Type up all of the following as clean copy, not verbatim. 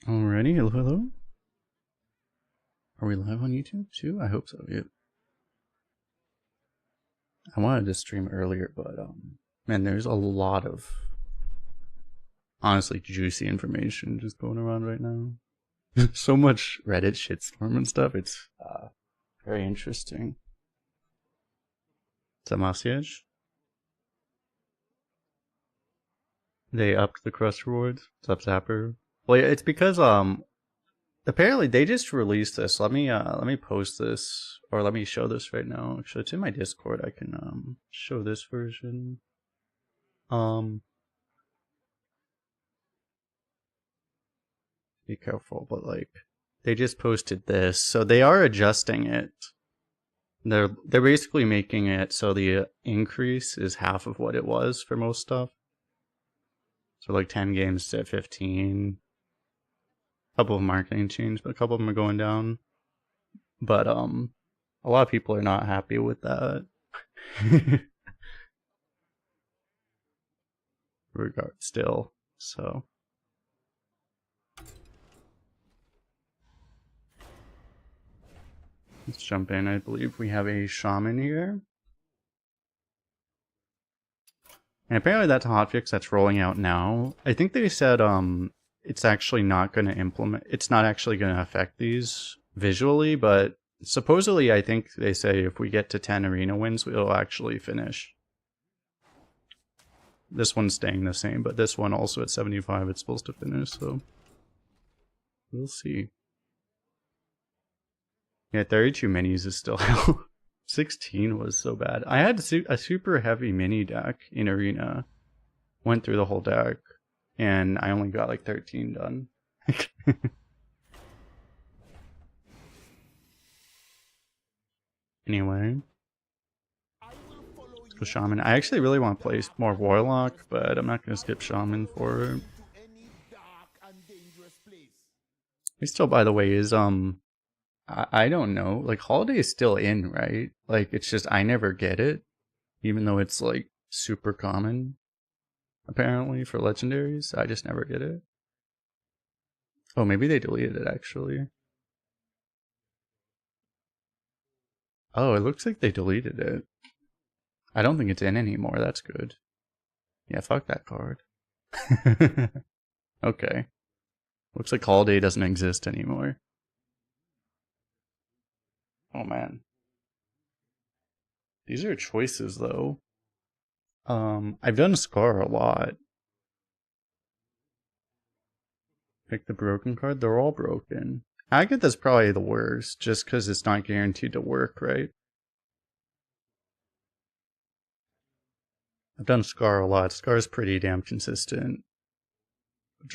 Alrighty, hello, hello. Are we live on YouTube too? I hope so, yeah. I wanted to stream earlier, but man, there's a lot of honestly juicy information just going around right now. So much Reddit shitstorm and stuff. It's very interesting. Is that Masiage? They upped the crust rewards. What's up, Zapper? Well, yeah, it's because apparently they just released this. Let me post this, or let me show this right now. Actually, it's in my Discord. I can show this version. Be careful, but like they just posted this, so they are adjusting it. They're basically making it so the increase is half of what it was for most stuff. So like 10 games to 15. A couple of marketing change, but a couple of them are going down. But a lot of people are not happy with that. Regard still, so let's jump in. I believe we have a Shaman here. And apparently that's a hotfix that's rolling out now. I think they said it's actually not going to implement, it's not actually going to affect these visually, but supposedly I think they say if we get to 10 arena wins, we'll actually finish. This one's staying the same, but this one also at 75 it's supposed to finish, so we'll see. Yeah, 32 minis is still hell. 16 was so bad. I had a super heavy mini deck in arena. Went through the whole deck, and I only got like 13 done. Anyway. Let's go Shaman. I actually really want to play more Warlock, but I'm not going to skip Shaman for it. He still, by the way, is I don't know. Like, Holiday is still in, right? Like, it's just I never get it. Even though it's, like, super common, apparently, for legendaries. I just never get it. Oh, maybe they deleted it, actually. Oh, it looks like they deleted it. I don't think it's in anymore. That's good. Yeah, fuck that card. Okay. Looks like Holiday doesn't exist anymore. Oh, man. These are choices, though. I've done Scar a lot. Pick the broken card. They're all broken. Agatha's probably the worst, just because it's not guaranteed to work, right? I've done Scar a lot. Scar's pretty damn consistent.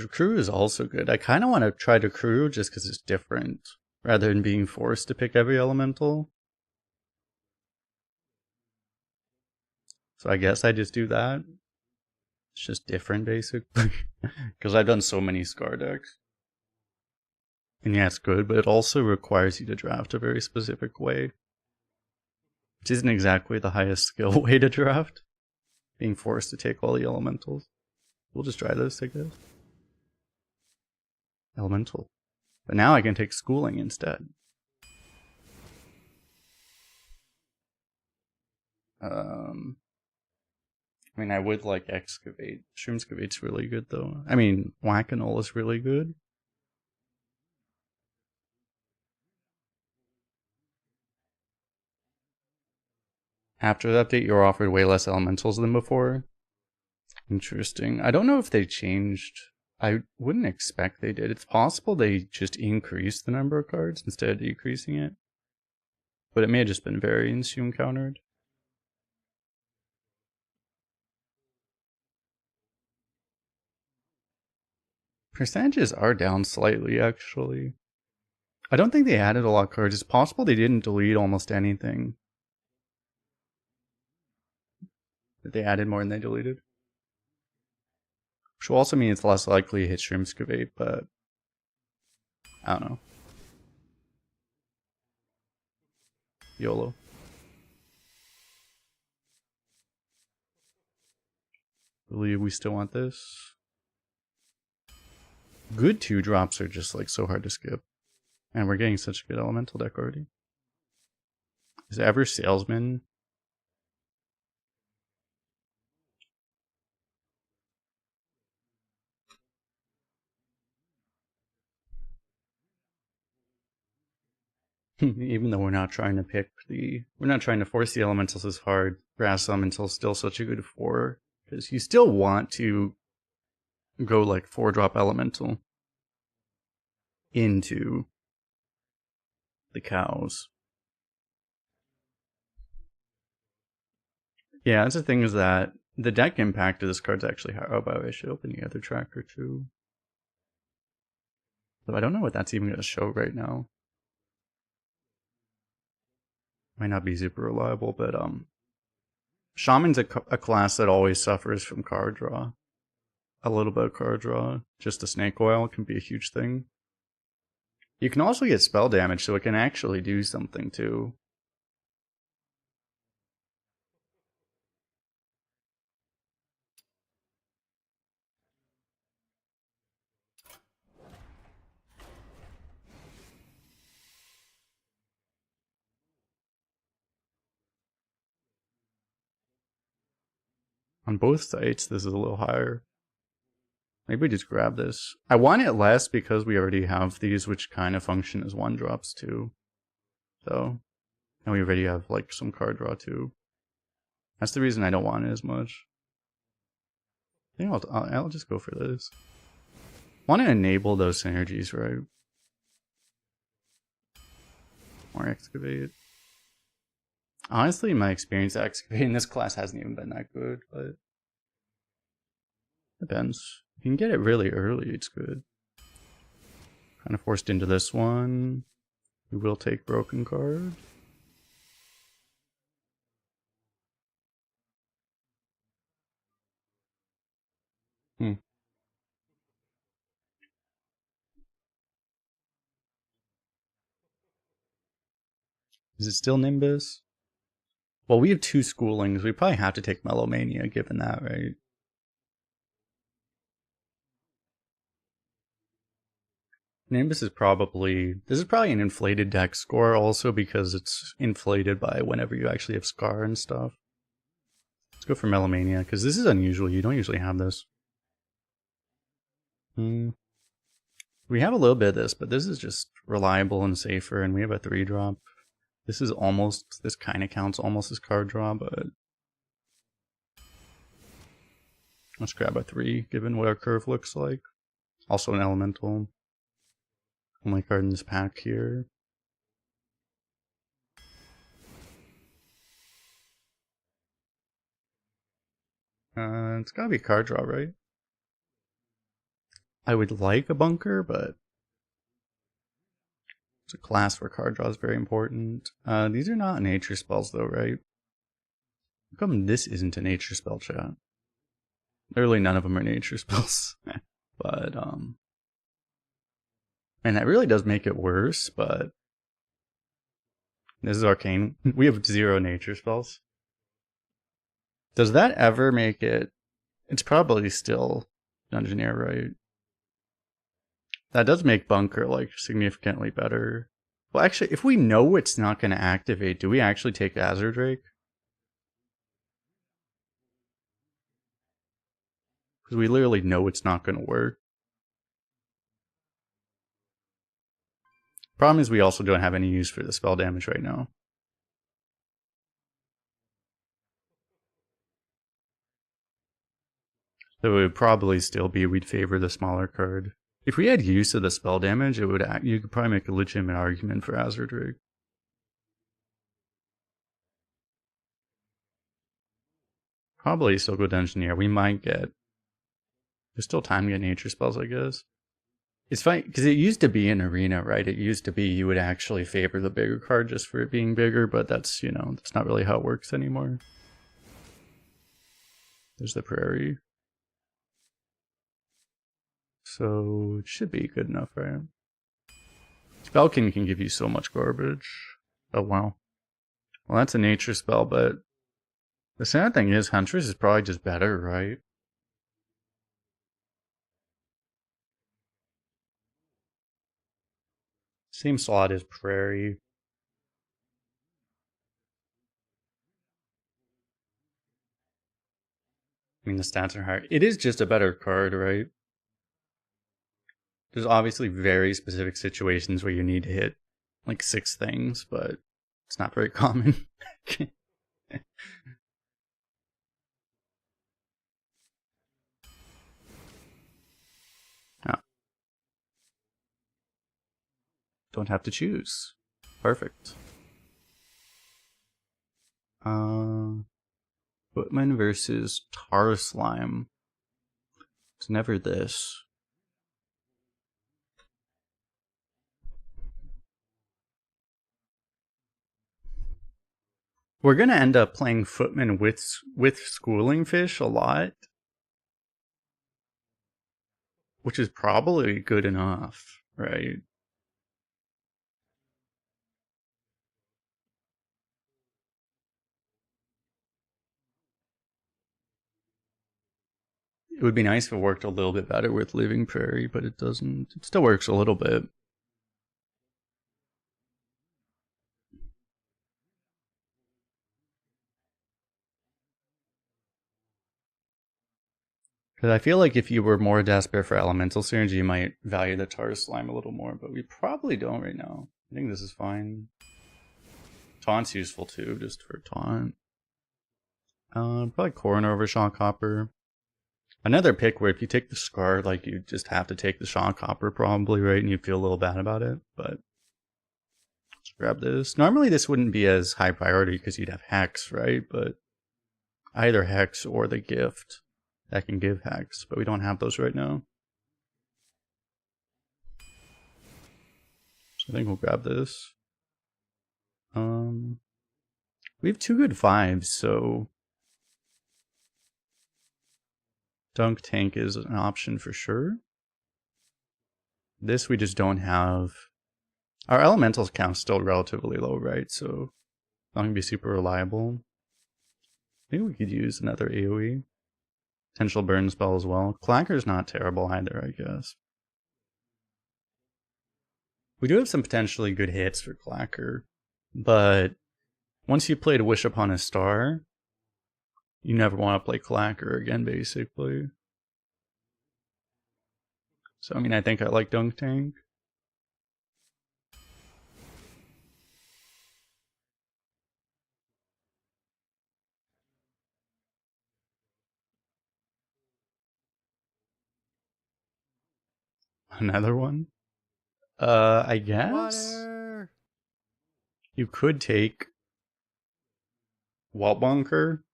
Crew is also good. I kind of want to try to Crew just because it's different, rather than being forced to pick every elemental. So I guess I just do that. It's just different, basically. Because I've done so many Scar decks. And yeah, it's good, but it also requires you to draft a very specific way. Which isn't exactly the highest skill way to draft. Being forced to take all the elementals. We'll just try this, I guess. Elemental. But now I can take schooling instead. I mean, I would like Excavate. Shroomscavate's really good, though. I mean, Whack-A-Null is really good. After the update, you were offered way less elementals than before. Interesting. I don't know if they changed. I wouldn't expect they did. It's possible they just increased the number of cards instead of decreasing it. But it may have just been variants you encountered. Percentages are down slightly, actually. I don't think they added a lot of cards. It's possible they didn't delete almost anything. That they added more than they deleted. Which will also mean it's less likely to hit Shroomscavate, but I don't know. YOLO. Believe we still want this. good 2-drops are just like so hard to skip. And we're getting such a good elemental deck already. Is it ever Salesman? Even though we're not trying to force the elementals as hard. Grass elemental is still such a good 4. Because you still want to go like 4-drop elemental into the cows. Yeah, that's the thing, is that the deck impact of this card's actually high. Oh, by the way, I should open the other tracker too. But I don't know what that's even going to show right now. Might not be super reliable, but Shaman's a class that always suffers from card draw. A little bit of card draw. Just the snake oil can be a huge thing. You can also get spell damage, so it can actually do something too. On both sites, this is a little higher. Maybe we just grab this. I want it less because we already have these, which kind of function as 1-drops too. So, and we already have like some card draw too. That's the reason I don't want it as much. I think I'll just go for this. Want to enable those synergies, right? More excavate. Honestly, in my experience, excavating this class hasn't even been that good, but depends. You can get it really early, it's good. Kind of forced into this one. We will take broken card. Is it still Nimbus? Well, we have 2 schoolings. We probably have to take Melomania given that, right? Nimbus is probably... This is probably an inflated deck score also because it's inflated by whenever you actually have Scar and stuff. Let's go for Melomania, because this is unusual. You don't usually have this. We have a little bit of this, but this is just reliable and safer, and we have a 3-drop. This is almost... This kind of counts almost as card draw, but... Let's grab a 3, given what our curve looks like. Also an elemental. Only card in this pack here. It's gotta be card draw, right? I would like a bunker, but it's a class where card draw is very important. These are not nature spells though, right? How come this isn't a nature spell, chat? Literally none of them are nature spells. But, and that really does make it worse, but this is arcane. We have 0 nature spells. Does that ever make it... It's probably still Dungeoneer, right? That does make Bunker, like, significantly better. Well, actually, if we know it's not going to activate, do we actually take Azure Drake? Because we literally know it's not going to work. Problem is we also don't have any use for the spell damage right now. So it would probably still be we'd favor the smaller card. If we had use of the spell damage, it would you could probably make a legitimate argument for Azure Drake. Probably still go Dungeoneer. We might get... There's still time to get nature spells, I guess. It's fine, because it used to be an arena, right? It used to be you would actually favor the bigger card just for it being bigger, but that's, you know, that's not really how it works anymore. There's the prairie. So it should be good enough, right? Spellkin can give you so much garbage. Oh, wow. Well, that's a nature spell, but the sad thing is Huntress is probably just better, right? Same slot as Prairie. I mean, the stats are higher. It is just a better card, right? There's obviously very specific situations where you need to hit like 6 things, but it's not very common. Oh, don't have to choose. Perfect. Footman versus Tar Slime. It's never this. We're gonna end up playing Footman with Schooling Fish a lot, which is probably good enough, right? It would be nice if it worked a little bit better with Living Prairie, but it doesn't. It still works a little bit. Because I feel like if you were more desperate for elemental synergy, you might value the Tar Slime a little more, but we probably don't right now. I think this is fine. Taunt's useful too, just for taunt. Probably Coroner over Shockhopper. Another pick where if you take the Scar, like you just have to take the Shockhopper probably, right? And you feel a little bad about it, but let's grab this. Normally this wouldn't be as high priority because you'd have Hex, right? But either Hex or the gift that can give Hex, but we don't have those right now. So I think we'll grab this. We have 2 good 5s, so Dunk Tank is an option for sure. This we just don't have. Our elementals count's still relatively low, right? So not gonna be super reliable. Maybe we could use another AoE. Potential burn spell as well. Clacker's not terrible either, I guess. We do have some potentially good hits for Clacker, but once you played Wish Upon a Star, you never want to play Clacker again, basically. So, I mean, I think I like Dunk Tank. Another one? I guess? Water. You could take Walt Bunker.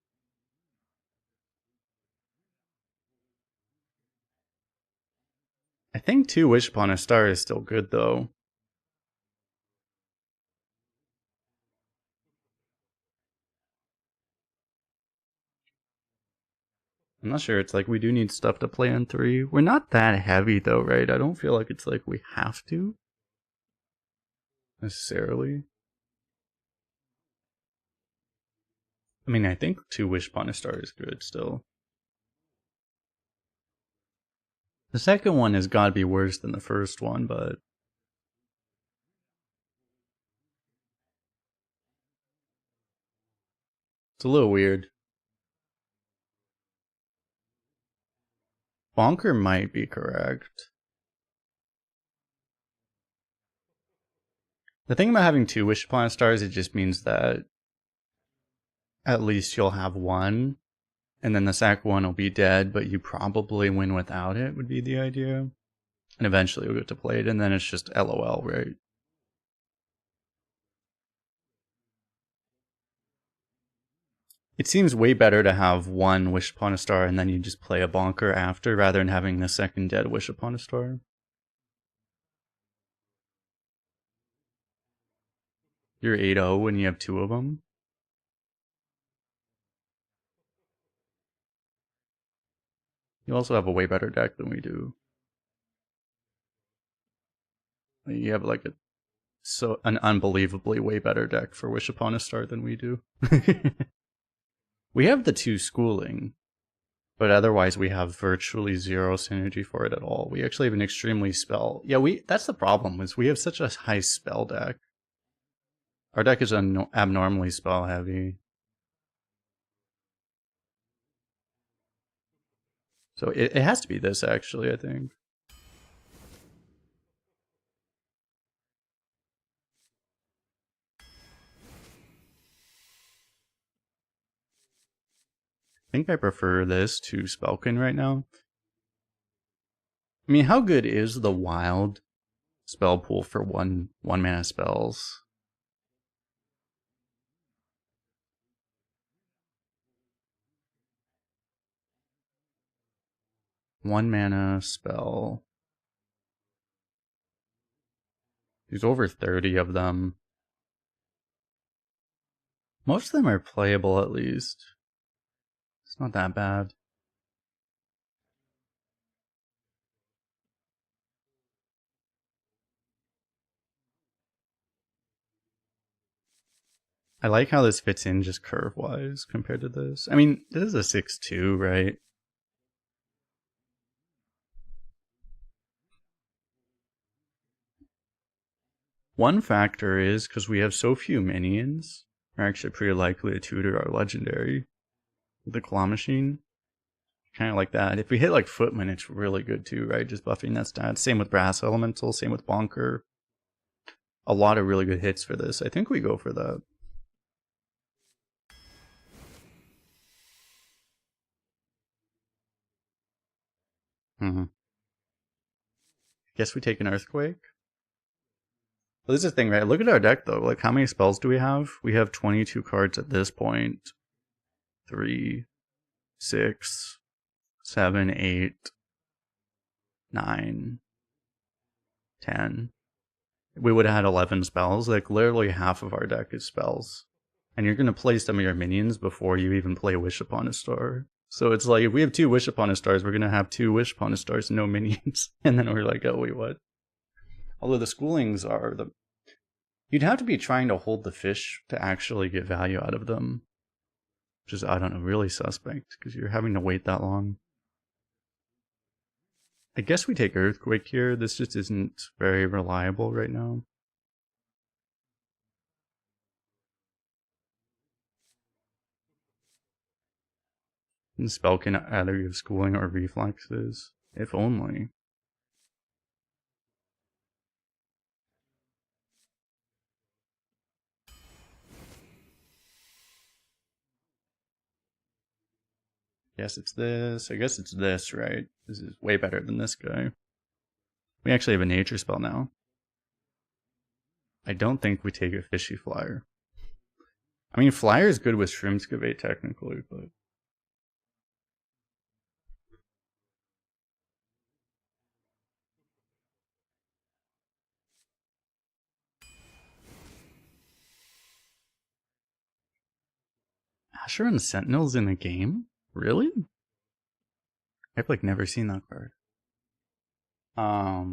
I think 2 Wish Upon a Star is still good, though. I'm not sure. It's like we do need stuff to play on 3. We're not that heavy, though, right? I don't feel like it's like we have to. Necessarily. I mean, I think 2 Wish Upon a Star is good still. The second one has got to be worse than the first one, but it's a little weird. Bonker might be correct. The thing about having 2 Wish Upon a Star is it just means that at least you'll have one, and then the second one will be dead, but you probably win without it, would be the idea. And eventually you'll get to play it, and then it's just LOL, right? It seems way better to have 1 Wish Upon a Star and then you just play a Bonker after, rather than having the second dead Wish Upon a Star. You're 8-0 when you have 2 of them. You also have a way better deck than we do. You have like an unbelievably way better deck for Wish Upon a Star than we do. We have the 2 Schooling. But otherwise, we have virtually zero synergy for it at all. We actually have an extremely spell. Yeah, that's the problem, is we have such a high spell deck. Our deck is abnormally spell heavy. So it has to be this, actually, I think. I think I prefer this to Spellkin right now. I mean, how good is the wild spell pool for one mana spells? One mana spell. There's over 30 of them. Most of them are playable, at least. It's not that bad. I like how this fits in just curve-wise compared to this. I mean, this is a 6-2, right? One factor is, because we have so few minions, we're actually pretty likely to tutor our legendary with the claw machine. Kind of like that. If we hit like Footman, it's really good too, right? Just buffing that stat. Same with Brass Elemental, same with Bonker. A lot of really good hits for this. I think we go for that. Guess we take an Earthquake. Well, this is the thing, right? Look at our deck though. Like, how many spells do we have? We have 22 cards at this point. 3, 6, 7, 8, 9, 10. We would have had 11 spells. Like, literally half of our deck is spells. And you're going to play some of your minions before you even play Wish Upon a Star. So it's like, if we have 2 Wish Upon a Stars, we're going to have 2 Wish Upon a Stars and no minions. And then we're like, oh, wait, what? Although the Schoolings are the... You'd have to be trying to hold the fish to actually get value out of them. Which is, I don't know, really suspect, because you're having to wait that long. I guess we take Earthquake here. This just isn't very reliable right now. And spell can either give Schooling or Reflexes. If only. Guess it's this. I guess it's this, right? This is way better than this guy. We actually have a nature spell now. I don't think we take a Fishy Flyer. I mean, Flyer is good with Shrimpscavate technically, but... Asher and Sentinels in a game? Really? I've like never seen that card. What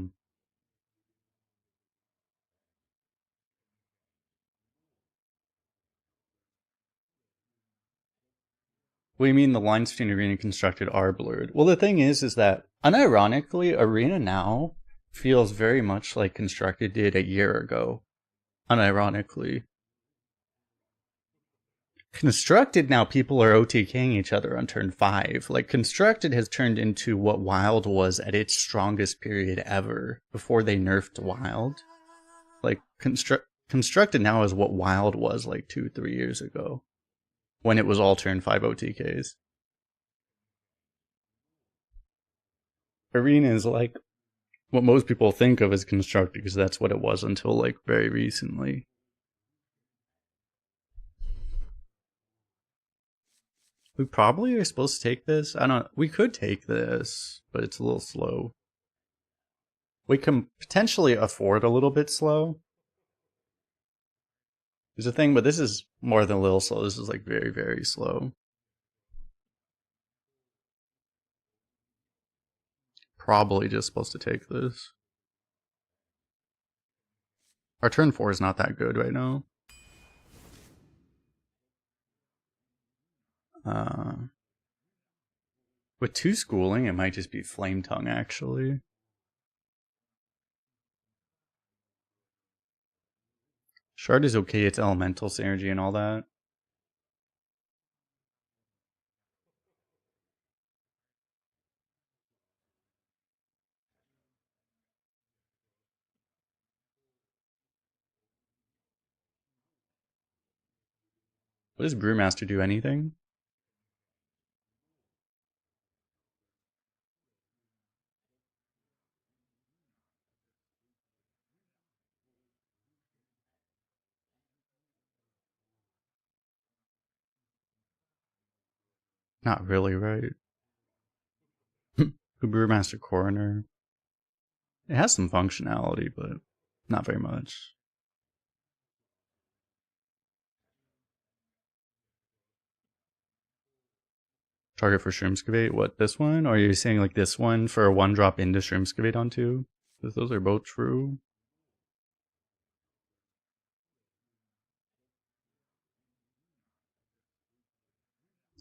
do you mean the lines between Arena and Constructed are blurred? Well, the thing is that, unironically, Arena now feels very much like Constructed did a year ago. Unironically. Constructed now, people are OTKing each other on turn 5. Like, Constructed has turned into what Wild was at its strongest period ever, before they nerfed Wild. Like, Constructed now is what Wild was like 2-3 years ago, when it was all turn 5 OTKs. Arena is like what most people think of as Constructed, because that's what it was until like very recently. We probably are supposed to take this. I don't. We could take this, but it's a little slow. We can potentially afford a little bit slow. There's a thing, but this is more than a little slow. This is like very, very slow. Probably just supposed to take this. Our turn 4 is not that good right now. With 2 schooling, it might just be Flame Tongue, actually. Shard is okay, it's elemental synergy and all that. What does Brewmaster do? Anything? Not really, right? Brewmaster Coroner. It has some functionality, but not very much. Target for Shroomscavate? What, this one? Or are you saying like this one for a 1-drop into Shroomscavate onto? Because those are both true.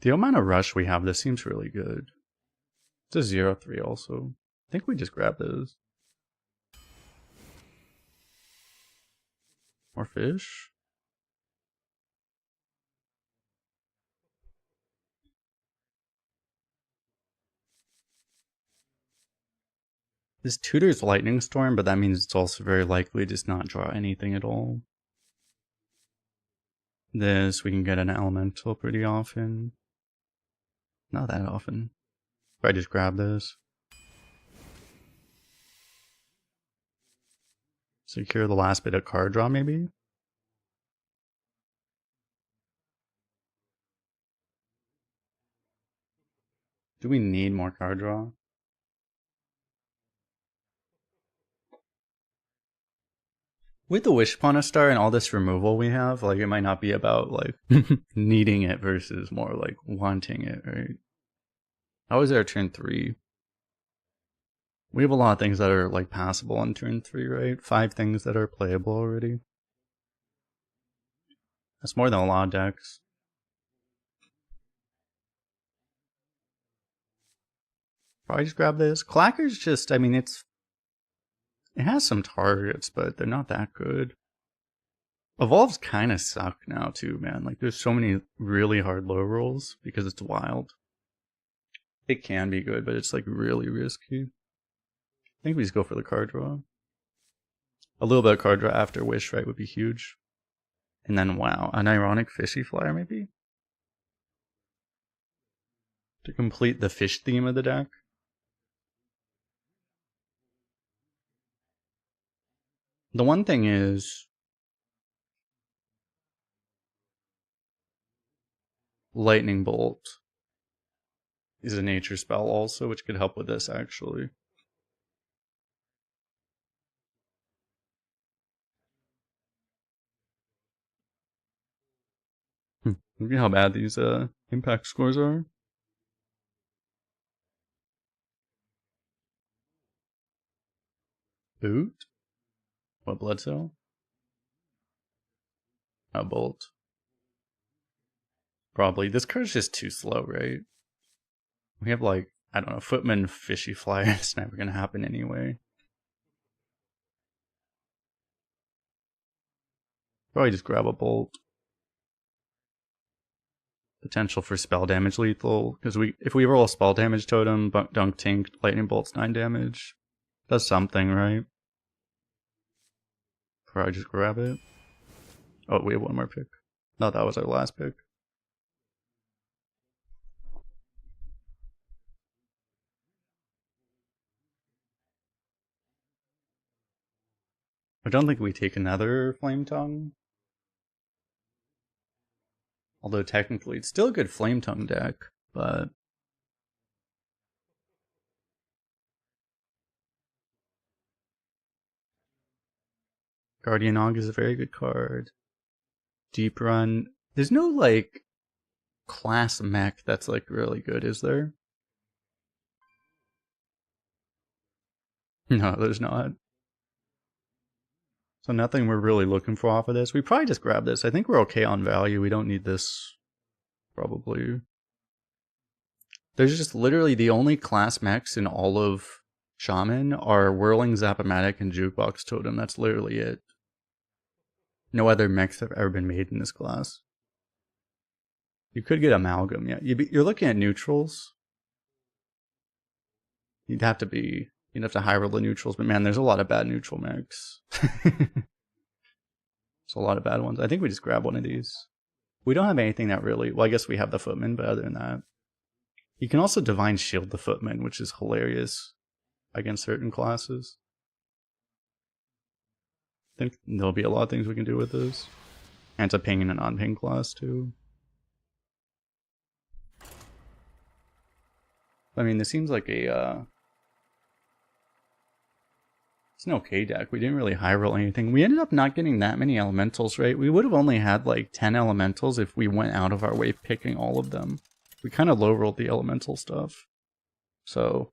The amount of rush we have, this seems really good. It's a 0-3 also. I think we just grab those. More fish? This tutors Lightning Storm, but that means it's also very likely just not draw anything at all. This, we can get an elemental pretty often. Not that often. If I just grab this. Secure the last bit of card draw, maybe? Do we need more card draw? With the Wish Upon a Star and all this removal we have, like, it might not be about, like, needing it versus more, like, wanting it, right? How is our turn 3? We have a lot of things that are, like, passable on turn 3, right? 5 things that are playable already. That's more than a lot of decks. Probably just grab this. Clacker's just, I mean, it has some targets, but they're not that good. Evolves kind of suck now too, man. Like, there's so many really hard low rolls because it's wild. It can be good, but it's like really risky. I think we just go for the card draw. A little bit of card draw after Wish, right, would be huge. And then, wow, an ironic fishy flyer maybe? To complete the fish theme of the deck. The one thing is, Lightning Bolt is a nature spell also, which could help with this actually. Look at how bad these impact scores are. Boot? What, blood cell? A bolt. Probably. This card's just too slow, right? We have like, I don't know, Footman Fishy Flyer. It's never gonna happen anyway. Probably just grab a bolt. Potential for spell damage lethal. Because if we roll a spell damage totem, Dunk Tank, Lightning Bolt's 9 damage. Does something, right? Probably just grab it. Oh, we have one more pick. No, that was our last pick. I don't think we take another Flame Tongue. Although technically it's still a good Flame Tongue deck, but Guardian Og is a very good card. Deep Run. There's no like class mech that's like really good, is there? No, there's not. So nothing we're really looking for off of this. We probably just grab this. I think we're okay on value. We don't need this, probably. There's just literally the only class mechs in all of Shaman are Whirling Zap-O-Matic and Jukebox Totem. That's literally it. No other mechs have ever been made in this class. You could get Amalgam, yeah. You're looking at neutrals. You'd have to high roll the neutrals, but man, there's a lot of bad neutral mechs. There's a lot of bad ones. I think we just grab one of these. We don't have anything that really... Well, I guess we have the Footman, but other than that... You can also Divine Shield the Footman, which is hilarious against certain classes. I think there'll be a lot of things we can do with this. Anti-ping and a non-ping class, too. I mean, this seems like a... It's an okay deck. We didn't really high roll anything. We ended up not getting that many elementals, right? We would have only had like 10 elementals if we went out of our way picking all of them. We kind of low rolled the elemental stuff. So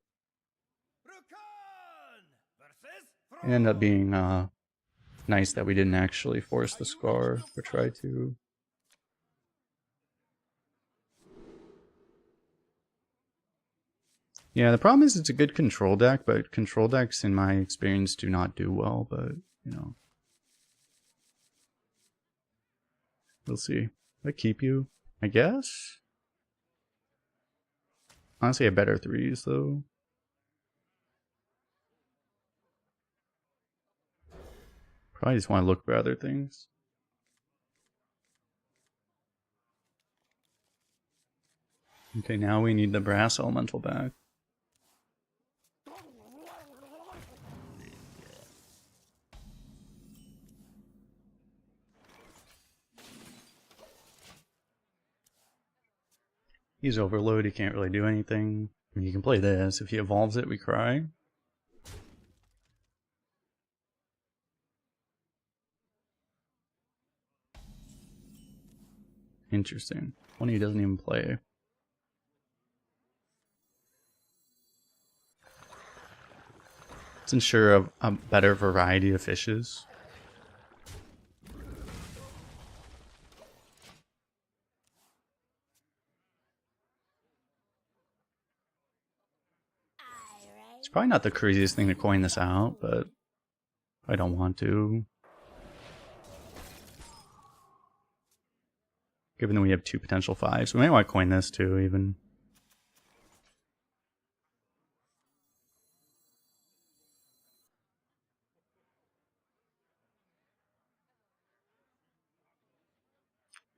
it ended up being nice that we didn't actually force the Scar or try to. Yeah, the problem is it's a good control deck, but control decks, in my experience, do not do well, but, you know. We'll see. I keep you, I guess? Honestly, a better threes, though. Probably just want to look for other things. Okay, now we need the Brass Elemental back. He's overloaded, he can't really do anything. I mean, you can play this. If he evolves it, we cry. Interesting. One he doesn't even play. Let's ensure a better variety of fishes. It's probably not the craziest thing to coin this out, but I don't want to. Given that we have 2 potential 5s, we might want to coin this too, even.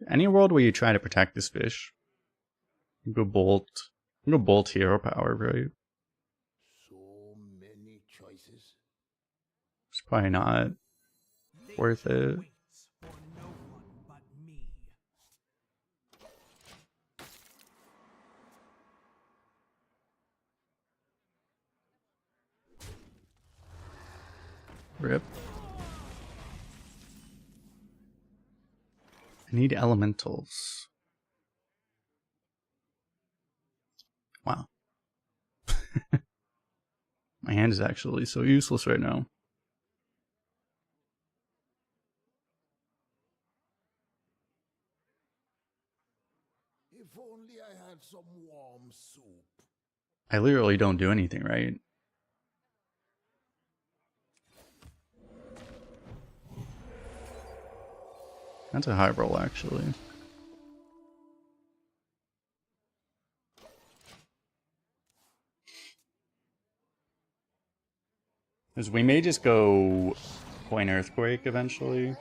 Any world where you try to protect this fish, you go bolt. You go bolt hero power, right? So many choices. It's probably not worth it. Rip. I need elementals. Wow. My hand is actually so useless right now. If only I had some warm soup. I literally don't do anything, right? That's a high roll, actually. Because we may just go coin Earthquake eventually.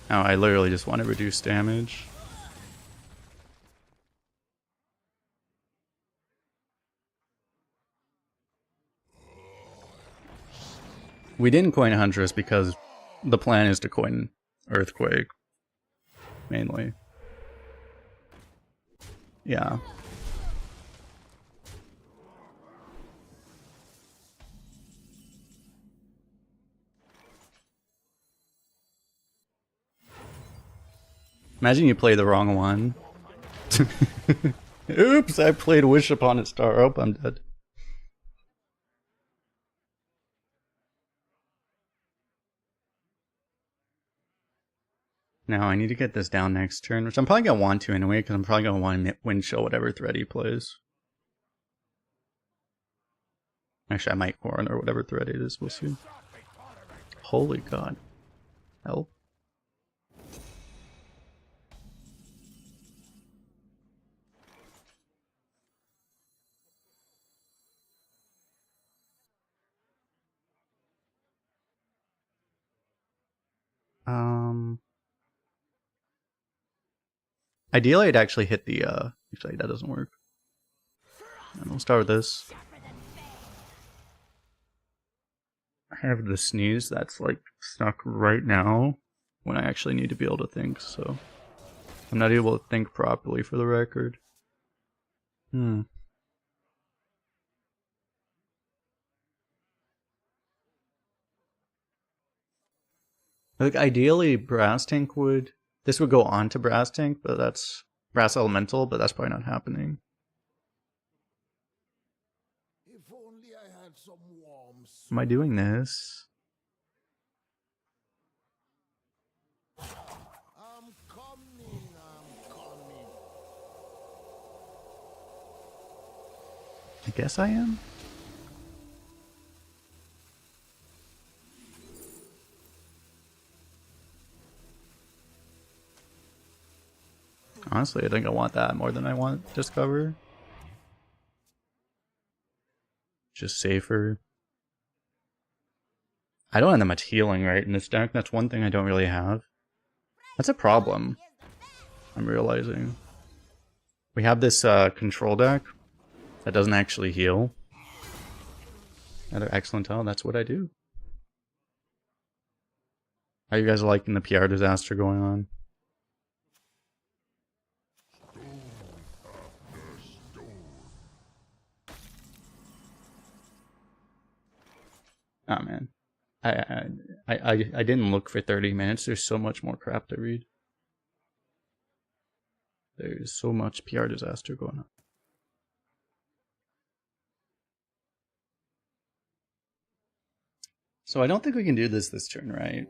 Oh, I literally just want to reduce damage. We didn't coin Huntress because the plan is to coin Earthquake. Mainly. Yeah. Imagine you play the wrong one. Oops, I played Wish Upon a Star. Oh, I'm dead. Now I need to get this down next turn, which I'm probably going to want to anyway, because I'm probably going to want to win show whatever thread he plays. Actually, I might Corn or whatever thread it is, we'll see. Holy god. Help. Ideally I'd actually hit the, actually that doesn't work. And we'll start with this. I have the sneeze that's like stuck right now when I actually need to be able to think, so I'm not able to think properly for the record. Like ideally Brass Tank would, this would go on to Brass Tank, but that's Brass Elemental, but that's probably not happening. If only I had some warm soup. Am I doing this? I'm coming. I guess I am. Honestly, I think I want that more than I want Discover. Just safer. I don't have that much healing right in this deck. That's one thing I don't really have. That's a problem, I'm realizing. We have this control deck that doesn't actually heal. Another excellent tell, that's what I do. How you guys liking the PR disaster going on? Oh man, I didn't look for 30 minutes. There's so much more crap to read. There's so much PR disaster going on. So I don't think we can do this turn, right?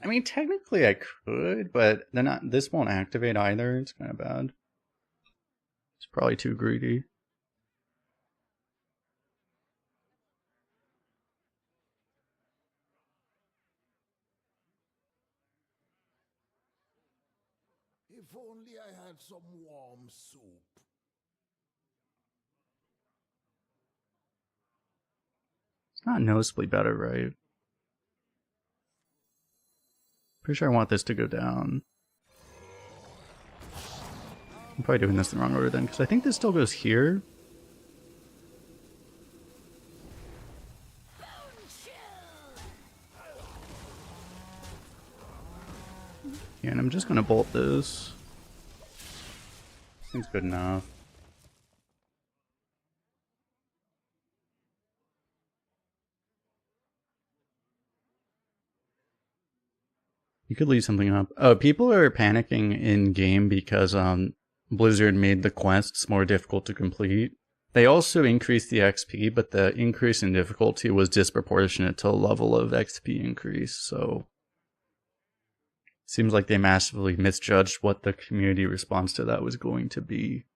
I mean, technically I could, but they're not. This won't activate either. It's kind of bad. It's probably too greedy. If only I had some warm soup. It's not noticeably better, right? Pretty sure I want this to go down. I'm probably doing this in the wrong order then, because I think this still goes here. Yeah, and I'm just gonna bolt this. Seems good enough. You could leave something up. Oh, people are panicking in game because Blizzard made the quests more difficult to complete. They also increased the XP, but the increase in difficulty was disproportionate to the level of XP increase, so seems like they massively misjudged what the community response to that was going to be.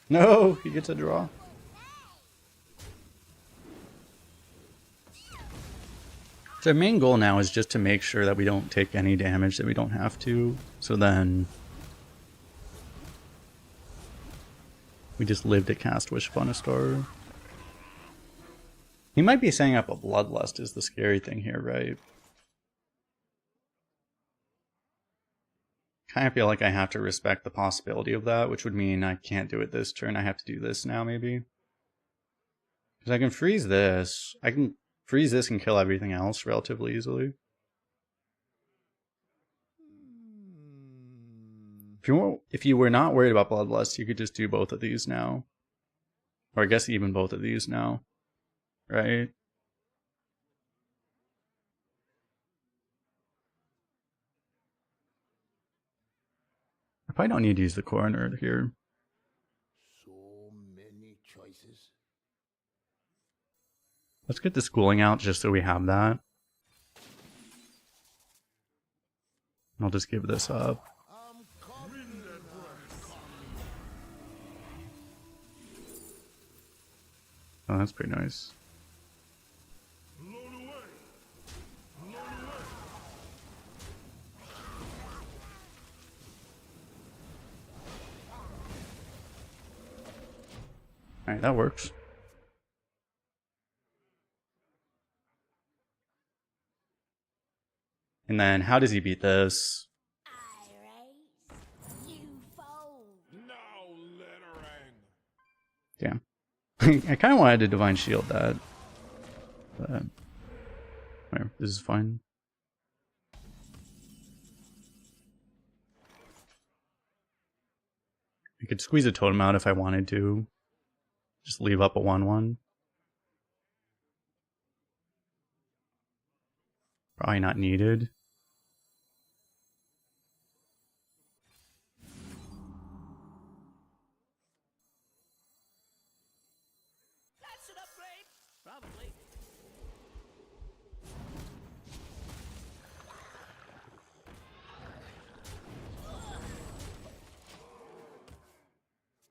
No, he gets a draw. So our main goal now is just to make sure that we don't take any damage that we don't have to. So then we just live to cast Wish Upon a Star. He might be setting up a bloodlust is the scary thing here, right? Kind of feel like I have to respect the possibility of that, which would mean I can't do it this turn. I have to do this now, maybe. Because I can freeze this. I can freeze this and kill everything else relatively easily. If you were not worried about bloodlust, you could just do both of these now. Or I guess even both of these now. Right? I probably don't need to use the coroner here. So many choices. Let's get the schooling out just so we have that. I'll just give this up. Oh, that's pretty nice. Alright, that works. And then, how does he beat this? Damn. I kind of wanted to Divine Shield that. But, whatever, this is fine. I could squeeze a totem out if I wanted to. Just leave up a 1/1. Probably not needed. That's an upgrade, probably.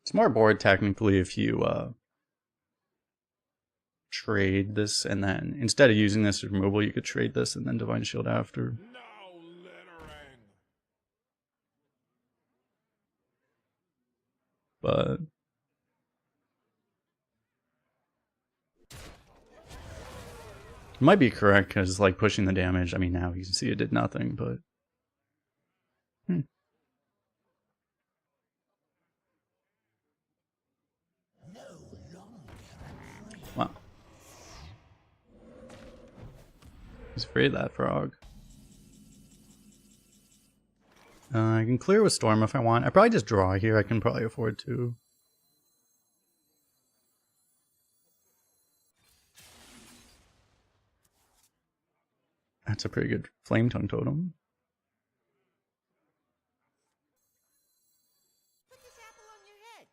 It's more board technically if you trade this and then instead of using this as removal, you could trade this and then Divine Shield after. No littering. But it might be correct because like pushing the damage. I mean, now you can see it did nothing, but wow. He's afraid of that frog. I can clear with Storm if I want. I probably just draw here. I can probably afford to. That's a pretty good Flame Tongue Totem. Put this apple on your head.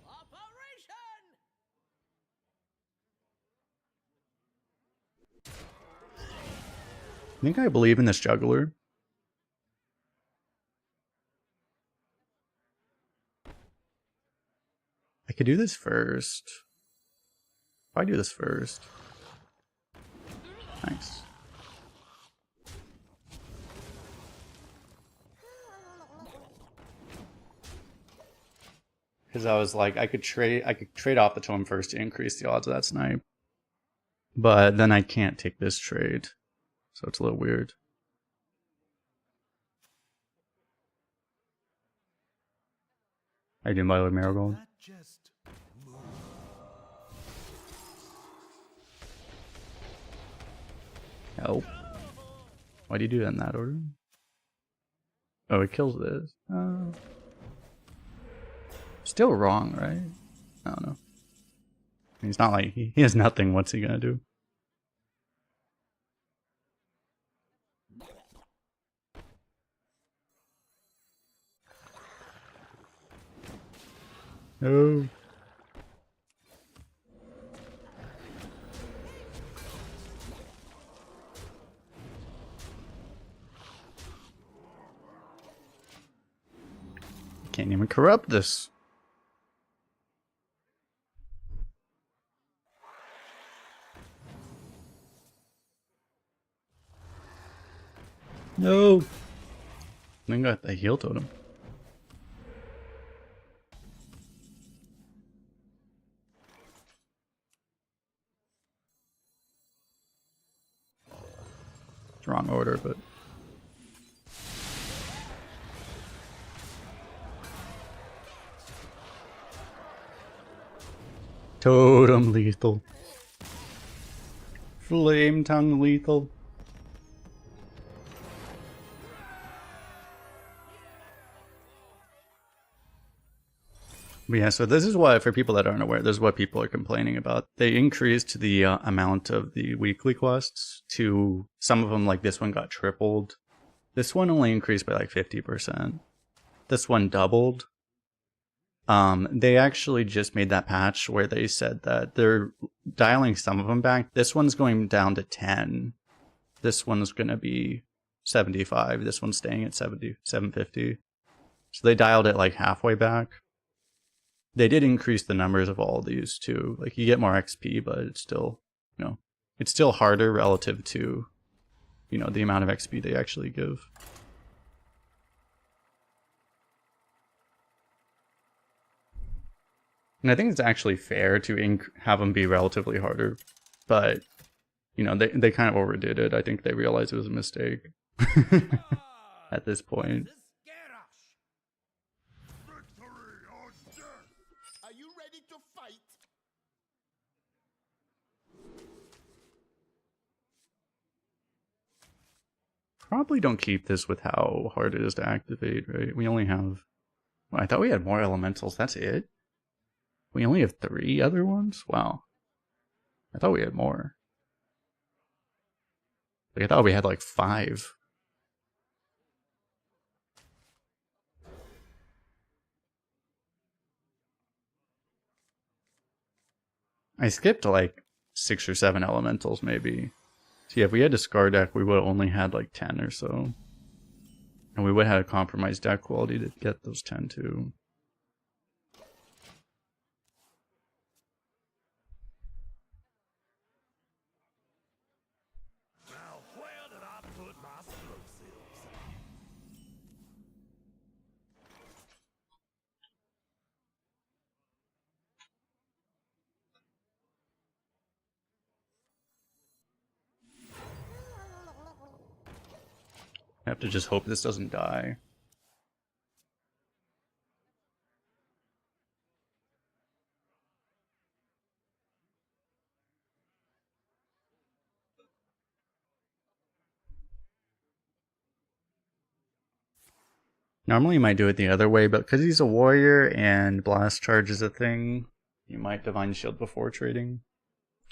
Operation! I think I believe in this Juggler. I could do this first. If I do this first. Nice. Because I was like, I could trade off the totem first to increase the odds of that snipe. But then I can't take this trade. So it's a little weird. How you doing, Violet Marigold? Help. Why do you do that in that order? Oh, it kills this. Oh. Still wrong, right? I don't know. I mean, it's not like he has nothing. What's he gonna do? No. Can't even corrupt this. No. Then got the heal totem. It's wrong order, but totem lethal. Flame tongue lethal. But yeah, so this is what, for people that aren't aware, this is what people are complaining about. They increased the amount of the weekly quests to, some of them, like this one got tripled. This one only increased by like 50%. This one doubled. They actually just made that patch where they said that they're dialing some of them back. This one's going down to 10. This one's going to be 75. This one's staying at 750. So they dialed it like halfway back. They did increase the numbers of all of these too. Like you get more XP, but it's still, you know, it's still harder relative to, you know, the amount of XP they actually give. And I think it's actually fair to have them be relatively harder, but you know, they kind of overdid it. I think they realized it was a mistake at this point. Are you ready to fight? Probably don't keep this with how hard it is to activate, right? We only have... Well, I thought we had more elementals. That's it? We only have 3 other ones? Wow. I thought we had more. Like, I thought we had like 5. I skipped like 6 or 7 elementals maybe. So yeah, if we had discard deck, we would have only had like 10 or so. And we would have had a compromised deck quality to get those 10 too. Now, where did I put my explosives? I have to just hope this doesn't die. Normally you might do it the other way, but because he's a warrior and blast charge is a thing, you might divine shield before trading.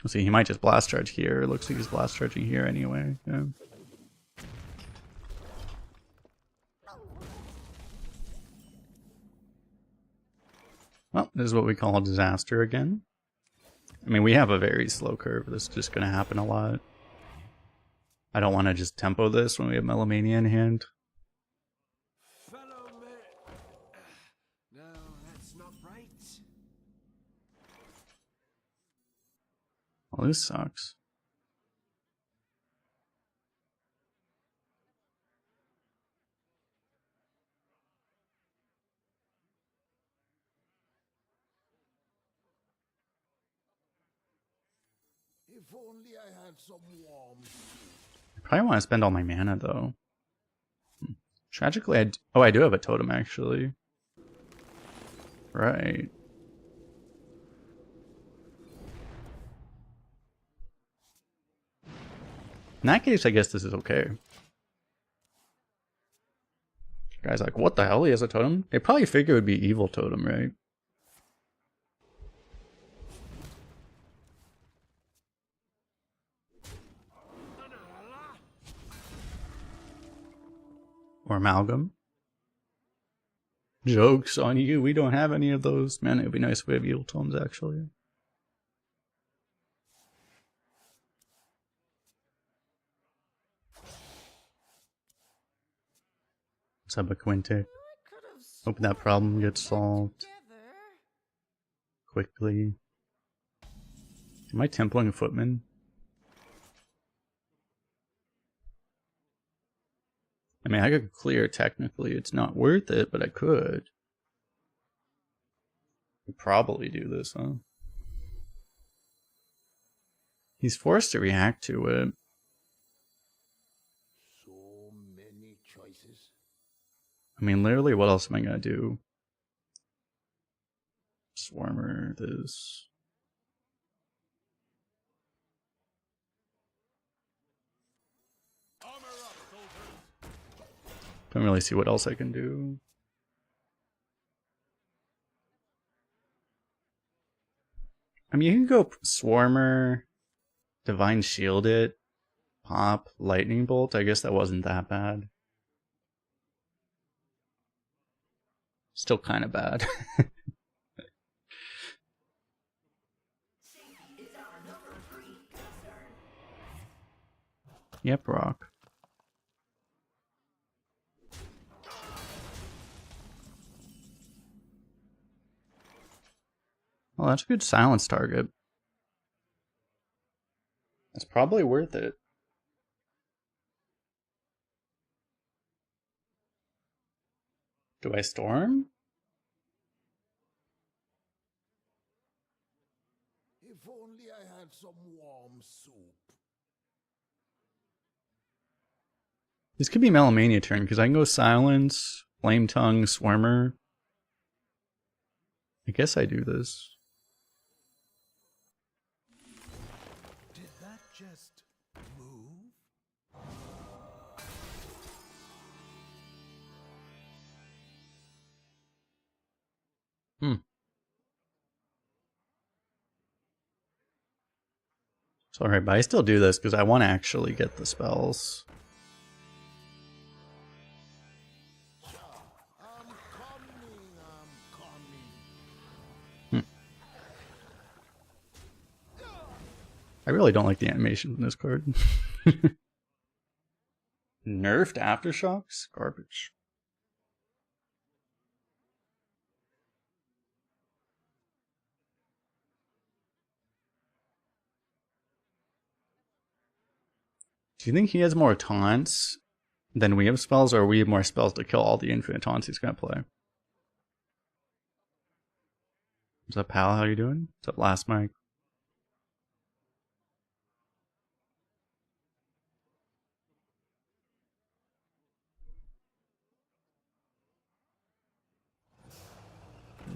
Let's see, he might just blast charge here. It looks like he's blast charging here anyway. Yeah. Well, this is what we call a disaster again. I mean, we have a very slow curve. This is just going to happen a lot. I don't want to just tempo this when we have Melomania in hand. Fellow man. No, that's not right. Well, this sucks. If only I had some warm I probably want to spend all my mana, though. Tragically, I do have a totem, actually. Right. In that case, I guess this is okay. Guy's like, what the hell? He has a totem? They probably figure it would be evil totem, right? Or amalgam. Joke's on you, we don't have any of those. Man, it would be nice if we have evil totems, actually. Subquintic. Hope that problem gets solved quickly. Am I templing a footman? I mean, I could clear technically. It's not worth it, but I could. I'd probably do this, huh? He's forced to react to it. I mean, literally, what else am I gonna do? Swarmer, this. Don't really see what else I can do. I mean, you can go Swarmer, Divine Shield it, Pop, Lightning Bolt. I guess that wasn't that bad. Still kind of bad. Yep, rock. Well, that's a good silence target. That's probably worth it. Do I storm? If only I had some warm soup. This could be Melamania turn, because I can go silence, flame tongue, swarmer. I guess I do this. Did that just move? Sorry, but I still do this because I want to actually get the spells. I'm coming. I really don't like the animation in this card. Nerfed Aftershocks? Garbage. Do you think he has more taunts than we have spells, or we have more spells to kill all the infinite taunts he's gonna play? What's up, pal? How you doing? What's up, last mic?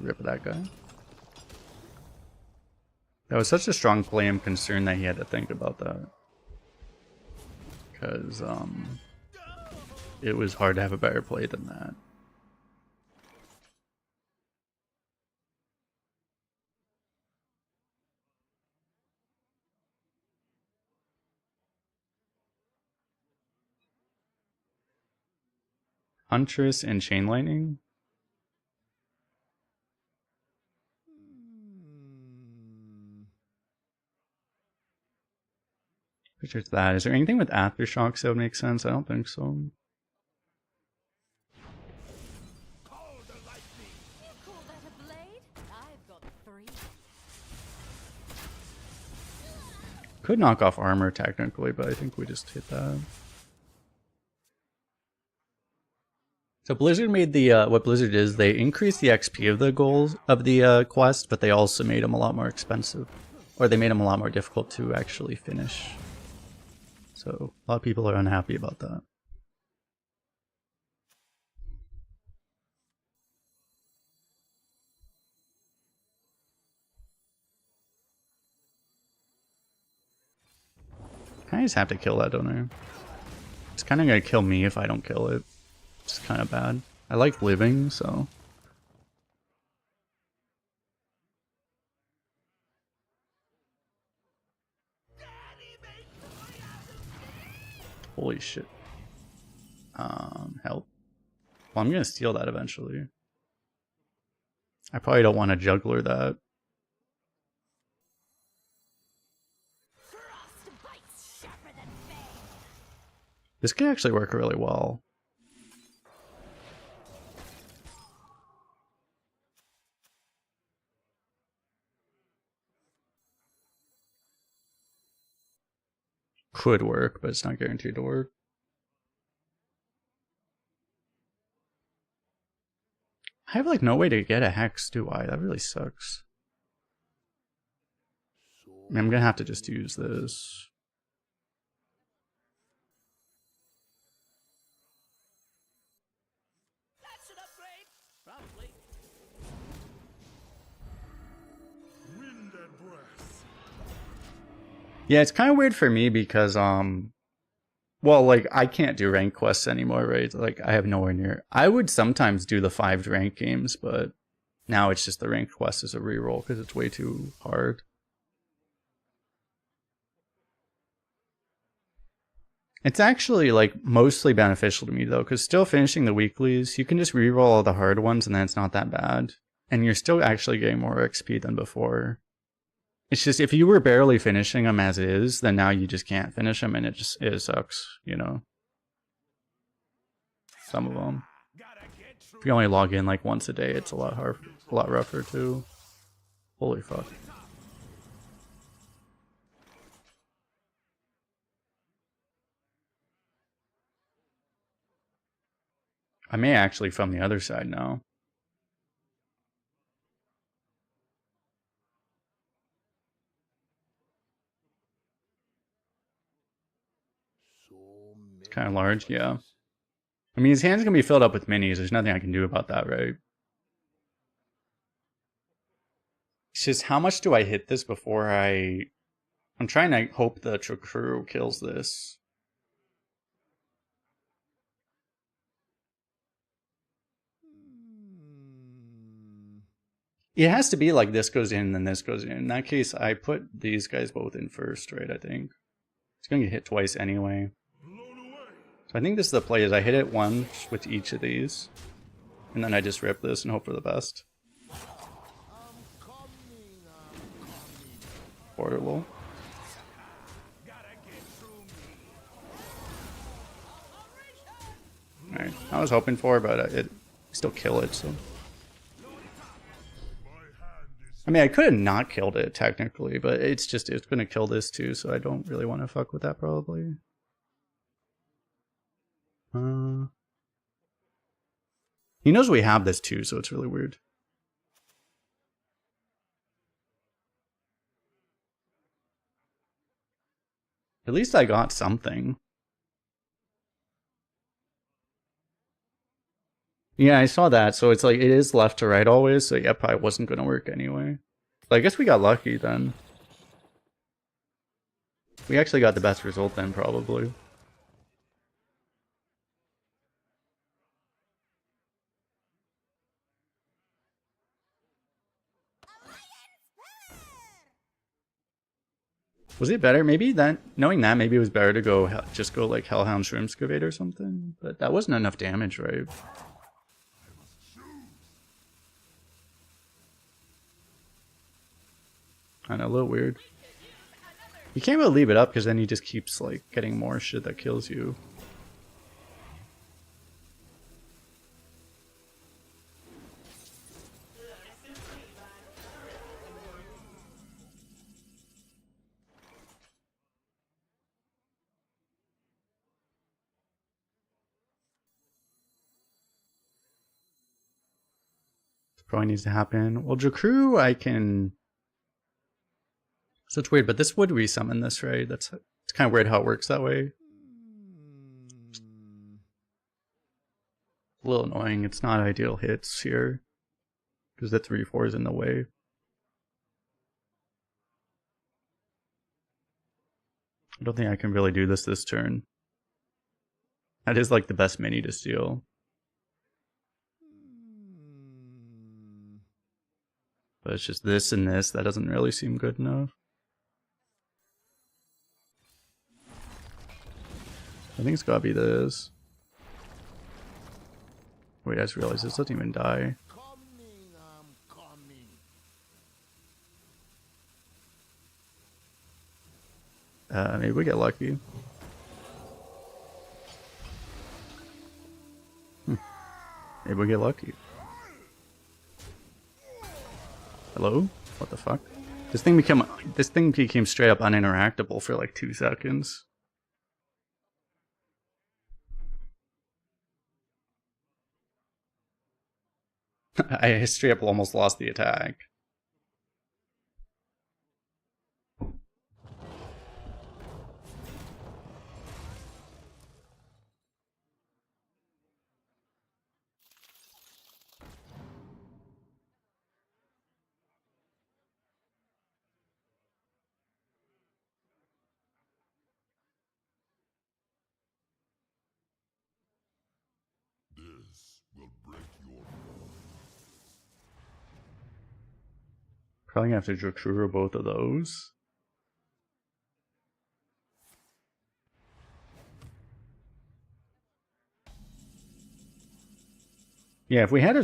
Rip that guy. That was such a strong play. I'm concerned that he had to think about that. Because, it was hard to have a better play than that. Huntress and Chain Lightning? Which is that. Is there anything with Aftershocks that would make sense? I don't think so. Call the lightning. You call that a blade? I've got 3. Could knock off armor technically, but I think we just hit that. So Blizzard made the what Blizzard is, they increased the XP of the goals of the quest, but they also made them a lot more expensive, or they made them a lot more difficult to actually finish. So a lot of people are unhappy about that. I just have to kill that, don't I? It's kind of gonna kill me if I don't kill it. It's kind of bad. I like living, so. Holy shit. Help. Well, I'm gonna steal that eventually. I probably don't want to juggler that. Frost bites sharper than fang. This could actually work really well. Could work, but it's not guaranteed to work. I have like no way to get a hex, do I? That really sucks. I mean, I'm gonna have to just use this. Yeah, it's kind of weird for me because well, like I can't do rank quests anymore, right? Like I have nowhere near. I would sometimes do the 5 rank games, but now it's just the rank quest as a reroll because it's way too hard. It's actually like mostly beneficial to me though, because still finishing the weeklies, you can just reroll all the hard ones and then it's not that bad. And you're still actually getting more XP than before. It's just if you were barely finishing them as is, then now you just can't finish them and it sucks, you know. Some of them. If you only log in like once a day, it's a lot hard, a lot rougher too. Holy fuck. I may actually from the other side now. So Kind many of large, yeah. choices. I mean, his hand's gonna be filled up with minis. There's nothing I can do about that, right? It's just how much do I hit this before I'm trying to hope the Chukuru kills this. Hmm. It has to be like this goes in, then this goes in. In that case, I put these guys both in first, right? I think. It's going to get hit twice anyway. So I think this is the play, is I hit it once with each of these. And then I just rip this and hope for the best. I'm coming. Portable. Alright, I was hoping for, but it still kill it, so. I mean, I could have not killed it, technically, but it's going to kill this too, so I don't really want to fuck with that, probably. He knows we have this too, so it's really weird. At least I got something. Yeah, I saw that, so it's like, it is left to right always, so yeah, probably wasn't going to work anyway. But I guess we got lucky then. We actually got the best result then, probably. Was it better? Maybe that, knowing that, maybe it was better to go, just go like Hellhound Shroom Excavate or something. But that wasn't enough damage, right? I know, a little weird. You can't really leave it up because then he just keeps like getting more shit that kills you. Probably needs to happen. Well, Jakru, I can. So it's weird, but this would resummon this, right? It's kind of weird how it works that way. A little annoying. It's not ideal hits here because the 3/4 is in the way. I don't think I can really do this turn. That is like the best mini to steal. But it's just this and this. That doesn't really seem good enough. I think it's gotta be this. Wait, I just realized this doesn't even die. I'm coming. Maybe we get lucky. Maybe we get lucky. Hello? What the fuck? This thing became straight up uninteractable for like 2 seconds. I straight up almost lost the attack. Probably gonna have to Drakuru both of those. Yeah, if we had a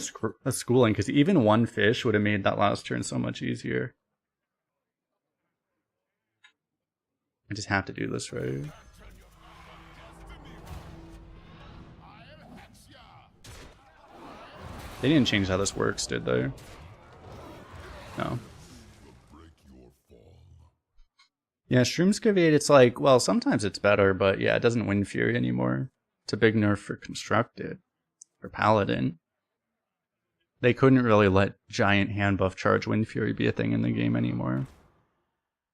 schooling, because even one fish would have made that last turn so much easier. I just have to do this right. They didn't change how this works, did they? No. Yeah, Shroomscavate, it's like, well, sometimes it's better, but yeah, it doesn't win Fury anymore. It's a big nerf for Constructed, or Paladin. They couldn't really let giant hand buff charge Wind Fury be a thing in the game anymore.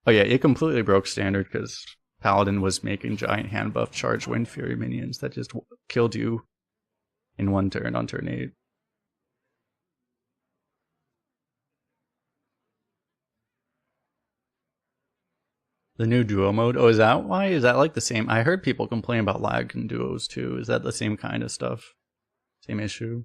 Oh yeah, it completely broke standard because Paladin was making giant hand buff charge Wind Fury minions that just killed you in one turn on turn 8. The new duo mode? Oh, is that why? Is that like the same? I heard people complain about lag in duos too. Is that the same kind of stuff? Same issue?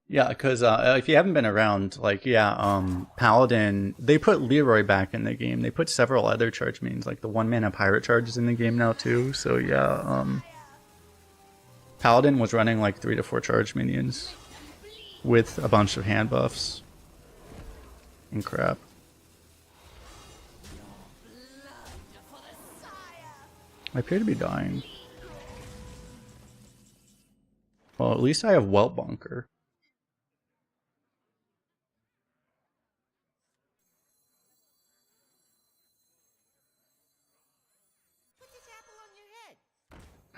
Yeah, because if you haven't been around, like, yeah, Paladin, they put Leroy back in the game. They put several other charge minions, like the 1-mana pirate charges in the game now too. So yeah, Paladin was running like 3 to 4 charge minions with a bunch of hand buffs and crap. I appear to be dying. Well, at least I have Whelp Bunker.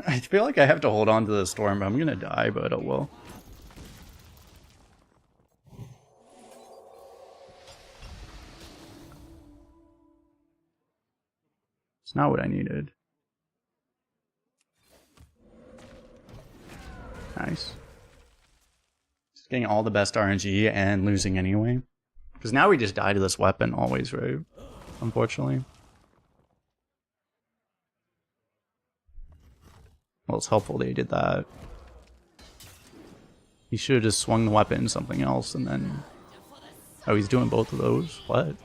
I feel like I have to hold on to the storm. I'm gonna die, but oh well. It's not what I needed. Nice. Just getting all the best RNG and losing anyway. Because now we just die to this weapon always, right? Unfortunately. Well, it's helpful they did that. He should have just swung the weapon something else and then... Oh, he's doing both of those? What?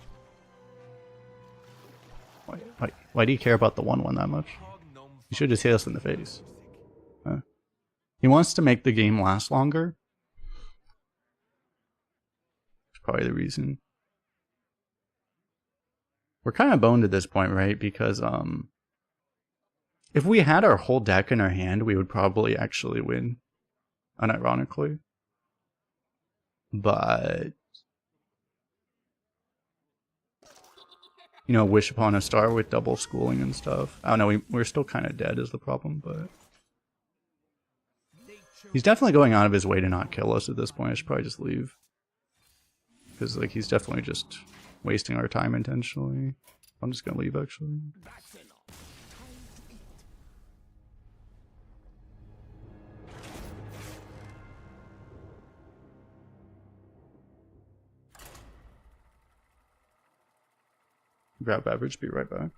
Why do you care about the 1-1 that much? You should just hit us in the face. Huh? He wants to make the game last longer. That's probably the reason. We're kind of boned at this point, right? Because, if we had our whole deck in our hand, we would probably actually win. Unironically. But... You know, wish upon a star with double schooling and stuff. I don't know, we're still kind of dead is the problem, but... He's definitely going out of his way to not kill us at this point. I should probably just leave. Because, like, he's definitely just wasting our time intentionally. I'm just gonna leave, actually. Grab beverage, be right back.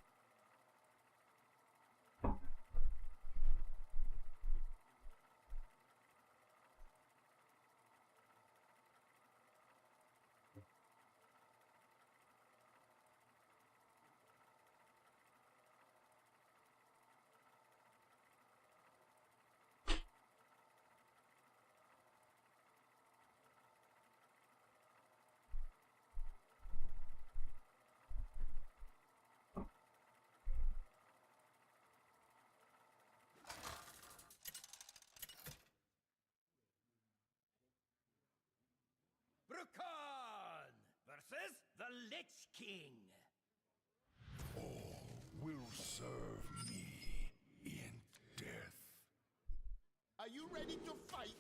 Versus the Lich King. All will serve me in death. Are you ready to fight?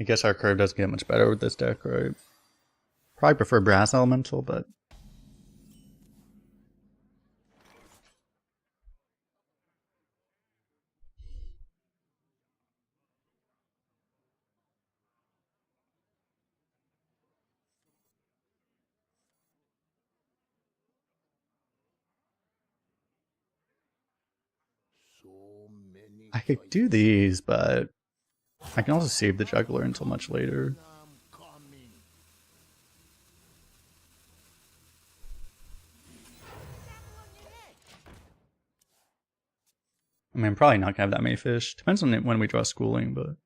I guess our curve doesn't get much better with this deck, right? Probably prefer Brass Elemental, but... So many I could do these, but I can also save the juggler until much later. I'm coming. I mean, I'm probably not gonna have that many fish. Depends on when we draw schooling, but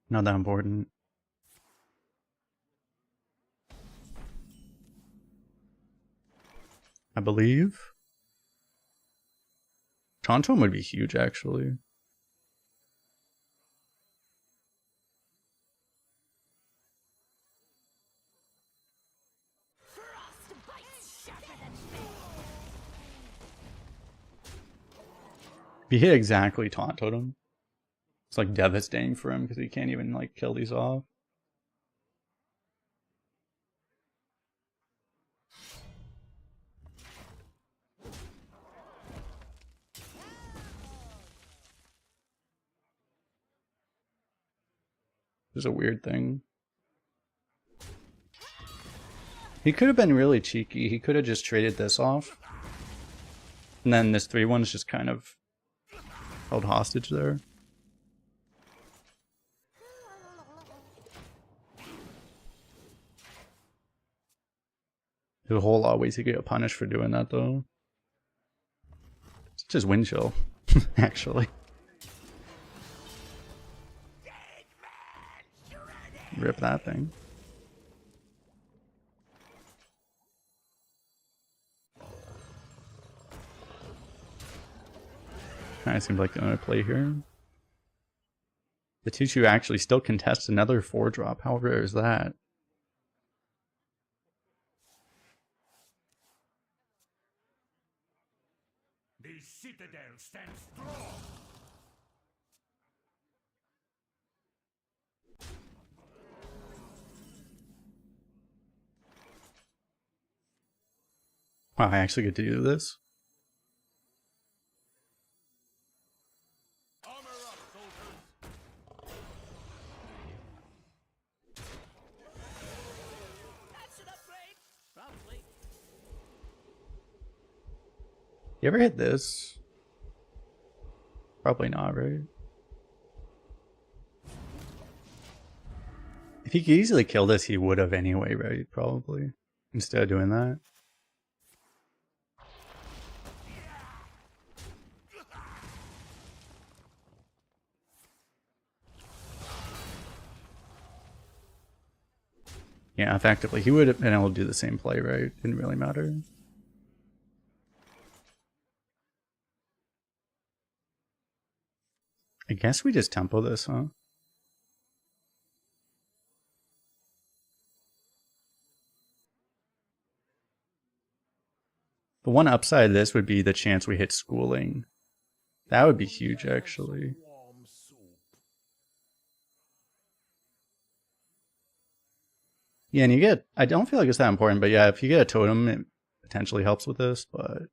not that important. I believe. Tauntaun would be huge, actually. If you hit exactly Taunt Totem, it's like devastating for him because he can't even like kill these off. It's a weird thing. He could have been really cheeky. He could have just traded this off. And then this 3-1's just kind of held hostage there. There's a whole lot of ways he could get punished for doing that, though. It's just wind chill, actually. Rip that thing. Kind of seems like the only play here. The 2-2 actually still contests another 4-drop. How rare is that? The citadel stands strong. Wow, I actually get to do this? Armor up, soldiers. That's an upgrade. Probably. You ever hit this? Probably not, right? If he could easily kill this, he would have anyway, right? Probably. Instead of doing that. Yeah, effectively. He would have been able to do the same play, right? Didn't really matter. I guess we just tempo this, huh? The one upside of this would be the chance we hit schooling. That would be huge, actually. Warm soup. Yeah, and you get... I don't feel like it's that important, but yeah, if you get a totem, it potentially helps with this, but...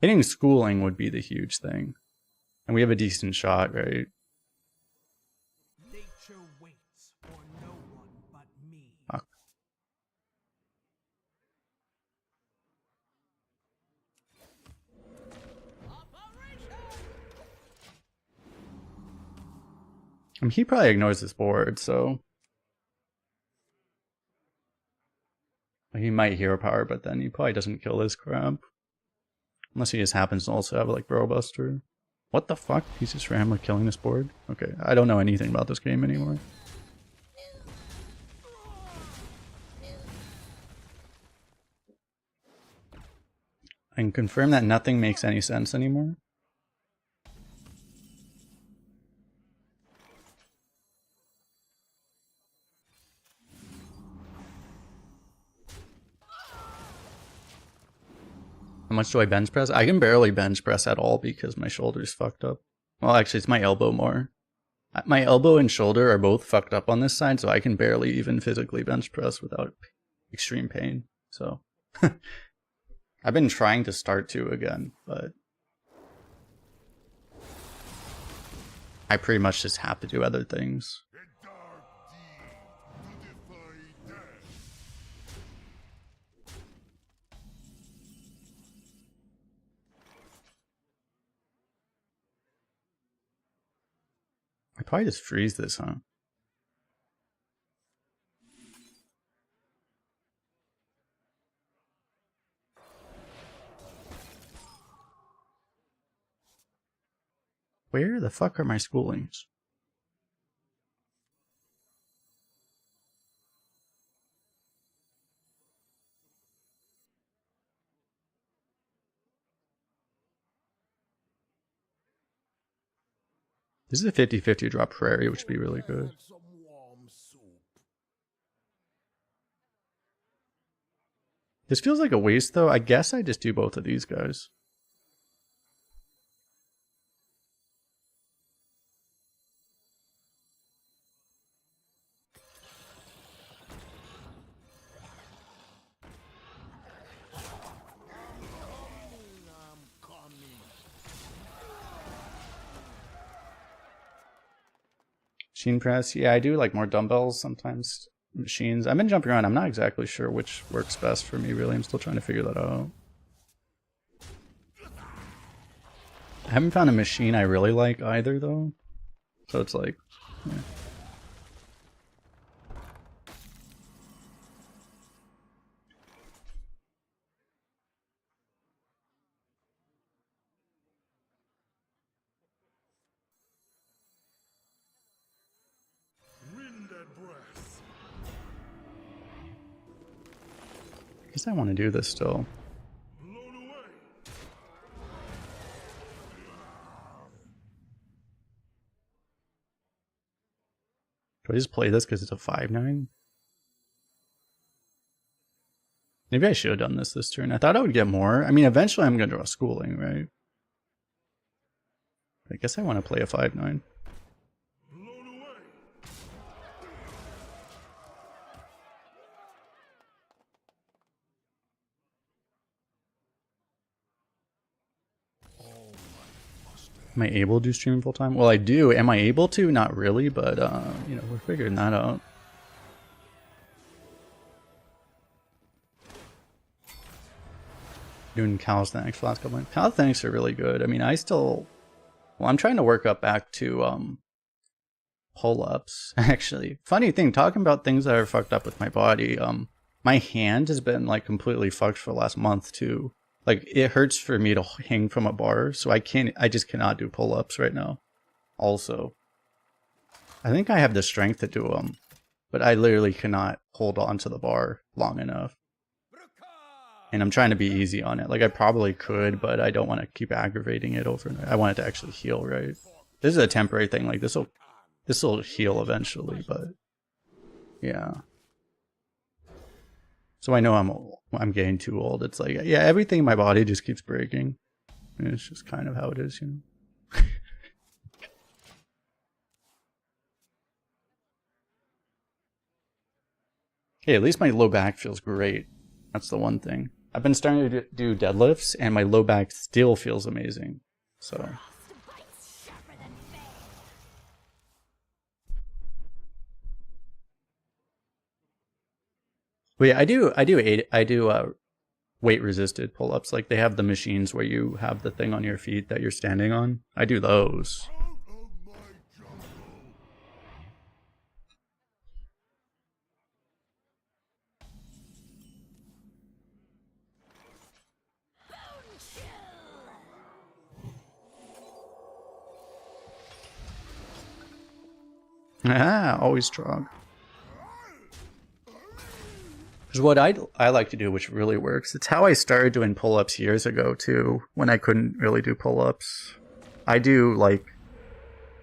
Hitting schooling would be the huge thing. And we have a decent shot, right? Nature waits for no one but me. Fuck. I mean, he probably ignores this board, so... He might hero power, but then he probably doesn't kill this crap. Unless he just happens to also have, like, Bro Buster. What the fuck? He's just randomly killing this board? Okay, I don't know anything about this game anymore. I can confirm that nothing makes any sense anymore. How much do I bench press? I can barely bench press at all because my shoulder's fucked up. Well, actually, it's my elbow more. My elbow and shoulder are both fucked up on this side, so I can barely even physically bench press without extreme pain. So, I've been trying to start to again, but I pretty much just have to do other things. A dark deed to defy death. I probably just freeze this, huh? Where the fuck are my schoolings? This is a 50-50 drop prairie, which would be really good. Some warm soup. This feels like a waste, though. I guess I just do both of these guys. I'm coming. Machine press. Yeah, I do like more dumbbells sometimes. Machines. I've been jumping around. I'm not exactly sure which works best for me, really. I'm still trying to figure that out. I haven't found a machine I really like either, though. So it's like, yeah. Wind and breath. I guess I want to do this still. Blown away. Do I just play this because it's a 5/9? Maybe I should have done this turn. I thought I would get more. I mean, eventually I'm going to draw schooling, right? I guess I want to play a 5/9. Blown away. Am I able to do streaming full time? Well, I do. Am I able to? Not really, but you know, we're figuring that out. Doing calisthenics for the last couple months. Calisthenics are really good. I mean, well, I'm trying to work up back to pull-ups. Actually, funny thing, talking about things that are fucked up with my body. My hand has been like completely fucked for the last month too. Like, it hurts for me to hang from a bar, so I just cannot do pull-ups right now. Also, I think I have the strength to do them, but I literally cannot hold on to the bar long enough. And I'm trying to be easy on it. Like, I probably could, but I don't want to keep aggravating it over and over. I want it to actually heal, right? This is a temporary thing. Like, this will heal eventually, but yeah. So I know I'm getting too old. It's like, yeah, everything in my body just keeps breaking. And it's just kind of how it is, you know. Hey, at least my low back feels great. That's the one thing. I've been starting to do deadlifts, and my low back still feels amazing. So. But yeah, I do weight resisted pull-ups. Like, they have the machines where you have the thing on your feet that you're standing on. I do those. Out of my jungle. Ah, always strong. Because what I like to do, which really works, it's how I started doing pull-ups years ago too, when I couldn't really do pull-ups. I do like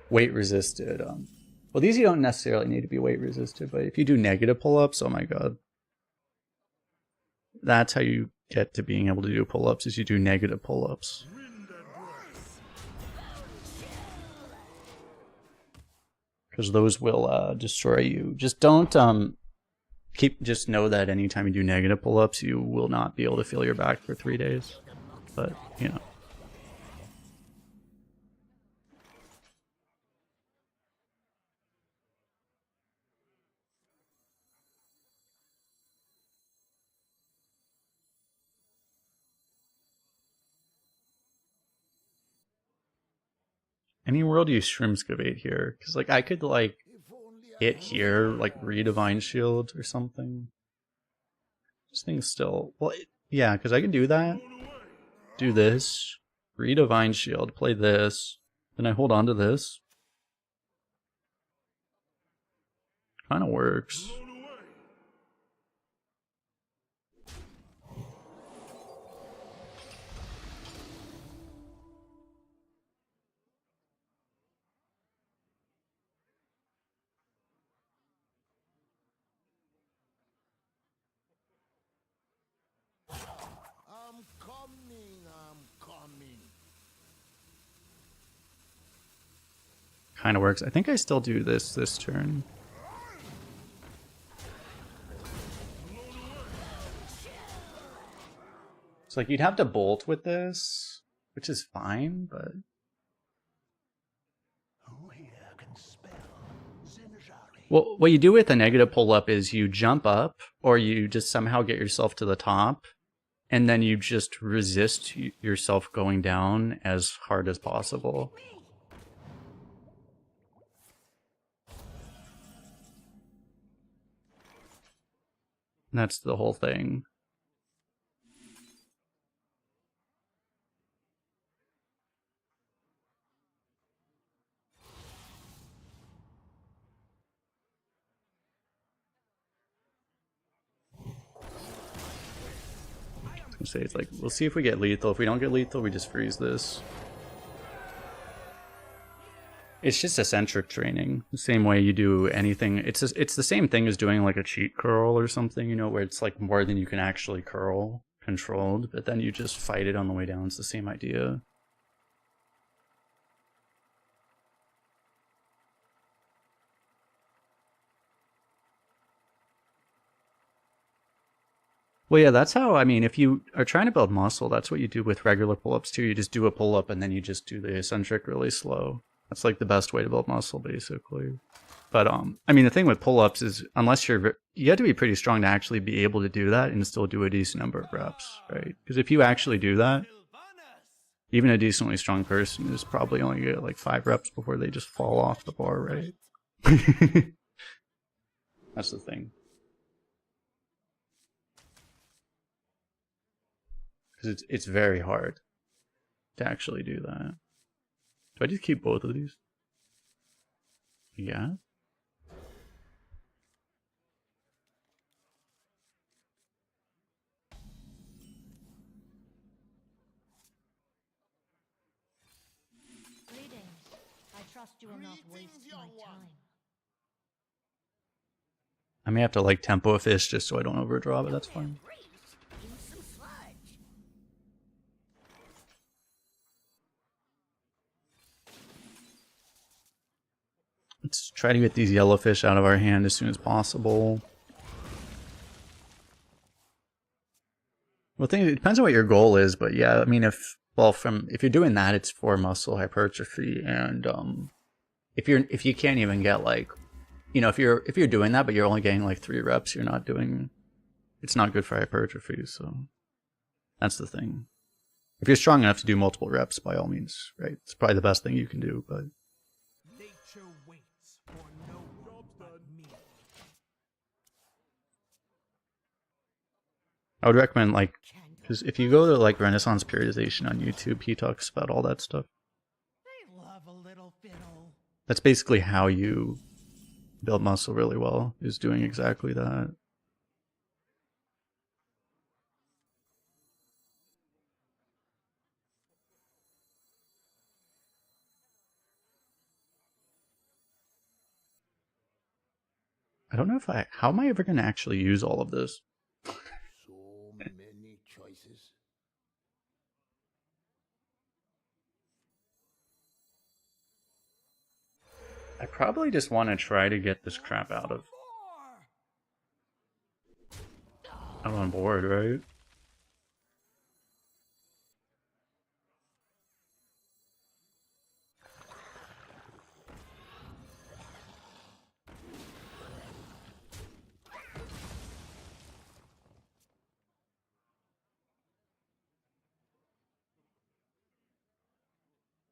weight resisted. Well, these you don't necessarily need to be weight resisted, but if you do negative pull-ups, oh my god, that's how you get to being able to do pull-ups. Is you do negative pull-ups. Wind and breath. Because those will destroy you. Just don't just know that anytime you do negative pull-ups, you will not be able to feel your back for 3 days. But, you know. Any world use Shroomscavate here, because like I could like If only I hit had here, a like Redivine Shield or something. This thing's still well, yeah, because I could do that. Do this, Redivine Shield, play this, then I hold on to this. Kind of works. I'm coming, I'm coming. Kind of works. I think I still do this turn. It's like you'd have to bolt with this, which is fine, but Who here can spell Zinjari? well, what you do with a negative pull up is you jump up, or you just somehow get yourself to the top, and then you just resist yourself going down as hard as possible. And that's the whole thing. Say it's like we'll see if we get lethal. If we don't get lethal, we just freeze this. It's just eccentric training, the same way you do anything. It's the same thing as doing like a cheat curl or something, you know, where it's like more than you can actually curl controlled, but then you just fight it on the way down. It's the same idea. Well, yeah, that's how, I mean, if you are trying to build muscle, that's what you do with regular pull-ups too. You just do a pull-up and then you just do the eccentric really slow. That's like the best way to build muscle, basically. But, I mean, the thing with pull-ups is, unless you have to be pretty strong to actually be able to do that and still do a decent number of reps, right? Because if you actually do that, even a decently strong person is probably only get like 5 reps before they just fall off the bar, right? That's the thing. Because it's very hard to actually do that. Do I just keep both of these? Yeah. Greetings. I trust you will not waste Greetings, my young one. time. I may have to like tempo a fish just so I don't overdraw, but that's fine. Let's try to get these yellowfish out of our hand as soon as possible. Well, it depends on what your goal is, but yeah, I mean, if you're doing that, it's for muscle hypertrophy, and if you can't even get like, you know, if you're doing that, but you're only getting like 3 reps, it's not good for hypertrophy. So that's the thing. If you're strong enough to do multiple reps, by all means, right? It's probably the best thing you can do, but. Nature waits for no one but me. I would recommend, like, because if you go to like Renaissance periodization on YouTube, he talks about all that stuff. They love a little fiddle. That's basically how you build muscle really well, is doing exactly that. I don't know how am I ever going to actually use all of this? So many choices. I probably just want to try to get this crap out on board, right?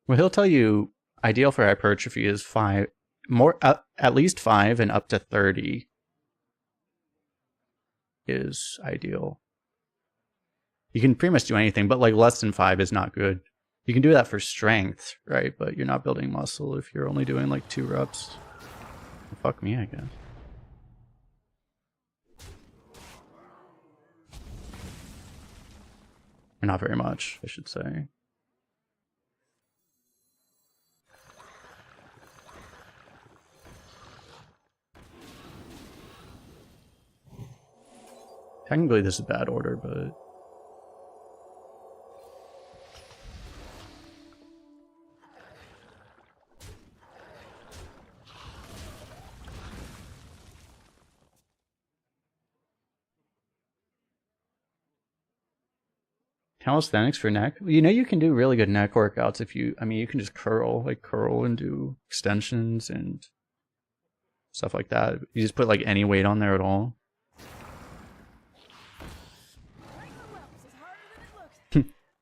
Well, he'll tell you ideal for hypertrophy is 5, at least 5 and up to 30 is ideal. You can pretty much do anything, but like less than 5 is not good. You can do that for strength, right? But you're not building muscle if you're only doing like 2 reps. Fuck me, I guess. Or not very much, I should say. Technically this is bad order, but... Calisthenics for neck? You know you can do really good neck workouts if you... I mean, you can just curl and do extensions and stuff like that. You just put like any weight on there at all.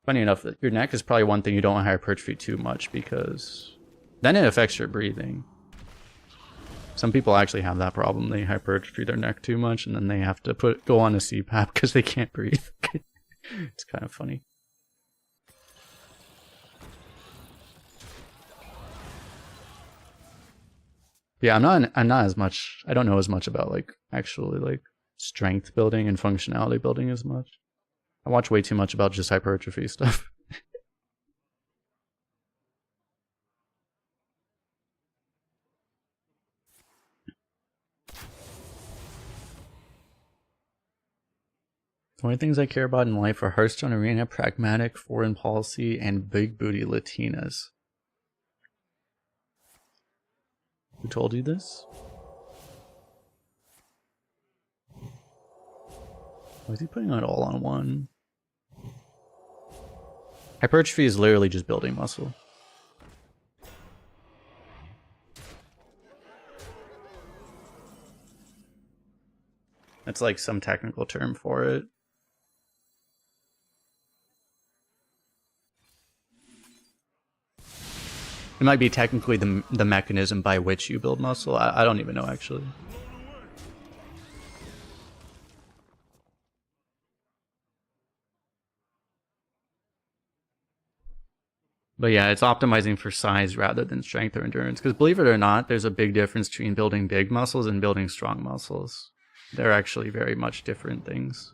Funny enough, that your neck is probably one thing you don't want to hypertrophy too much because then it affects your breathing. Some people actually have that problem. They hypertrophy their neck too much and then they have to go on a CPAP because they can't breathe. It's kind of funny. Yeah, I'm not as much. I don't know as much about like actually like strength building and functionality building as much. I watch way too much about just hypertrophy stuff. The only things I care about in life are Hearthstone Arena, pragmatic, foreign policy, and big booty Latinas. Who told you this? Why is he putting it all on one? Hypertrophy is literally just building muscle. That's like some technical term for it. It might be technically the mechanism by which you build muscle. I don't even know actually. But yeah, it's optimizing for size rather than strength or endurance. Because believe it or not, there's a big difference between building big muscles and building strong muscles. They're actually very much different things.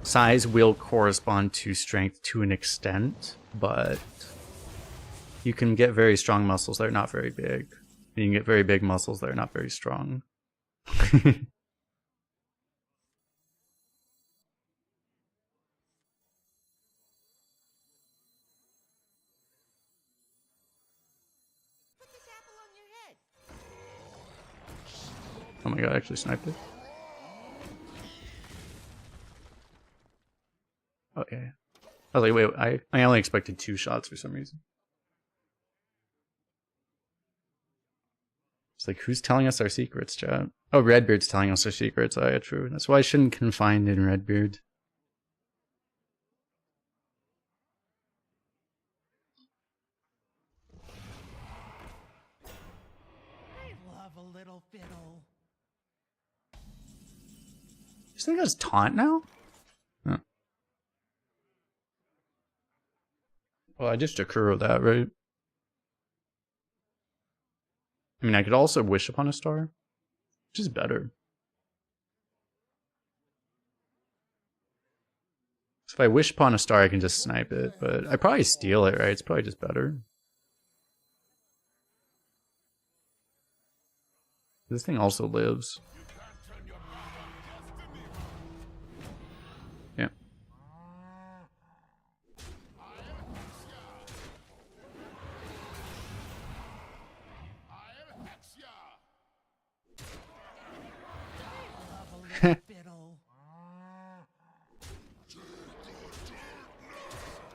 Size will correspond to strength to an extent, but you can get very strong muscles that are not very big. You can get very big muscles that are not very strong. Oh my god, I actually sniped it. Okay. I was like, wait, I only expected 2 shots for some reason. It's like, who's telling us our secrets, chat? Oh, Redbeard's telling us our secrets. Oh yeah, true. That's why I shouldn't confine in Redbeard. I love a little fiddle. You think that's taunt now? Huh. Well, I just Akuro that, right? I mean, I could also wish upon a star, which is better. So if I wish upon a star, I can just snipe it, but I probably steal it, right? It's probably just better. This thing also lives. Yeah.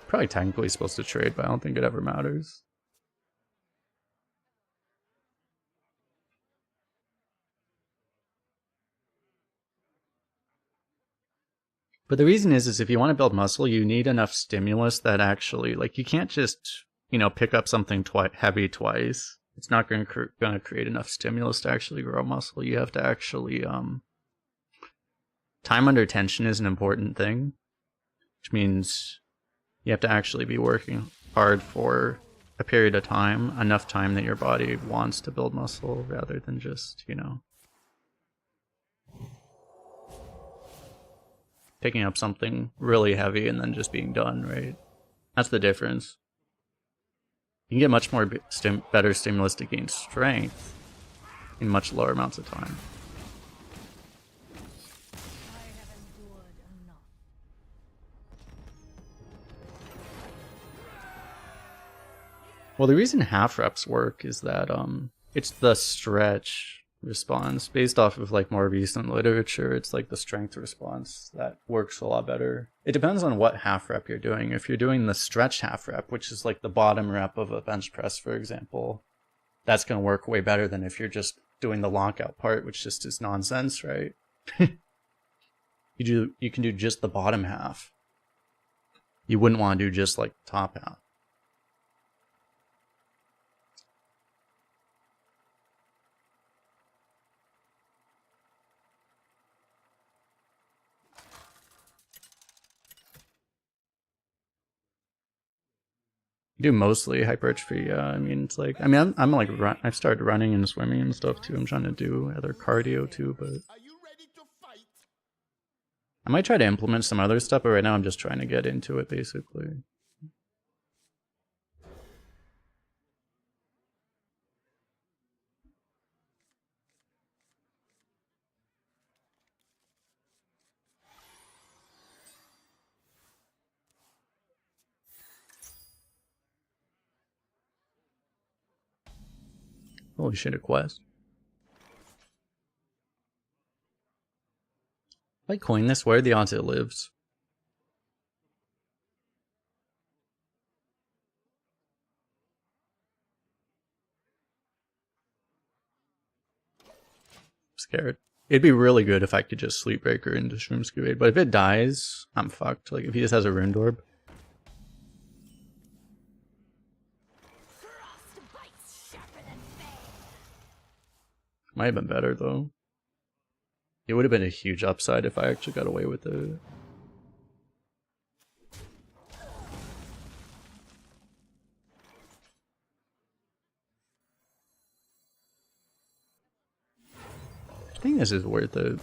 Probably technically supposed to trade, but I don't think it ever matters. But the reason is if you want to build muscle, you need enough stimulus that actually, like, you can't just you know, pick up something heavy twice, it's not going to create enough stimulus to actually grow muscle. You have to actually time under tension is an important thing, which means you have to actually be working hard for a period of time, enough time that your body wants to build muscle rather than just, you know, picking up something really heavy and then just being done, right? That's the difference. You can get much more better stimulus to gain strength in much lower amounts of time. I have endured enough. Well, the reason half reps work is that it's the stretch response based off of like more recent literature. It's like the strength response that works a lot better. It depends on what half rep you're doing. If you're doing the stretch half rep, which is like the bottom rep of a bench press, for example, that's going to work way better than if you're just doing the lockout part, which just is nonsense, right? You can do just the bottom half. You wouldn't want to do just like the top half. You do mostly hypertrophy, yeah. I mean, it's like, I mean, I'm like, I've started running and swimming and stuff too. I'm trying to do other cardio too, but Are you ready to fight? I might try to implement some other stuff, but right now I'm just trying to get into it, basically. Holy shit, a quest. If I coin this, where are the odds it lives? I'm scared. It'd be really good if I could just Sleepbreaker into Shroomscuvade, but if it dies, I'm fucked. Like, if he just has a Ruined Orb. Frost bites sharper than bane. Might have been better, though. It would have been a huge upside if I actually got away with it. I think this is worth it.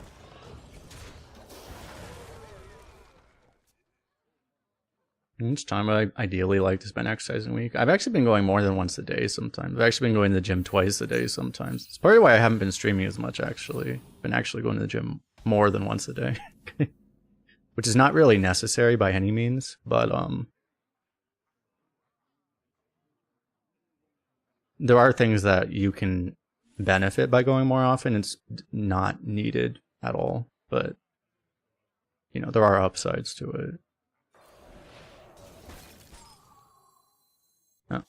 Each time I ideally like to spend exercising week. I've actually been going more than once a day sometimes. I've actually been going to the gym twice a day sometimes. It's part of why I haven't been streaming as much, actually. Been actually going to the gym more than once a day. Which is not really necessary by any means, but there are things that you can benefit by going more often. It's not needed at all, but you know, there are upsides to it. Oh.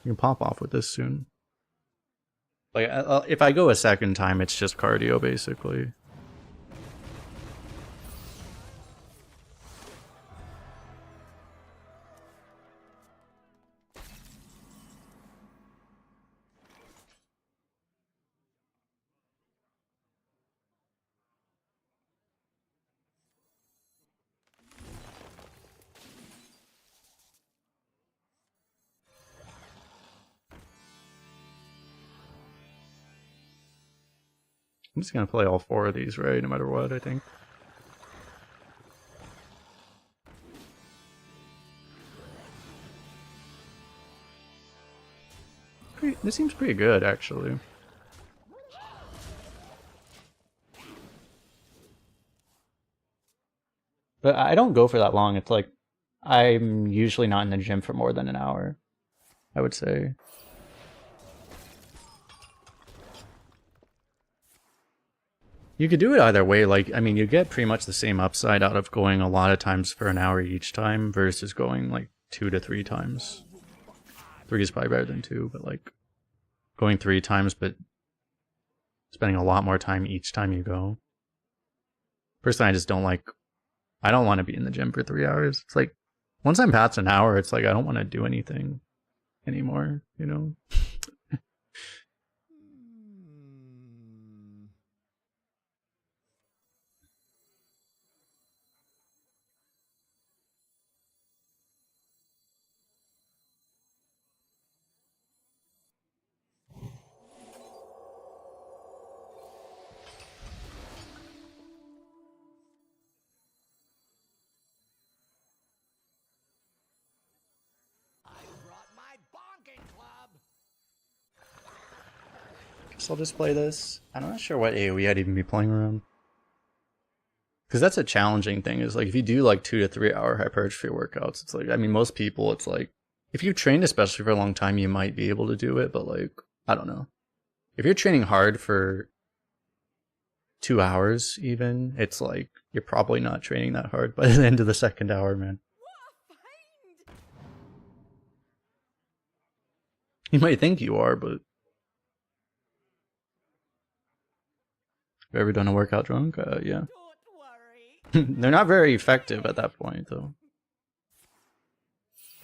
You can pop off with this soon. Like, if I go a second time, it's just cardio, basically. I'm just gonna play all four of these, right? No matter what, I think. This seems pretty good, actually. But I don't go for that long. It's like, I'm usually not in the gym for more than an hour, I would say. You could do it either way. Like, I mean, you get pretty much the same upside out of going a lot of times for an hour each time versus going like 2 to 3 times. 3 is probably better than 2, but like going 3 times, but spending a lot more time each time you go. Personally, I just don't like. I don't want to be in the gym for 3 hours. It's like once I'm past an hour, it's like I don't want to do anything anymore. You know. Guess I'll just play this. I'm not sure what AoE I'd even be playing around. Because that's a challenging thing, is like if you do like 2 to 3 hour hypertrophy workouts, it's like, I mean, most people, it's like, if you've trained especially for a long time, you might be able to do it, but like, I don't know. If you're training hard for 2 hours even, it's like, you're probably not training that hard by the end of the second hour, man. You might think you are, but... Have you ever done a workout drunk? Yeah. They're not very effective at that point, though.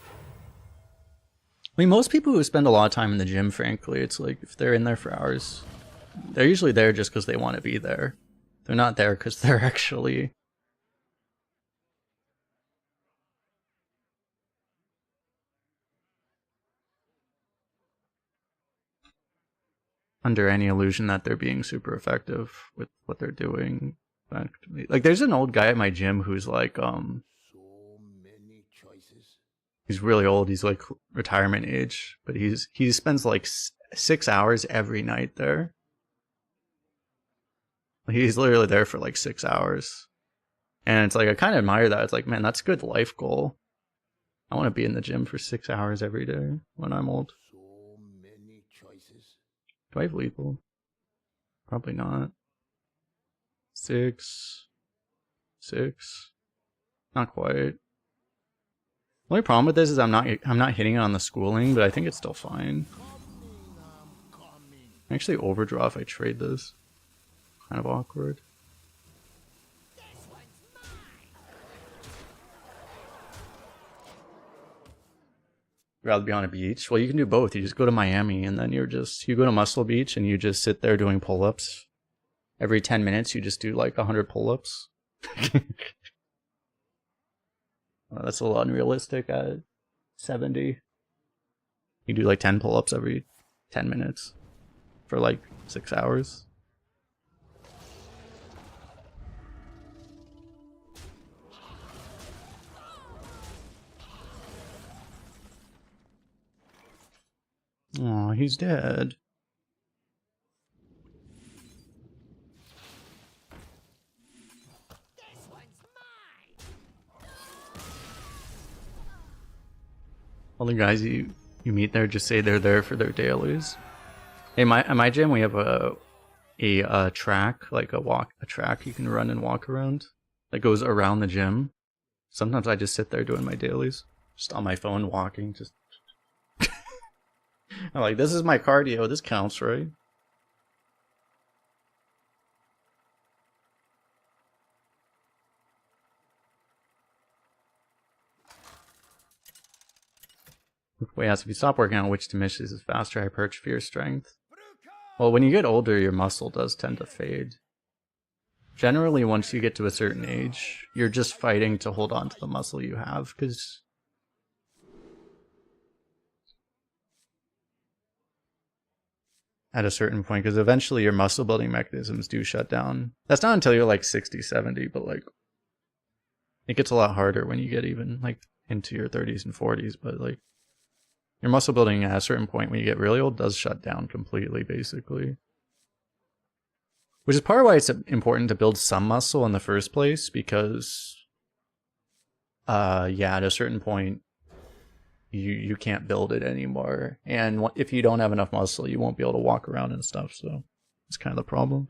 I mean, most people who spend a lot of time in the gym, frankly, it's like, if they're in there for hours, they're usually there just because they want to be there. They're not there because they're actually... under any illusion that they're being super effective with what they're doing. Like, there's an old guy at my gym who's like, So many choices. he's really old. He's like retirement age, but he spends like 6 hours every night there. He's literally there for like 6 hours, and it's like I kind of admire that. It's like, man, that's a good life goal. I want to be in the gym for 6 hours every day when I'm old. So many choices. Do I have lethal? Probably not. 6. Not quite. The only problem with this is I'm not hitting it on the schooling, but I think it's still fine. I actually overdraw if I trade this. Kind of awkward. Rather be on a beach. Well, you can do both. You just go to Miami and then you go to Muscle Beach and you just sit there doing pull-ups. Every 10 minutes you just do like 100 pull-ups. That's a little unrealistic at 70. You do like 10 pull-ups every 10 minutes for like 6 hours. Aw, he's dead. All the guys you meet there just say they're there for their dailies. Hey, at my gym we have a track, like a track you can run and walk around that goes around the gym. Sometimes I just sit there doing my dailies, just on my phone walking. Just I'm like, this is my cardio. This counts, right? Wait, if you stop working on which diminishes is faster hypertrophy or strength? Well, when you get older, your muscle does tend to fade. Generally, once you get to a certain age, you're just fighting to hold on to the muscle you have, because at a certain point, because eventually your muscle building mechanisms do shut down. That's not until you're like 60, 70, but like it gets a lot harder when you get even like into your 30s and 40s, but like your muscle building at a certain point when you get really old does shut down completely, basically. Which is part of why it's important to build some muscle in the first place, because yeah, at a certain point you can't build it anymore, and if you don't have enough muscle you won't be able to walk around and stuff, so it's kind of the problem.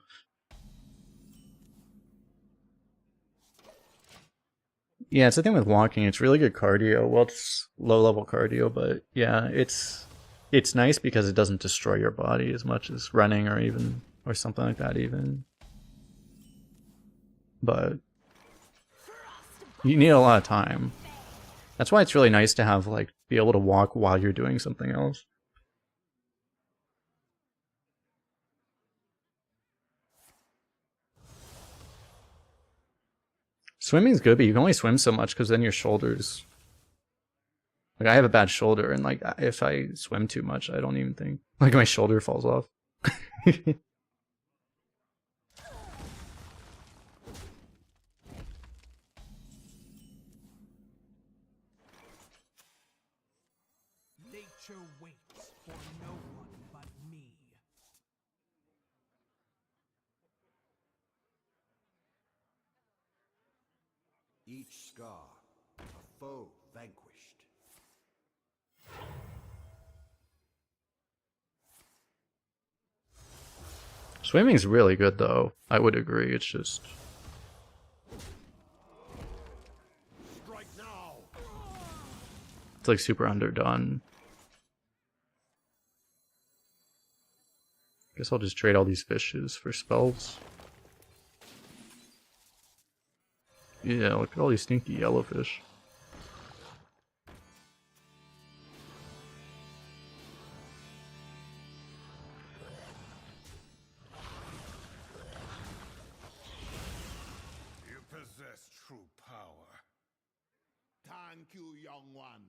Yeah, it's the thing with walking, it's really good cardio. Well, it's low level cardio, but yeah, it's nice because it doesn't destroy your body as much as running or something like that even. but you need a lot of time. That's why it's really nice to have, like, be able to walk while you're doing something else. Swimming's good, but you can only swim so much because then your shoulders... Like, I have a bad shoulder, and, like, if I swim too much, I don't even think... Like, my shoulder falls off. Nature waits for no one but me. Each scar, a foe vanquished. Swimming's really good, though. I would agree, it's just... Strike now. It's, like, super underdone. Guess I'll just trade all these fishes for spells. Yeah, look at all these stinky yellowfish. You possess true power. Thank you, young one.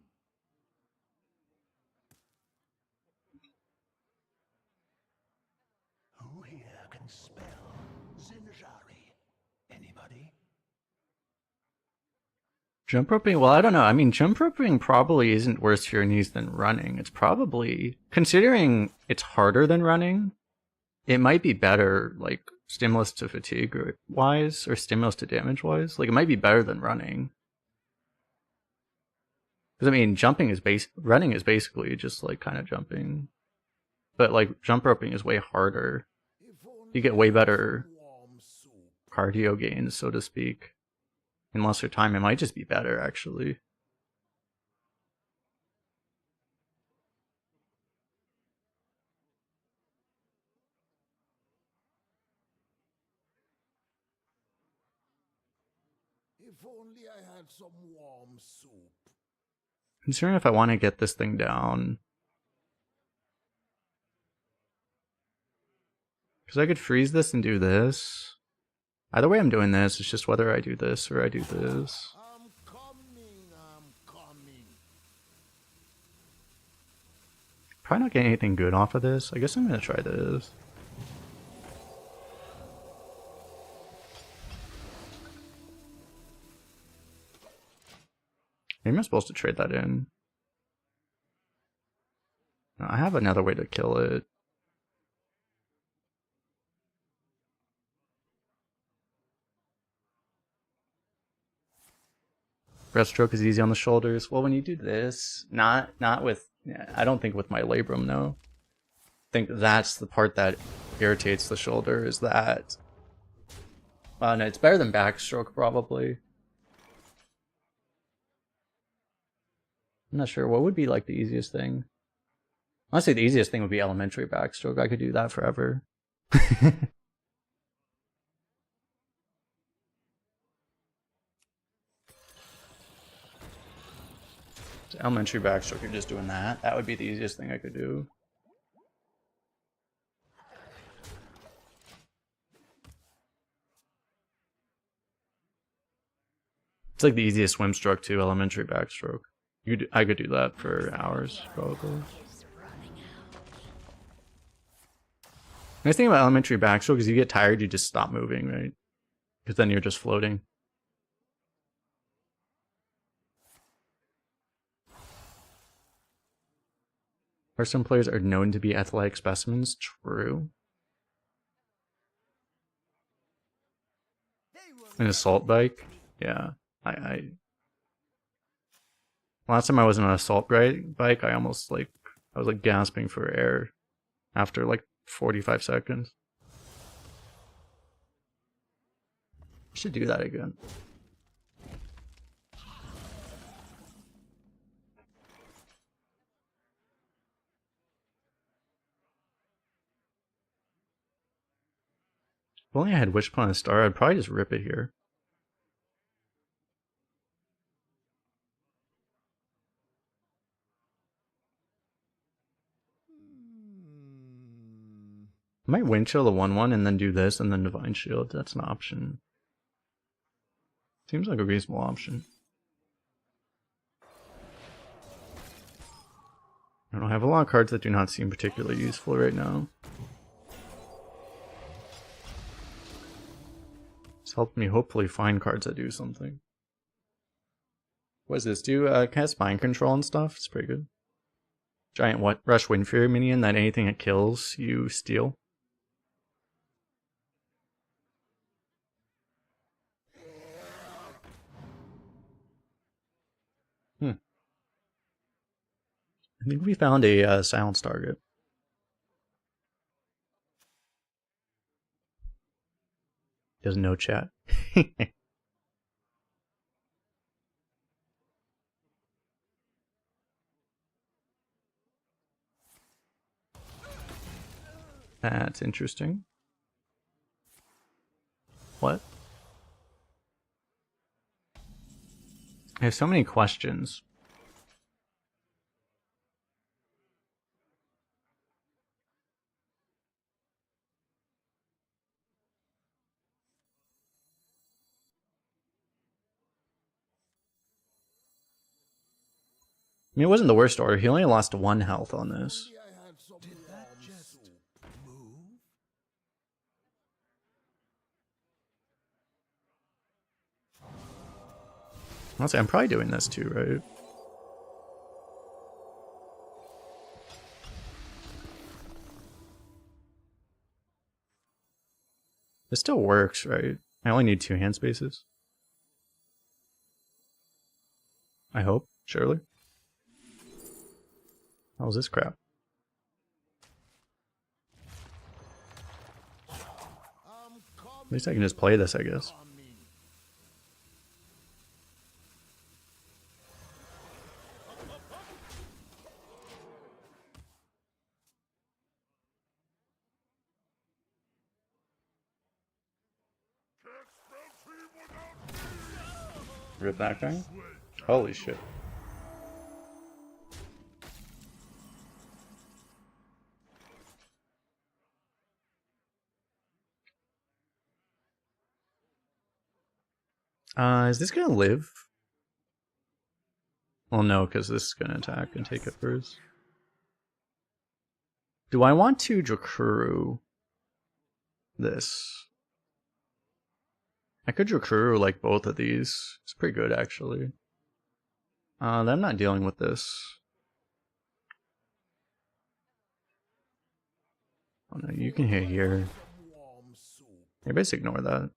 Who here can spell Zinjari? Anybody? Jump roping? Well, I don't know. I mean, jump roping probably isn't worse for your knees than running. It's probably, considering it's harder than running, it might be better, like, stimulus to fatigue wise, or stimulus to damage wise. Like, it might be better than running. Because, I mean, running is basically just, like, kind of jumping. But, like, jump roping is way harder. You get way better cardio gains, so to speak. In lesser time, it might just be better, actually. If only I had some warm soup. Considering if I want to get this thing down. Because I could freeze this and do this. Either way I'm doing this, it's just whether I do this or I do this. I'm coming. Probably not getting anything good off of this. I guess I'm going to try this. Maybe I'm supposed to trade that in. No, I have another way to kill it. Breaststroke is easy on the shoulders. Well, when you do this, not with, I don't think with my labrum, no. I think that's the part that irritates the shoulder, is that, no, it's better than backstroke, probably. I'm not sure, what would be like the easiest thing? Honestly, the easiest thing would be elementary backstroke. I could do that forever. Elementary backstroke, you're just doing that. That would be the easiest thing I could do. It's like the easiest swim stroke too, elementary backstroke. I could do that for hours, probably. Nice thing about elementary backstroke is you get tired, you just stop moving, right? Because then you're just floating. Hearthstone players are known to be athletic specimens. True. An assault bike? Yeah. Last time I was on an assault bike, I was like gasping for air after like 45 seconds. I should do that again. If only I had Wishpon and Star, I'd probably just rip it here. I might wind chill the 1/1 and then do this and then divine shield. That's an option. Seems like a reasonable option. I don't have a lot of cards that do not seem particularly useful right now. It's helped me hopefully find cards that do something. What does this do? Cast mind control and stuff. It's pretty good. Giant what? Rush Wind Fury minion that anything it kills, you steal. I think we found a silence target. Doesn't know chat. That's interesting. What? I have so many questions. I mean, it wasn't the worst order. He only lost 1 health on this. Did that just move? Honestly, I'm probably doing this too, right? This still works, right? I only need 2 hand spaces. I hope, surely. How was this crap? At least I can just play this, I guess. Rip that guy? Holy shit. Is this gonna live? Well, no, because this is gonna attack and take it first. Do I want to Jakuru this? I could Jakuru like both of these. It's pretty good actually. I'm not dealing with this. Oh no, you can hit here. Maybe just ignore that.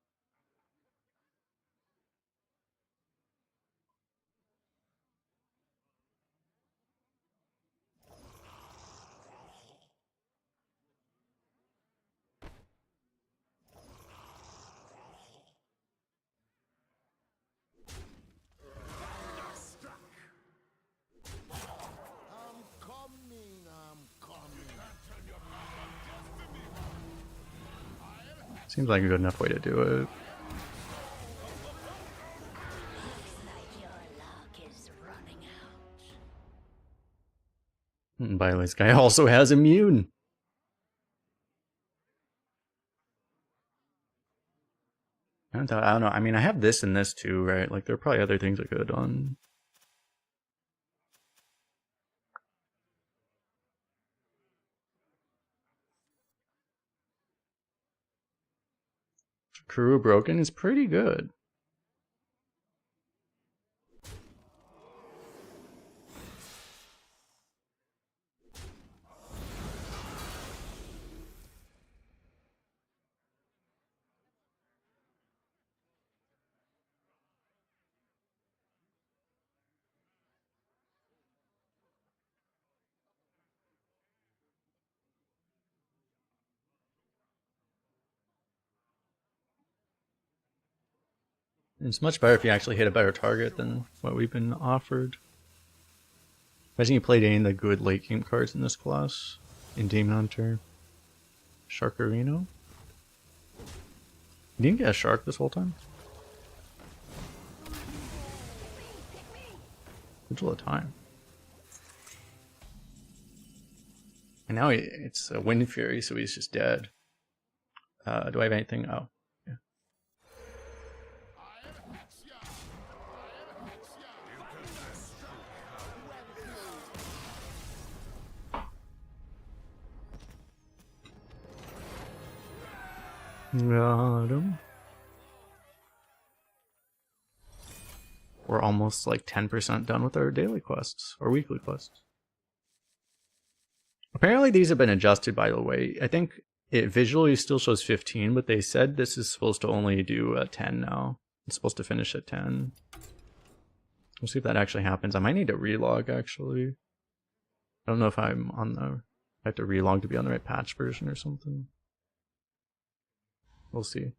Seems like a good enough way to do it. And by the way, this guy also has immune. I don't know. I mean, I have this and this too, right? Like, there are probably other things I could have done. Crew broken is pretty good. It's much better if you actually hit a better target than what we've been offered. Imagine you played any of the good late game cards in this class. In Demon Hunter. Sharkarino? You didn't get a shark this whole time? Vigil of Time. And now it's a Wind Fury, so he's just dead. Do I have anything? Oh. Yeah. Got him. We're almost like 10% done with our daily quests, or weekly quests. Apparently these have been adjusted, by the way. I think it visually still shows 15, but they said this is supposed to only do 10 now. It's supposed to finish at 10. We'll see if that actually happens. I might need to relog, actually. I don't know if I'm on the... I have to relog to be on the right patch version or something. We'll see.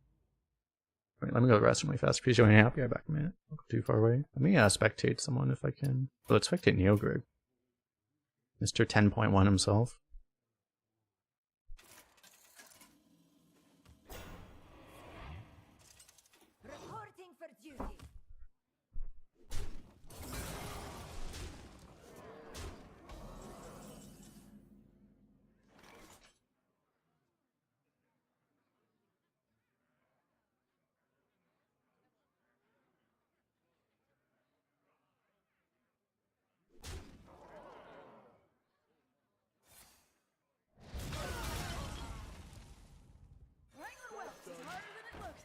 Wait, let me go rest really fast. Please join me. I'll be right back a minute. Don't go too far away. Let me spectate someone if I can. Oh, let's spectate Neogrig. Mr. 10.1 himself. Reporting for duty. Hang on, well, it's harder than it looks.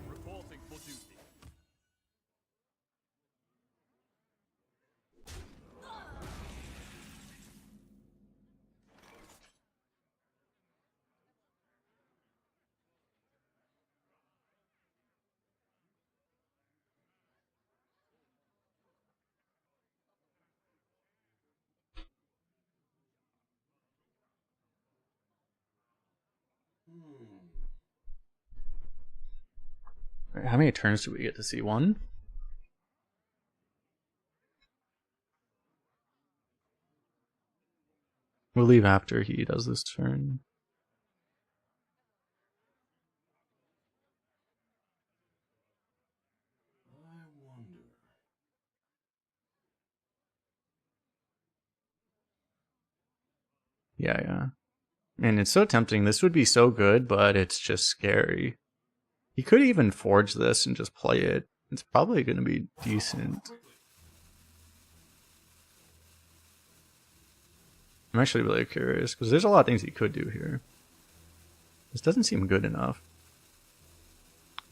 Reporting for duty. Right, how many turns do we get to see? One? We'll leave after he does this turn. I wonder. Yeah. And it's so tempting. This would be so good, but it's just scary. He could even forge this and just play it. It's probably going to be decent. I'm actually really curious, because there's a lot of things he could do here. This doesn't seem good enough.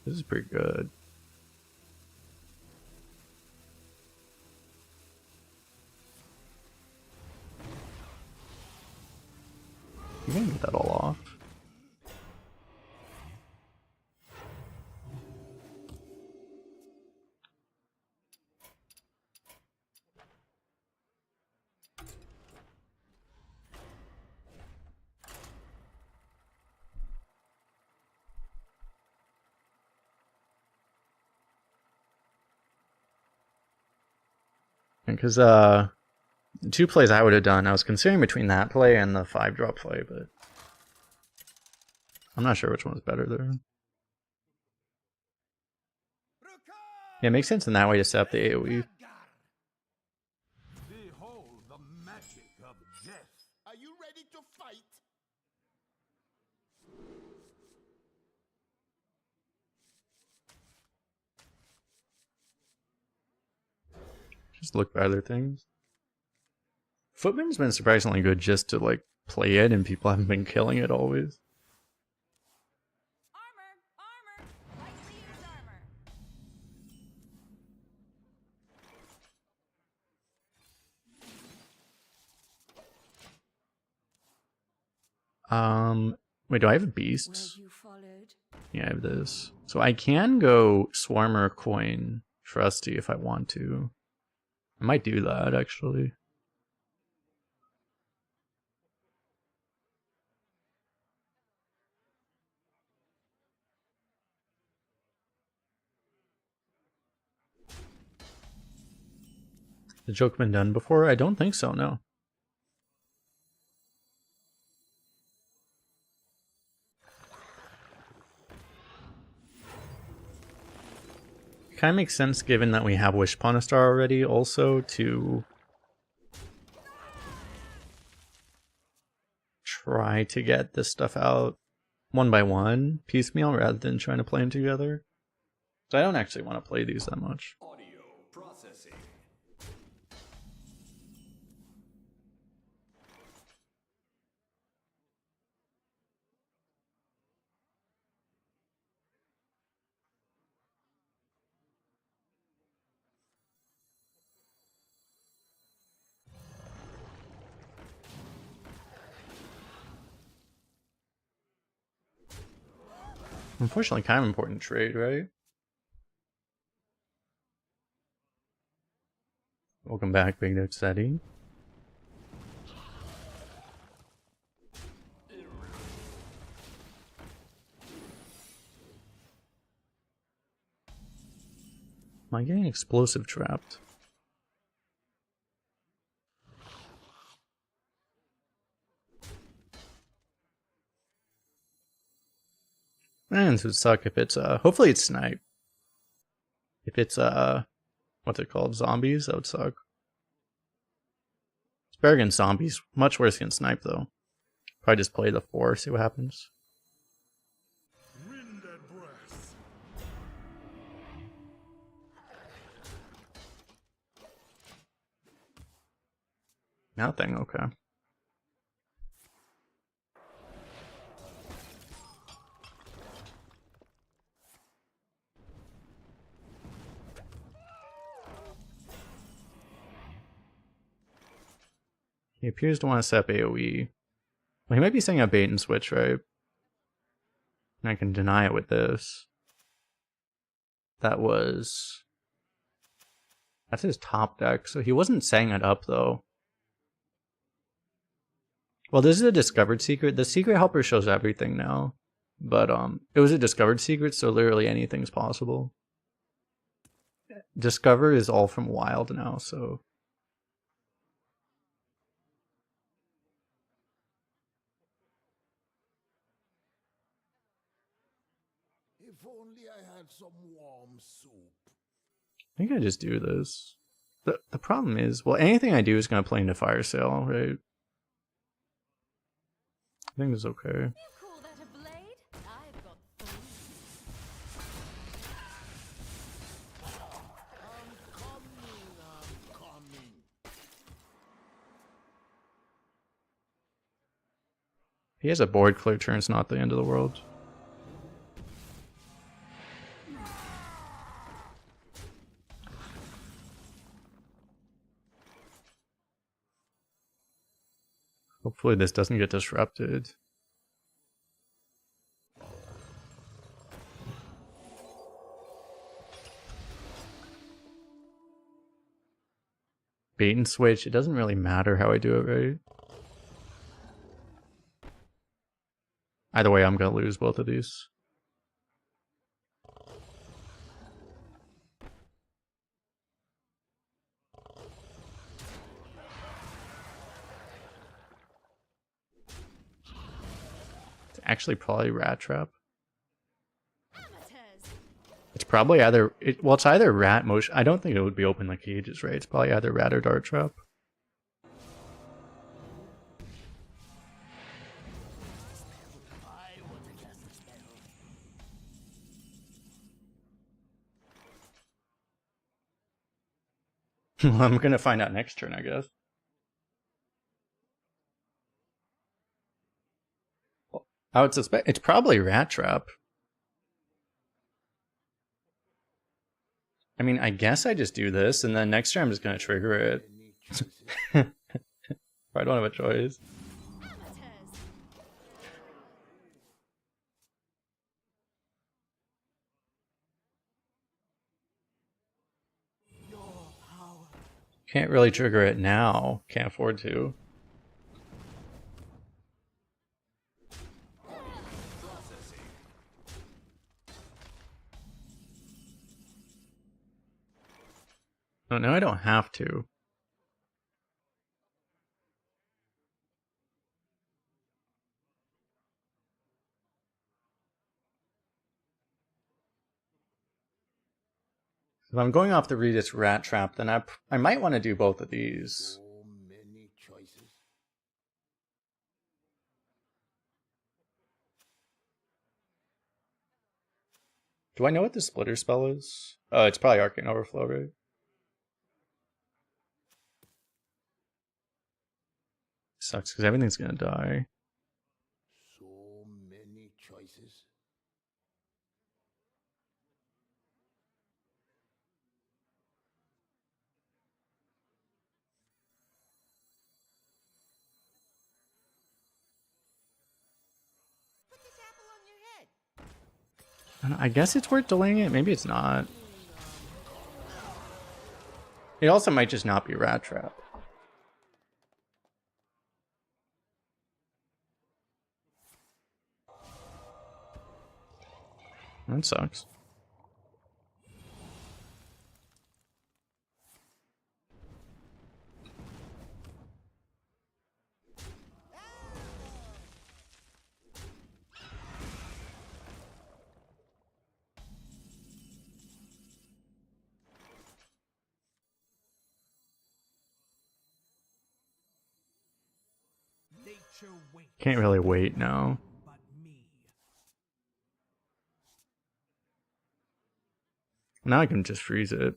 This is pretty good. You can get that all off. Because the 2 plays I would have done, I was considering between that play and the 5-drop play, but I'm not sure which one was better there. Yeah, it makes sense in that way to set up the AoE. Behold the magic of death. Are you ready to fight? Just look for other things. Footman's been surprisingly good just to like play it, and people haven't been killing it always. Armor! Lightly used armor. Wait, do I have Were beasts? you followed? Yeah, I have this. So I can go Swarmer Coin Trusty if I want to. I might do that, actually. the joke been done before? I don't think so, no. Kind of makes sense given that we have Wish upon a Star already, also to try to get this stuff out one by one, piecemeal, rather than trying to play them together. So I don't actually want to play these that much. Audio processing. Unfortunately, kind of important trade, right? Welcome back, Big Note Steady. Am I getting explosive trapped? And it would suck if it's hopefully it's snipe. If it's what's it called? Zombies, that would suck. It's better against zombies. Much worse against snipe though. Probably just play the 4, see what happens. Wind and breath. Nothing, okay. He appears to want to set up AoE. Well, he might be setting up bait and switch, right? And I can deny it with this. That's his top deck, so he wasn't setting it up though. Well, this is a discovered secret. The secret helper shows everything now. But it was a discovered secret, so literally anything's possible. Discover is all from wild now, so If only I had some warm soup. I think I just do this. The problem is, well, anything I do is going to play into Fire Sale, right? I think it's okay. You call that a blade? I've got 3. I'm coming. He has a board clear turn, it's not the end of the world. Hopefully this doesn't get disrupted. Bait and switch, it doesn't really matter how I do it, right? Either way, I'm gonna lose both of these. It's actually probably Rat Trap. Amateurs. It's probably either, well, it's either Rat Motion. I don't think it would be open like Cages, right? It's probably either Rat or Dart Trap. I want to cast a spell. I'm gonna find out next turn, I guess. I would suspect it's probably Rat Trap. I mean, I guess I just do this, and then next turn I'm just gonna trigger it. Any choices? I don't have a choice. Amateurs. Your power. Can't really trigger it now. Can't afford to. Processing. Oh, no, I don't have to. If I'm going off the Regis Rat Trap, then I might want to do both of these. So many choices. Do I know what the splitter spell is? Oh, it's probably Arcane Overflow, right? Sucks because everything's gonna die. So many choices. Put this apple on your head. I guess it's worth delaying it. Maybe it's not. It also might just not be Rat Trap. That sucks. Nature waits. Can't really wait now. But me. Now I can just freeze it.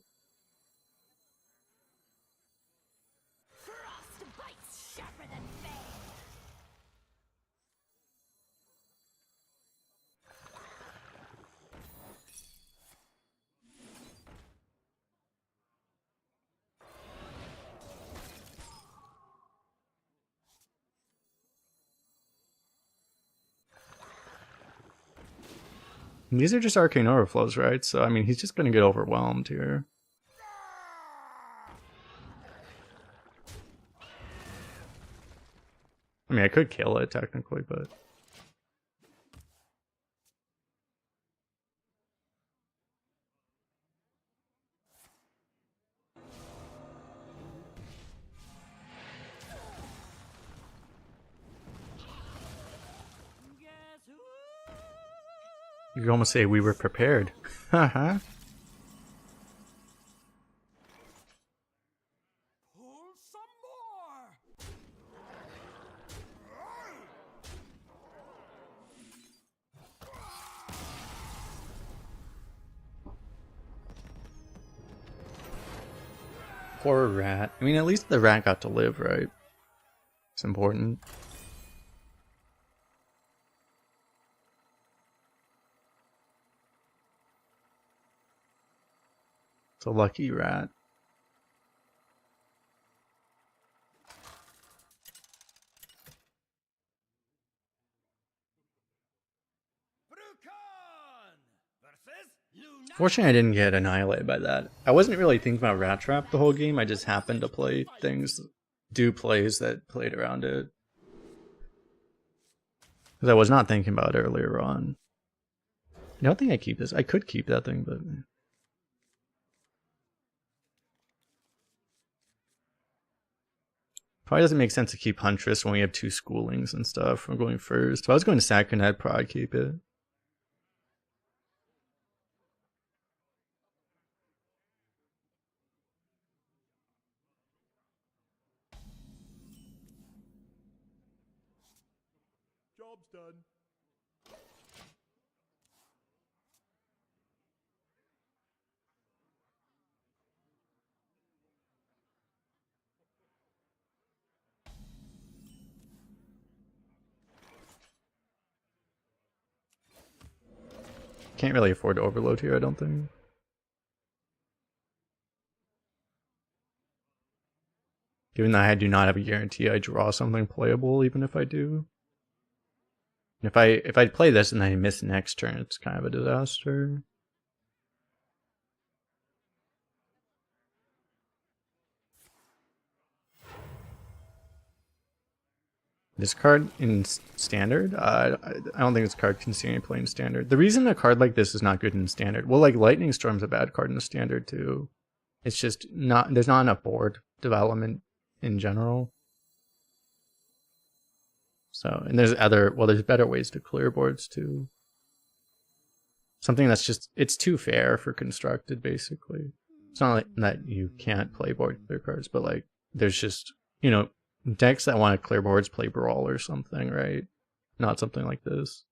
Frost bites sharper than fang. These are just Arcane Overflows, right? So, I mean, he's just gonna get overwhelmed here. I mean, I could kill it, technically, but... Guess who? You could almost say we were prepared. Haha. Pull some more. Poor rat. I mean, at least the rat got to live, right? It's important. It's a lucky rat. Brucon versus Luna. Fortunately, I didn't get annihilated by that. I wasn't really thinking about rat trap the whole game. I just happened to play things, do plays that played around it. Because I was not thinking about it earlier on. I don't think I keep this. I could keep that thing, but... Probably doesn't make sense to keep Huntress when we have two schoolings and stuff. I'm going first. If I was going second, I'd probably keep it. Job's done. Can't really afford to overload here, I don't think. Given that I do not have a guarantee I draw something playable, even if I do. And if I play this and I miss next turn, it's kind of a disaster. This card in standard? I don't think this card can see any play in standard. The reason a card like this is not good in standard, well, like Lightning Storm's a bad card in the standard too. It's just not, there's not enough board development in general. So, and there's there's better ways to clear boards too. Something that's just, it's too fair for constructed basically. It's not like that you can't play board clear cards, but like there's just, you know, decks that want to clear boards play Brawl or something, right? Not something like this.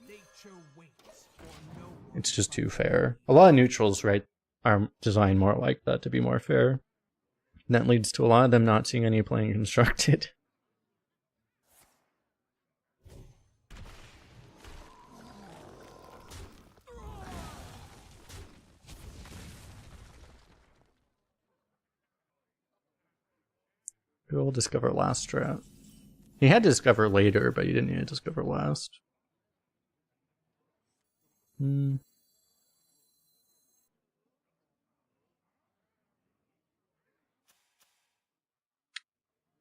Nature waits for no one. It's just too fair. A lot of neutrals, right, are designed more like that to be more fair. And that leads to a lot of them not seeing any playing constructed. We'll discover last strat. He had to discover later, but he didn't need to discover last.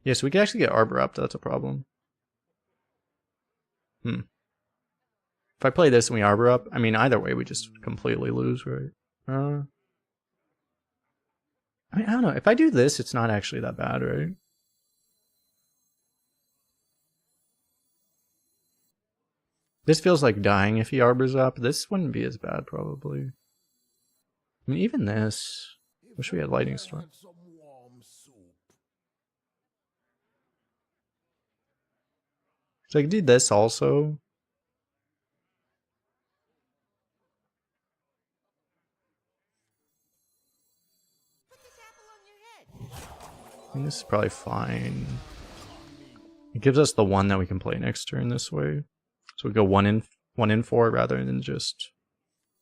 Yeah, so we can actually get Arbor up, that's a problem. If I play this and we Arbor up, I mean, either way, we just completely lose, right? I mean, I don't know. If I do this, it's not actually that bad, right? This feels like dying if he Arbors up. This wouldn't be as bad, probably. I mean, even this. Wish we had Lightning Storm. Had some warm soup. So I could do this also. Put this apple on your head. I mean, this is probably fine. It gives us the one that we can play next turn this way. So we go one in 4 rather than just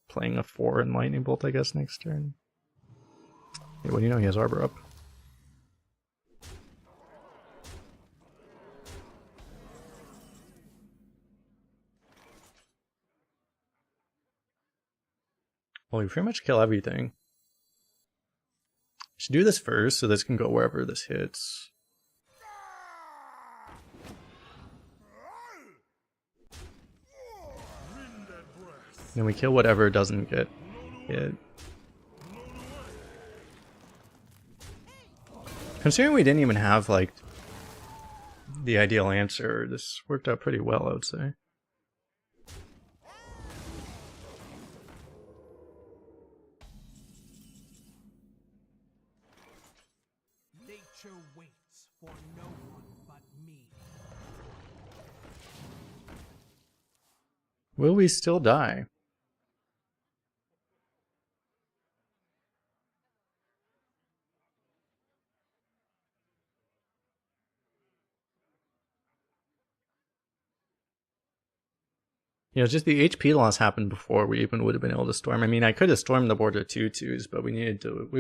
playing a 4 and Lightning Bolt, I guess, next turn. Hey, what do you know? He has Arbor up. Well, we pretty much kill everything. Should do this first, so this can go wherever this hits. Then we kill whatever doesn't get hit. Considering we didn't even have, like, the ideal answer, this worked out pretty well, I would say. Nature waits for no one but me. Will we still die? You know, just the HP loss happened before we even would have been able to storm. I mean, I could have stormed the board with 2/2s, but we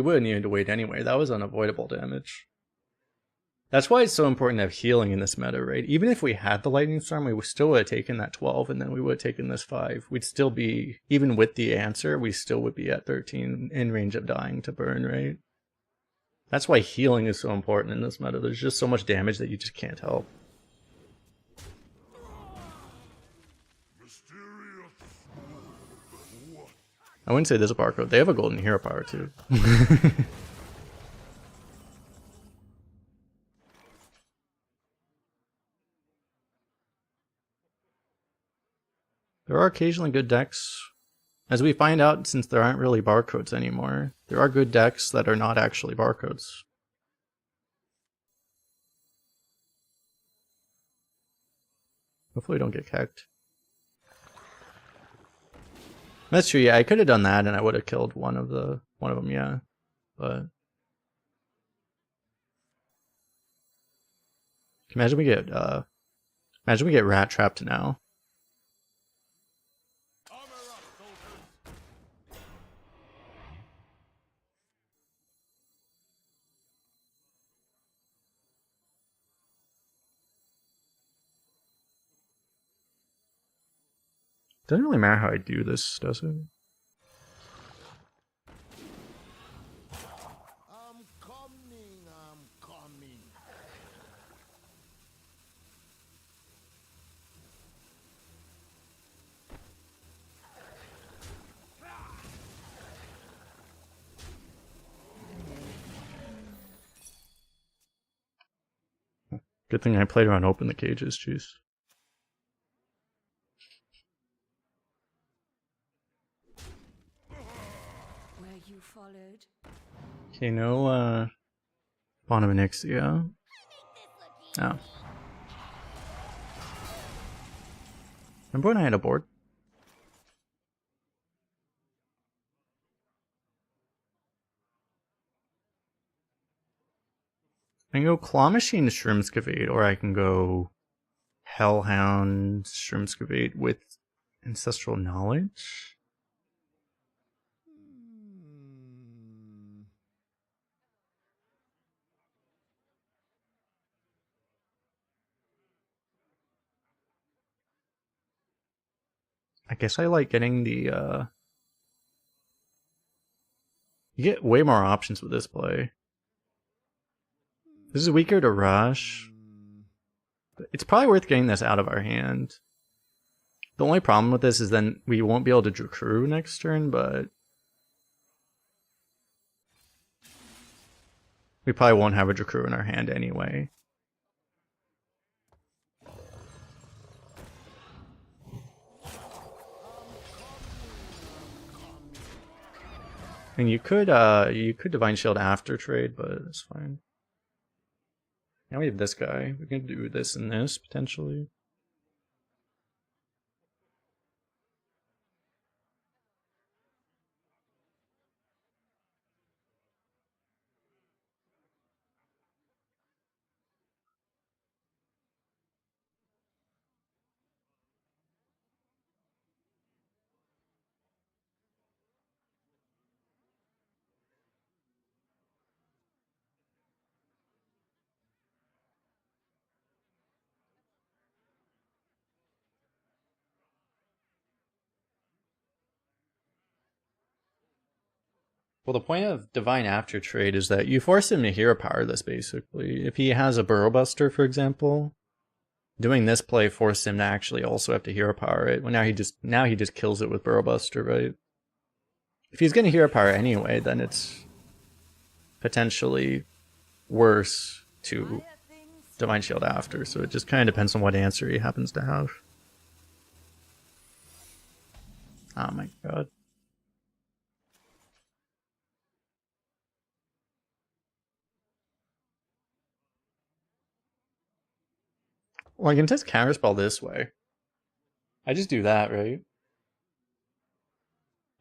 would have needed to wait anyway. That was unavoidable damage. That's why it's so important to have healing in this meta, right? Even if we had the Lightning Storm, we still would have taken that 12, and then we would have taken this 5. We'd still be, even with the answer, we still would be at 13 in range of dying to burn, right? That's why healing is so important in this meta. There's just so much damage that you just can't help. I wouldn't say there's a barcode. They have a golden hero power too. There are occasionally good decks. As we find out, since there aren't really barcodes anymore, there are good decks that are not actually barcodes. Hopefully we don't get kicked. That's true, yeah, I could have done that and I would have killed one of them, yeah. But imagine we get rat trapped now. Doesn't really matter how I do this, does it? I'm coming, I'm coming. Good thing I played around open the cages, jeez. you followed. Okay, no Bonamixia. Oh. Remember when I had a board? I can go Claw Machine Shroomscavate, or I can go Hellhound Shroomscavate with Ancestral Knowledge. I guess I like getting the, you get way more options with this play. This is weaker to Rush. But it's probably worth getting this out of our hand. The only problem with this is then we won't be able to Drakru next turn, but we probably won't have a Drakru in our hand anyway. And you could Divine Shield after trade, but it's fine. Now we have this guy. We can do this and this potentially. Well, the point of Divine After Trade is that you force him to hero power this, basically. If he has a Burrow Buster, for example, doing this play forced him to actually also have to hero power it. Well, now he just kills it with Burrow Buster, right? If he's going to hero power anyway, then it's potentially worse to Divine Shield after, so it just kind of depends on what answer he happens to have. Oh my god. Well, I can test Counterspell this way. I just do that, right?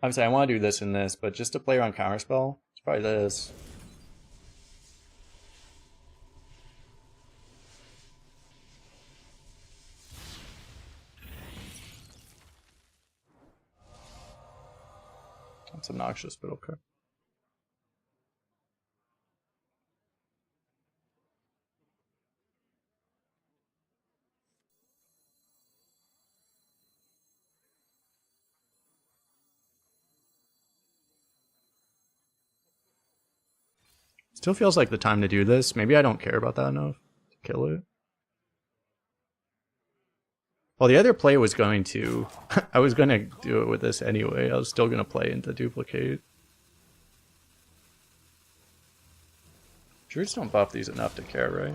Obviously, I want to do this and this, but just to play around Counterspell, it's probably this. That's obnoxious, but okay. Still feels like the time to do this. Maybe I don't care about that enough to kill it. Well, the other play was going to... I was going to do it with this anyway. I was still going to play into Duplicate. Druids don't buff these enough to care, right?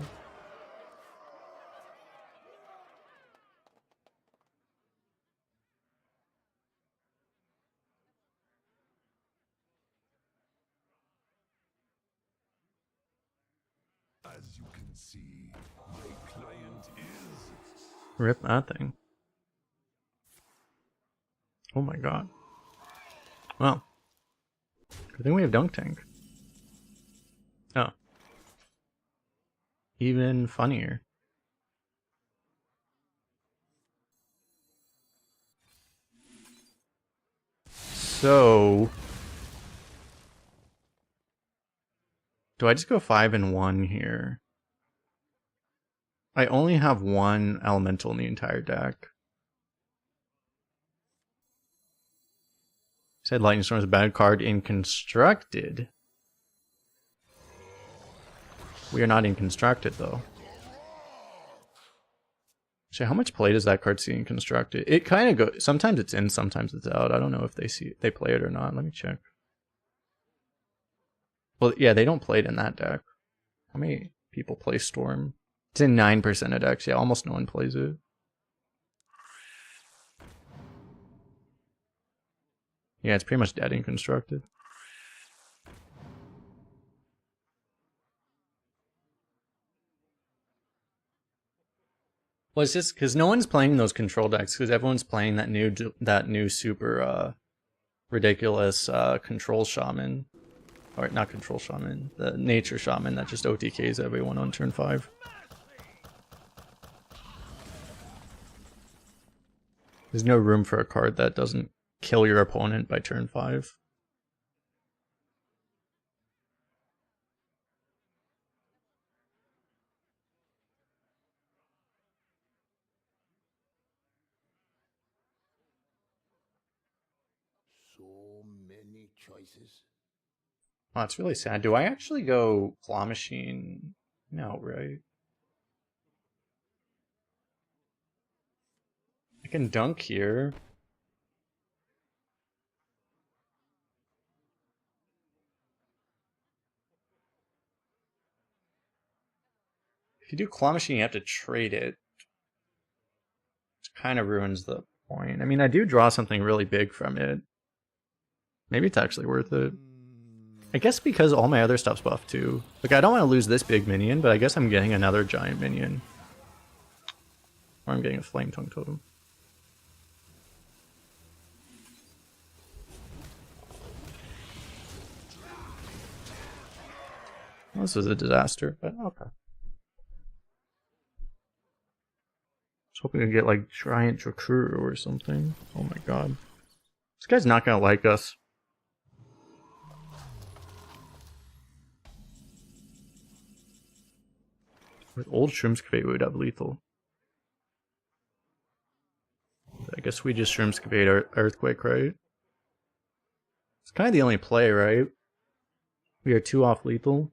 As you can see, my client is... Rip that thing. Oh my god. Well. Good thing we have Dunk Tank. Oh. Even funnier. So... do I just go 5 and 1 here? I only have one elemental in the entire deck. Said Lightning Storm is a bad card in Constructed. We are not in Constructed though. Actually, how much play does that card see in Constructed? It kind of goes. Sometimes it's in, sometimes it's out. I don't know if they play it or not. Let me check. Well, yeah, they don't play it in that deck. How many people play Storm? It's in 9% of decks. Yeah, almost no one plays it. Yeah, it's pretty much dead in Constructed. Well, it's just because no one's playing those control decks because everyone's playing that new super ridiculous control shaman, or not control shaman, the nature shaman that just OTKs everyone on turn 5. There's no room for a card that doesn't kill your opponent by turn 5. So many choices. Oh, it's really sad. Do I actually go Claw Machine? No, right? I can dunk here. If you do Claw Machine, you have to trade it. Which kind of ruins the point. I mean, I do draw something really big from it. Maybe it's actually worth it. I guess because all my other stuff's buffed too. Like, I don't want to lose this big minion, but I guess I'm getting another giant minion. Or I'm getting a Flame Tongue Totem. Well, this is a disaster, but okay. I was hoping to get like Giant Drakuru or something. Oh my god. This guy's not gonna like us. With old Shroomscavate we would have lethal. I guess we just Shroomscavate Earthquake, right? It's kind of the only play, right? We are 2 off lethal.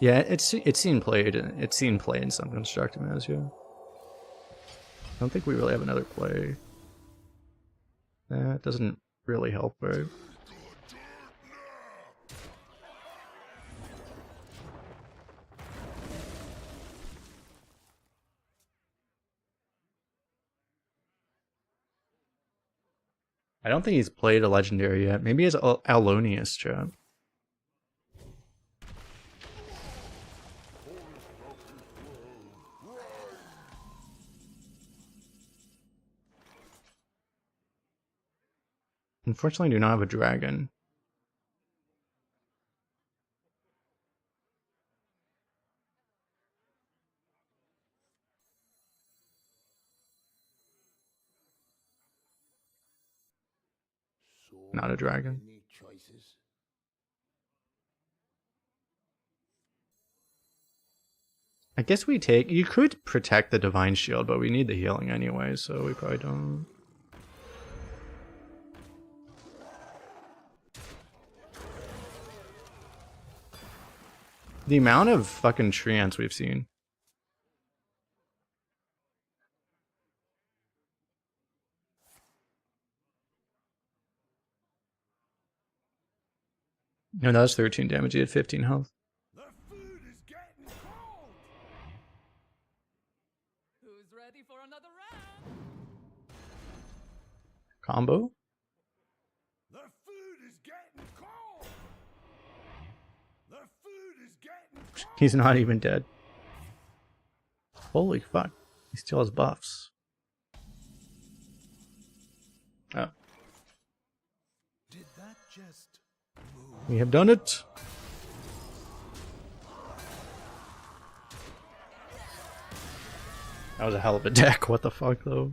Yeah, it's seen played. It's seen play in some constructed as yeah. I don't think we really have another play. That doesn't really help, right? I don't think he's played a legendary yet. Maybe it's Alonius, chat. Unfortunately, I do not have a dragon. So Not a dragon. many choices. I guess we take... You could protect the Divine Shield, but we need the healing anyway, so we probably don't. The amount of fucking treants we've seen. No, that was 13 damage. He had 15 health. The food is getting cold. Who's ready for another round? Combo? The food is getting cold. The food is getting cold. He's not even dead. Holy fuck. He still has buffs. Oh. Did that just move? We have done it. That was a hell of a deck. What the fuck, though?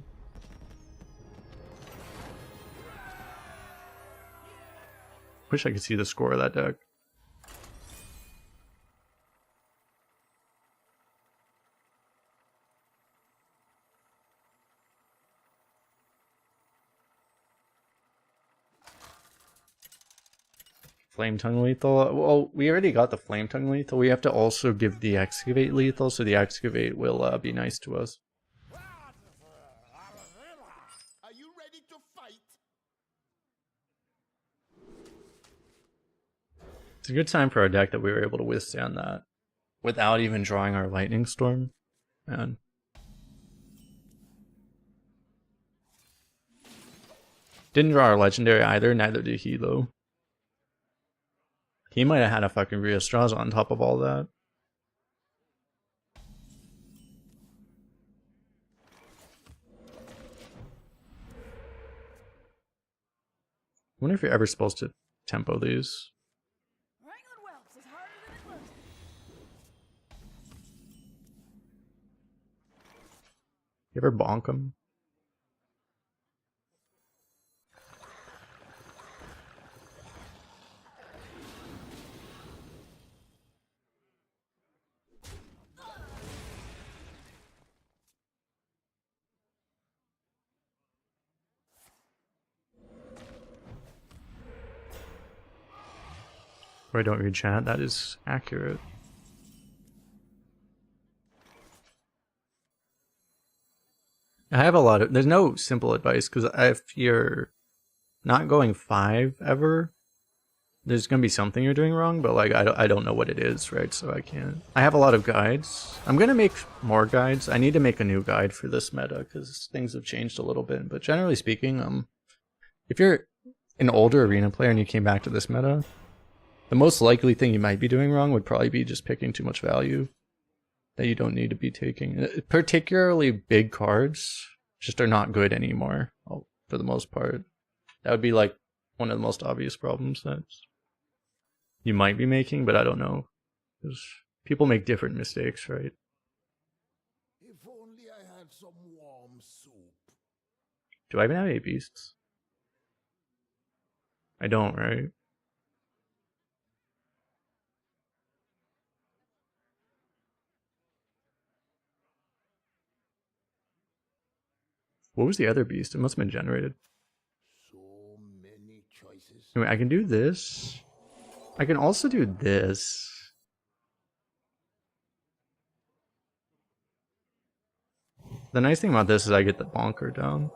Wish I could see the score of that deck. Flame Tongue lethal? Well, we already got the Flame Tongue lethal. We have to also give the Excavate lethal, so the Excavate will be nice to us. Are you ready to fight? It's a good time for our deck that we were able to withstand that without even drawing our Lightning Storm. Man. Didn't draw our Legendary either, neither did he though. He might have had a fucking Ria Straza on top of all that. I wonder if you're ever supposed to tempo these. Wrangling whelps is harder than it looks. You ever bonk them? Or I don't read chat, that is accurate. I have a lot of, there's no simple advice, because if you're not going 5 ever, there's going to be something you're doing wrong, but like I don't know what it is, right? So I can't. I have a lot of guides. I'm going to make more guides. I need to make a new guide for this meta, because things have changed a little bit. But generally speaking, if you're an older arena player and you came back to this meta, the most likely thing you might be doing wrong would probably be just picking too much value that you don't need to be taking. Particularly big cards just are not good anymore, for the most part. That would be like one of the most obvious problems that you might be making, but I don't know. Because people make different mistakes, right? If only I had some warm soup. Do I even have 8 beasts? I don't, right? What was the other beast? It must have been generated. So many choices. Anyway, I can do this. I can also do this. The nice thing about this is I get the bonker down.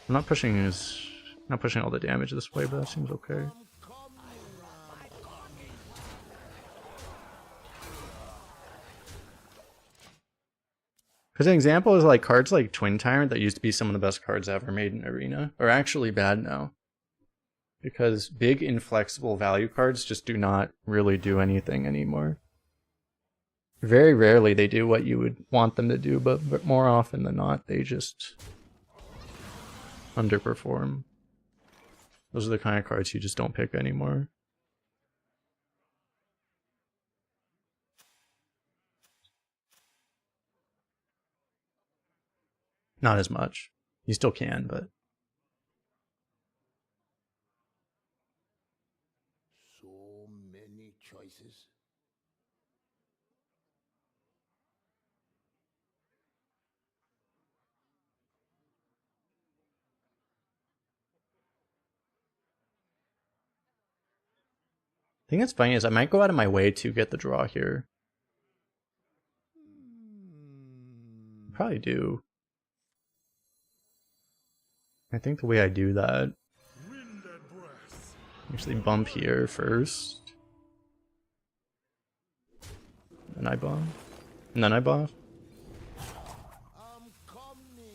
I'm not pushing all the damage this way, but that seems okay. Because an example is like cards like Twin Tyrant that used to be some of the best cards ever made in Arena are actually bad now. Because big inflexible value cards just do not really do anything anymore. Very rarely they do what you would want them to do, but more often than not they just underperform. Those are the kind of cards you just don't pick anymore. Not as much. You still can, but... So many choices. I think that's funny is I might go out of my way to get the draw here. Probably do. I think the way I do that, actually bump here first, then I buff, and then I buff. I'm coming.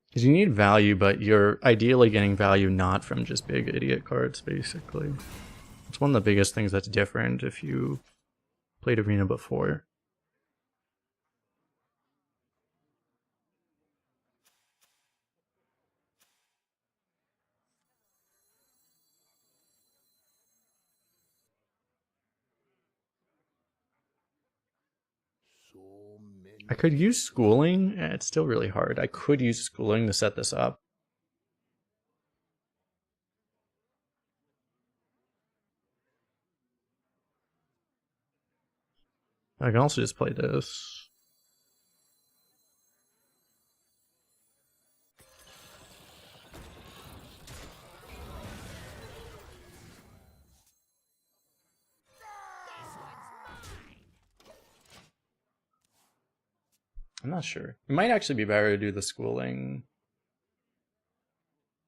Because you need value, but you're ideally getting value not from just big idiot cards, basically. It's one of the biggest things that's different if you played Arena before. So many. I could use schooling, it's still really hard. I could use schooling to set this up. I can also just play this. I'm not sure. It might actually be better to do the schooling.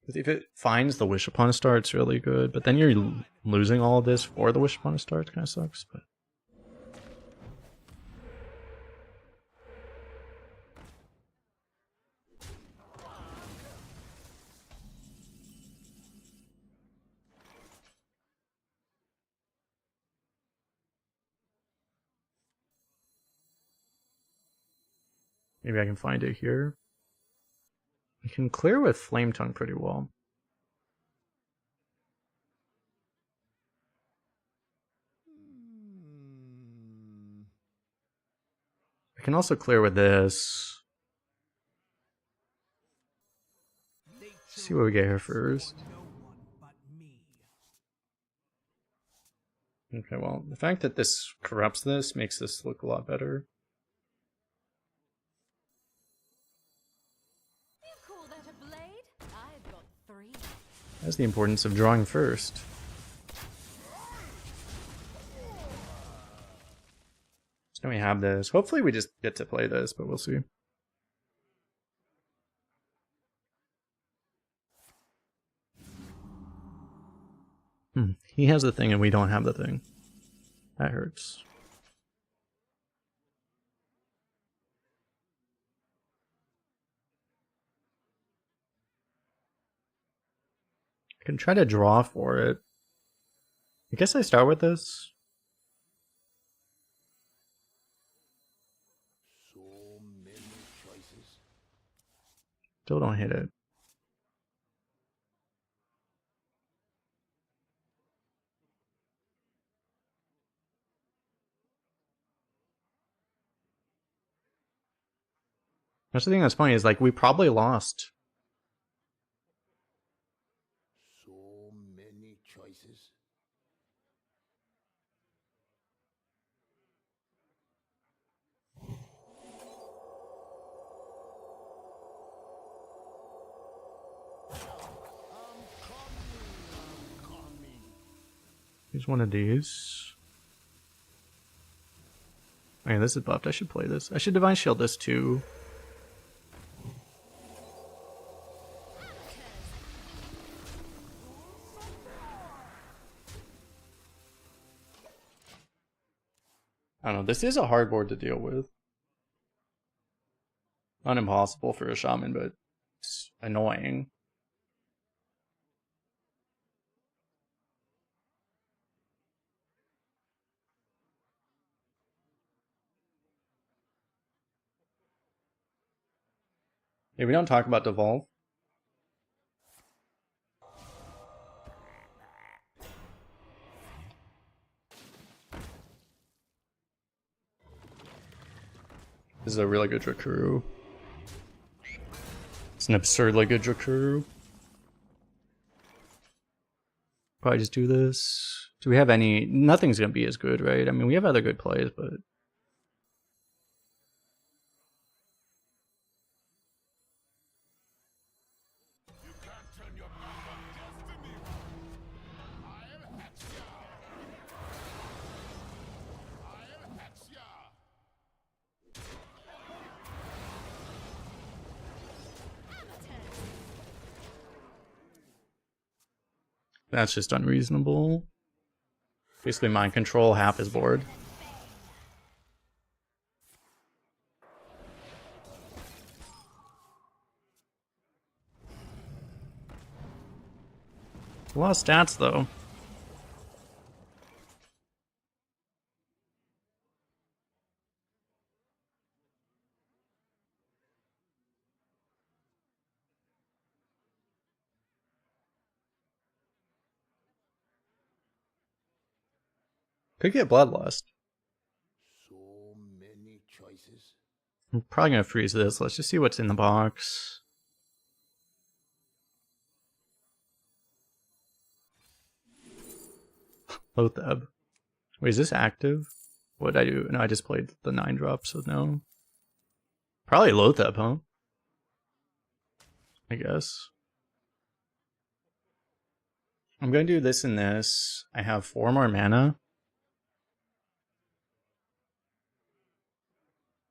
If it finds the Wish Upon a Star, it's really good. But then you're losing all of this for the Wish Upon a Star. It kind of sucks. But Maybe I can find it here. I can clear with Flame Tongue pretty well. I can also clear with this. See what we get here first. Okay, well, the fact that this corrupts this makes this look a lot better. You call that a blade? I've got 3. That's the importance of drawing first. So now we have this. Hopefully we just get to play this, but we'll see. He has the thing and we don't have the thing. That hurts. I can try to draw for it. I guess I start with this. So many choices. Still don't hit it. That's the thing that's funny is like we probably lost. So many choices. I'm coming. Here's one of these. Okay, this is buffed. I should play this. I should Divine Shield this too. I don't know. This is a hard board to deal with. Not impossible for a shaman, but it's annoying. Yeah, we don't talk about Devolve. This is a really good Drakuru. It's an absurdly good Drakuru. Probably just do this. Do we have any... Nothing's gonna be as good, right? I mean, we have other good plays, but... You can't turn your back on destiny. I'll hatch ya. I'll hatch ya. That's just unreasonable. Basically mind control half his board. A lot of stats though. Could get Bloodlust. So many choices. I'm probably gonna freeze this. Let's just see what's in the box. Lotheb. Wait, is this active? What did I do? No, I just played the 9-drop, so no. Probably Lotheb, huh? I guess. I'm gonna do this and this. I have 4 more mana.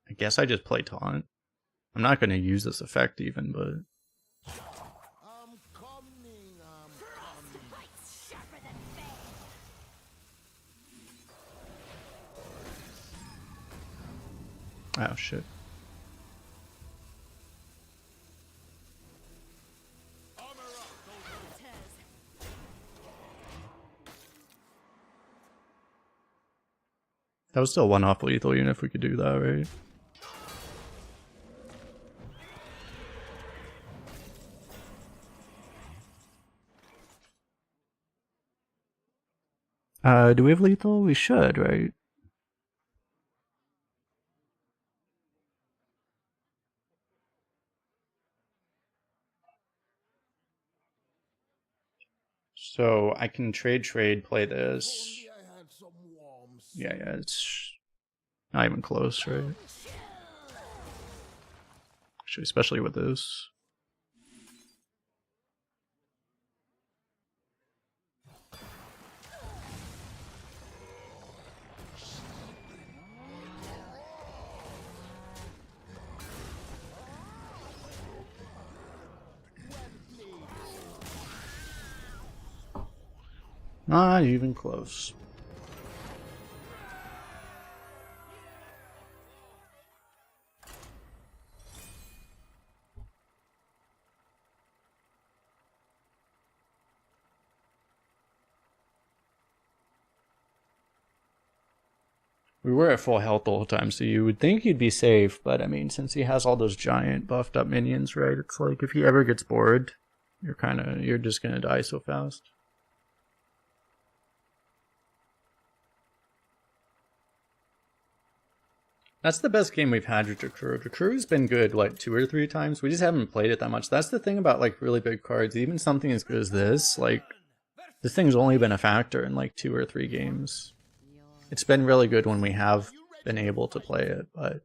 I guess I just play Taunt. I'm not gonna use this effect even, but... I'm coming. I'm coming. Light's sharper than bane. Oh shit. That was still one off lethal, even if we could do that, right? Do we have lethal? We should, right? So I can trade, play this. Only I had some warm soup. Yeah, it's not even close, right? Actually, especially with this. Not even close. We were at full health the whole time, so you would think he'd be safe, but I mean, since he has all those giant buffed up minions, right? It's like if he ever gets bored, you're just gonna die so fast. That's the best game we've had with Jakuru. Jakuru's been good like 2 or 3 times. We just haven't played it that much. That's the thing about like really big cards. Even something as good as this, like this thing's only been a factor in like 2 or 3 games. It's been really good when we have been able to play it, but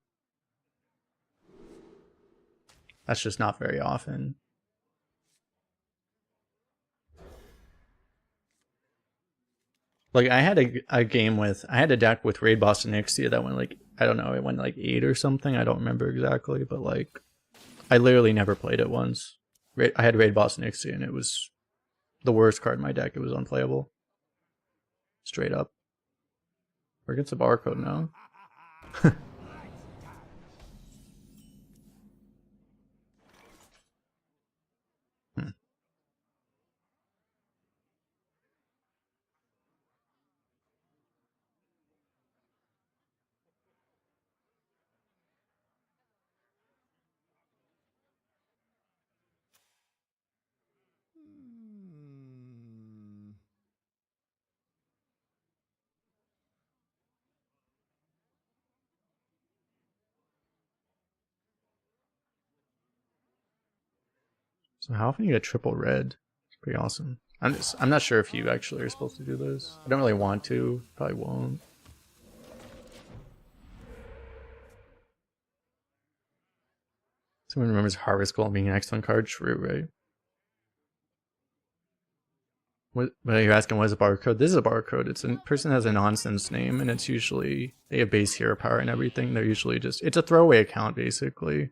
that's just not very often. Like I had a deck with Raid Boss and Ixia that went like, I don't know, it went like 8 or something. I don't remember exactly, but like I literally never played it once. I had Raid Boss and Ixia and it was the worst card in my deck. It was unplayable. Straight up. We're against a barcode now. So how often you get triple red? It's pretty awesome. I'm not sure if you actually are supposed to do this. I don't really want to. Probably won't. Someone remembers Harvest Gold being an excellent card. True, right? But you're asking what is a barcode? This is a barcode. It's a person has a nonsense name, and it's usually they have base hero power and everything. They're usually it's a throwaway account basically.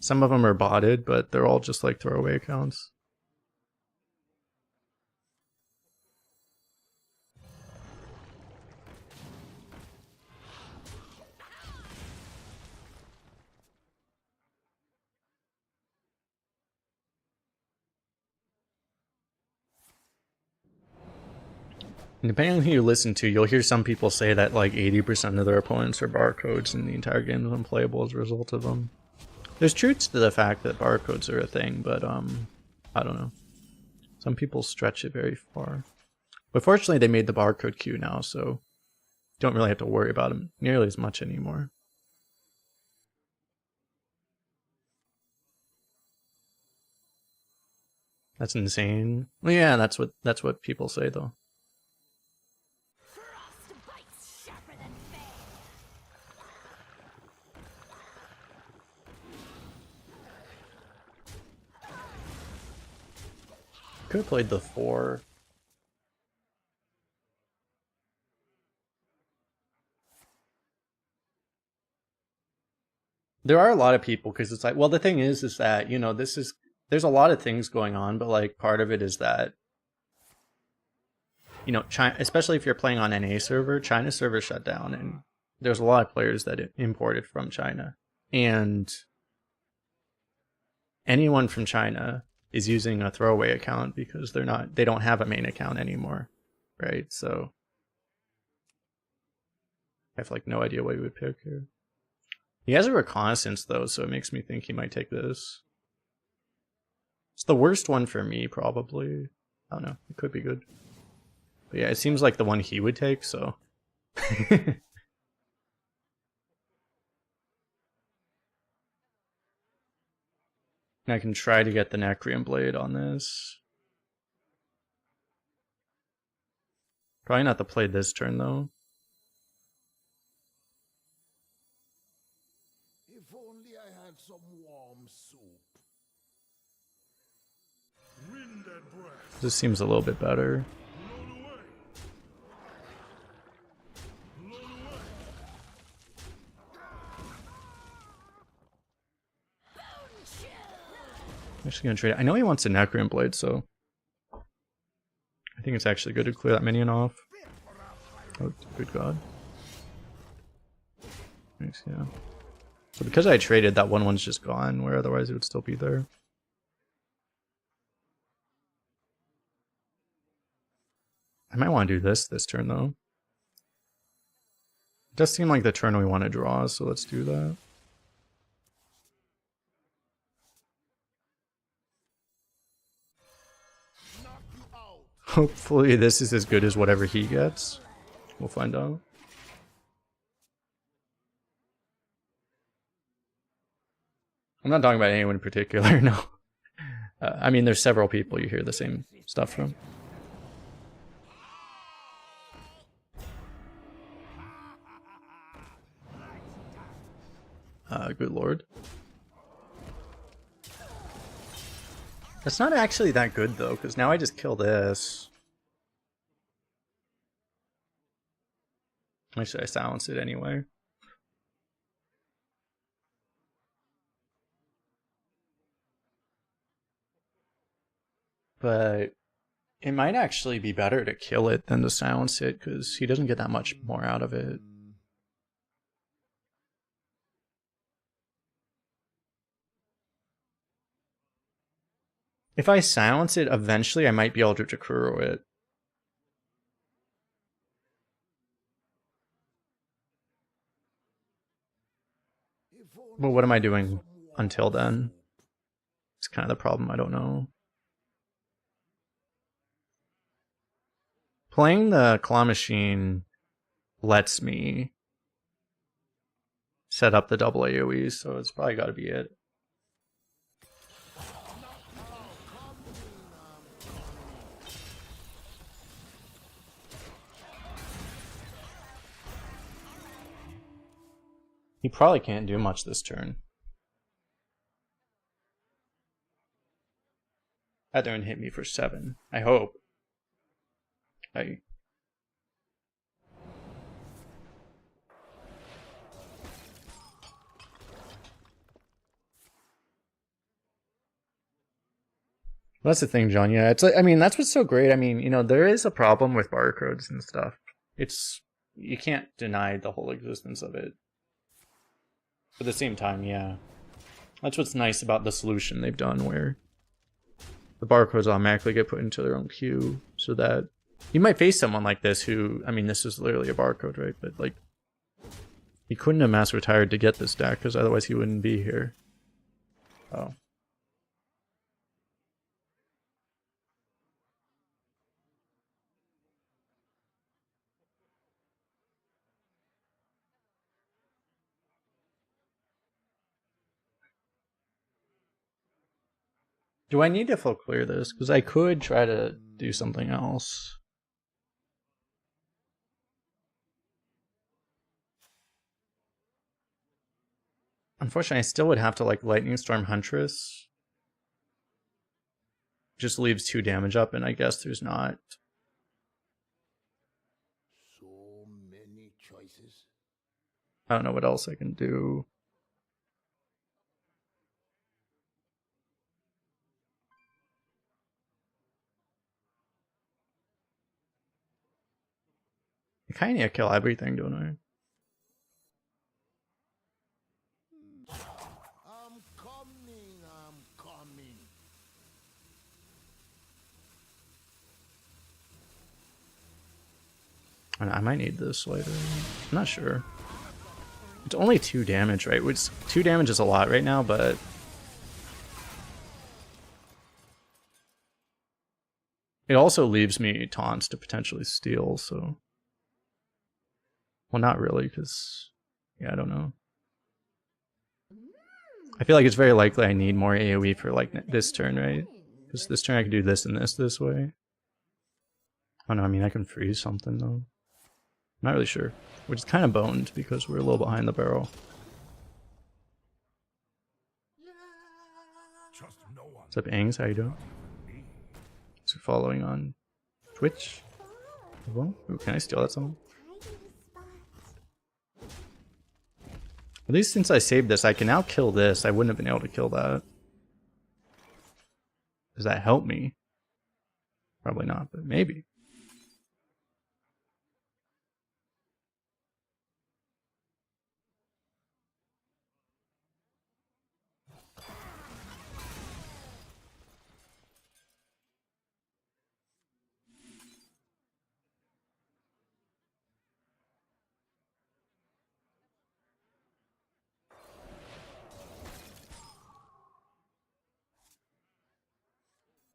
Some of them are botted, but they're all just like throwaway accounts. And depending on who you listen to, you'll hear some people say that like 80% of their opponents are barcodes and the entire game is unplayable as a result of them. There's truth to the fact that barcodes are a thing, but I don't know. Some people stretch it very far. But fortunately they made the barcode queue now, so you don't really have to worry about them nearly as much anymore. That's insane. Well, yeah, that's what people say though. Could have played the 4. There are a lot of people because it's like, well, the thing is that, you know, there's a lot of things going on, but like part of it is that, you know, China, especially if you're playing on NA server, China server shut down and there's a lot of players that imported from China. And anyone from China is using a throwaway account because they don't have a main account anymore, right? So I have like no idea what he would pick here. He has a reconnaissance though, so it makes me think he might take this. It's the worst one for me, probably. I don't know. It could be good. But yeah, it seems like the one he would take, so. I can try to get the Necrium Blade on this. Probably not the play this turn, though. If only I had some warm soup. Wind and breath. This seems a little bit better. Blown away. Blown away. I'm actually gonna trade it. I know he wants a Necrium Blade, so I think it's actually good to clear that minion off. Oh, good god. Thanks, yeah. So because I traded, that 1/1's just gone, where otherwise it would still be there. I might want to do this turn, though. It does seem like the turn we want to draw, so let's do that. Hopefully this is as good as whatever he gets. We'll find out. I'm not talking about anyone in particular, no. I mean, there's several people you hear the same stuff from. Good lord. That's not actually that good, though, because now I just kill this. Actually, I silence it anyway. But it might actually be better to kill it than to silence it, because he doesn't get that much more out of it. If I silence it, eventually I might be able to Jakuro it. But what am I doing until then? It's kind of the problem, I don't know. Playing the claw machine lets me set up the double AoE, so it's probably got to be it. He probably can't do much this turn. That don't hit me for 7. I hope. That's the thing, John. Yeah, it's like, I mean, that's what's so great. I mean, you know, there is a problem with barcodes and stuff. You can't deny the whole existence of it. But at the same time, yeah. That's what's nice about the solution they've done, where the barcodes automatically get put into their own queue, so that you might face someone like this who, I mean, this is literally a barcode, right? But like, he couldn't have mass retired to get this deck, because otherwise he wouldn't be here. Oh. Do I need to full clear this? Because I could try to do something else. Unfortunately, I still would have to like Lightning Storm Huntress. Just leaves 2 damage up, and I guess there's not. So many choices. I don't know what else I can do. I kind of need to kill everything, don't I? I'm coming. I might need this later. I'm not sure. It's only 2 damage, right? Which 2 damage is a lot right now, but It also leaves me taunts to potentially steal, so... Well, not really, because... Yeah, I don't know. I feel like it's very likely I need more AoE for, like, this turn, right? Because this turn I can do this and this way. Oh no, I mean, I can freeze something, though. Not really sure. Which is kind of boned, because we're a little behind the barrel. Trust no one. What's up, Angs? How you doing? Thanks for following on Twitch. Well, ooh, can I steal that something? At least since I saved this, I can now kill this. I wouldn't have been able to kill that. Does that help me? Probably not, but maybe.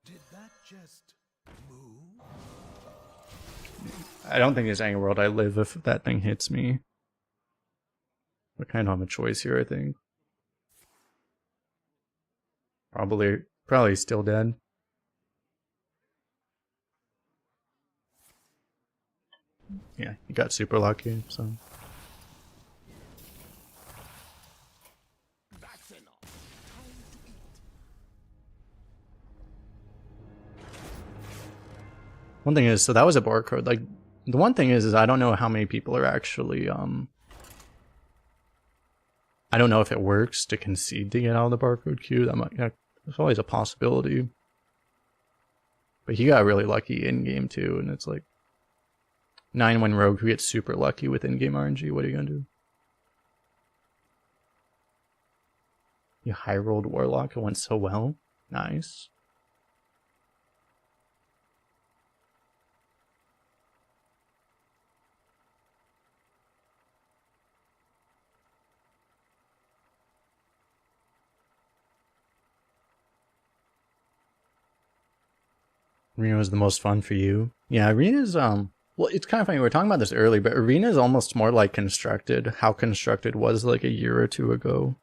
Did that just move? I don't think there's any world I live if that thing hits me. I kind of have a choice here, I think. Probably still dead. Yeah, you got super lucky, so. That's enough. Time to eat. One thing is, so that was a barcode. Like, the one thing is I don't know how many people are actually, I don't know if it works to concede to get out of the barcode queue. That might, there's always a possibility. But he got really lucky in-game too, and it's like 9-win rogue who gets super lucky with in-game RNG. What are you gonna do? You high-rolled Warlock, it went so well. Nice. Arena was the most fun for you. Yeah, Arena's well, it's kind of funny, we were talking about this early, but Arena is almost more like Constructed. How Constructed was like a year or two ago.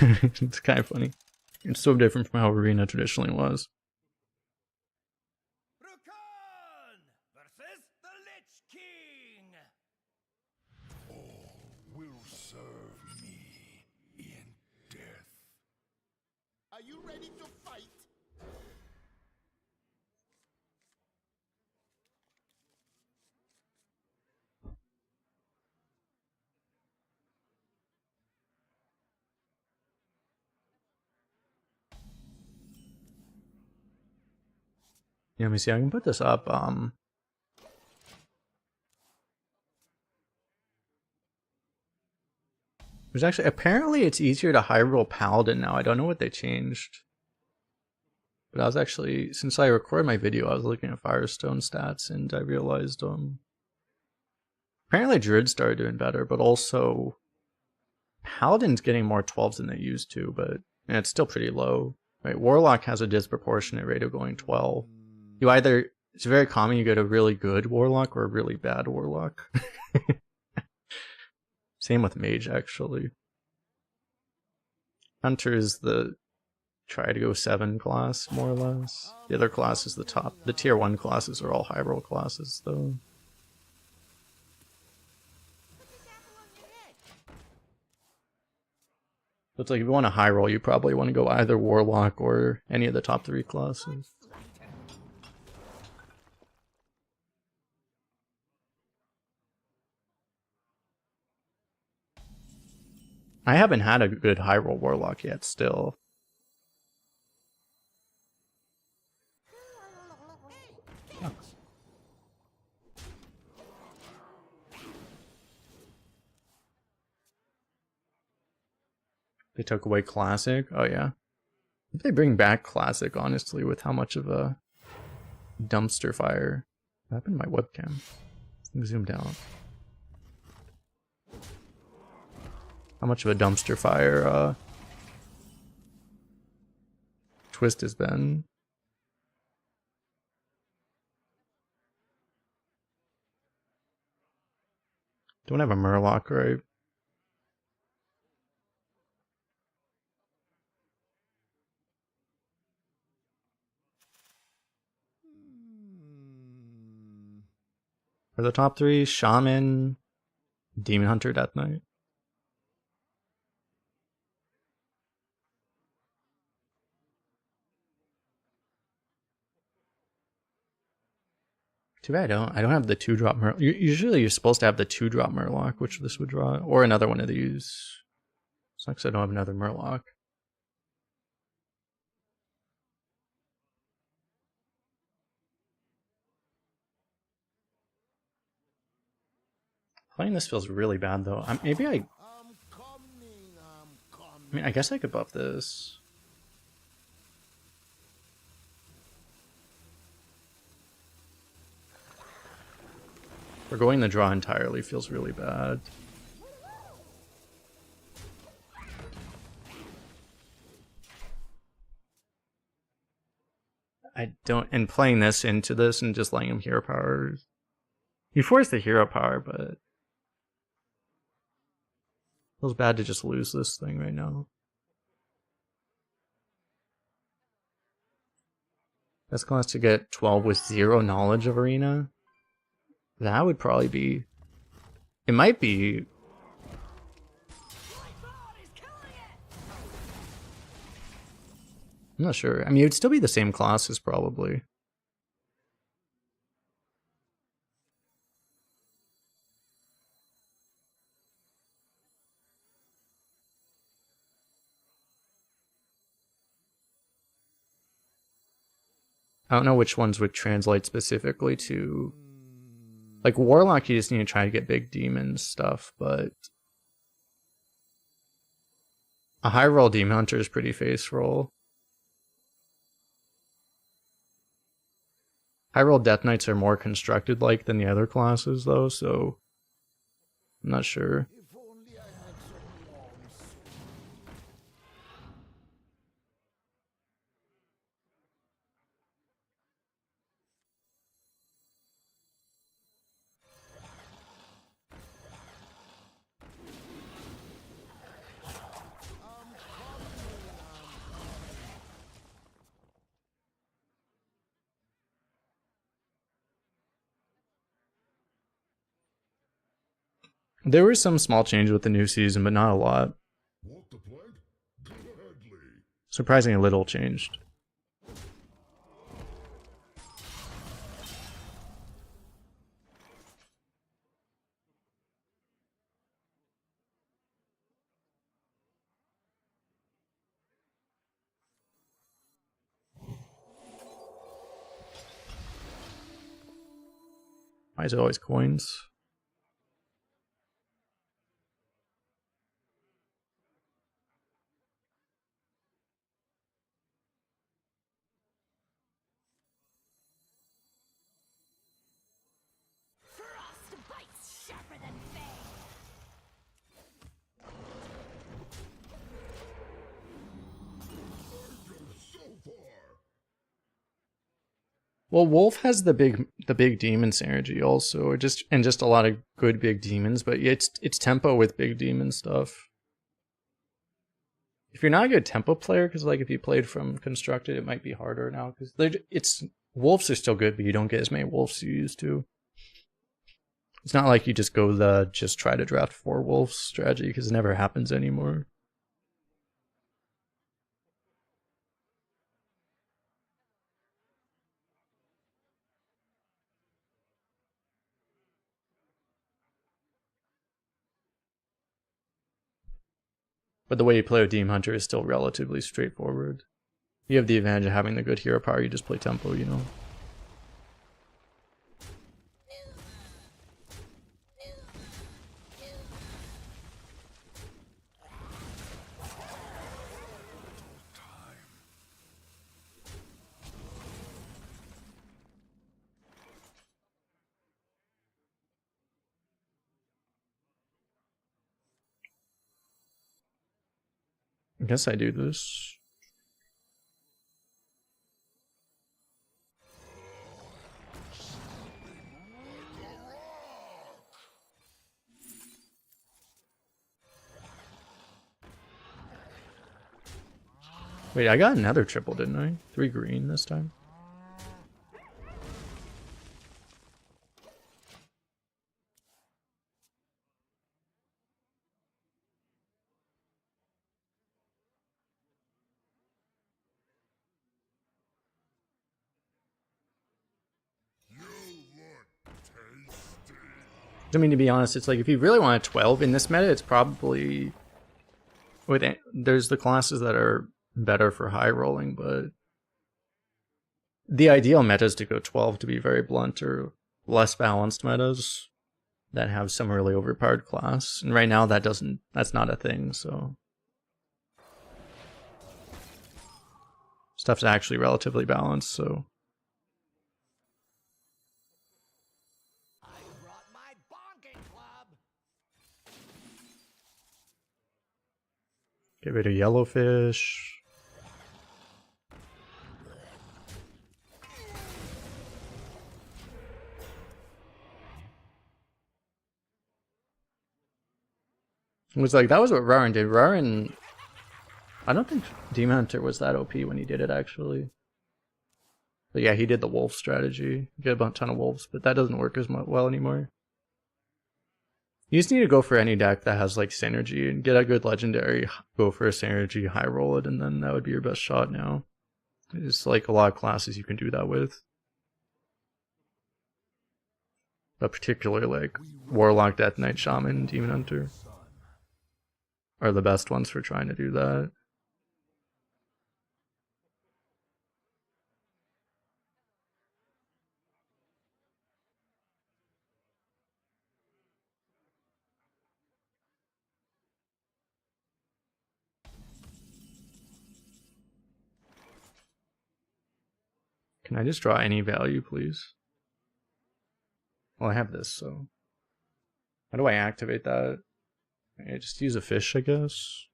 It's kind of funny. It's so different from how Arena traditionally was. Rukon versus the Lich King. All will serve me in death. Are you ready to fight? Yeah, let me see, I can put this up. There's actually, apparently it's easier to high roll Paladin now. I don't know what they changed. But I was actually, since I recorded my video, I was looking at Firestone stats and I realized, apparently Druid started doing better, but also Paladin's getting more 12s than they used to, but and it's still pretty low. Right, Warlock has a disproportionate rate of going 12. You either, it's very common you get a really good Warlock or a really bad Warlock. Same with Mage, actually. Hunter is the try to go 7 class, more or less. The other class is the top. The tier 1 classes are all high roll classes, though. So it's like if you want a high roll, you probably want to go either Warlock or any of the top 3 classes. I haven't had a good high roll Warlock yet, still. They took away Classic? Oh yeah. If they bring back Classic, honestly, with how much of a dumpster fire. What happened to my webcam? Let me zoom down. How much of a dumpster fire Twist has been. Don't have a Murloc, right? For the top three, Shaman, Demon Hunter, Death Knight. Too bad I don't have the 2-drop Murloc. Usually you're supposed to have the 2-drop Murloc, which this would draw, or another one of these. Sucks I don't have another Murloc. Playing this feels really bad though. Maybe I mean, I guess I could buff this. Forgoing the draw entirely feels really bad. I don't, and playing this into this and just letting him hero power. You force the hero power, but feels bad to just lose this thing right now. Best class to get 12 with 0 knowledge of Arena. That would probably be... It might be... I'm not sure. I mean, it would still be the same classes, probably. I don't know which ones would translate specifically to... Like, Warlock, you just need to try to get big demon stuff, but... A high roll Demon Hunter is pretty face roll. High roll Death Knights are more constructed like than the other classes though, so I'm not sure. If only I had some warm soup. There were some small changes with the new season, but not a lot. Want the plant? Gladly. Surprisingly little changed. Why is it always coins? Frost bites sharper than fang. So far. Well, Wolf has the big demon synergy also, or just a lot of good big demons, but it's tempo with big demon stuff. If you're not a good tempo player, because like if you played from constructed, it might be harder now because it's wolves are still good, but you don't get as many wolves as you used to. It's not like you just go the just try to draft 4 wolves strategy because it never happens anymore. But the way you play with Demon Hunter is still relatively straightforward. You have the advantage of having the good hero power, you just play tempo, you know. I guess I do this. Wait, I got another triple, didn't I? 3 green this time. I mean, to be honest, it's like if you really want a 12 in this meta, it's probably there's the classes that are better for high rolling, but the ideal meta is to go 12, to be very blunt, or less balanced metas that have some really overpowered class. And right now that's not a thing, so stuff's actually relatively balanced, so get rid of yellowfish. It was like, that was what Raren did. Raren, I don't think Demon Hunter was that OP when he did it, actually. But yeah, he did the wolf strategy. Get a ton of wolves, but that doesn't work as well anymore. You just need to go for any deck that has like synergy and get a good legendary, go for a synergy, high roll it, and then that would be your best shot now. It's like a lot of classes you can do that with. But particularly like Warlock, Death Knight, Shaman, Demon Hunter are the best ones for trying to do that. Can I just draw any value, please? Well, I have this, so how do I activate that? I just use a fish, I guess.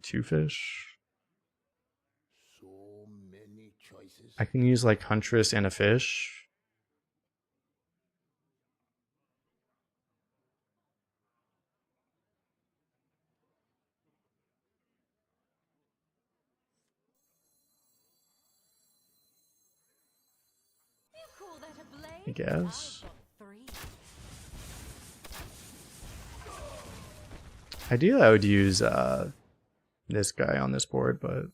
2 fish. So many choices. I can use like Huntress and a fish. You call that a blade? I guess. I've got 3. Ideally, I would use this guy on this board, but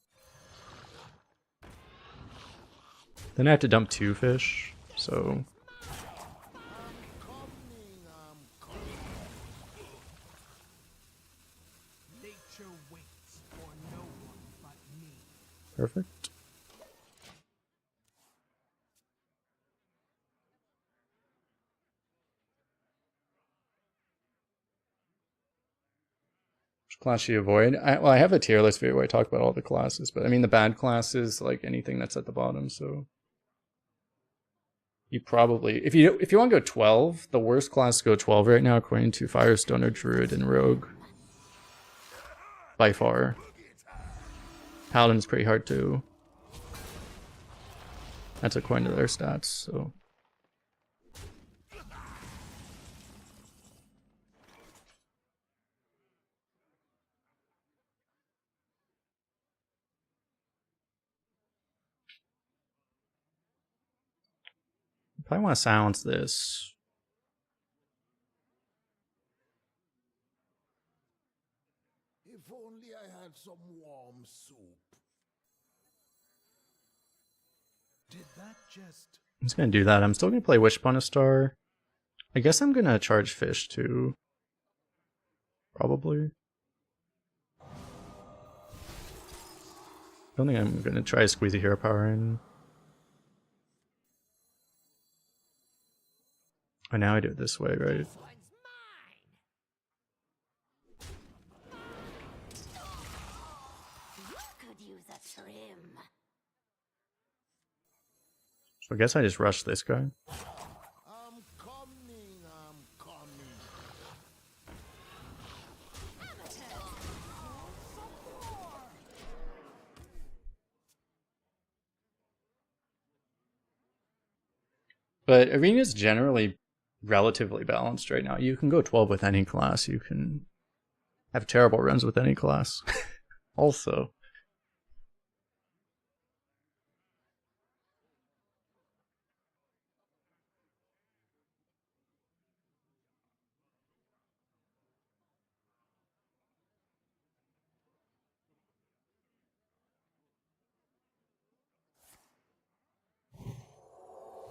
then I have to dump 2 fish, so Nature waits for no one but me. perfect. Which class should you avoid? Well, I have a tier list video where I talk about all the classes, but I mean the bad classes, like anything that's at the bottom, so you probably, if you want to go 12, the worst class to go 12 right now according to Firestone or Druid and Rogue. By far. Paladin's pretty hard too. That's according to their stats, so. Probably want to silence this. If only I had some warm soup. Did that just... I'm just gonna do that. I'm still gonna play Wish Upon a Star. I guess I'm gonna charge fish too. Probably. I don't think I'm gonna try to squeeze a hero power in. Oh, now I do it this way, right? Could use a trim. So I guess I just rush this guy. I'm coming. But Arena's generally relatively balanced right now. You can go 12 with any class. You can I have terrible runs with any class. Also.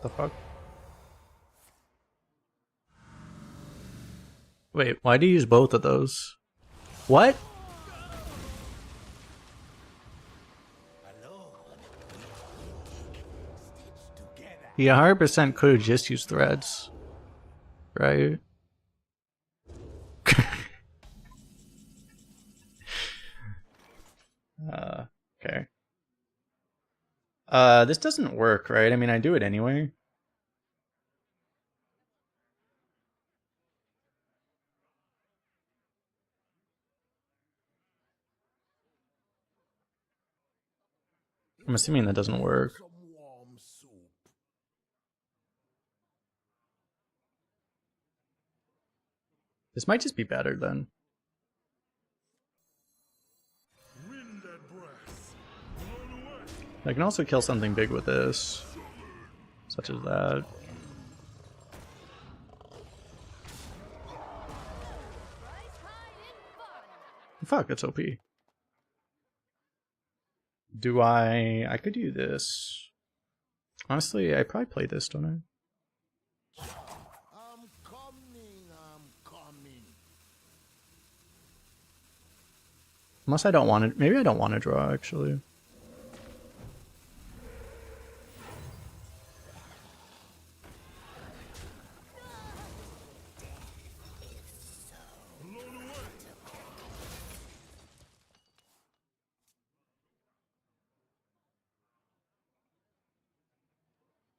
The fuck? Wait, why do you use both of those? What? He 100% could have just used threads. Right? Okay. This doesn't work, right? I mean, I do it anyway. I'm assuming that doesn't work. Some warm soup. This might just be better then. I can also kill something big with this, such as that. Fuck, that's OP. Do I could do this. Honestly, I probably play this, don't I? I'm coming. Unless I don't want to. Maybe I don't want to draw, actually.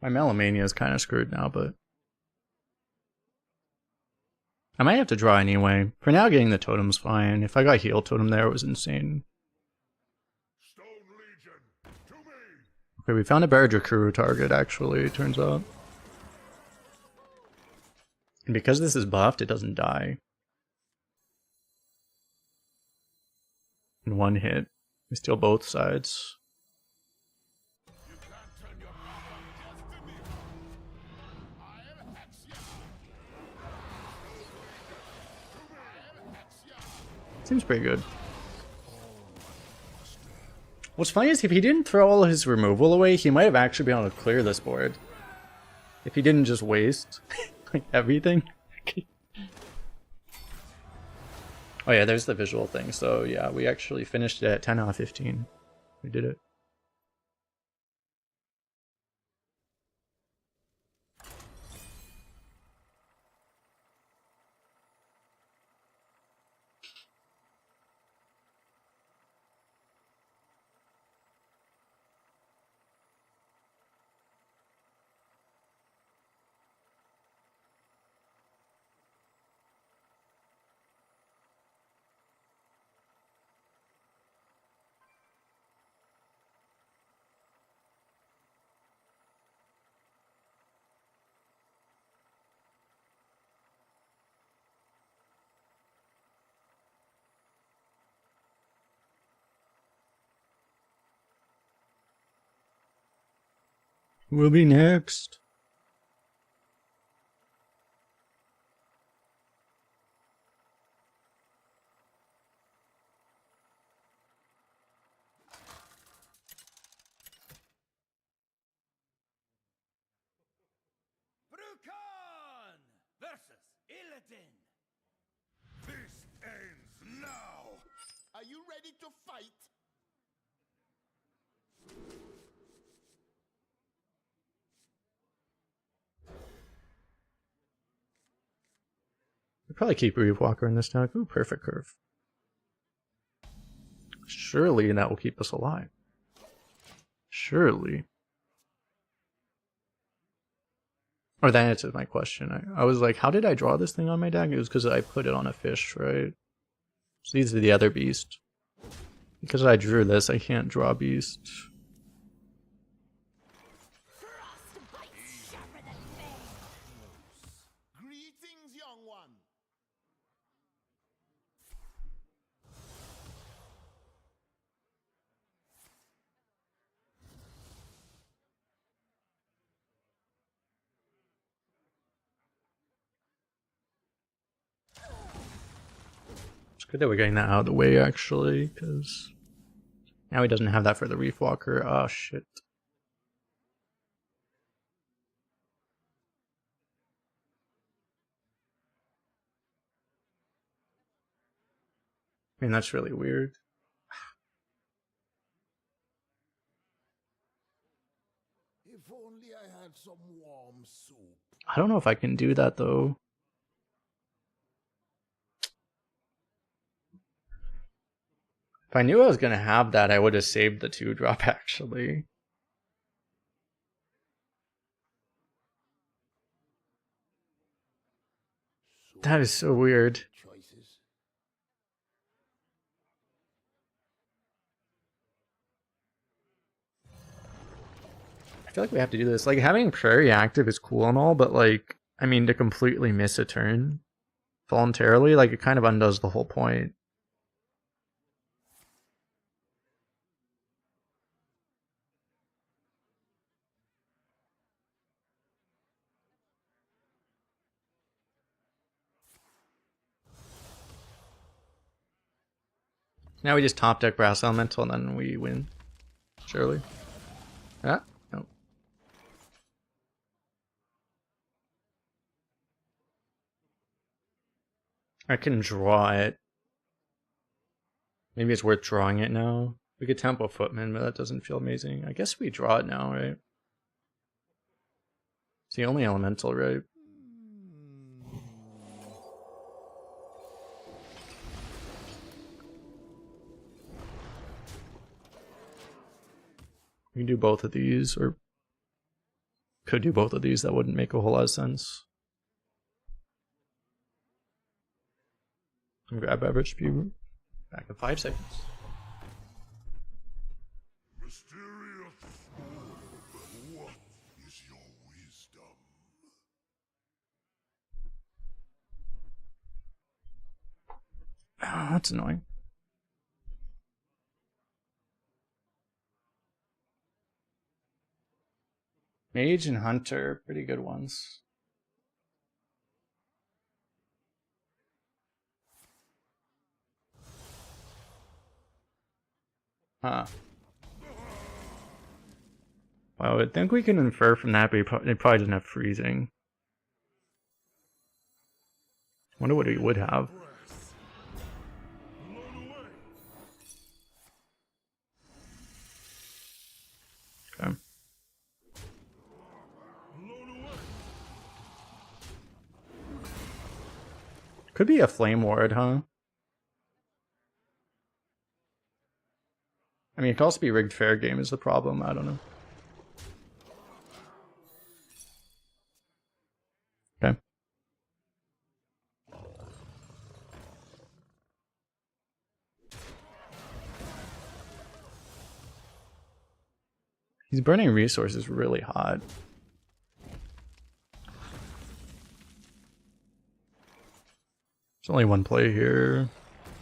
My Melamania is kind of screwed now, but I might have to draw anyway. For now, getting the totem's fine. If I got heal totem there, it was insane. Stone Legion, to me! Okay, we found a Barcodes target, actually, it turns out. And because this is buffed, it doesn't die. In one hit. We steal both sides. Seems pretty good. What's funny is if he didn't throw all his removal away, he might have actually been able to clear this board. If he didn't just waste like everything. Oh yeah, there's the visual thing. So yeah, we actually finished it at 10 out of 15. We did it. Who will be next? Brucon versus Illidan. This ends now! Are you ready to fight? We'll probably keep Reeve Walker in this deck. Ooh, perfect curve. Surely that will keep us alive. Surely. Or that answers my question. I was like, how did I draw this thing on my deck? It was because I put it on a fish, right? So these are the other beast. Because I drew this, I can't draw beast. Greetings, young one. Good that we're getting that out of the way, actually, because now he doesn't have that for the Reef Walker. Oh, shit. I mean, that's really weird. If only I had some warm soup. I don't know if I can do that, though. If I knew I was going to have that, I would have saved the 2-drop, actually. That is so weird. Choices. I feel like we have to do this. Like, having Prairie active is cool and all, but, like, I mean, to completely miss a turn voluntarily, like, it kind of undoes the whole point. Now we just top deck Brass Elemental and then we win. Surely. Ah, no. I can draw it. Maybe it's worth drawing it now. We could Tempo Footman, but that doesn't feel amazing. I guess we draw it now, right? It's the only elemental, right? We can do both of these, or could do both of these. That wouldn't make a whole lot of sense. Grab average speed. Back in 5 seconds. Mysterious orb, what is your wisdom? Oh, that's annoying. Mage and Hunter, pretty good ones. Huh. Well, I think we can infer from that, but he probably doesn't have freezing. Wonder what he would have. Okay. Could be a Flame Ward, huh? I mean, it could also be rigged fair game is the problem. I don't know. Okay. He's burning resources really hot. There's only one play here.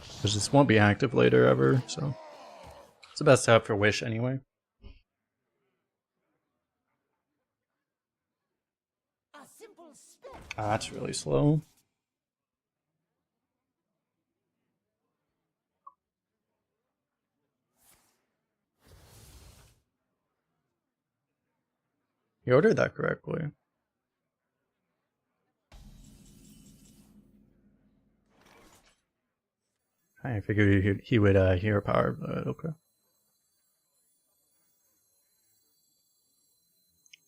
Because this won't be active later ever, so. It's the best setup for Wish anyway. A simple spell. Ah, that's really slow. You ordered that correctly. I figured he would hero power, but okay.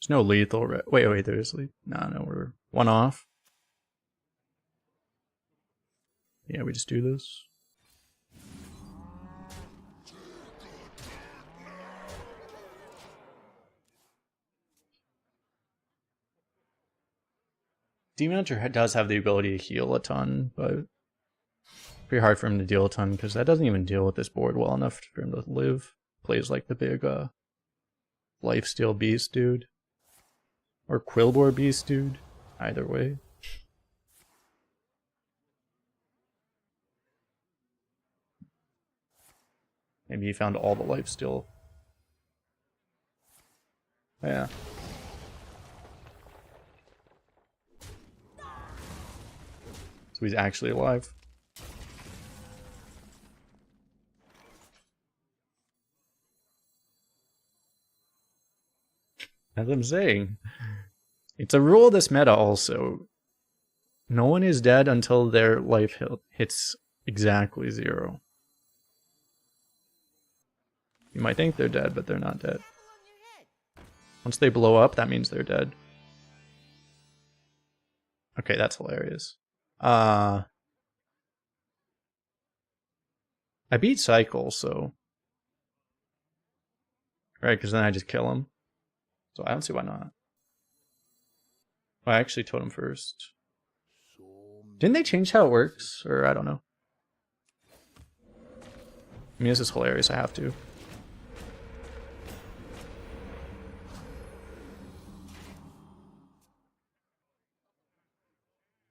There's no lethal. Wait, there is lethal. No, we're one off. Yeah, we just do this. Demon Hunter does have the ability to heal a ton, but pretty hard for him to deal a ton because that doesn't even deal with this board well enough for him to live. Plays like the big lifesteal beast dude. Or Quillbore beast dude. Either way. Maybe he found all the lifesteal. Yeah. So he's actually alive. As I'm saying. It's a rule of this meta also. No one is dead until their life hits exactly 0. You might think they're dead, but they're not dead. Once they blow up, that means they're dead. Okay, that's hilarious. I beat Cycle, so... Right, because then I just kill him. So I don't see why not. Well, I actually told him first. Didn't they change how it works? Or I don't know. I mean, this is hilarious, I have to.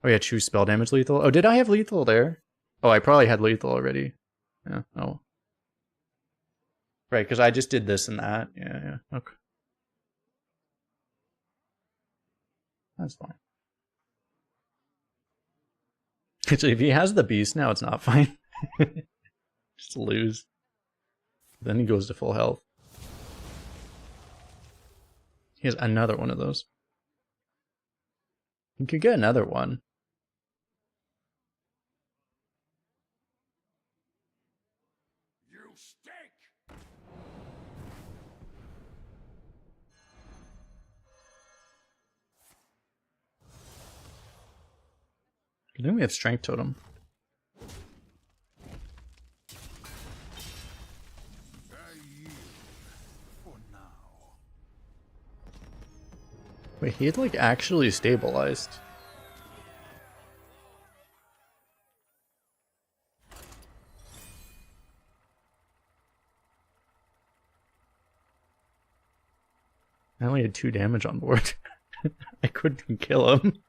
Oh yeah, choose spell damage lethal. Oh, did I have lethal there? Oh, I probably had lethal already. Yeah, oh. Right, because I just did this and that. Yeah, okay. That's fine. So if he has the beast now, it's not fine. Just lose. Then he goes to full health. He has another one of those. He could get another one. You stink! I think we have strength totem. Wait, he had like actually stabilized. I only had 2 damage on board. I couldn't kill him.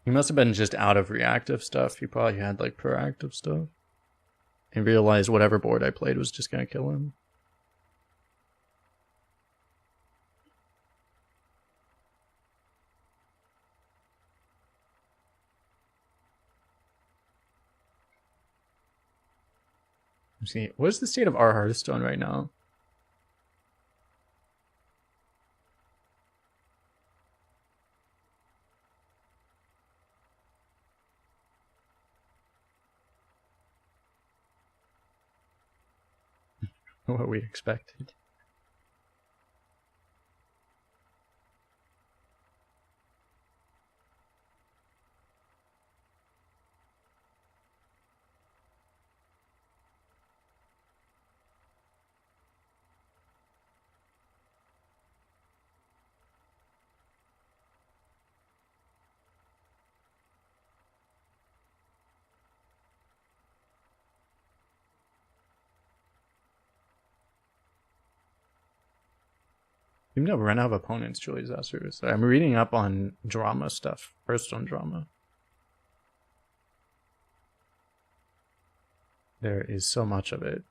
He must have been just out of reactive stuff. He probably had like proactive stuff. And realized whatever board I played was just gonna kill him. Let's see, what is the state of our Hearthstone right now? What we expected. You've never run out of opponents, Julie Zasser. So I'm reading up on drama stuff, Hearthstone drama. There is so much of it.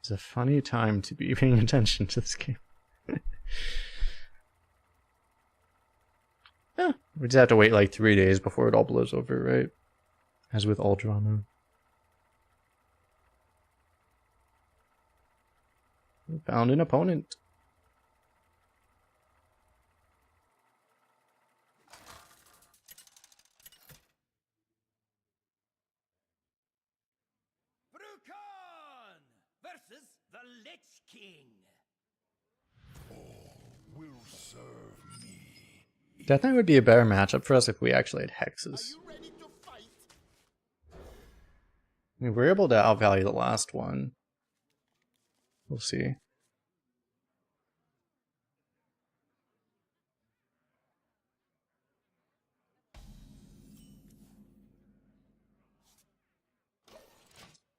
It's a funny time to be paying attention to this game. Yeah, we just have to wait like 3 days before it all blows over, right? As with all drama. We found an opponent. Brucon versus the Lich King. Will serve me. Death Knight would be a better matchup for us if we actually had hexes. You ready to fight? I mean, we're able to outvalue the last one. We'll see.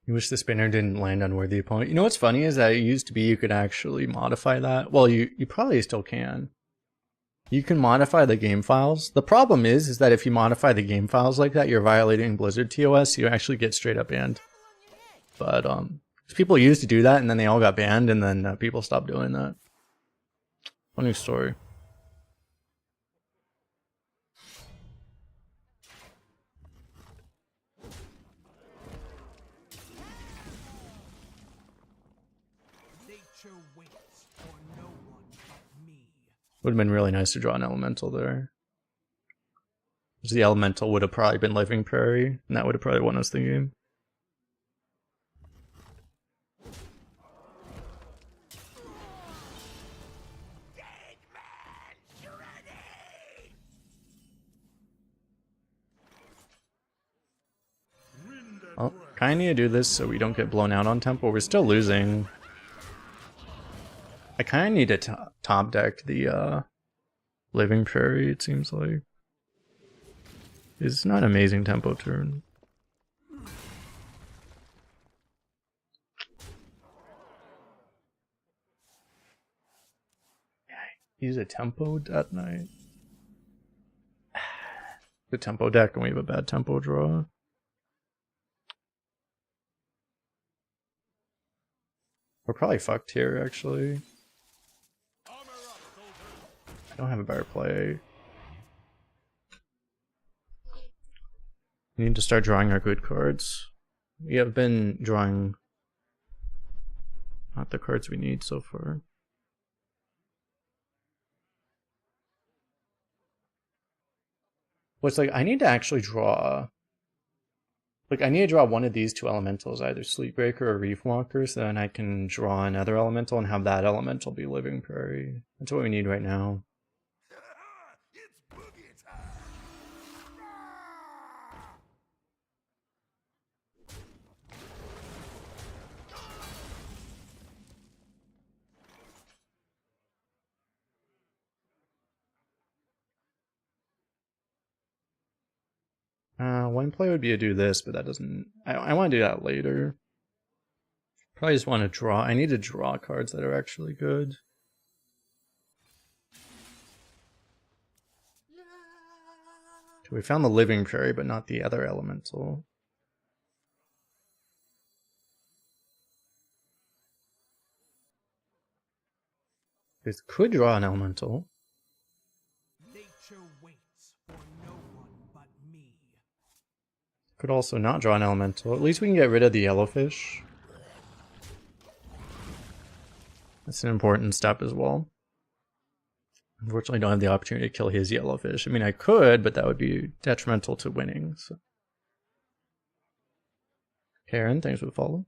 You wish the spinner didn't land on worthy opponent. You know what's funny is that it used to be you could actually modify that. Well, you probably still can. You can modify the game files. The problem is that if you modify the game files like that, you're violating Blizzard TOS. You actually get straight up banned. But people used to do that, and then they all got banned, and then people stopped doing that. Funny story. Nature waits for no one but me. Would have been really nice to draw an elemental there. Because the elemental would have probably been Living Prairie, and that would have probably won us the game. Well, kinda need to do this so we don't get blown out on tempo. We're still losing. I kinda need to top deck the Living Prairie, it seems like. It's not an amazing tempo turn. Use a tempo Death Knight. The tempo deck and we have a bad tempo draw. We're probably fucked here, actually. I don't have a better play. We need to start drawing our good cards. We have been drawing not the cards we need so far. Well, it's like I need to actually draw. Like I need to draw one of these two elementals, either Sleepbreaker or Reef Walker, so then I can draw another elemental and have that elemental be Living Prairie. That's what we need right now. It's boogie time. One play would be to do this, but that doesn't... I want to do that later. Probably just want to draw... I need to draw cards that are actually good. We found the Living Prairie, but not the other elemental. This could draw an elemental. Nature waits for no one but me. Could also not draw an elemental. At least we can get rid of the yellowfish. That's an important step as well. Unfortunately, I don't have the opportunity to kill his yellowfish. I mean, I could, but that would be detrimental to winning. So. Karen, thanks for the follow.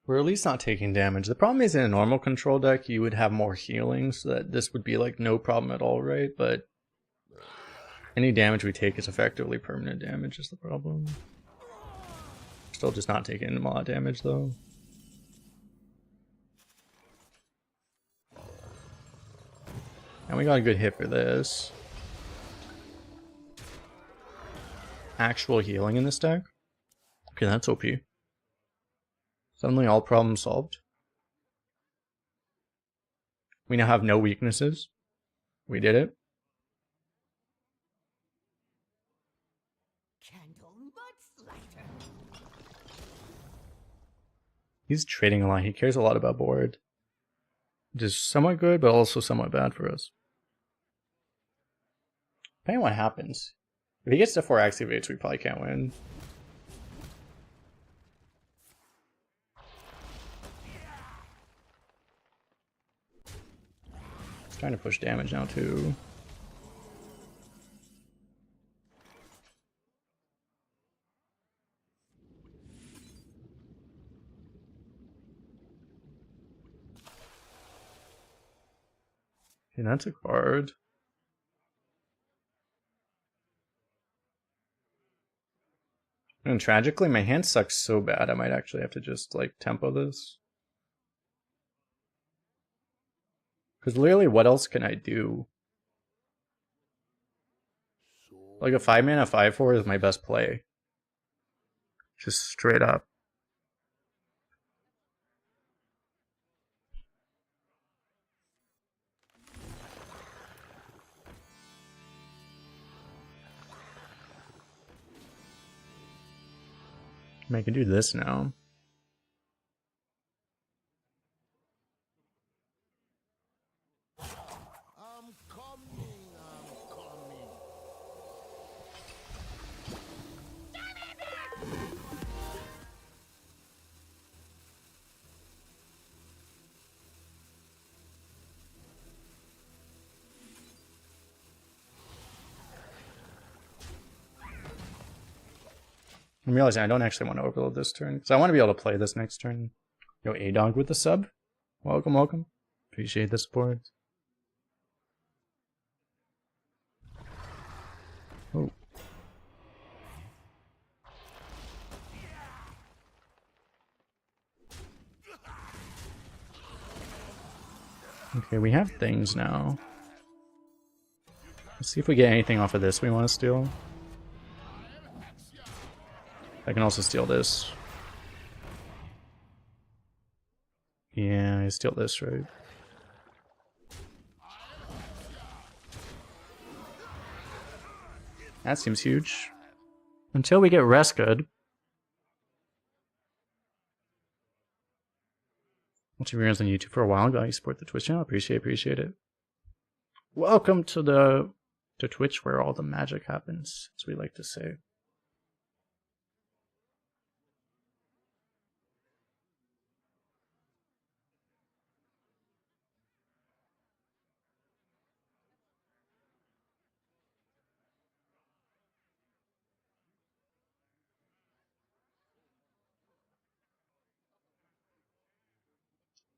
We're at least not taking damage. The problem is in a normal control deck, you would have more healing, so that this would be like no problem at all, right? But any damage we take is effectively permanent damage is the problem. Still just not taking a lot of damage though. And we got a good hit for this. Actual healing in this deck? Okay, that's OP. Suddenly all problems solved. We now have no weaknesses. We did it. Candle mudslider. He's trading a lot. He cares a lot about board. Which is somewhat good, but also somewhat bad for us. Depending on what happens. If he gets to 4 activates, we probably can't win. He's trying to push damage now too. Okay, that's a card. And tragically, my hand sucks so bad I might actually have to just, like, tempo this. Because literally, what else can I do? Like, a 5-mana 5/4 is my best play. Just straight up. I mean, I can do this now. I'm coming, I'm coming. I'm realizing I don't actually want to overload this turn, because I want to be able to play this next turn. Yo, A-Dog with the sub. Welcome, welcome. Appreciate the support. Oh. Okay, we have things now. Let's see if we get anything off of this we want to steal. I can also steal this. Yeah, I steal this, right? That seems huge. Until we get Rescud. Watching videos on YouTube for a while. Guys, support the Twitch channel. Appreciate it. Welcome to Twitch, where all the magic happens, as we like to say.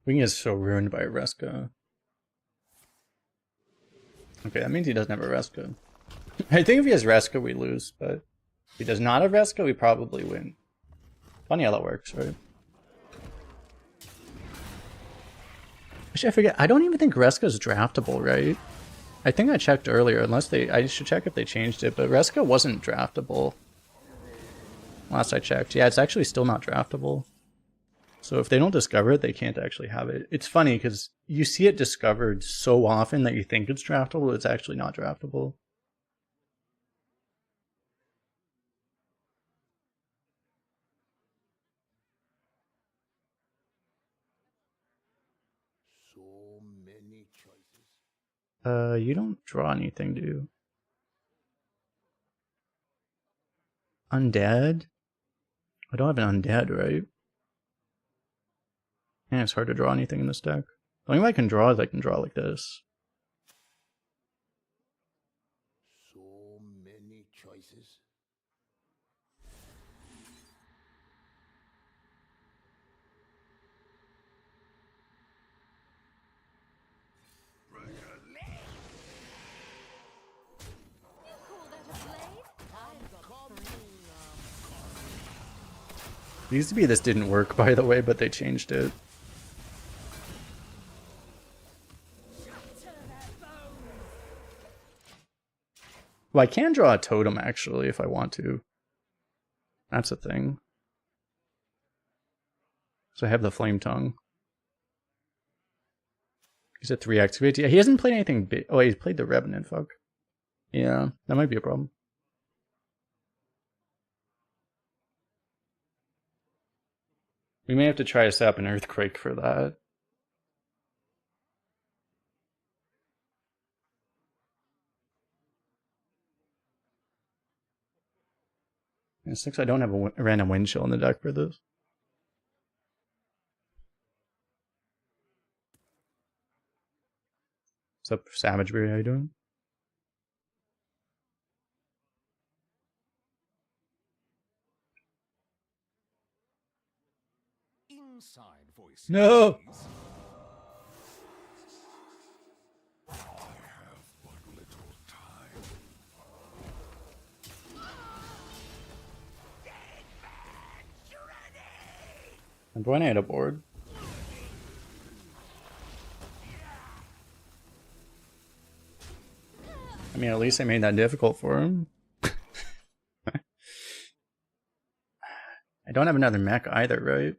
We can get so ruined by Reska. Okay, that means he doesn't have a Reska. I think if he has Reska, we lose, but if he does not have Reska, we probably win. Funny how that works, right? Actually, I forget. I don't even think Reska is draftable, right? I think I checked earlier, I should check if they changed it, but Reska wasn't draftable. Last I checked. Yeah, it's actually still not draftable. So if they don't discover it, they can't actually have it. It's funny because you see it discovered so often that you think it's draftable, it's actually not draftable. So many choices. You don't draw anything, do you? Undead? I don't have an undead, right? Yeah, it's hard to draw anything in this deck. The only way I can draw is I can draw like this. So many choices. You call that a blade? I've got 3. It used to be this didn't work, by the way, but they changed it. Well, I can draw a totem, actually, if I want to. That's a thing. So I have the Flame Tongue. He's at 3 activates. Yeah, he hasn't played anything big. Oh, he's played the Revenant, fuck. Yeah, that might be a problem. We may have to try to set up an Earthquake for that. It sucks I don't have a random wind chill in the deck for this. What's up, Savageberry? How you doing? Inside voice. No! Please. I have but little time. Dead. I'm going to hit a board. I mean, at least I made that difficult for him. I don't have another mech either, right?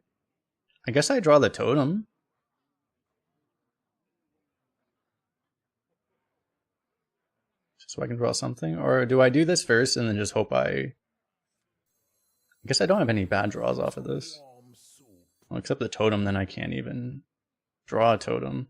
I guess I draw the totem. Just so I can draw something. Or do I do this first and then just hope I guess I don't have any bad draws off of this. Warm soup. Well, except the totem, then I can't even draw a totem.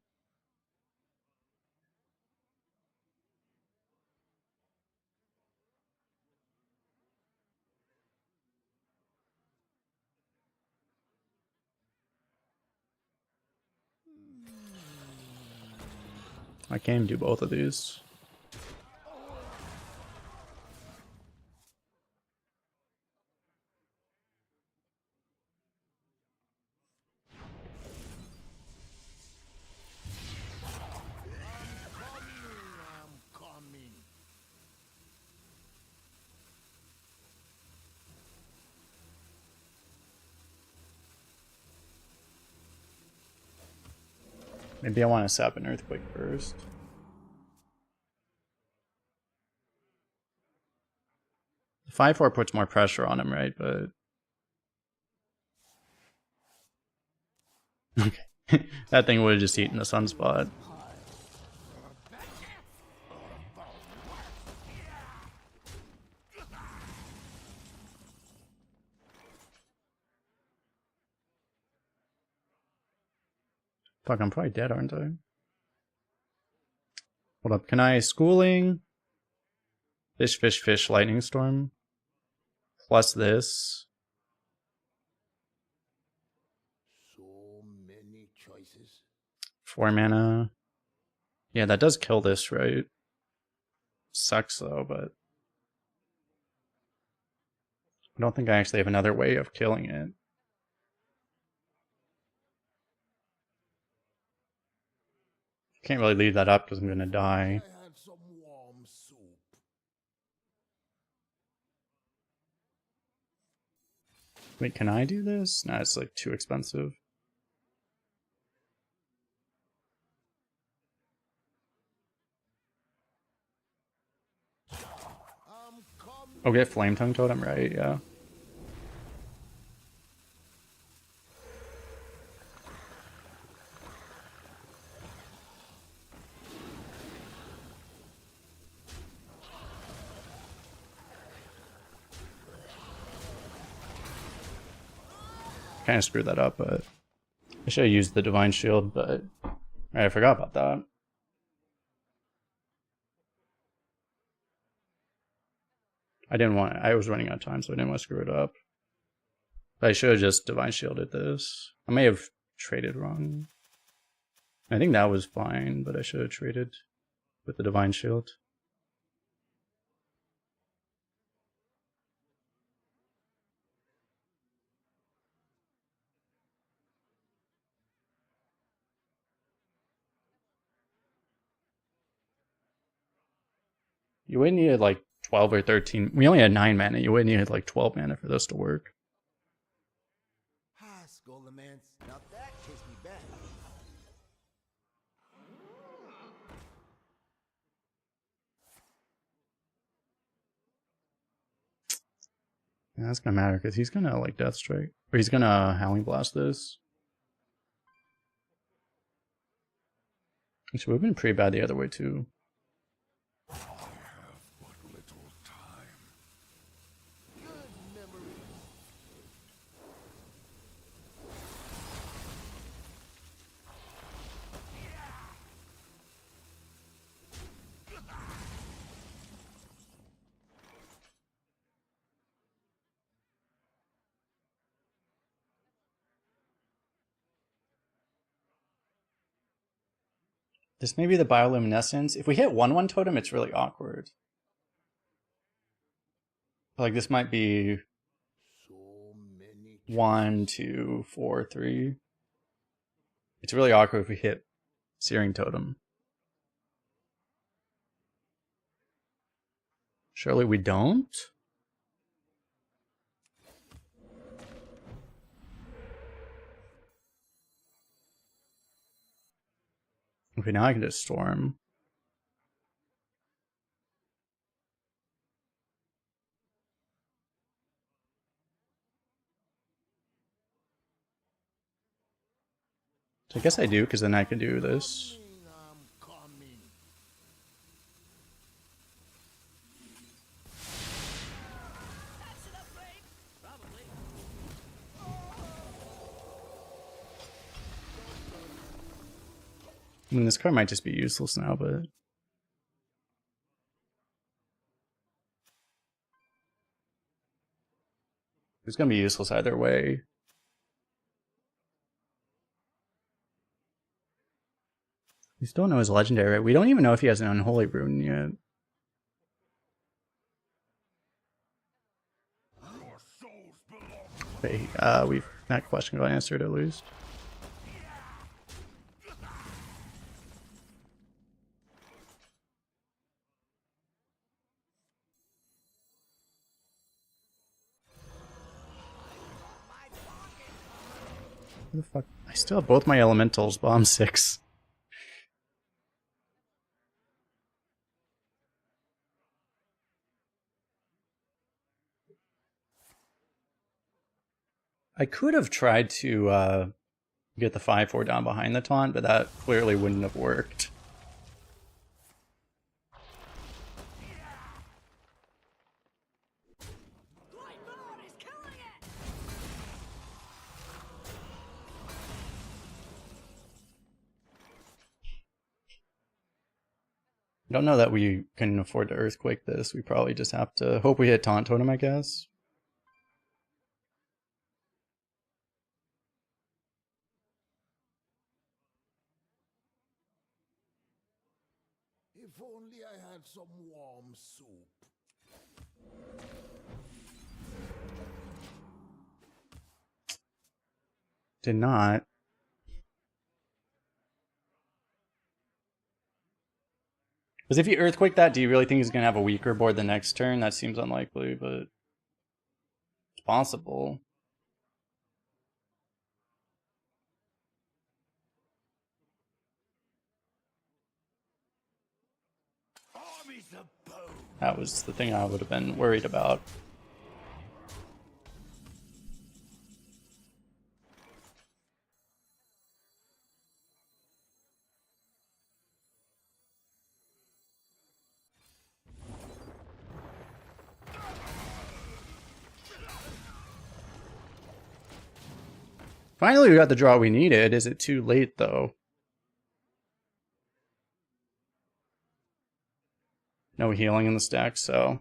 I can do both of these. I'm coming. Maybe I want to sap an earthquake first. The 5/4 puts more pressure on him, right? But okay, that thing would have just eaten the sunspot. Fuck, I'm probably dead, aren't I? Hold up, can I schooling? Fish, fish, fish, lightning storm. Plus this. So many choices. 4 mana. Yeah, that does kill this, right? Sucks though, but I don't think I actually have another way of killing it. Can't really leave that up because I'm gonna die. I had some warm soup. Wait, can I do this? Nah, it's like too expensive. I'm coming. Oh, get Flame Tongue Totem, right? Yeah. Kind of screwed that up, but I should have used the Divine Shield, but I forgot about that. I was running out of time, so I didn't want to screw it up. But I should have just Divine Shielded this. I may have traded wrong. I think that was fine, but I should have traded with the Divine Shield. You would need like 12 or 13. We only had 9 mana. You would need like 12 mana for this to work. Ah, Skolemans. Now that takes me back. Yeah, that's gonna matter because he's gonna like Death Strike. Or he's gonna Howling Blast this. Which would have been pretty bad the other way too. I have but little time. Good memories. This may be the Bioluminescence. If we hit 1/1 totem, it's really awkward. Like this might be So many 1, 2, 4, 3. It's really awkward if we hit Searing Totem. Surely we don't? Okay, now I can just storm. So I guess I do, because then I can do this. I'm coming. That's an upgrade. Probably. I mean, this card might just be useless now, but... It's gonna be useless either way. We still don't know his legendary, right? We don't even know if he has an unholy rune yet. Okay, we've that question got answered at least. What the fuck? I still have both my elementals, bomb 6. I could have tried to get the 5-4 down behind the taunt, but that clearly wouldn't have worked. Lightborn is killing it. I don't know that we can afford to earthquake this. We probably just have to hope we hit taunt totem, I guess. If only I had some warm soup. Did not. Because if you earthquake that, do you really think he's going to have a weaker board the next turn? That seems unlikely, but it's possible. Armies of bone. That was the thing I would have been worried about. Finally, we got the draw we needed. Is it too late, though? No healing in the stack, so...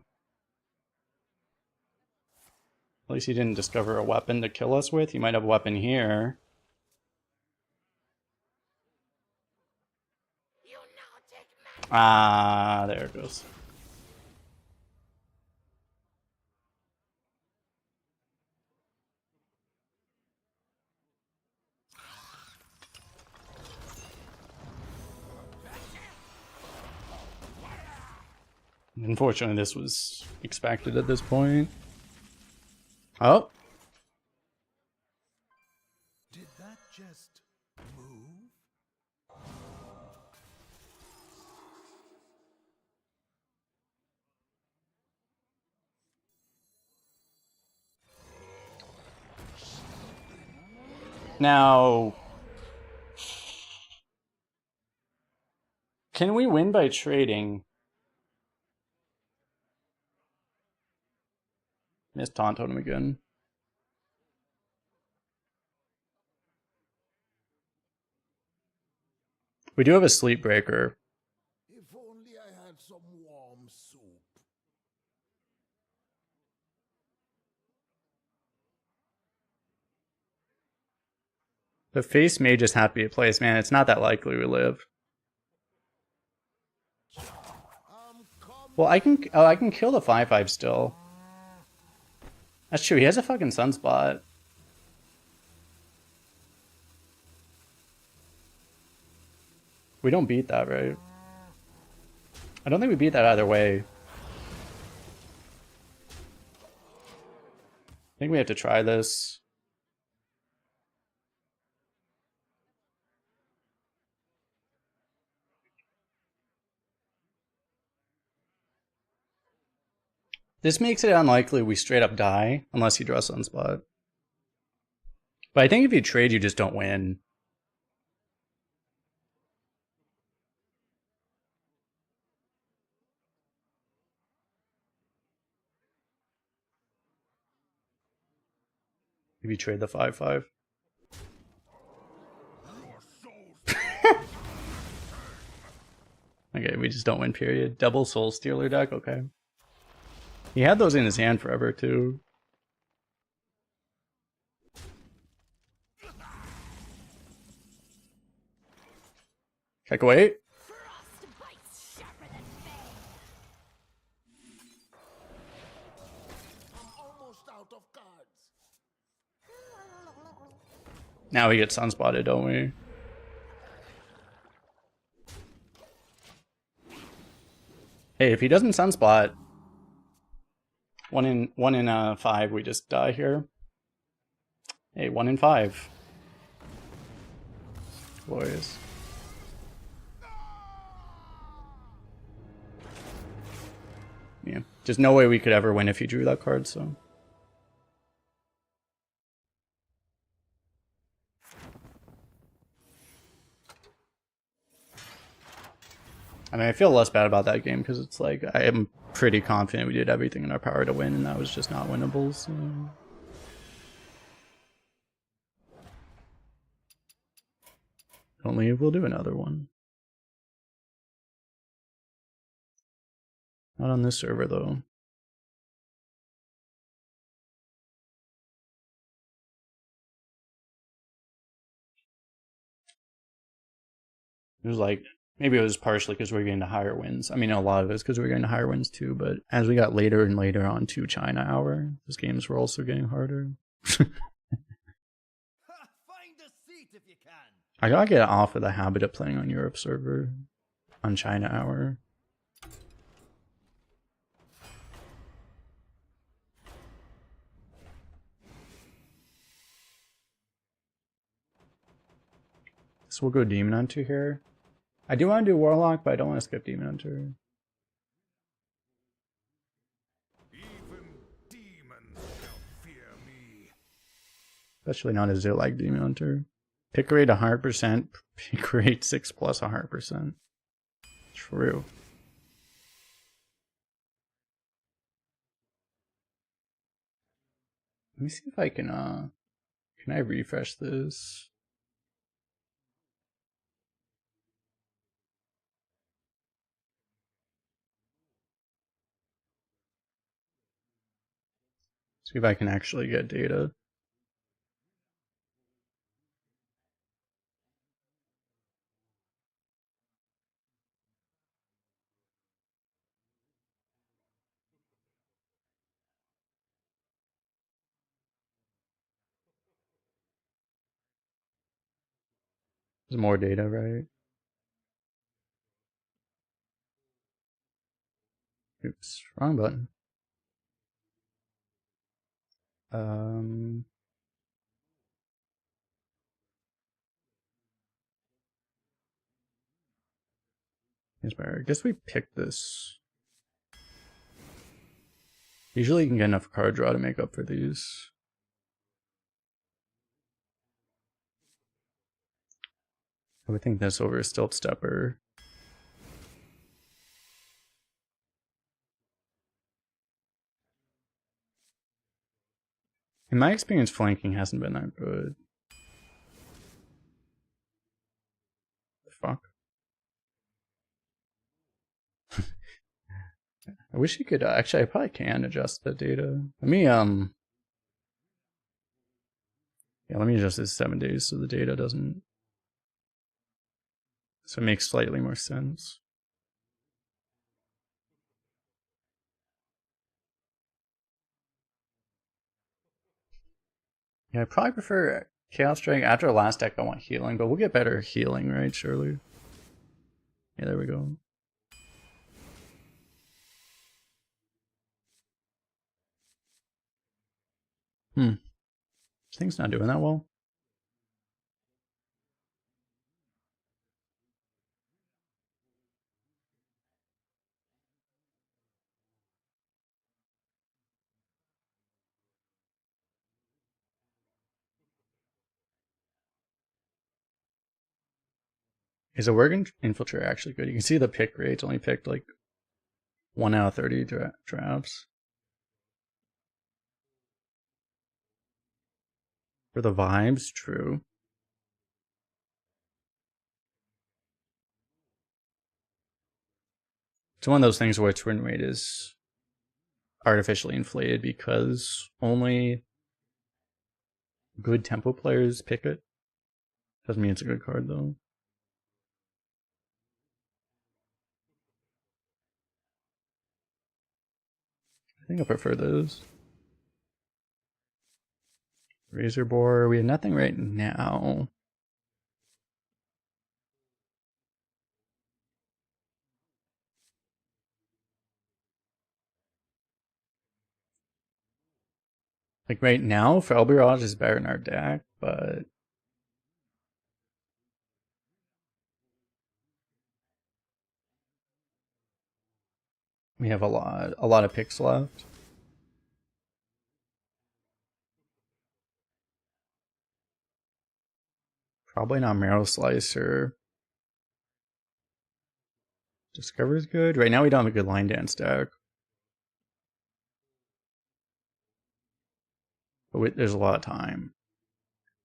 At least he didn't discover a weapon to kill us with. He might have a weapon here. Ah, there it goes. Unfortunately, this was expected at this point. Oh. Did that just move? Now... Can we win by trading? Missed taunt totem again. We do have a sleep breaker. If only I had some warm soup. The face mage is happy at place, man. It's not that likely we live. Well, I can kill the 5/5 still. That's true. He has a fucking sunspot. We don't beat that, right? I don't think we beat that either way. I think we have to try this. This makes it unlikely we straight up die unless you draw Sunspot. But I think if you trade, you just don't win. If you trade the 5/5. Okay, we just don't win, period. Double Soul Stealer deck, okay. He had those in his hand forever, too. Check away. Frostbite's sharper than bane. I'm almost out of cards. Now we get sunspotted, don't we? Hey, if he doesn't sunspot, one in 5, we just die here. Hey, 1 in 5. Glorious. Yeah, just no way we could ever win if he drew that card, so. I mean, I feel less bad about that game because it's like, I am pretty confident we did everything in our power to win, and that was just not winnable, so. Don't leave, we'll do another one. Not on this server, though. It was like, maybe it was partially because we were getting to higher wins. I mean, a lot of it is because we were getting to higher wins too, but as we got later and later on to China Hour, those games were also getting harder. Find a seat if you can. I gotta get off of the habit of playing on Europe server on China Hour. So we'll go Demon Hunter here. I do want to do Warlock, but I don't want to skip Demon Hunter. Even demons shall fear me. Especially not as like Demon Hunter. Pick rate 100%, pick rate 6 plus 100%. True. Let me see if I can I refresh this? See if I can actually get data. There's more data, right? Oops, wrong button. Here's better. I guess we picked this. Usually you can get enough card draw to make up for these. I would think this over Stilt Stepper. In my experience, flanking hasn't been that good. Fuck. I wish you could, actually I probably can adjust the data. Let me, yeah, let me adjust this 7 days so the data doesn't, so it makes slightly more sense. Yeah, I probably prefer Chaos Strike. After the last deck I want healing, but we'll get better healing, right, surely? Yeah, there we go. This thing's not doing that well. Is a Worgen Infiltrator actually good? You can see the pick rates only picked like 1 out of 30 drafts. For the vibes, true. It's one of those things where its win rate is artificially inflated because only good tempo players pick it. Doesn't mean it's a good card though. I think I prefer those. Razor Boar, we have nothing right now. Like right now, Felberage is better in our deck, but we have a lot of picks left. Probably not Marrow Slicer. Discover is good. Right now we don't have a good line dance deck. But there's a lot of time.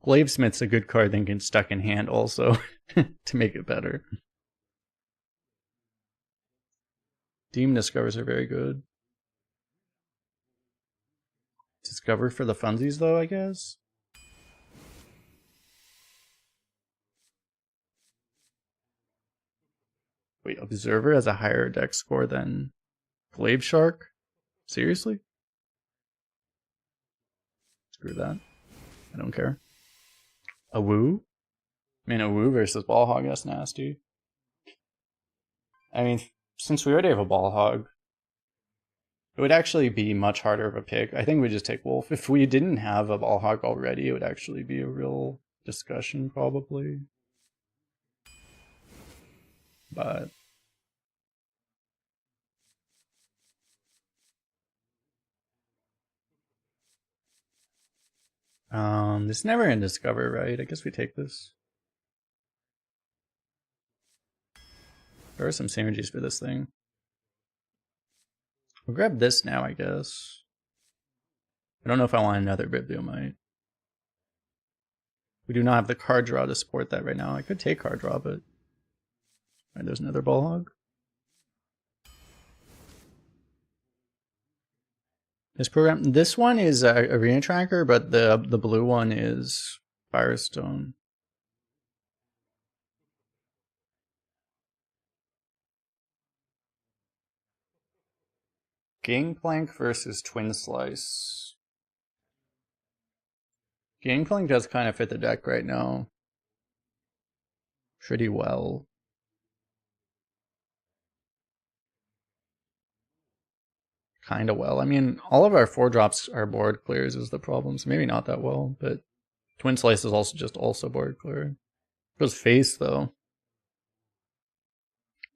Glavesmith's a good card that can stuck in hand also to make it better. Demon Discovers are very good. Discover for the funsies though, I guess? Wait, Observer has a higher deck score than Glaive Shark? Seriously? Screw that. I don't care. A Woo? Man, a Woo versus Ball Hog, that's nasty. I mean, since we already have a Ball Hog, it would actually be much harder of a pick. I think we just take Wolf. If we didn't have a Ball Hog already, it would actually be a real discussion, probably. But this is never in Discover, right? I guess we take this. There are some synergies for this thing. We'll grab this now, I guess. I don't know if I want another Bibliomite. We do not have the card draw to support that right now. I could take card draw, but... Alright, there's another Ball Hog. This one is Arena Tracker, but the blue one is Firestone. Gangplank versus Twin Slice. Gangplank does kind of fit the deck right now. Pretty well. Kind of well. I mean, all of our 4-drops are board clears is the problem, so maybe not that well, but Twin Slice is also board clear. Goes face though.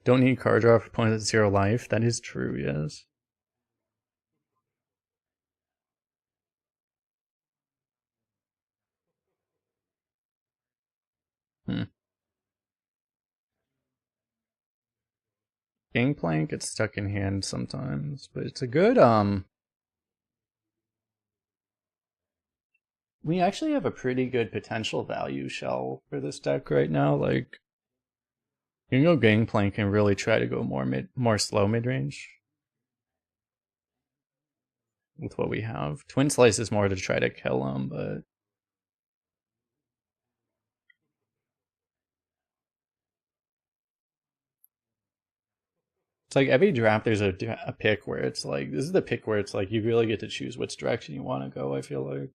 Don't need card draw for opponent at 0 life. That is true, yes. Gangplank gets stuck in hand sometimes, but it's a good we actually have a pretty good potential value shell for this deck right now. Like, you can go Gangplank and really try to go more slow mid range with what we have. Twin Slice is more to try to kill him, but it's like every draft there's a pick where it's like, this is the pick where it's like you really get to choose which direction you want to go, I feel like.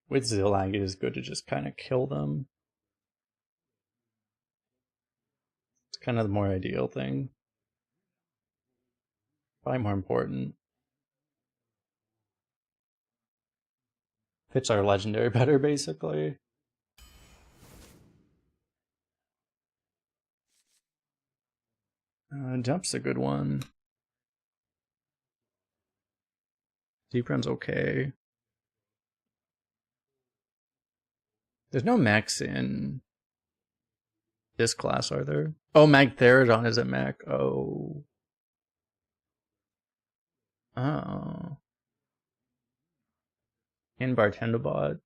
With Zillag, it is good to just kind of kill them. It's kind of the more ideal thing. Probably more important. Fits our legendary better, basically. Jump's a good one. Deep Run's okay. There's no mechs in this class, are there? Oh, Magtheridon is a mech. Oh. Oh. In Bartendobot.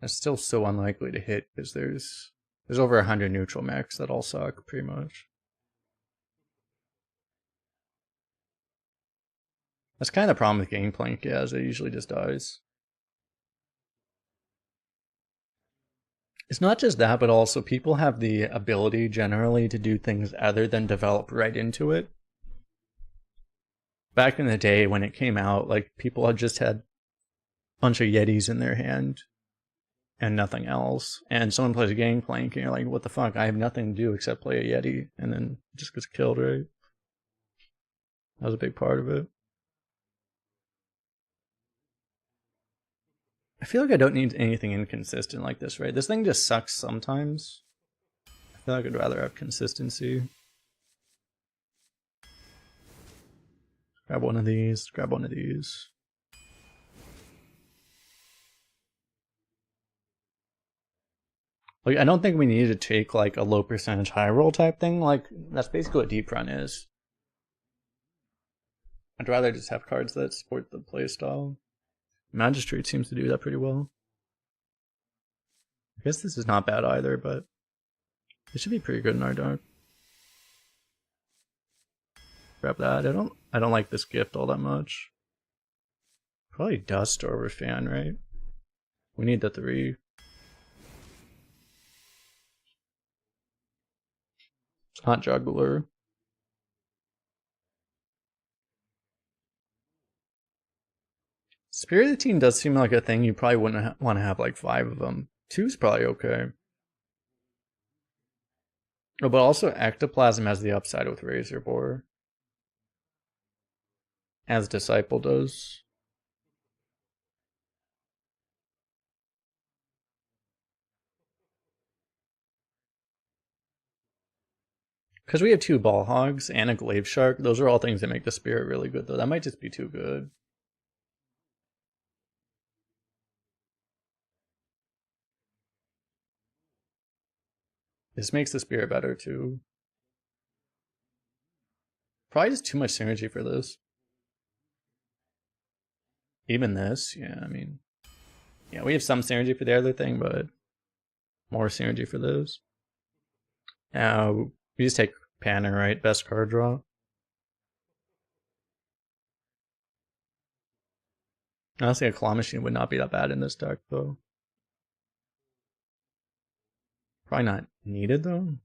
That's still so unlikely to hit because there's over 100 neutral mechs that all suck pretty much. That's kind of the problem with Gangplank, yeah, is it usually just dies. It's not just that, but also people have the ability generally to do things other than develop right into it. Back in the day when it came out, like people had just had a bunch of Yetis in their hand and nothing else. And someone plays a Gangplank and you're like, what the fuck? I have nothing to do except play a Yeti, and then it just gets killed, right? That was a big part of it. I feel like I don't need anything inconsistent like this, right? This thing just sucks sometimes. I feel like I'd rather have consistency. Grab one of these, grab one of these. Like, I don't think we need to take like a low percentage high roll type thing. Like, that's basically what Deep Run is. I'd rather just have cards that support the playstyle. Magistrate seems to do that pretty well. I guess this is not bad either, but it should be pretty good in our deck. Grab that. I don't like this gift all that much. Probably Dust over Fan, right? We need the 3. It's not Juggler. Spirit of the Team does seem like a thing you probably wouldn't want to have like 5 of them. 2's probably okay. Oh, but also Ectoplasm has the upside with Razor Boar. As Disciple does. Because we have 2 Ball Hogs and a Glaive Shark, those are all things that make the Spirit really good, though. That might just be too good. This makes the Spirit better, too. Probably just too much synergy for this. Even this, yeah, I mean... Yeah, we have some synergy for the other thing, but... more synergy for those. Now, we just take Panner, right? Best card draw. Honestly, a Claw Machine would not be that bad in this deck, though. Probably not needed, though.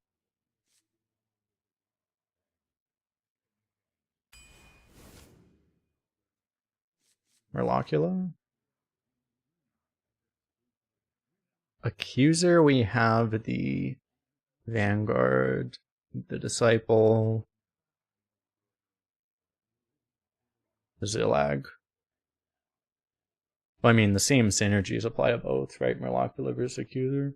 Merlocula. Accuser, we have the Vanguard, the Disciple, the Zillag. Well, I mean, the same synergies apply to both, right? Merlocula versus Accuser.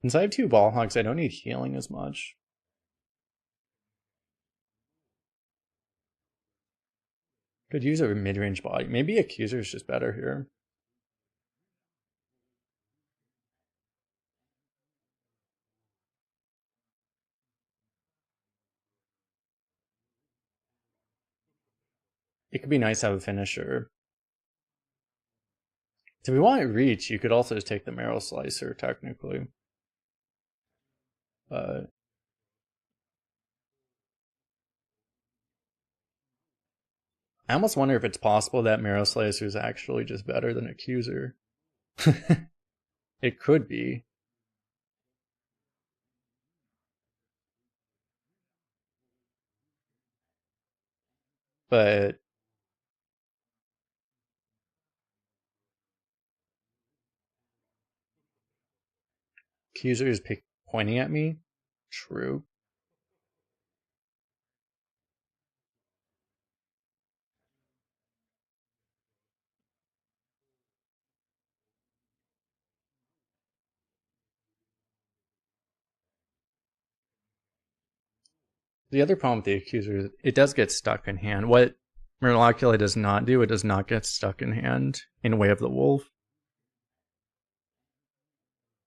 Since I have 2 Ball Hogs, I don't need healing as much. Could use a mid-range body. Maybe Accuser is just better here. It could be nice to have a finisher. If we want reach, you could also just take the Marrow Slicer, technically. But I almost wonder if it's possible that Marrow Slicer is actually just better than Accuser. It could be. But Accuser is pointing at me? True. The other problem with the Accuser is it does get stuck in hand. What Murlocula does not do, it does not get stuck in hand in Way of the Wolf.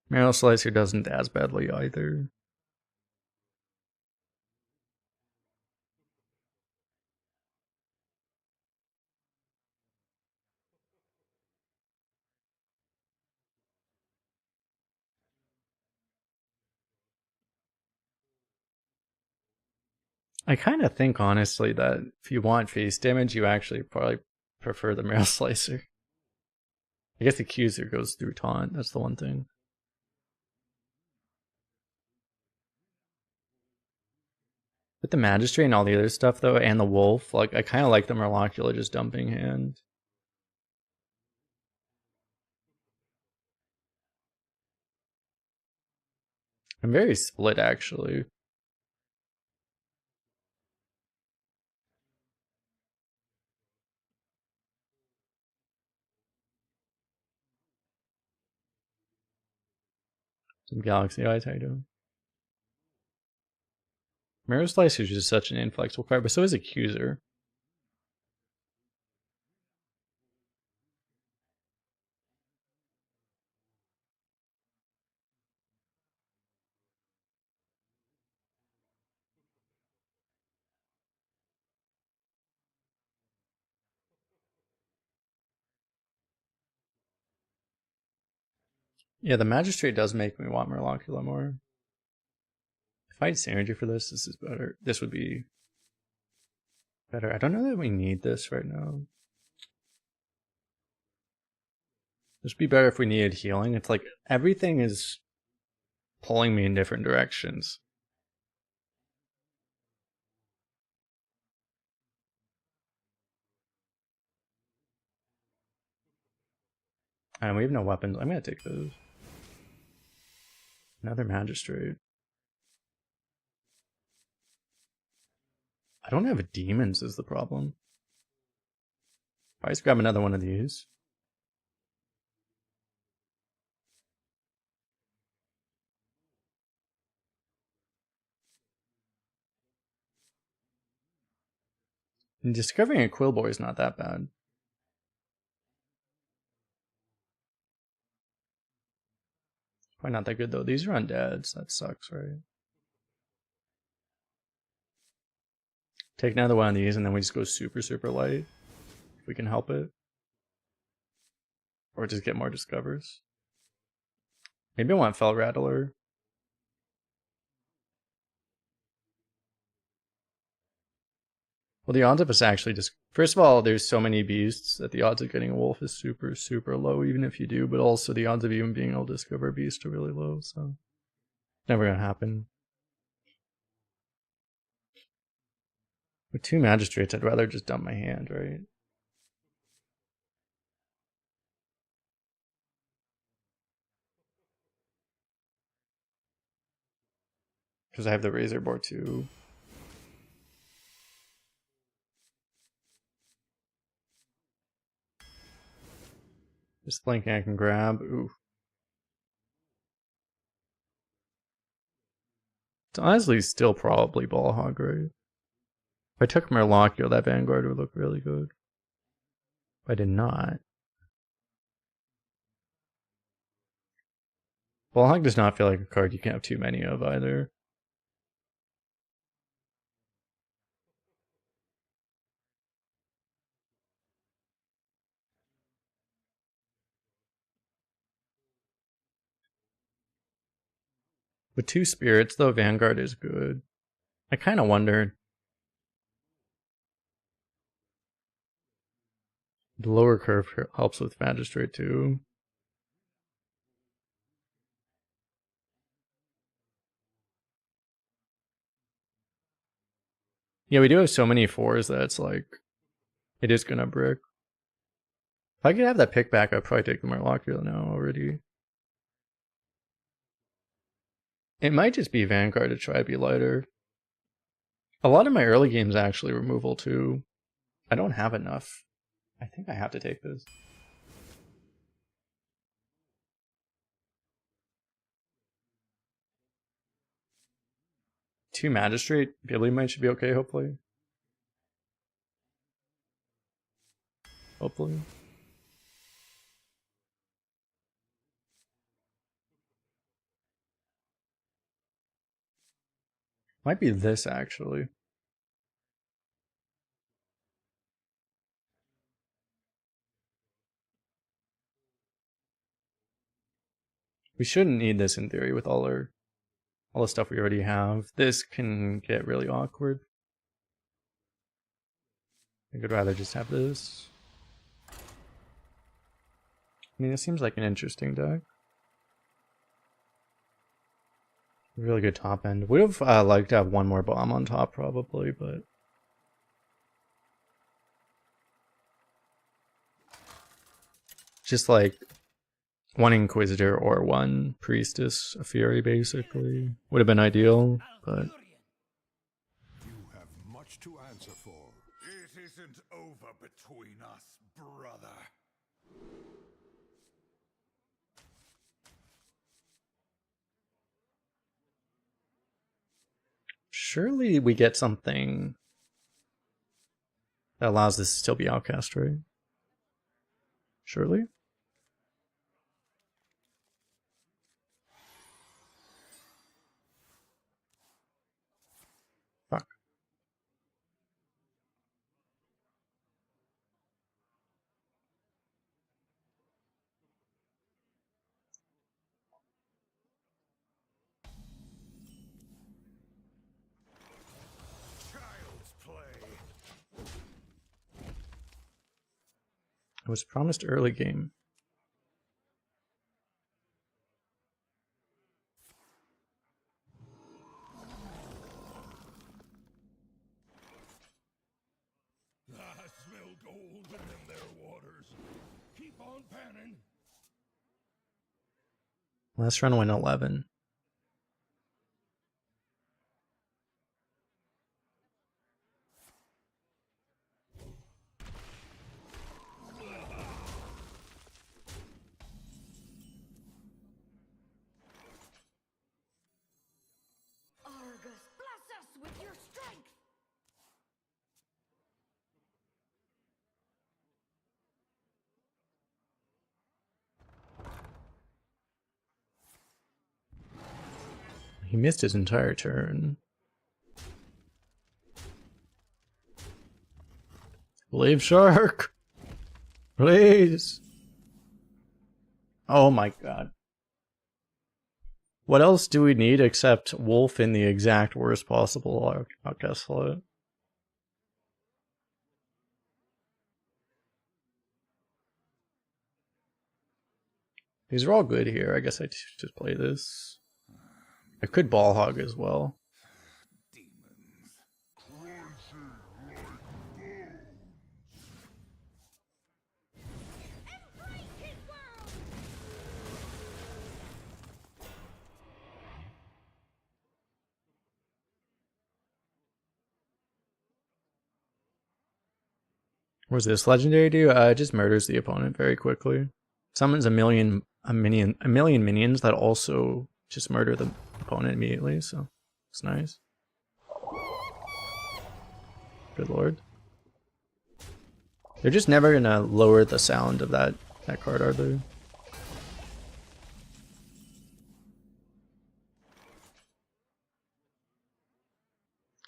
Marrow Slicer doesn't as badly either. I kind of think, honestly, that if you want face damage, you actually probably prefer the Marrow Slicer. I guess the Accuser goes through taunt, that's the one thing. With the Magistrate and all the other stuff, though, and the Wolf, like, I kind of like the Murlocula just dumping hand. I'm very split, actually. Some Galaxy Eyes, how you doing? Marrow Slicer is just such an inflexible card, but so is Accuser. Yeah, the Magistrate does make me want Murlocula more. If I had synergy for this, this is better. This would be better. I don't know that we need this right now. This would be better if we needed healing. It's like everything is pulling me in different directions. And we have no weapons. I'm gonna take those. Another Magistrate. I don't have demons is the problem. I just grab another one of these. And discovering a Quillboy is not that bad. Probably not that good though. These are undeads. That sucks, right? Take another one of these and then we just go super, super light. If we can help it. Or just get more discovers. Maybe I want Fell Rattler. Well, the odds of us actually just... First of all, there's so many beasts that the odds of getting a wolf is super, super low, even if you do. But also the odds of even being able to discover a beast are really low, so... Never gonna happen. With two Magistrates, I'd rather just dump my hand, right? Because I have the Razor Board too. This blanking I can grab. Ooh. It's honestly still probably Ball Hog, right? If I took Murloc, that Vanguard would look really good. If I did not. Ball Hog does not feel like a card you can have too many of either. With two spirits, though, Vanguard is good. I kind of wonder. The lower curve helps with Magistrate, too. Yeah, we do have so many fours that it's like... It is gonna brick. If I could have that pick back, I'd probably take the Murloc now already. It might just be Vanguard to try to be lighter. A lot of my early games actually removal too. I don't have enough. I think I have to take this. 2 Magistrate, Billy might should be okay, hopefully. Hopefully. Might be this, actually. We shouldn't need this in theory with all the stuff we already have. This can get really awkward. I think I'd rather just have this. I mean, it seems like an interesting deck. Really good top end. Would have liked to have one more bomb on top probably, but just like one Inquisitor or one Priestess, a Fury basically. Would have been ideal, but You have much to answer for. It isn't over between us, brother. surely we get something that allows this to still be outcast, right? Surely? Fuck. Child's play. I was promised early game. I smell gold in them there waters. Keep on panning. Last run went 11. Argus, bless us with your strength! He missed his entire turn. Believe Shark! Please! Oh my god. What else do we need except Wolf in the exact worst possible outcast slot? These are all good here. I guess I should just play this. I could Ball Hog as well. Embrace his world! What does this legendary do? It just murders the opponent very quickly. Summons a million minions that also just murder the opponent immediately, so it's nice. Good lord. They're just never gonna lower the sound of that card, are they?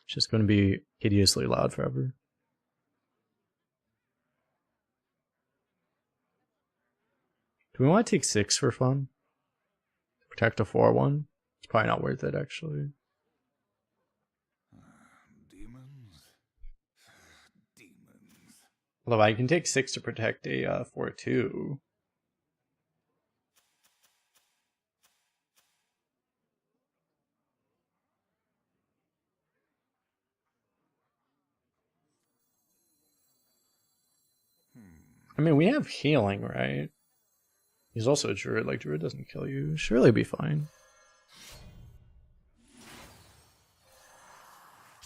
It's just gonna be hideously loud forever. Do we want to take 6 for fun? Protect a 4-1? It's probably not worth it, actually. Demons. Demons. Although I can take 6 to protect a 4-2. I mean, we have healing, right? He's also a druid. Like, druid doesn't kill you. Surely be fine.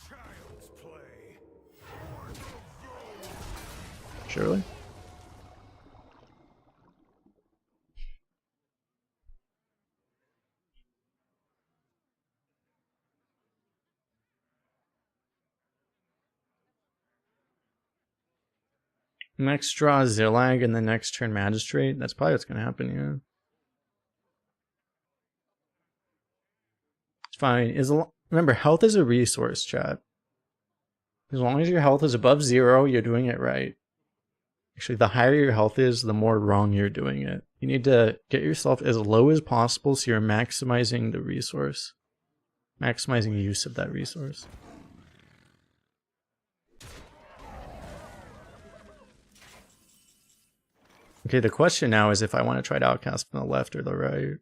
Child's play. Surely. Next draw Zillag and then next turn Magistrate. That's probably what's gonna happen, yeah. It's fine. Remember, health is a resource, chat. As long as your health is above 0, you're doing it right. Actually, the higher your health is, the more wrong you're doing it. You need to get yourself as low as possible so you're maximizing the resource. Maximizing use of that resource. Okay, the question now is if I want to try to outcast from the left or the right.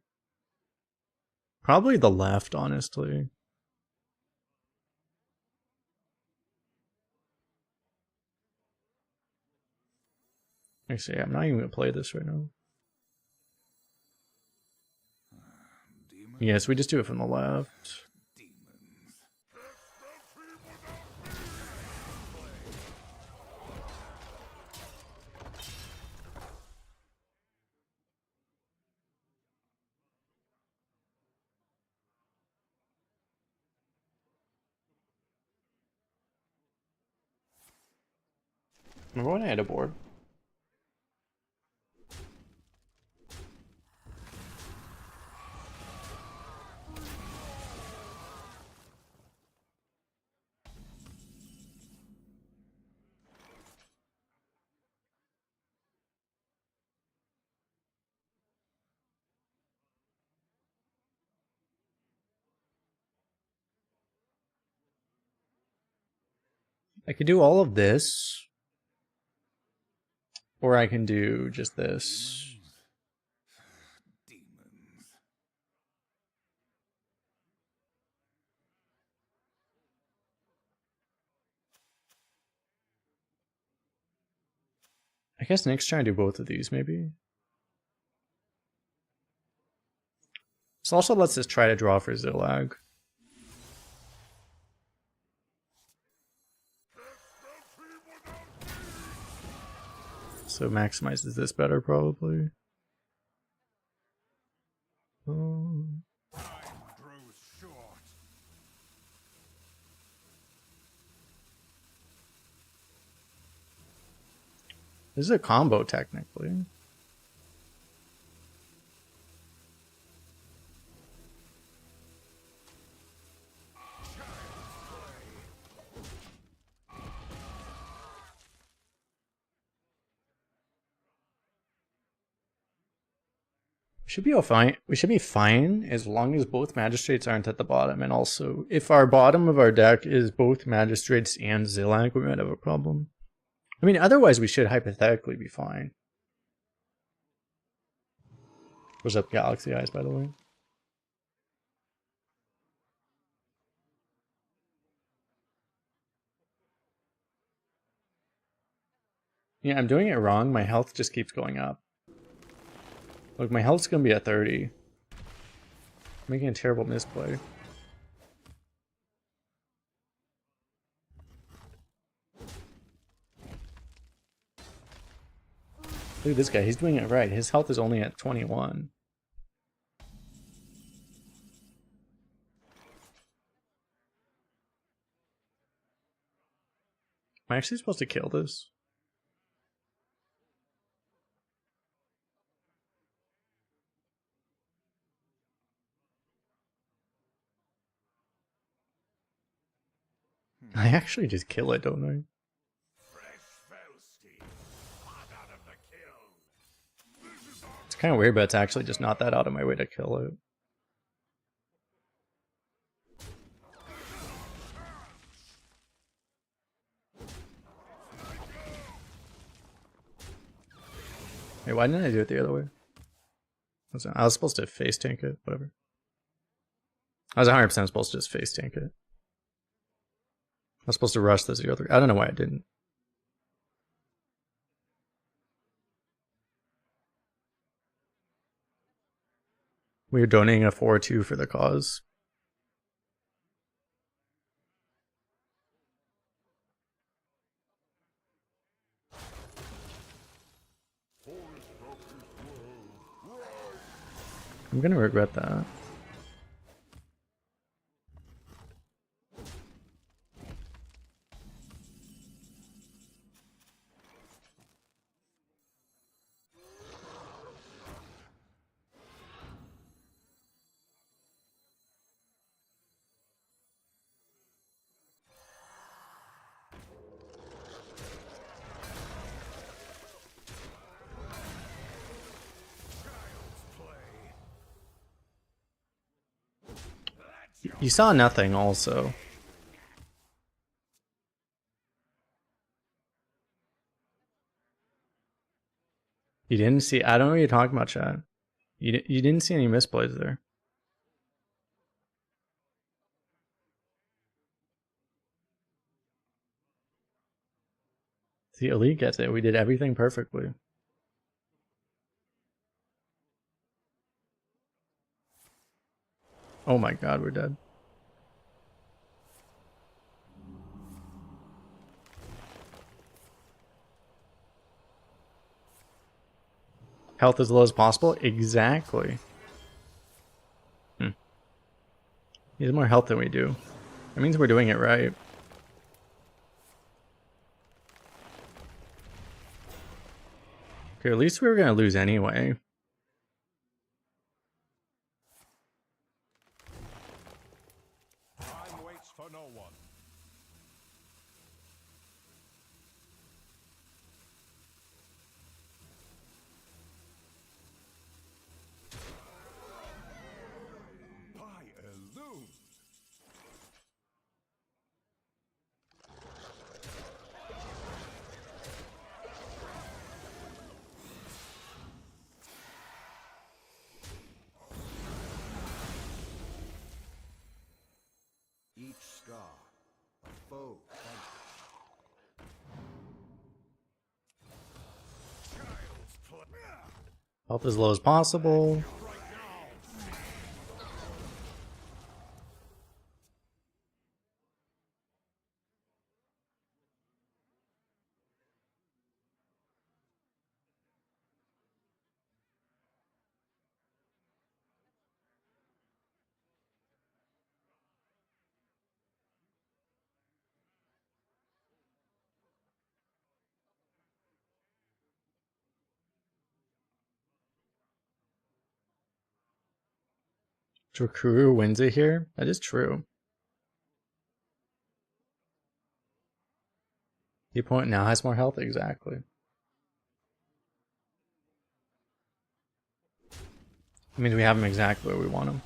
Probably the left, honestly. Actually, I'm not even going to play this right now. Yes, we just do it from the left. Remember when I had a board? I could do all of this. Or I can do just this. I guess next try and do both of these, maybe. This also lets us try to draw for Zillag. So maximizes this better, probably. This is a combo, technically. Should be all fine. We should be fine as long as both magistrates aren't at the bottom, and also if our bottom of our deck is both magistrates and Zillag, we might have a problem. I mean, otherwise we should hypothetically be fine. What's up, Galaxy Eyes, by the way? Yeah, I'm doing it wrong. My health just keeps going up. Look, my health's gonna be at 30. I'm making a terrible misplay. Look at this guy, he's doing it right. His health is only at 21. Am I actually supposed to kill this? I actually just kill it, don't I? It's kind of weird, but it's actually just not that out of my way to kill it. Wait, why didn't I do it the other way? I was supposed to face tank it, whatever. I was 100% supposed to just face tank it. I was supposed to rush this the other way. I don't know why I didn't. We are donating a 4-2 for the cause. I'm gonna regret that. You saw nothing also. You didn't see, I don't know what you're talking about, chat. You didn't see any misplays there. The elite gets it. We did everything perfectly. Oh my god, we're dead. Health as low as possible? Exactly. He has more health than we do. That means we're doing it right. Okay, at least we were gonna lose anyway. Time waits for no one. By a loon. Each scar, a foe Health as low as possible. Drakuru wins it here? That is true. The opponent now has more health, exactly. That means we have him exactly where we want him.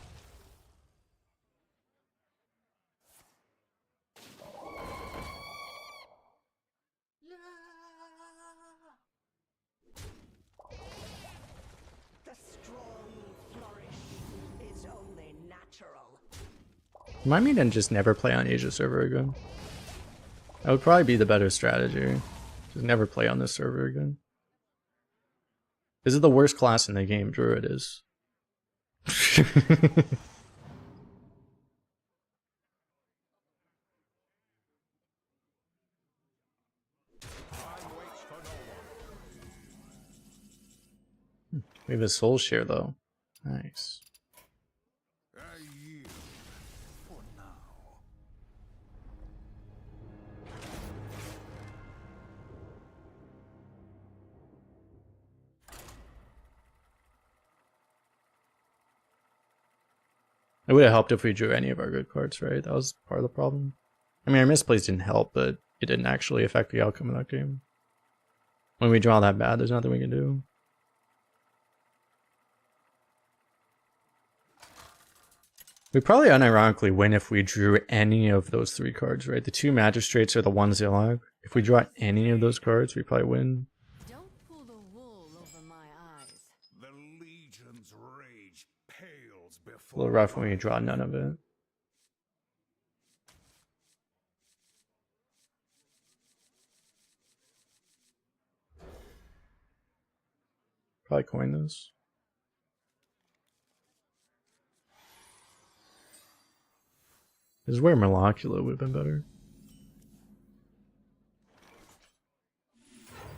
The strong flourish is only natural. Remind me to just never play on Asia server again. That would probably be the better strategy. Just never play on this server again. This is the worst class in the game, Druid is. We have a soul share though. Nice. I yield for now. It would have helped if we drew any of our good cards, right? That was part of the problem. I mean, our misplays didn't help, but it didn't actually affect the outcome of that game. When we draw that bad, there's nothing we can do. We probably unironically win if we drew any of those three cards, right? The two Magistrates are the one Zillag. If we draw any of those cards, we probably win. Don't pull the wool over my eyes. The Legion's rage pales A before. little rough when we draw none of it. Probably coin this. This is where Molecula would have been better.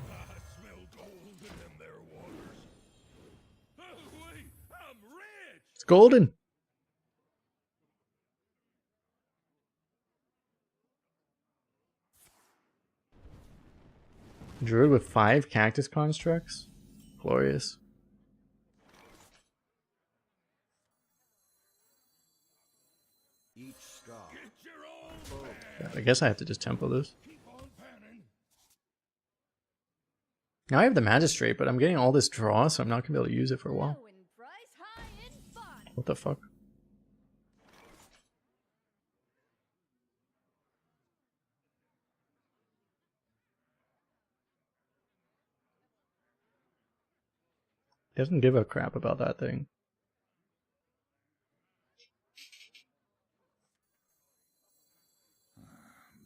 I smell golden in their waters. Oh wait, I'm rich. It's golden! Druid with 5 Cactus Constructs? Glorious. Each scar. Get your own Yeah, I guess I have to just tempo this. Keep on panning. Now I have the Magistrate, but I'm getting all this draw, so I'm not going to be able to use it for a while. Low in price, high in fun. What the fuck? He doesn't give a crap about that thing.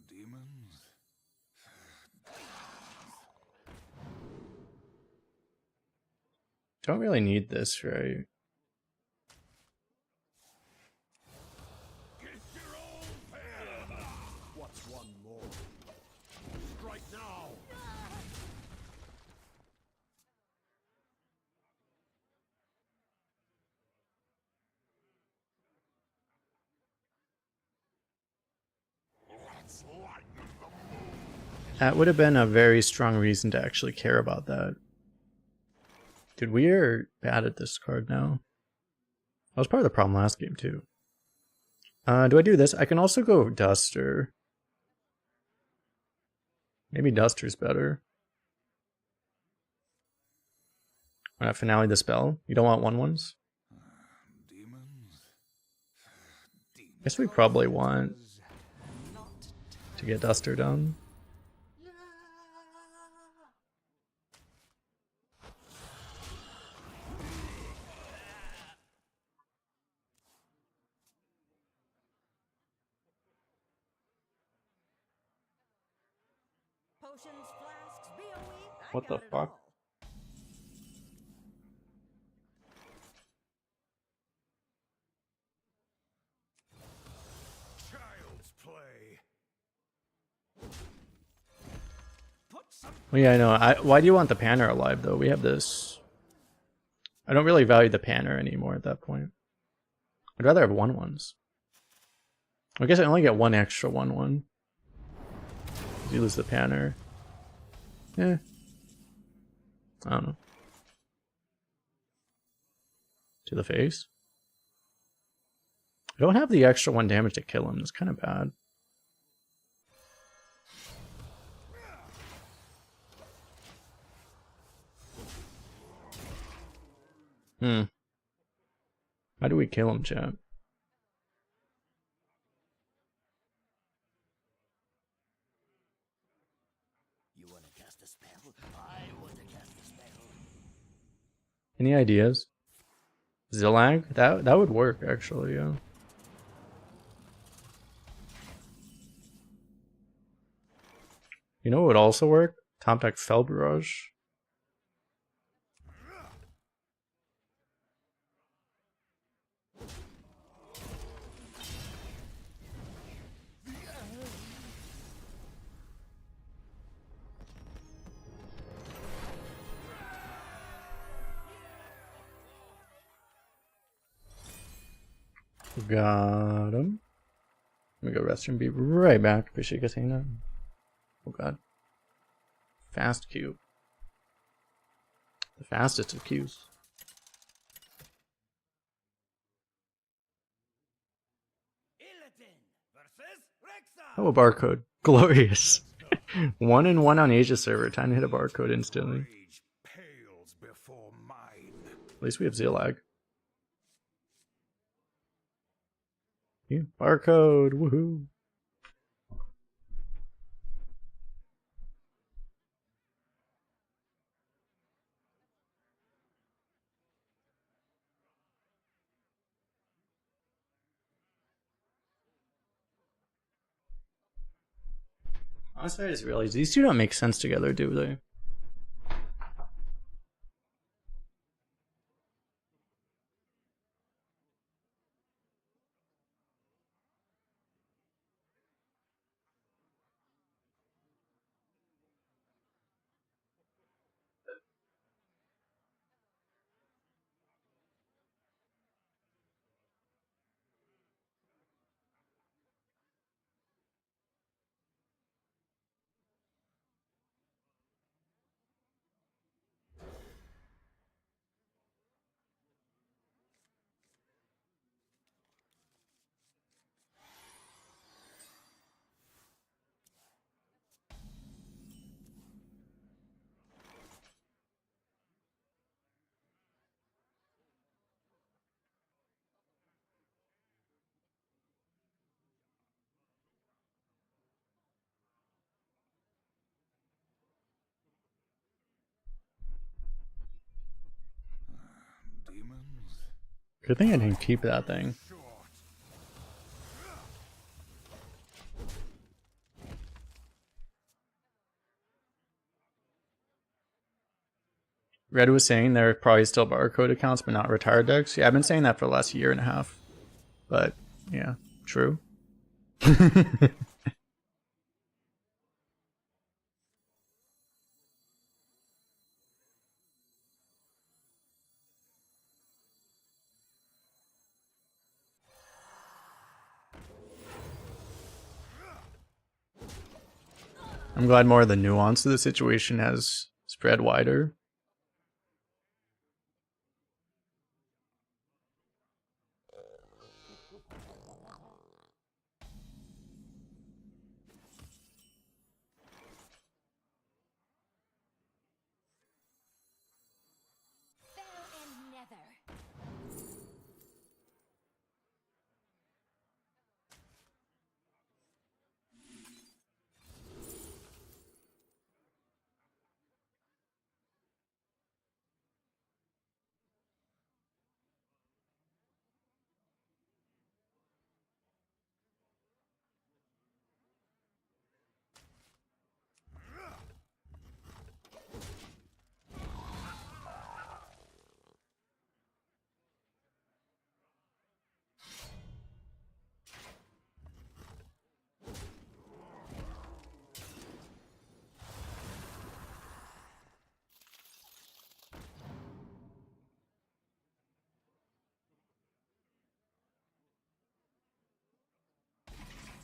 Demons? Don't really need this, right? Get your own pair! What's one more? Strike now! Let's lighten the mood! That would have been a very strong reason to actually care about that. Dude, we are bad at this card now. That was part of the problem last game, too. Do I do this? I can also go Duster. Maybe Duster's better. Why not Finale the spell? You don't want 1/1s? Demons? I guess we probably want to get Duster done. Potions, flasks, BOE. What the fuck? Child's play! Well, yeah, I know. Why do you want the Panner alive, though? We have this. I don't really value the Panner anymore at that point. I'd rather have 1/1s. I guess I only get one extra 1/1. You lose the Panner. Yeah. I don't know. To the face? I don't have the extra 1 damage to kill him. That's kind of bad. How do we kill him, chat? You want to cast a spell? I want to cast a spell. Any ideas? Zillag? That would work, actually, yeah. You know what would also work? Top deck Fell Barrage. Got him. Let me go rest and be right back. Appreciate you guys hanging out. Oh god. Fast Q. The fastest of Qs. Oh, a barcode. Glorious. 1-1 on Asia server. Time to hit a barcode instantly. Rage pales before mine. At least we have Zillag. Yeah, barcode. Woohoo. Honestly, I just realized these two don't make sense together, do they? Good thing I didn't keep that thing. Red was saying there are probably still barcode accounts, but not retired decks. Yeah, I've been saying that for the last year and a half. But, yeah, true. I'm glad more of the nuance of the situation has spread wider. Fell and nether.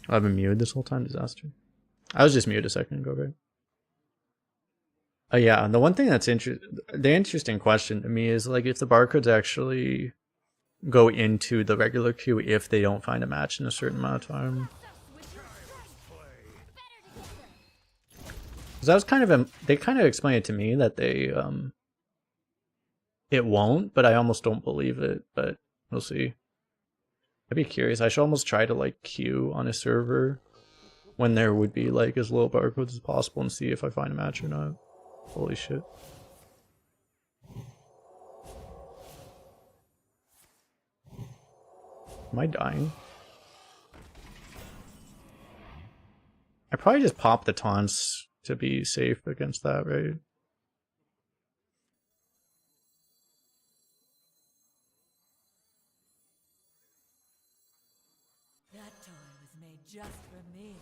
I've been muted this whole time. Disaster. I was just muted a second ago, right? Oh yeah, the one thing that's the interesting question to me is like if the barcodes actually go into the regular queue if they don't find a match in a certain amount of time. Because that was kind of they kind of explained it to me that they it won't, but I almost don't believe it. But we'll see. I'd be curious. I should almost try to like queue on a server when there would be like as little barcodes as possible and see if I find a match or not. Holy shit. Am I dying? I probably just pop the taunts to be safe against that, right? That toy was made just for me.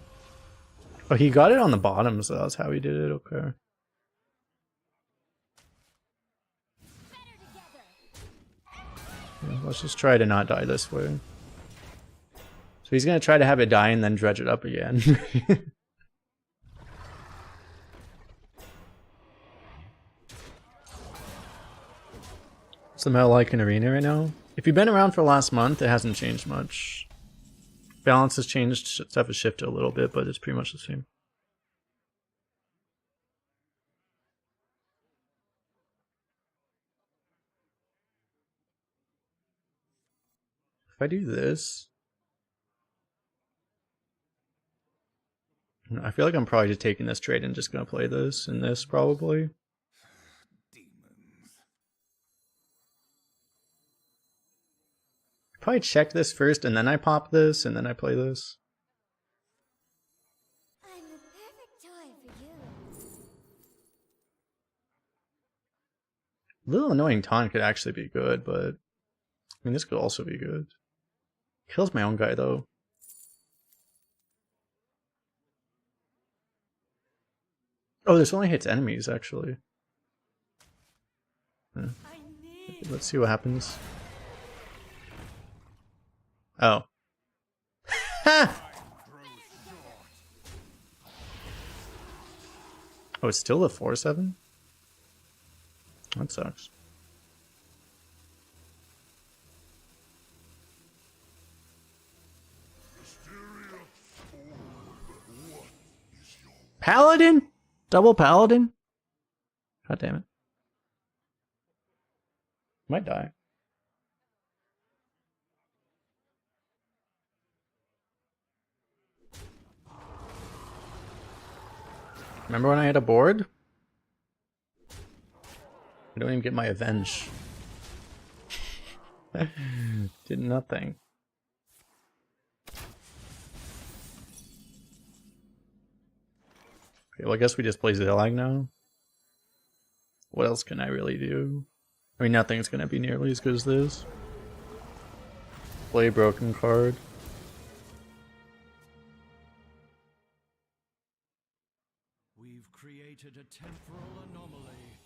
Oh, he got it on the bottom, so that's how he did it. Okay. Yeah, let's just try to not die this way. So he's gonna try to have it die and then dredge it up again. What's the meta like in Arena right now? If you've been around for the last month, it hasn't changed much. Balance has changed, stuff has shifted a little bit, but it's pretty much the same. If I do this... I feel like I'm probably just taking this trade and just gonna play this and this, probably. Probably check this first, and then I pop this, and then I play this. I'm the perfect toy for you. A little annoying taunt could actually be good, but... I mean, this could also be good. Kills my own guy, though. Oh, this only hits enemies, actually. Hmm. Let's see what happens. Oh. Ha! Oh, it's still a 4-7? That sucks. Paladin? Double Paladin? God damn it. Might die. Remember when I had a board? I don't even get my avenge. Did nothing. Okay, well, I guess we just play Zillag now. What else can I really do? I mean, nothing's gonna be nearly as good as this. Play broken card. We've created a temporal anomaly.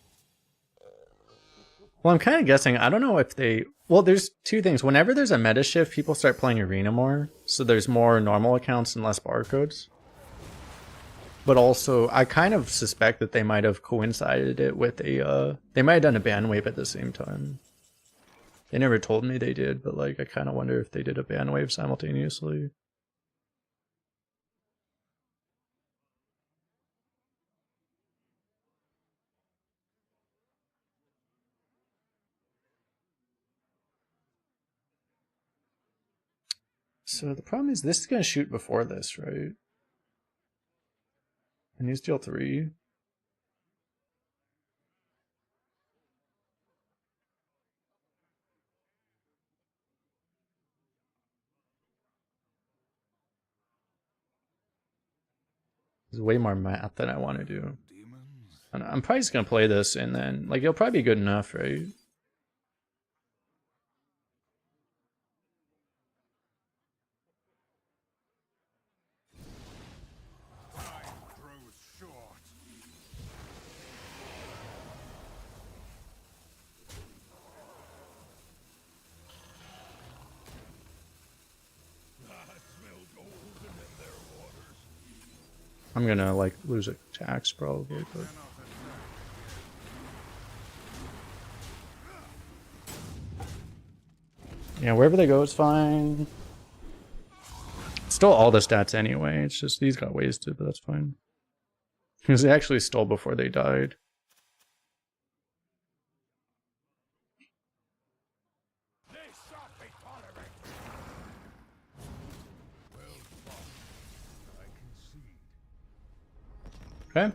Well, I'm kind of guessing. I don't know if they... Well, there's two things. Whenever there's a meta shift, people start playing Arena more. So there's more normal accounts and less barcodes. But also, I kind of suspect that they might have coincided it with a... They might have done a ban wave at the same time. They never told me they did, but like I kind of wonder if they did a ban wave simultaneously. So the problem is this is going to shoot before this, right? And he's deal 3. There's way more math than I want to do. Demons? And I'm probably just going to play this and then, like, it'll probably be good enough, right? Time grows short. I smell golden in their waters. I'm going to, like, lose attacks probably, but... Yeah, wherever they go is fine. Stole all the stats anyway, it's just these got wasted, but that's fine. Because they actually stole before they died. They shall be tolerated. Well fought. I concede. Okay.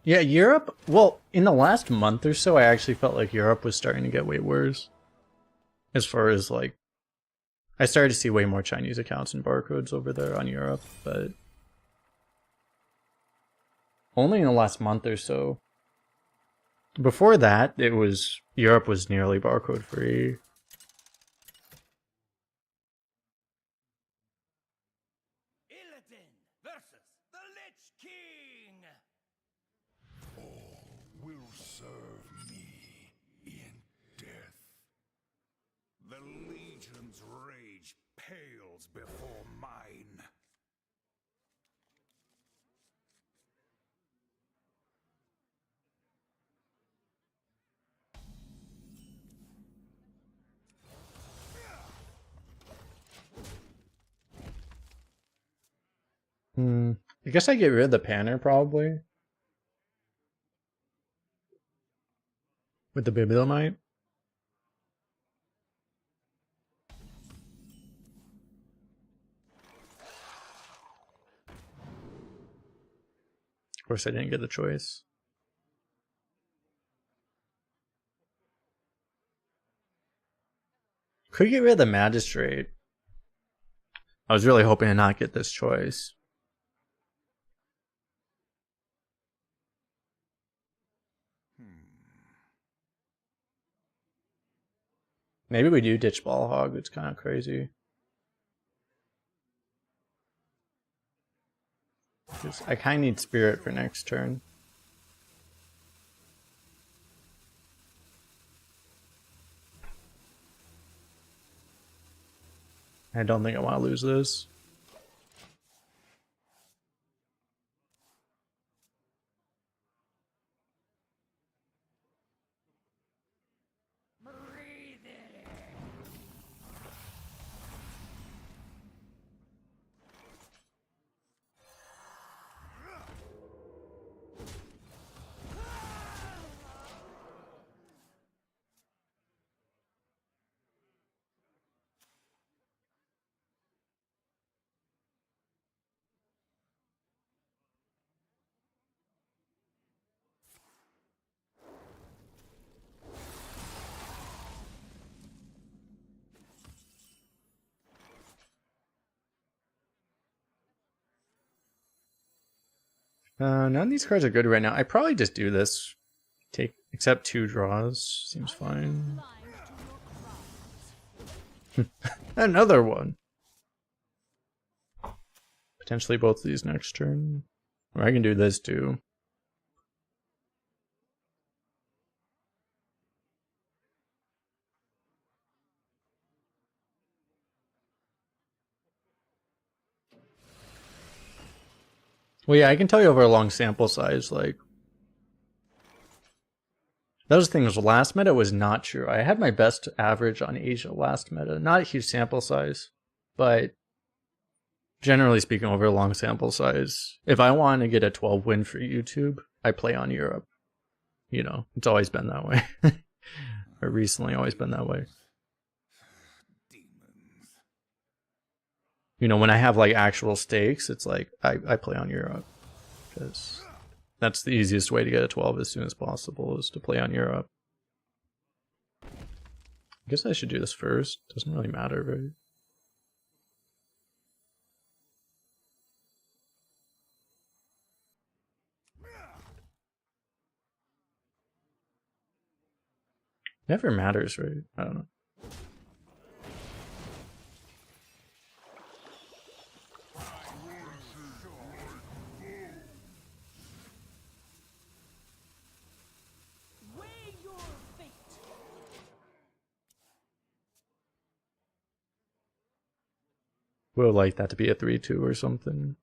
Yeah, Europe, well, in the last month or so, I actually felt like Europe was starting to get way worse. As far as, like, I started to see way more Chinese accounts and barcodes over there on Europe, but only in the last month or so. Before that, it was, Europe was nearly barcode free. Illidan versus the Lich King! All will serve me in death. The Legion's rage pales before mine. I guess I get rid of the Panner probably. With the Bibliomite. Of course I didn't get the choice. Could get rid of the Magistrate. I was really hoping to not get this choice. Maybe we do ditch Ball Hog, it's kind of crazy. I kind of need Spirit for next turn. I don't think I want to lose this. None of these cards are good right now. I probably just do this. Take except 2 draws. Seems fine. Another one. Potentially both of these next turn. Or I can do this too. Well, yeah, I can tell you over a long sample size, like... Those things last meta was not true. I had my best average on Asia last meta. Not a huge sample size, but generally speaking, over a long sample size, if I want to get a 12 win for YouTube, I play on Europe. You know, it's always been that way. Or recently always been that way. You know, when I have like actual stakes, it's like I play on Europe. Because that's the easiest way to get a 12 as soon as possible, is to play on Europe. I guess I should do this first. Doesn't really matter, right? Never matters, right? I don't know. Weigh your fate. Would like that to be a 3-2 or something.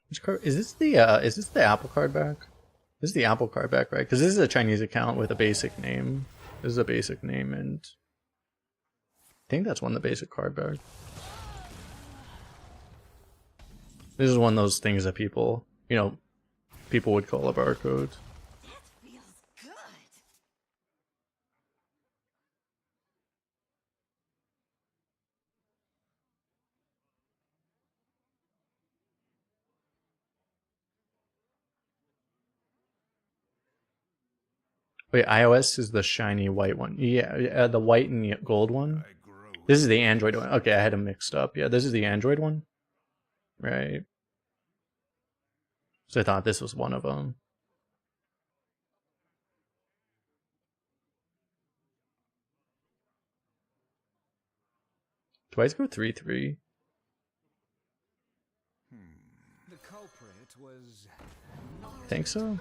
Which card is this? Is this the Apple card back? This is the Apple card back, right? Because this is a Chinese account with a basic name. This is a basic name, and I think that's one of the basic card back. This is one of those things that people, you know, people would call a barcode. That feels good. Wait, iOS is the shiny white one. Yeah, the white and gold one. This is the Android one. Okay, I had them mixed up. Yeah, this is the Android one. Right. So I thought this was one of them. Do I just go 3-3? The culprit was Think so? With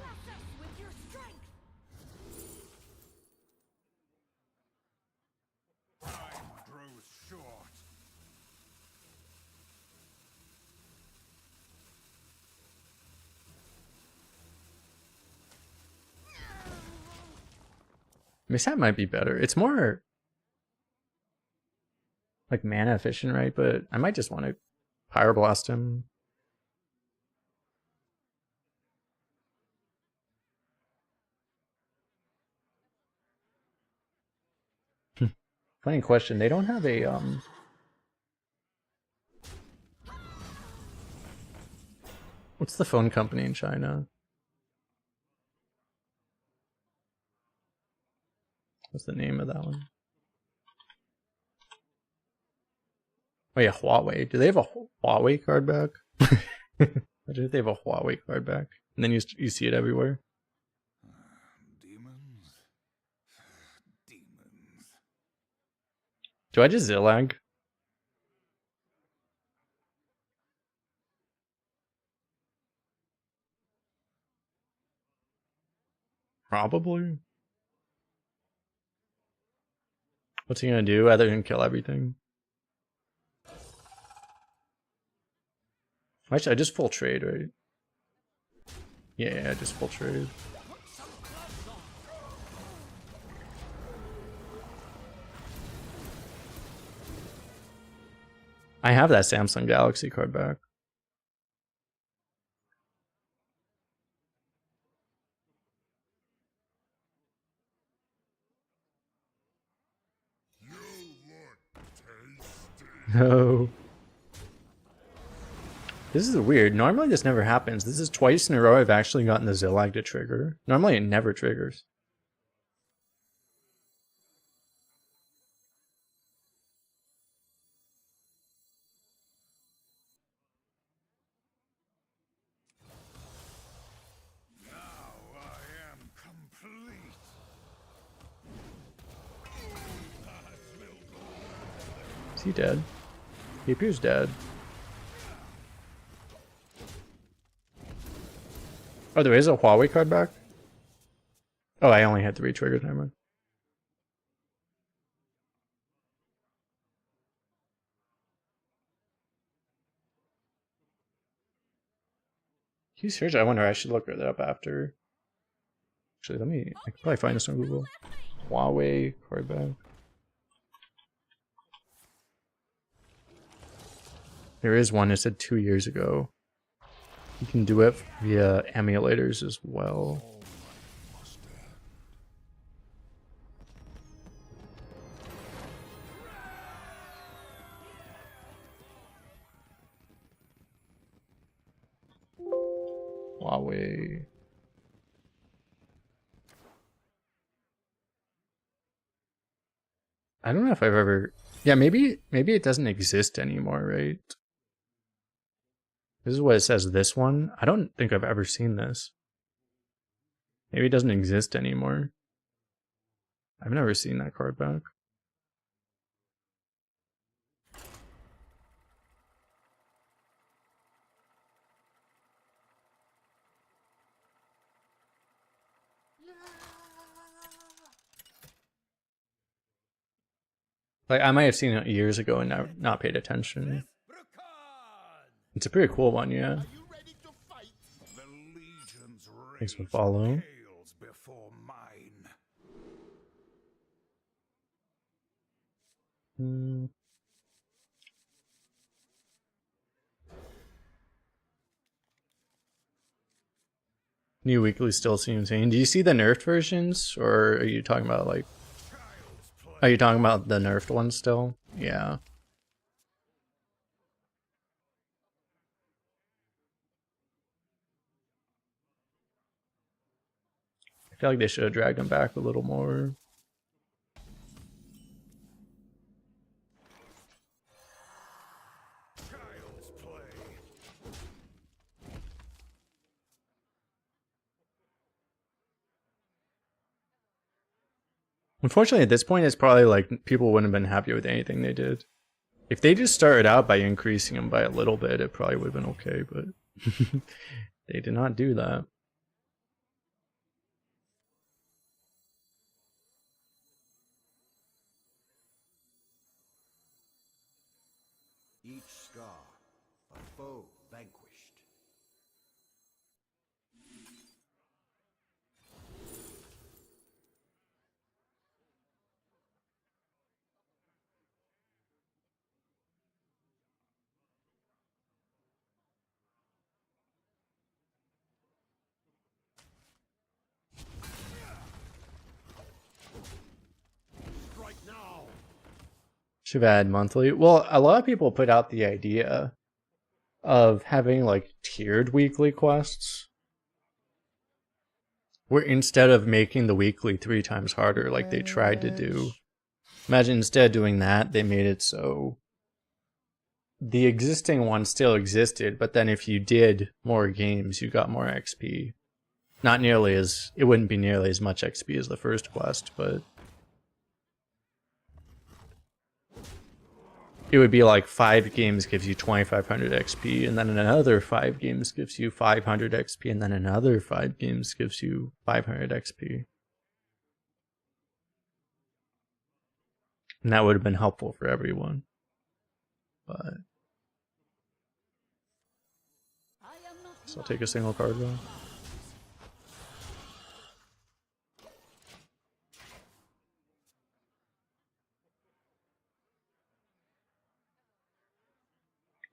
your strength. Time grows short. Mishap might be better. It's more like mana efficient, right? But I might just want to Pyroblast him. Funny question. They don't have a what's the phone company in China? What's the name of that one? Oh yeah, Huawei. Do they have a Huawei card back? Imagine if they have a Huawei card back, and then you see it everywhere. Demons. Demons. Do I just Zillag? Probably. What's he gonna do other than kill everything? Actually, I just full trade, right? Yeah, I just full trade. I have that Samsung Galaxy card back. You look tasty. No. This is weird. Normally this never happens. This is twice in a row I've actually gotten the Zillag to trigger. Normally it never triggers. Now I am complete. Is he dead? He appears dead. Oh, there is a Huawei card back? Oh, I only had 3 triggers, never mind. Can you search? I wonder, I should look that up after. Actually, I can probably find this on Google. Huawei card back. There is one that said 2 years ago. You can do it via emulators as well. Huawei. I don't know if I've ever... Yeah, maybe it doesn't exist anymore, right? This is what it says, this one. I don't think I've ever seen this. Maybe it doesn't exist anymore. I've never seen that card back. Like, I might have seen it years ago and not paid attention. It's a pretty cool one, yeah. You ready to fight? The legion's Thanks for rage following. pales before mine. New weekly still seems insane. Do you see the nerfed versions, or are you talking about like? Are you talking about the nerfed ones still? Yeah. I feel like they should have dragged them back a little more. Child's play. Unfortunately, at this point, it's probably like people wouldn't have been happy with anything they did. If they just started out by increasing them by a little bit, it probably would have been okay, but they did not do that. Each scar, a foe vanquished. Strike now. Should have had monthly. Well, a lot of people put out the idea of having like tiered weekly quests, where instead of making the weekly 3 times harder like they tried to do, imagine instead of doing that, they made it so the existing one still existed, but then if you did more games, you got more XP. Not nearly as, it wouldn't be nearly as much XP as the first quest, but it would be like 5 games gives you 2500 XP, and then another 5 games gives you 500 XP, and then another 5 games gives you 500 XP. And that would have been helpful for everyone. But so I'll take a single card though.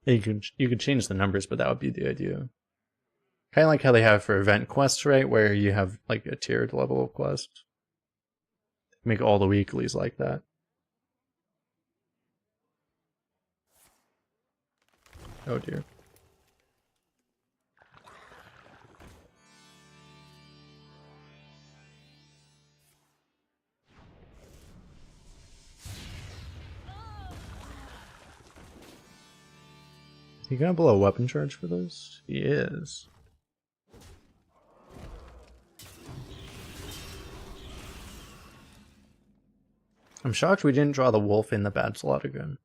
You could change the numbers, but that would be the idea. Kind of like how they have for event quests, right? Where you have like a tiered level of quest. Make all the weeklies like that. Oh dear. You gonna blow a weapon charge for this? He is. I'm shocked we didn't draw the wolf in the bad slot again.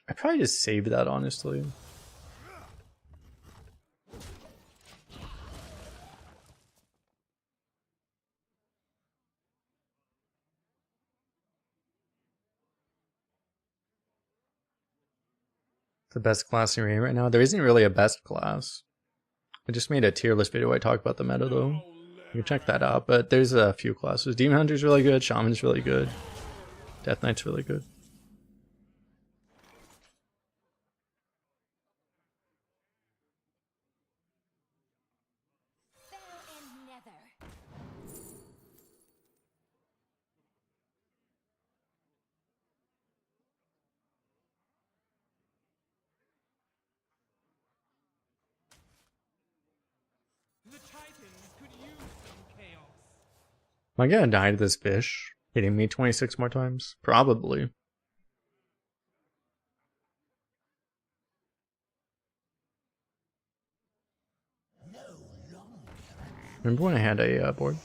I probably just saved that, honestly. The best class in Rain right now? There isn't really a best class. I just made a tier list video where I talk about the meta though. You can check that out, but there's a few classes. Demon Hunter's really good, Shaman's really good, Death Knight's really good. Fell and nether. The Titans could use some chaos. Am I gonna die to this fish hitting me 26 more times? Probably. Remember when I had a board?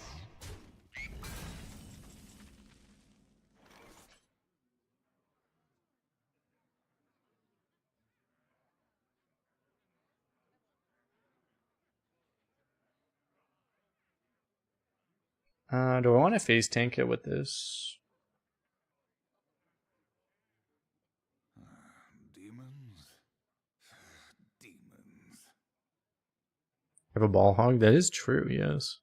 Do I want to face tank it with this? Demons? Demons. I have a ball hog? That is true, yes.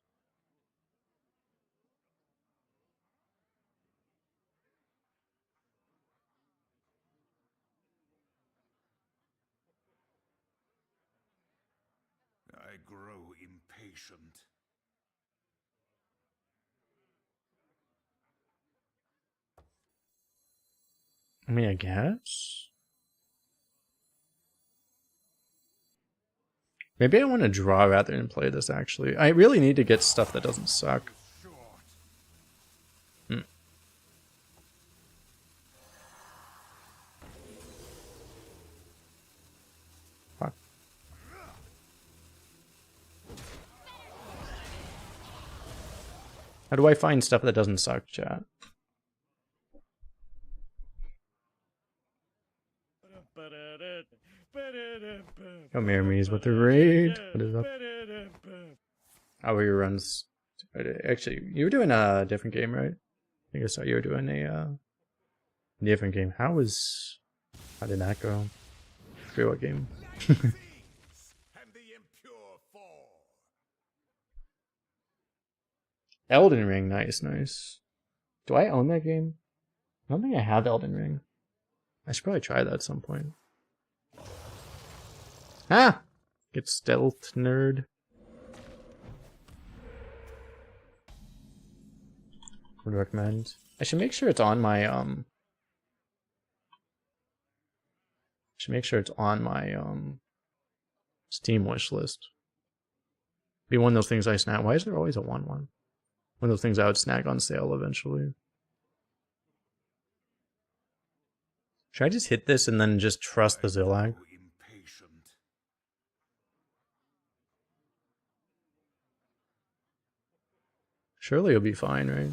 I grow impatient. I mean, I guess. Maybe I want to draw rather than play this, actually. I really need to get stuff that doesn't suck. Fuck. How do I find stuff that doesn't suck, chat? Come here, me with the raid. What is up? How are your runs? Actually, you were doing a different game, right? I think I saw you were doing a different game. How did that go? I forget what game. And the impure fall. Elden Ring, nice, nice. Do I own that game? I don't think I have Elden Ring. I should probably try that at some point. Ah! Get stealth, nerd. Would recommend. I should make sure it's on my Steam wish list. Be one of those things I snag. Why is there always a 1-1? One of those things I would snag on sale eventually. Should I just hit this and then just trust the Zillag? Surely it'll be fine, right?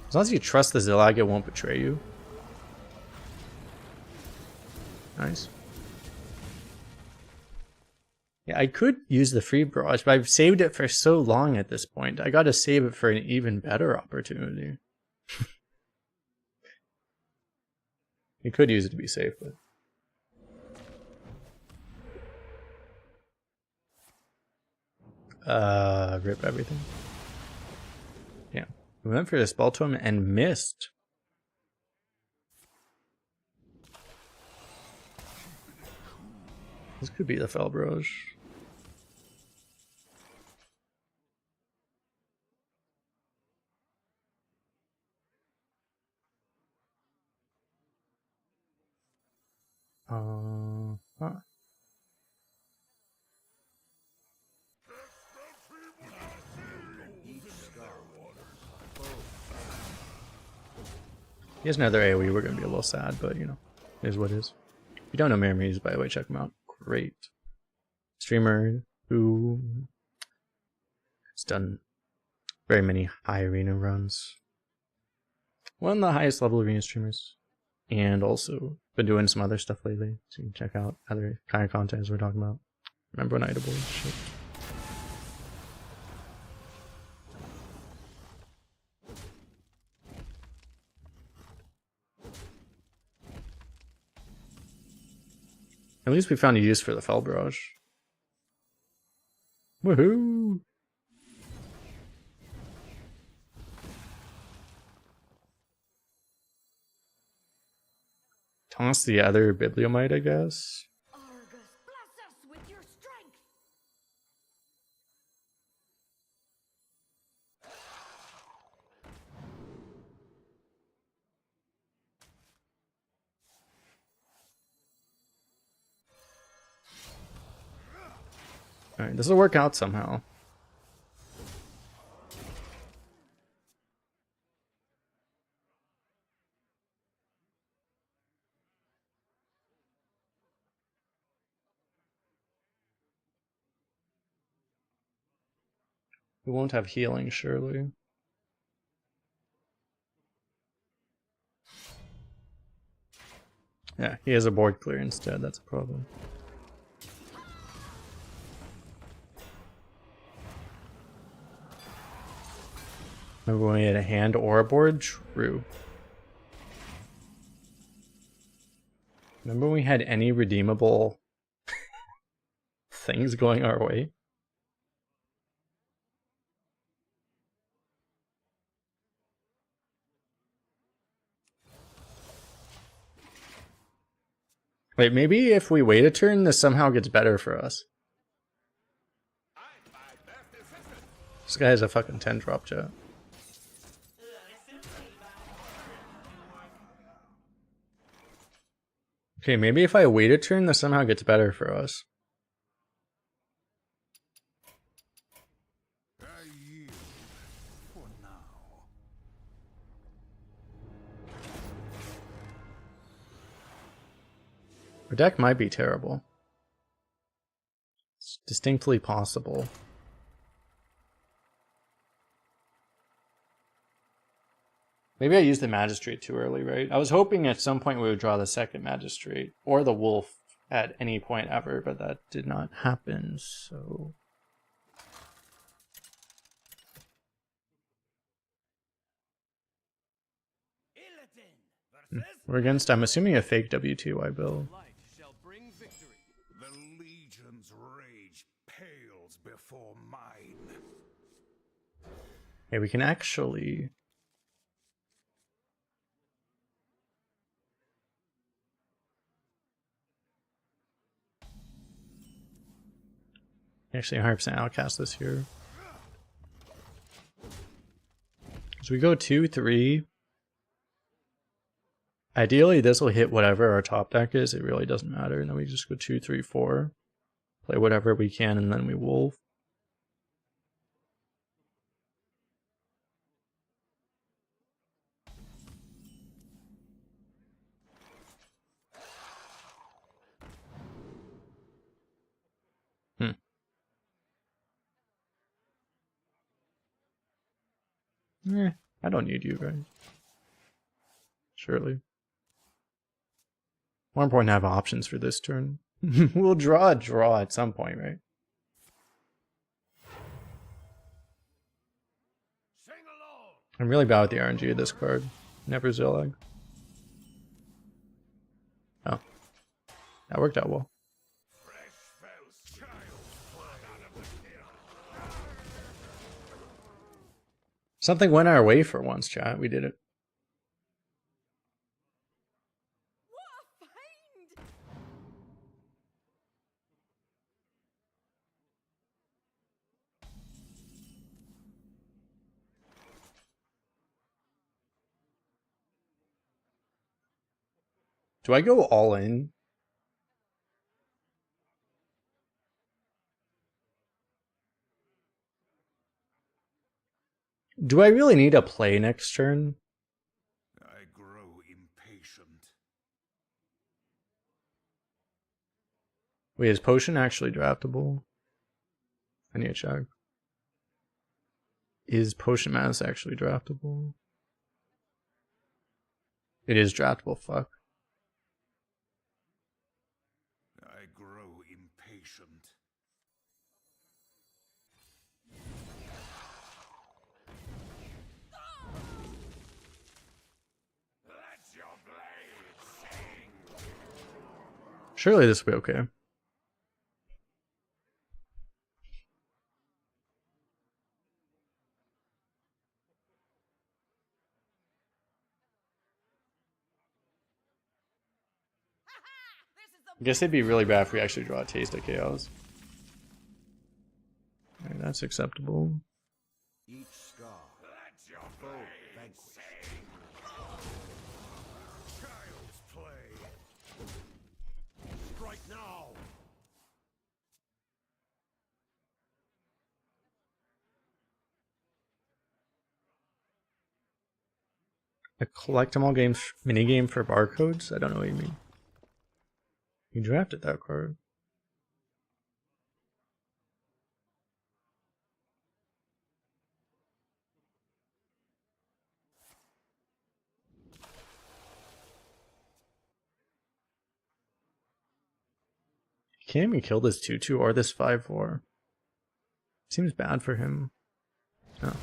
As long as you trust the Zillag, it won't betray you. Nice. Yeah, I could use the free barrage, but I've saved it for so long at this point. I gotta save it for an even better opportunity. You could use it to be safe, but... rip everything. Yeah. We went for the spell to him and missed. This could be the Felbroge. Huh. he has another AoE, we're gonna be a little sad, but you know, it is what it is. If you don't know Miramis, by the way, check him out. Great streamer who has done very many high arena runs. One of the highest level arena streamers. And also been doing some other stuff lately. So you can check out other kind of content as we're talking about. Remember when Idle shit. At least we found a use for the Fell Barrage. Woohoo! Toss the other Bibliomite, I guess. Argus, bless us with your strength. Alright, this will work out somehow. We won't have healing, surely. Yeah, he has a board clear instead, that's a problem. Remember when we had a hand or a board? True. Remember when we had any redeemable things going our way? Wait, maybe if we wait a turn, this somehow gets better for us. This guy has a fucking 10 drop chat. Okay, maybe if I wait a turn, this somehow gets better for us. I yield for now. Our deck might be terrible. It's distinctly possible. Maybe I used the Magistrate too early, right? I was hoping at some point we would draw the second Magistrate, or the Wolf at any point ever, but that did not happen, so... We're against, I'm assuming, a fake W2Y build. Light shall bring victory. The Legion's rage pales before mine. Hey, we can actually... Actually, 100% outcast this here. So we go 2-3. Ideally, this will hit whatever our top deck is. It really doesn't matter. And then we just go 2-3-4. Play whatever we can, and then we wolf. I don't need you, guys. Surely. More important to have options for this turn. We'll draw a draw at some point, right? Sing along. I'm really bad with the RNG of this card. Never Zillag. Oh. That worked out well. Something went our way for once, chat. We did it. What a find! Do I go all in? Do I really need a play next turn? I grow Wait, is potion actually draftable? I need to check. Is potion mass actually draftable? It is draftable, fuck. I grow impatient. Let your blade sing. Surely this will be okay. I guess it'd be really bad if we actually draw a Taste of Chaos. Alright, that's acceptable. Each scar. Let your Foe blade vanquished. sing. Child's play. Strike now. A collectible games minigame for barcodes? I don't know what you mean. You drafted that card. You can't even kill this 2/2 or this 5/4. Seems bad for him. Oh.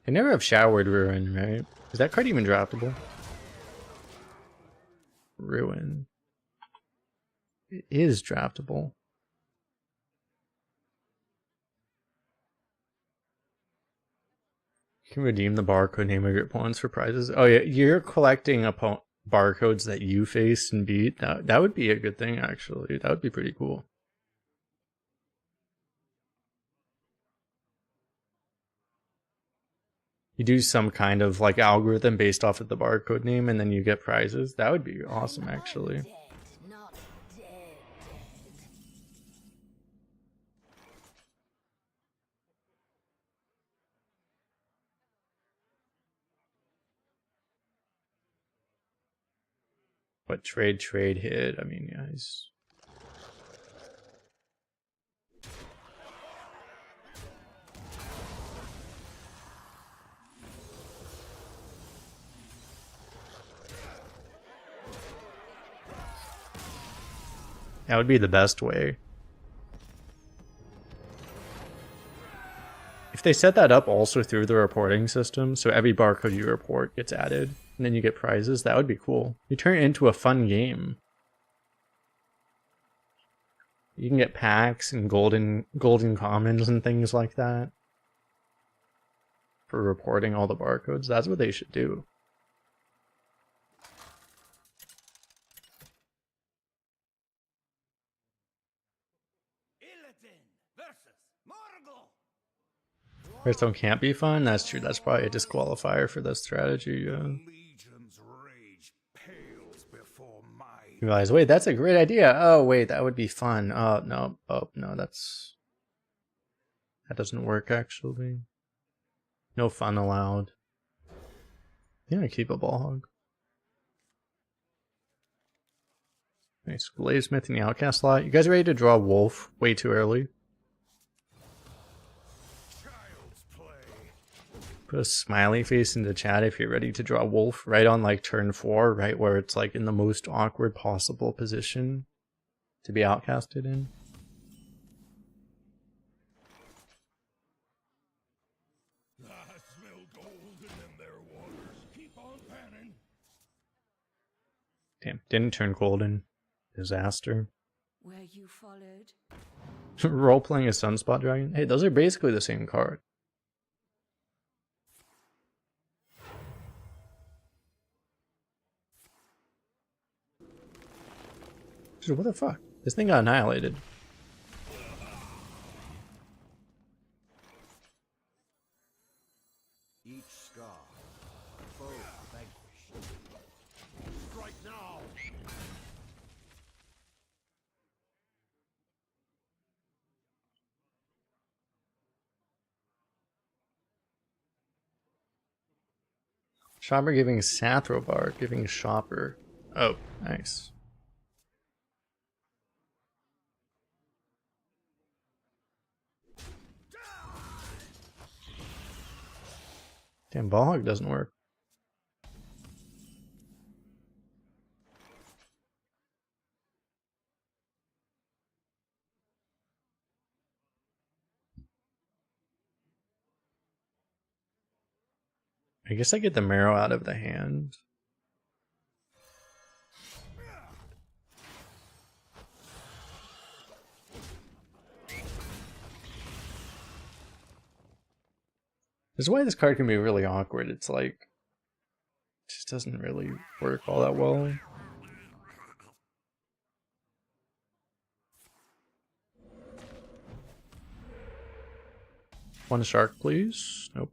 They never have Showered Ruin, right? Is that card even draftable? Ruin. It is draftable. You can redeem the barcode name of your opponents for prizes. Oh yeah, you're collecting barcodes that you faced and beat. That would be a good thing, actually. That would be pretty cool. You do some kind of like algorithm based off of the barcode name and then you get prizes. That would be awesome, actually. Dead, not dead. But trade hit. I mean, yeah, he's... That would be the best way. If they set that up also through the reporting system, so every barcode you report gets added, and then you get prizes, that would be cool. You turn it into a fun game. You can get packs and golden commons and things like that for reporting all the barcodes. That's what they should do. Illidan versus Morgul. Hearthstone can't be fun? That's true. That's probably a disqualifier for this strategy. Yeah. Legion's rage pales before my You realize, wait, that's a great idea. Oh, wait, that would be fun. Oh, no. Oh, no, that doesn't work, actually. No fun allowed. Yeah, keep a ball hog. Nice. Bladesmith in the outcast slot. You guys ready to draw Wolf way too early? child's play. Put a smiley face in the chat if you're ready to draw Wolf right on like turn 4, right where it's like in the most awkward possible position to be outcasted in. I smell gold in their waters. Keep on panning. Damn, didn't turn golden. Disaster. Were you followed? Role playing a Sunspot Dragon. Hey, those are basically the same card. Dude, what the fuck? This thing got annihilated. Each scar. Foe vanquished. Strike now. Shopper giving Sathrobar, giving Shopper. Oh, nice. Damn, Warlock doesn't work. I guess I get the marrow out of the hand. This is why this card can be really awkward. It's like, it just doesn't really work all that well. One shark, please. Nope.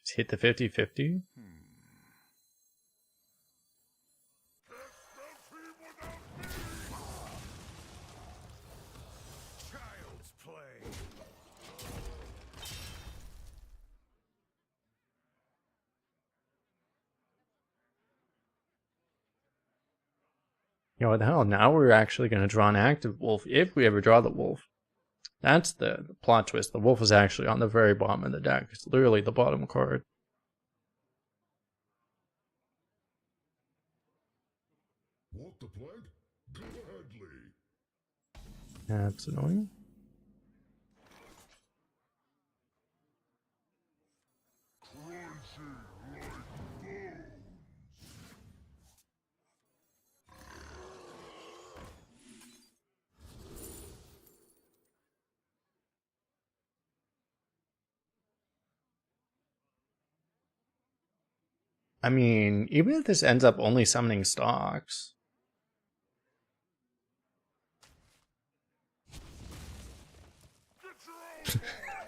Just hit the 50-50. Child's play. You know what the hell? Now we're actually going to draw an active wolf if we ever draw the wolf. That's the plot twist. The wolf is actually on the very bottom of the deck. It's literally the bottom card. Want the plague? Gladly. That's annoying. Crunchy like bones. I mean, even if this ends up only summoning stocks.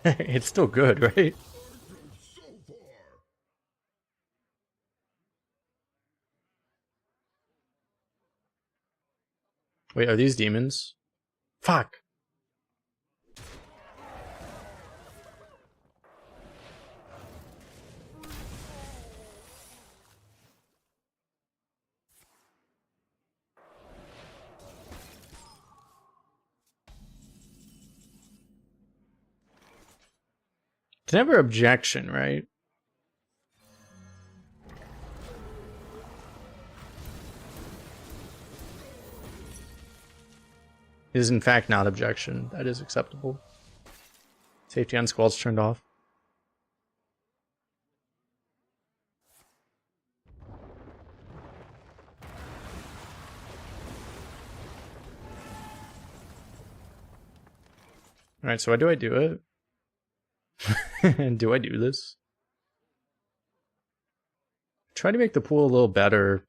It's still good, right? So far. Wait, are these demons? Fuck! It's never objection, right? It is in fact not objection. That is acceptable. Safety on squads turned off. Alright, so do I do it? Do I do this? Try to make the pool a little better.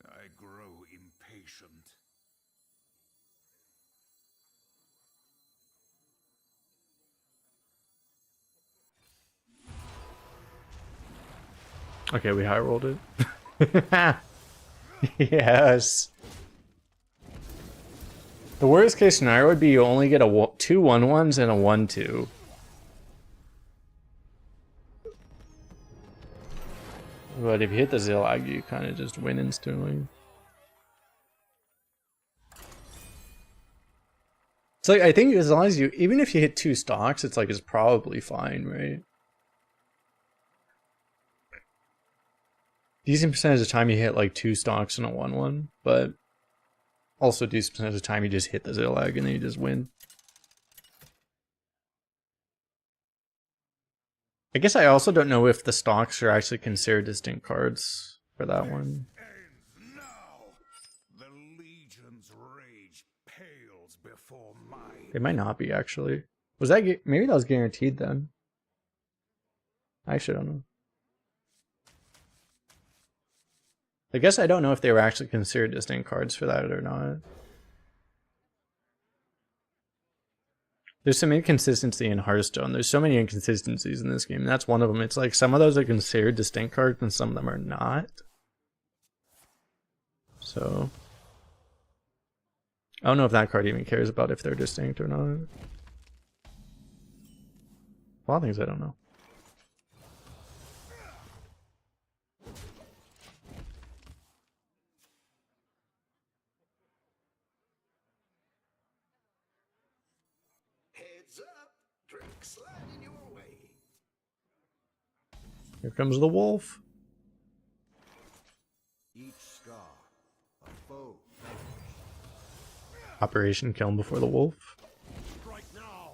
I grow impatient. Okay, we high rolled it. Yes. The worst case scenario would be you only get a 2 1/1s and a 1/2. But if you hit the Zillag, you kind of just win instantly. It's like, I think as long as you, even if you hit 2 stocks, it's like, it's probably fine, right? Decent percentage of the time you hit like 2 stocks and a 1/1, but also decent percentage of the time you just hit the Zillag and then you just win. I guess I also don't know if the stocks are actually considered distinct cards for that one. Ends now. The Legion's rage pales before mine. They might not be actually. Was that maybe that was guaranteed then? I actually don't know. I guess I don't know if they were actually considered distinct cards for that or not. There's some inconsistency in Hearthstone. There's so many inconsistencies in this game. And that's one of them. It's like some of those are considered distinct cards and some of them are not. So I don't know if that card even cares about if they're distinct or not. A lot of things I don't know. Heads up, drink sliding your way. Here comes the wolf. Each scar, a foe. Operation Kill Him Before the Wolf. Strike now.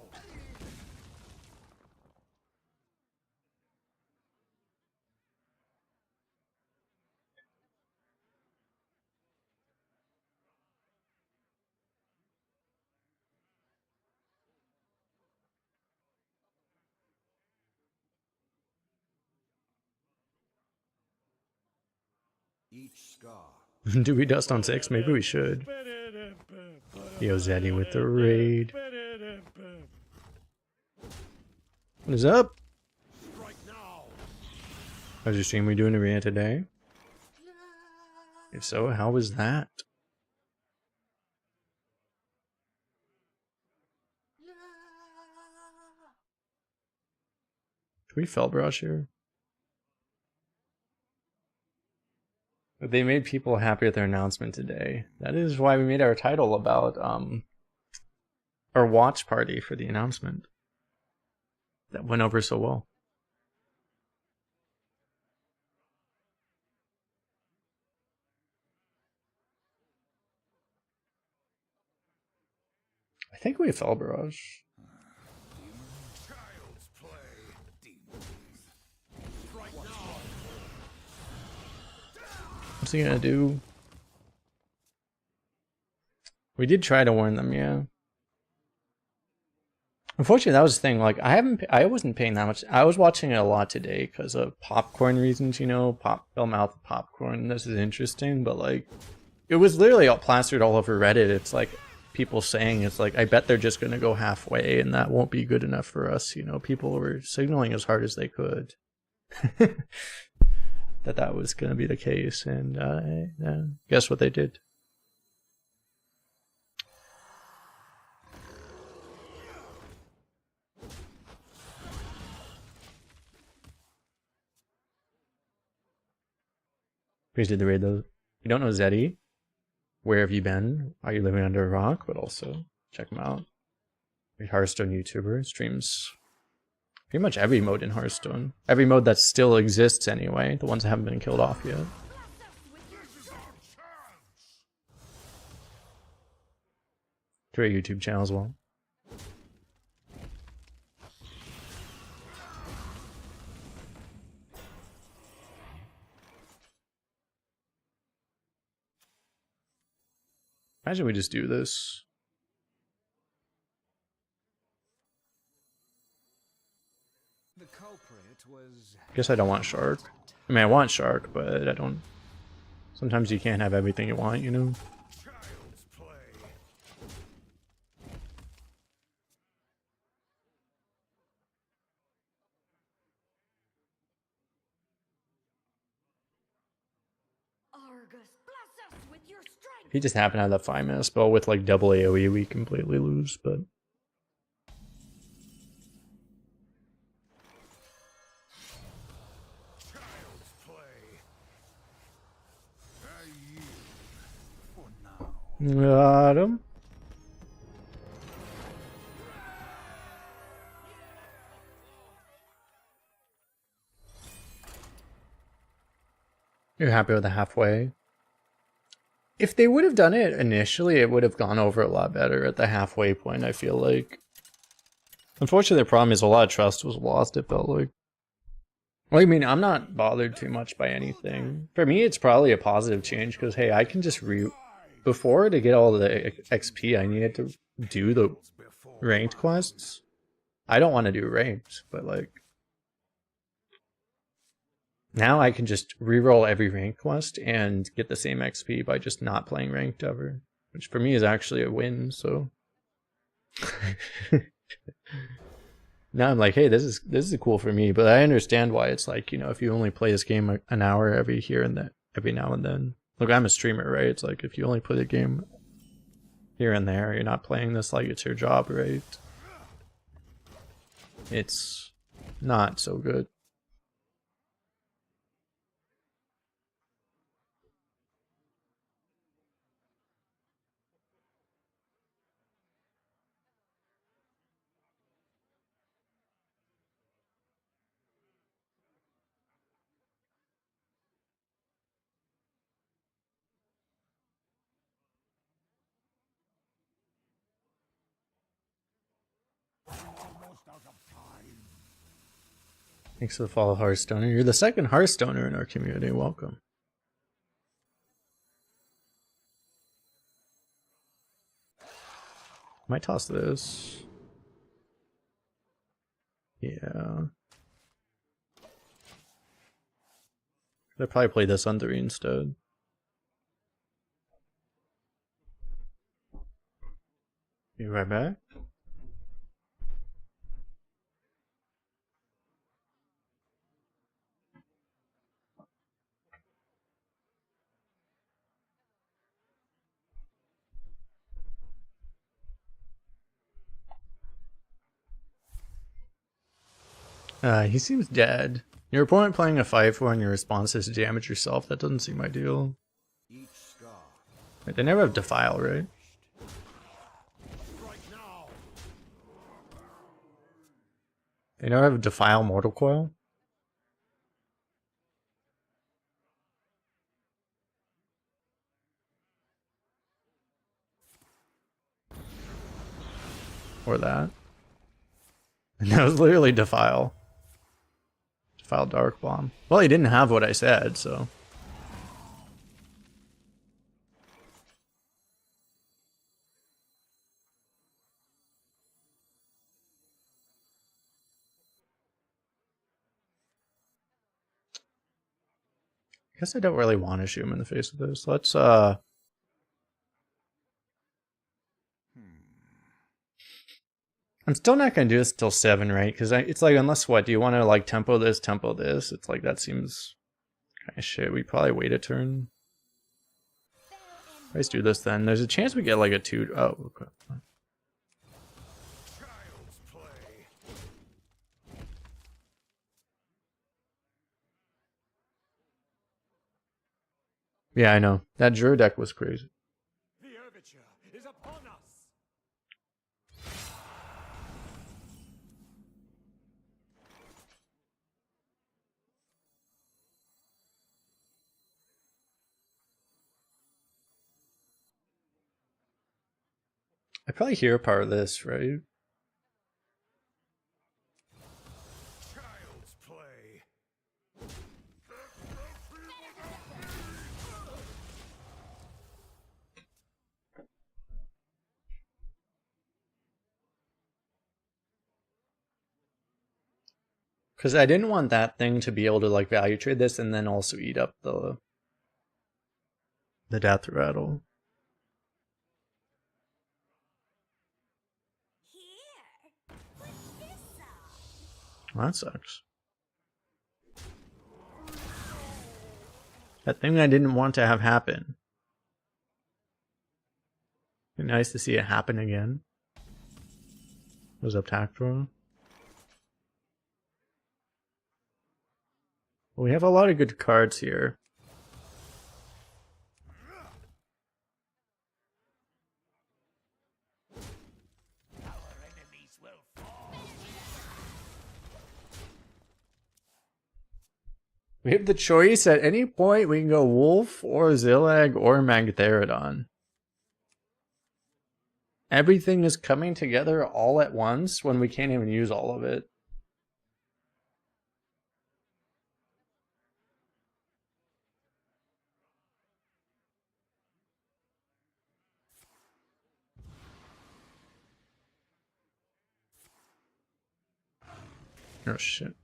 Each scar. Do we dust on 6? Maybe we should. Yo, Zeddy with the raid. What is up? Strike now. How's your stream? We doing arena today? If so, how was that? Can we fell brush here? They made people happy with their announcement today. That is why we made our title about our watch party for the announcement. That went over so well. I think we fell brush. Child's play. Demons. Strike now. What's he gonna do? We did try to warn them, yeah. Unfortunately, that was the thing. Like, I wasn't paying that much. I was watching it a lot today because of popcorn reasons, you know, fill mouth popcorn. This is interesting, but like, it was literally all plastered all over Reddit. It's like people saying, it's like, I bet they're just gonna go halfway, and that won't be good enough for us. You know, people were signaling as hard as they could that was gonna be the case, and guess what they did. Please did the raid though. You don't know Zeddy? Where have you been? Are you living under a rock? But also, check him out. Great Hearthstone YouTuber. Streams pretty much every mode in Hearthstone. Every mode that still exists anyway. The ones that haven't been killed off yet. To our YouTube channel as well. Imagine we just do this. The culprit was. Guess I don't want Shark. I mean, I want Shark, but I don't. Sometimes you can't have everything you want, you know? Child's play. Argus, bless us with your strength. If he just happened to have that 5-minute spell with like double AoE, we completely lose, but. Child's play. I yield for now. Got him. You're happy with the halfway? If they would have done it initially, it would have gone over a lot better at the halfway point, I feel like. Unfortunately, the problem is a lot of trust was lost, it felt like. Well, I mean, I'm not bothered too much by anything. For me, it's probably a positive change, because, hey, I can just before, to get all the XP, I needed to do the ranked quests. I don't want to do ranked, but, like... Now I can just reroll every ranked quest and get the same XP by just not playing ranked ever. Which for me is actually a win, so... Now I'm like, hey, this is cool for me, but I understand why it's like, if you only play this game an hour every now and then. Look, I'm a streamer, right? It's like if you only play the game here and there, you're not playing this like it's your job, right? It's not so good. Almost out of time. Thanks for the follow, Hearthstoner. You're the second Hearthstoner in our community. Welcome. Might toss this. Yeah. I'd probably play this on 3 instead. Be right back. He seems dead. Your opponent playing a 5-4 and your response is to damage yourself. That doesn't seem ideal. Each scar. Wait, they never have Defile, right? Right now. They never have Defile Mortal Coil? Or that. And that was literally Defile. Defile Dark Bomb. Well, he didn't have what I said, so. I guess I don't really want to shoot him in the face with this. Let's, I'm still not going to do this till 7, right? Because it's like, unless what? Do you want to, like, tempo this, tempo this? It's like, that seems kind of shit. We probably wait a turn. Let's do this then. There's a chance we get, like, a 2... Oh, okay. Child's play. Yeah, I know. That Jur deck was crazy. The overture is upon us. I probably hear part of this, right? Child's play. Because I didn't want that thing to be able to, like, value trade this and then also eat up the death rattle. Here, put this on. Well, that sucks. That thing I didn't want to have happen. Be nice to see it happen again. Was up Tactful. Well, we have a lot of good cards here. Our enemies will fall. We have the choice at any point. We can go Wolf or Zillag or Magtheridon. Everything is coming together all at once when we can't even use all of it. Oh shit.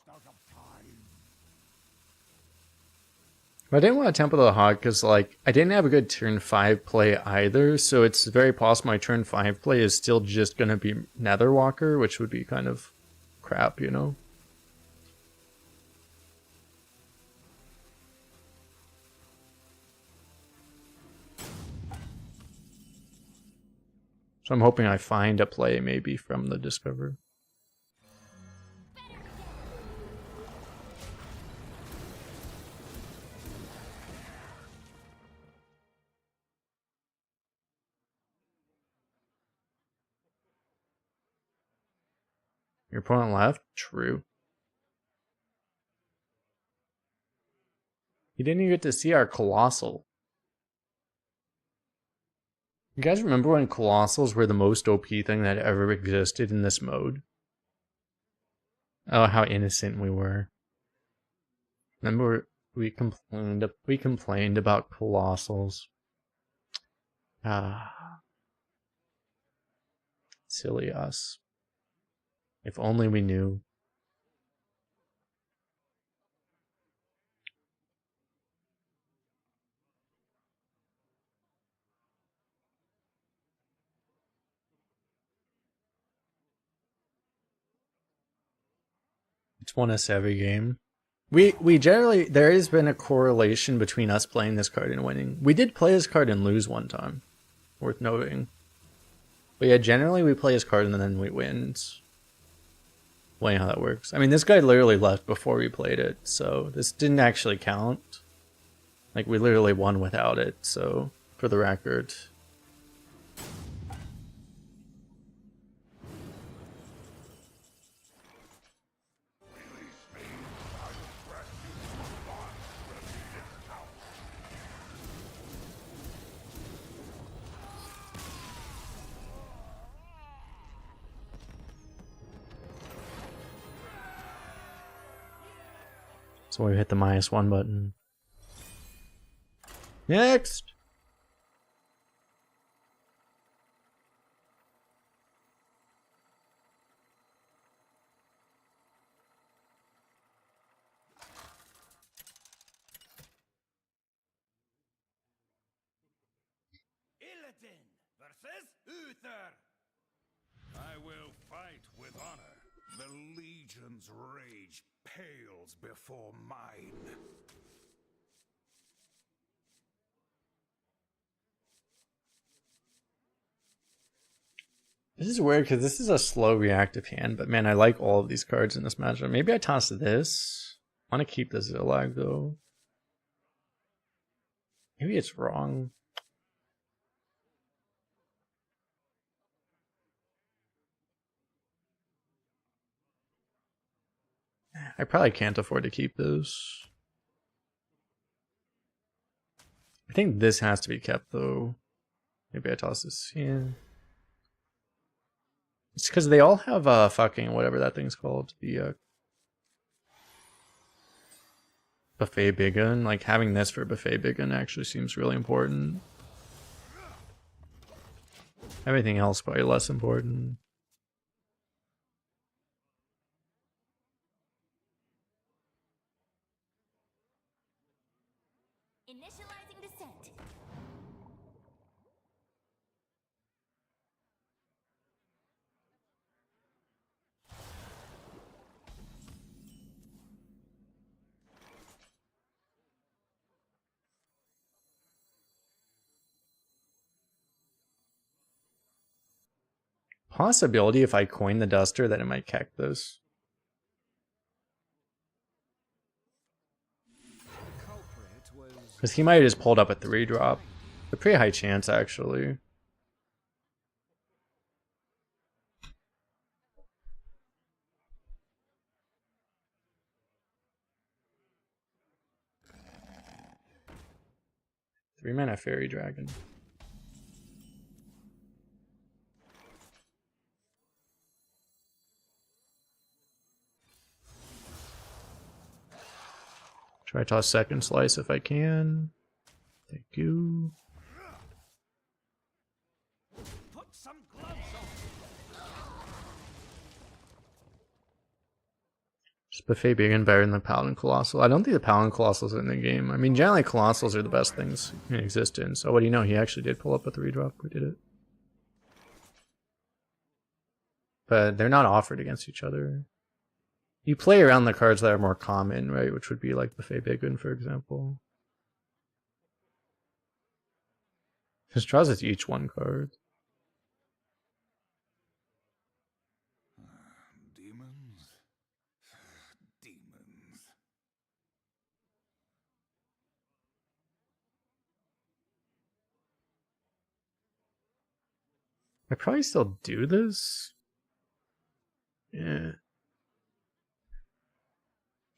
out of time. I didn't want to Temple of the Hog because, like, I didn't have a good turn 5 play either, so it's very possible my turn 5 play is still just going to be Netherwalker, which would be kind of crap, you know? So I'm hoping I find a play maybe from the Discover. Your opponent left? True. You didn't even get to see our Colossal. You guys remember when Colossals were the most OP thing that ever existed in this mode? Oh, how innocent we were. Remember we complained about Colossals. Ah. Silly us. If only we knew. It's won us every game. We generally, there has been a correlation between us playing this card and winning. We did play this card and lose one time. Worth noting. But yeah, generally we play his card and then we win. It's funny how that works. I mean, this guy literally left before we played it, so this didn't actually count. Like, we literally won without it, so for the record. So we hit the -1 button. Next! Illidan versus Uther. I will fight with honor. The Legion's rage pales before mine. This is weird because this is a slow reactive hand, but man, I like all of these cards in this matchup. Maybe I toss this. I want to keep this Zillag though. Maybe it's wrong. I probably can't afford to keep this. I think this has to be kept though. Maybe I toss this in. It's because they all have fucking whatever that thing's called. The Buffet Bigun. Like having this for Buffet Bigun actually seems really important. Everything else probably less important. Initializing descent. Possibility if I coin the Duster that it might keck this. Because he might have just pulled up a 3-drop. A pretty high chance, actually. Three-mana Fairy Dragon. Try toss second slice if I can. Thank you. Put some gloves on. Just Buffet Beacon better than the Paladin Colossal? I don't think the Paladin Colossal's in the game. I mean, generally Colossals are the best things in existence. So what do you know? He actually did pull up a 3-drop. We did it. But they're not offered against each other. You play around the cards that are more common, right? Which would be like Buffet Beacon, for example. Just draws us each one card. Demons. Demons. I probably still do this. Yeah.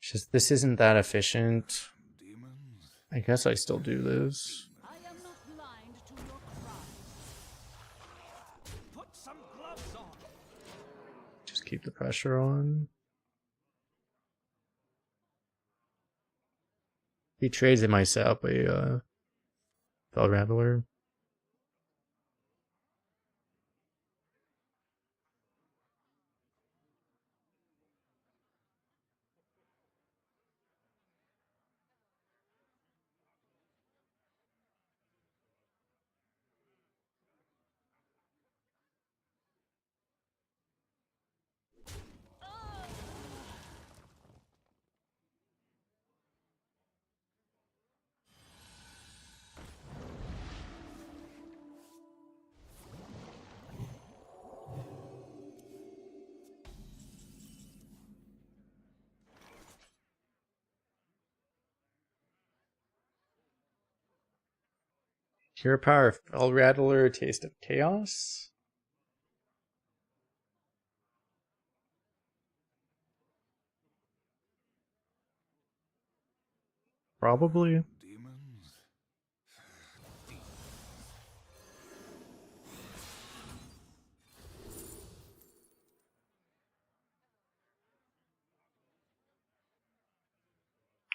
It's just this isn't that efficient. Demons. I guess I still do this. I am not blind to your cries. Put some gloves on. Just keep the pressure on. He trades in my setup a Fell Rattler. Hero Power, Fell Rattler, Taste of Chaos. Probably. Demons.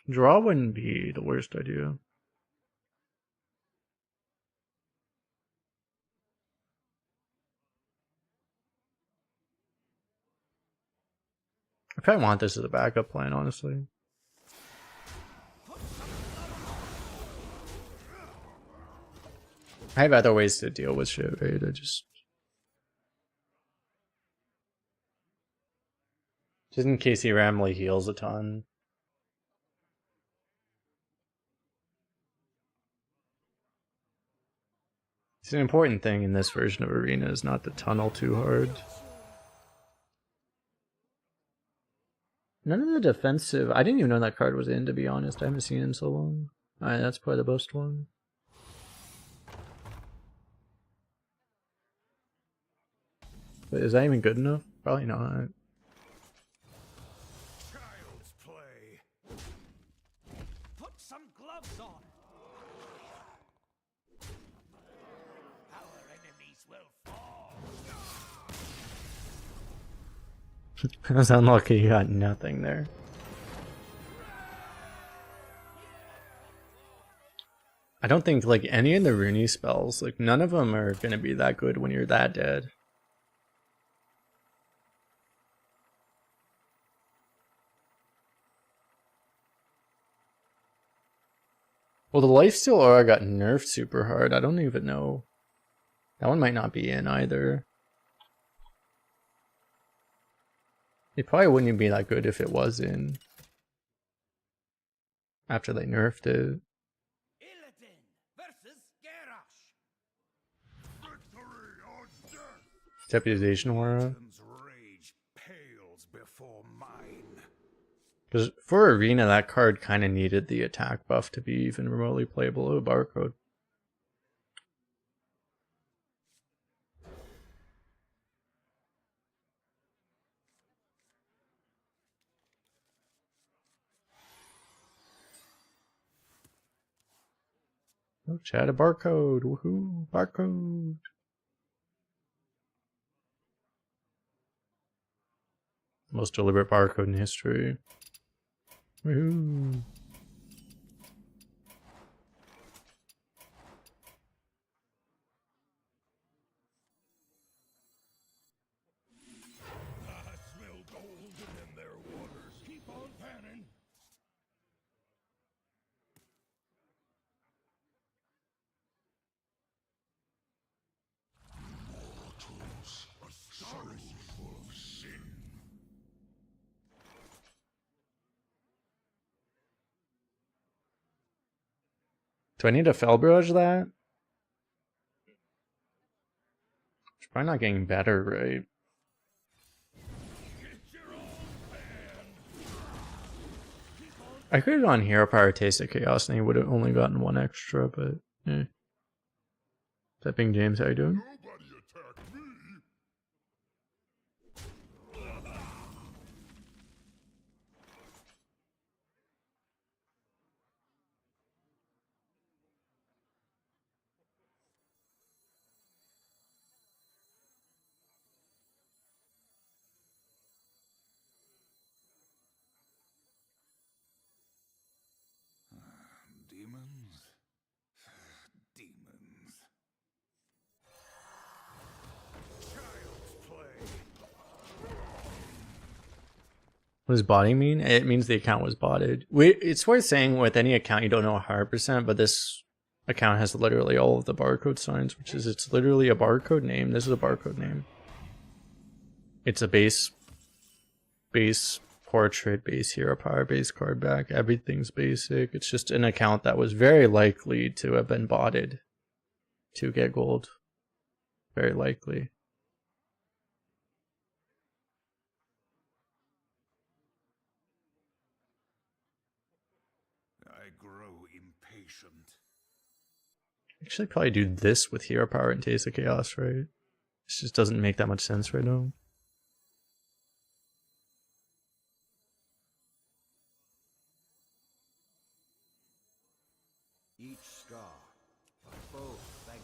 Draw wouldn't be the worst idea. I probably want this as a backup plan, honestly. I have other ways to deal with shit, right? Just in case he randomly heals a ton. It's an important thing in this version of Arena is not to tunnel too hard. None of the defensive... I didn't even know that card was in, to be honest. I haven't seen it in so long. Alright, that's probably the best one. But is that even good enough? Probably not. Child's play. Put some gloves on. Our enemies will fall. I was unlucky you got nothing there. I don't think, like, any of the Rooney spells, like, none of them are gonna be that good when you're that dead. Well, the Lifesteal Aura got nerfed super hard. I don't even know. That one might not be in either. It probably wouldn't be that good if it was in. After they nerfed it. Illidan versus Garrosh. Victory or death. Deputization Aura. Titan's rage pales before mine. Because for Arena, that card kind of needed the attack buff to be even remotely playable with barcode. Oh, chat a barcode. Woohoo, barcode. Most deliberate barcode in history. Woohoo. I smell golden in their waters. Keep on Do I need to Fel Barrage that? It's probably not getting better, right? I could have gone Hero Power, Taste of Chaos, and he would have only gotten one extra, but eh. That being James, how you doing? Nobody attack me. Demons? Demons. Child's play. What does botting mean? It means the account was botted. It's worth saying with any account you don't know 100%, but this account has literally all of the barcode signs, which is it's literally a barcode name. This is a barcode name. It's a base portrait, base hero power, base card back. Everything's basic. It's just an account that was very likely to have been botted to get gold. Very likely. I grow impatient. Actually, probably do this with hero power and Taste of Chaos, right? This just doesn't make that much sense right now. Each scar, a foe vanquished.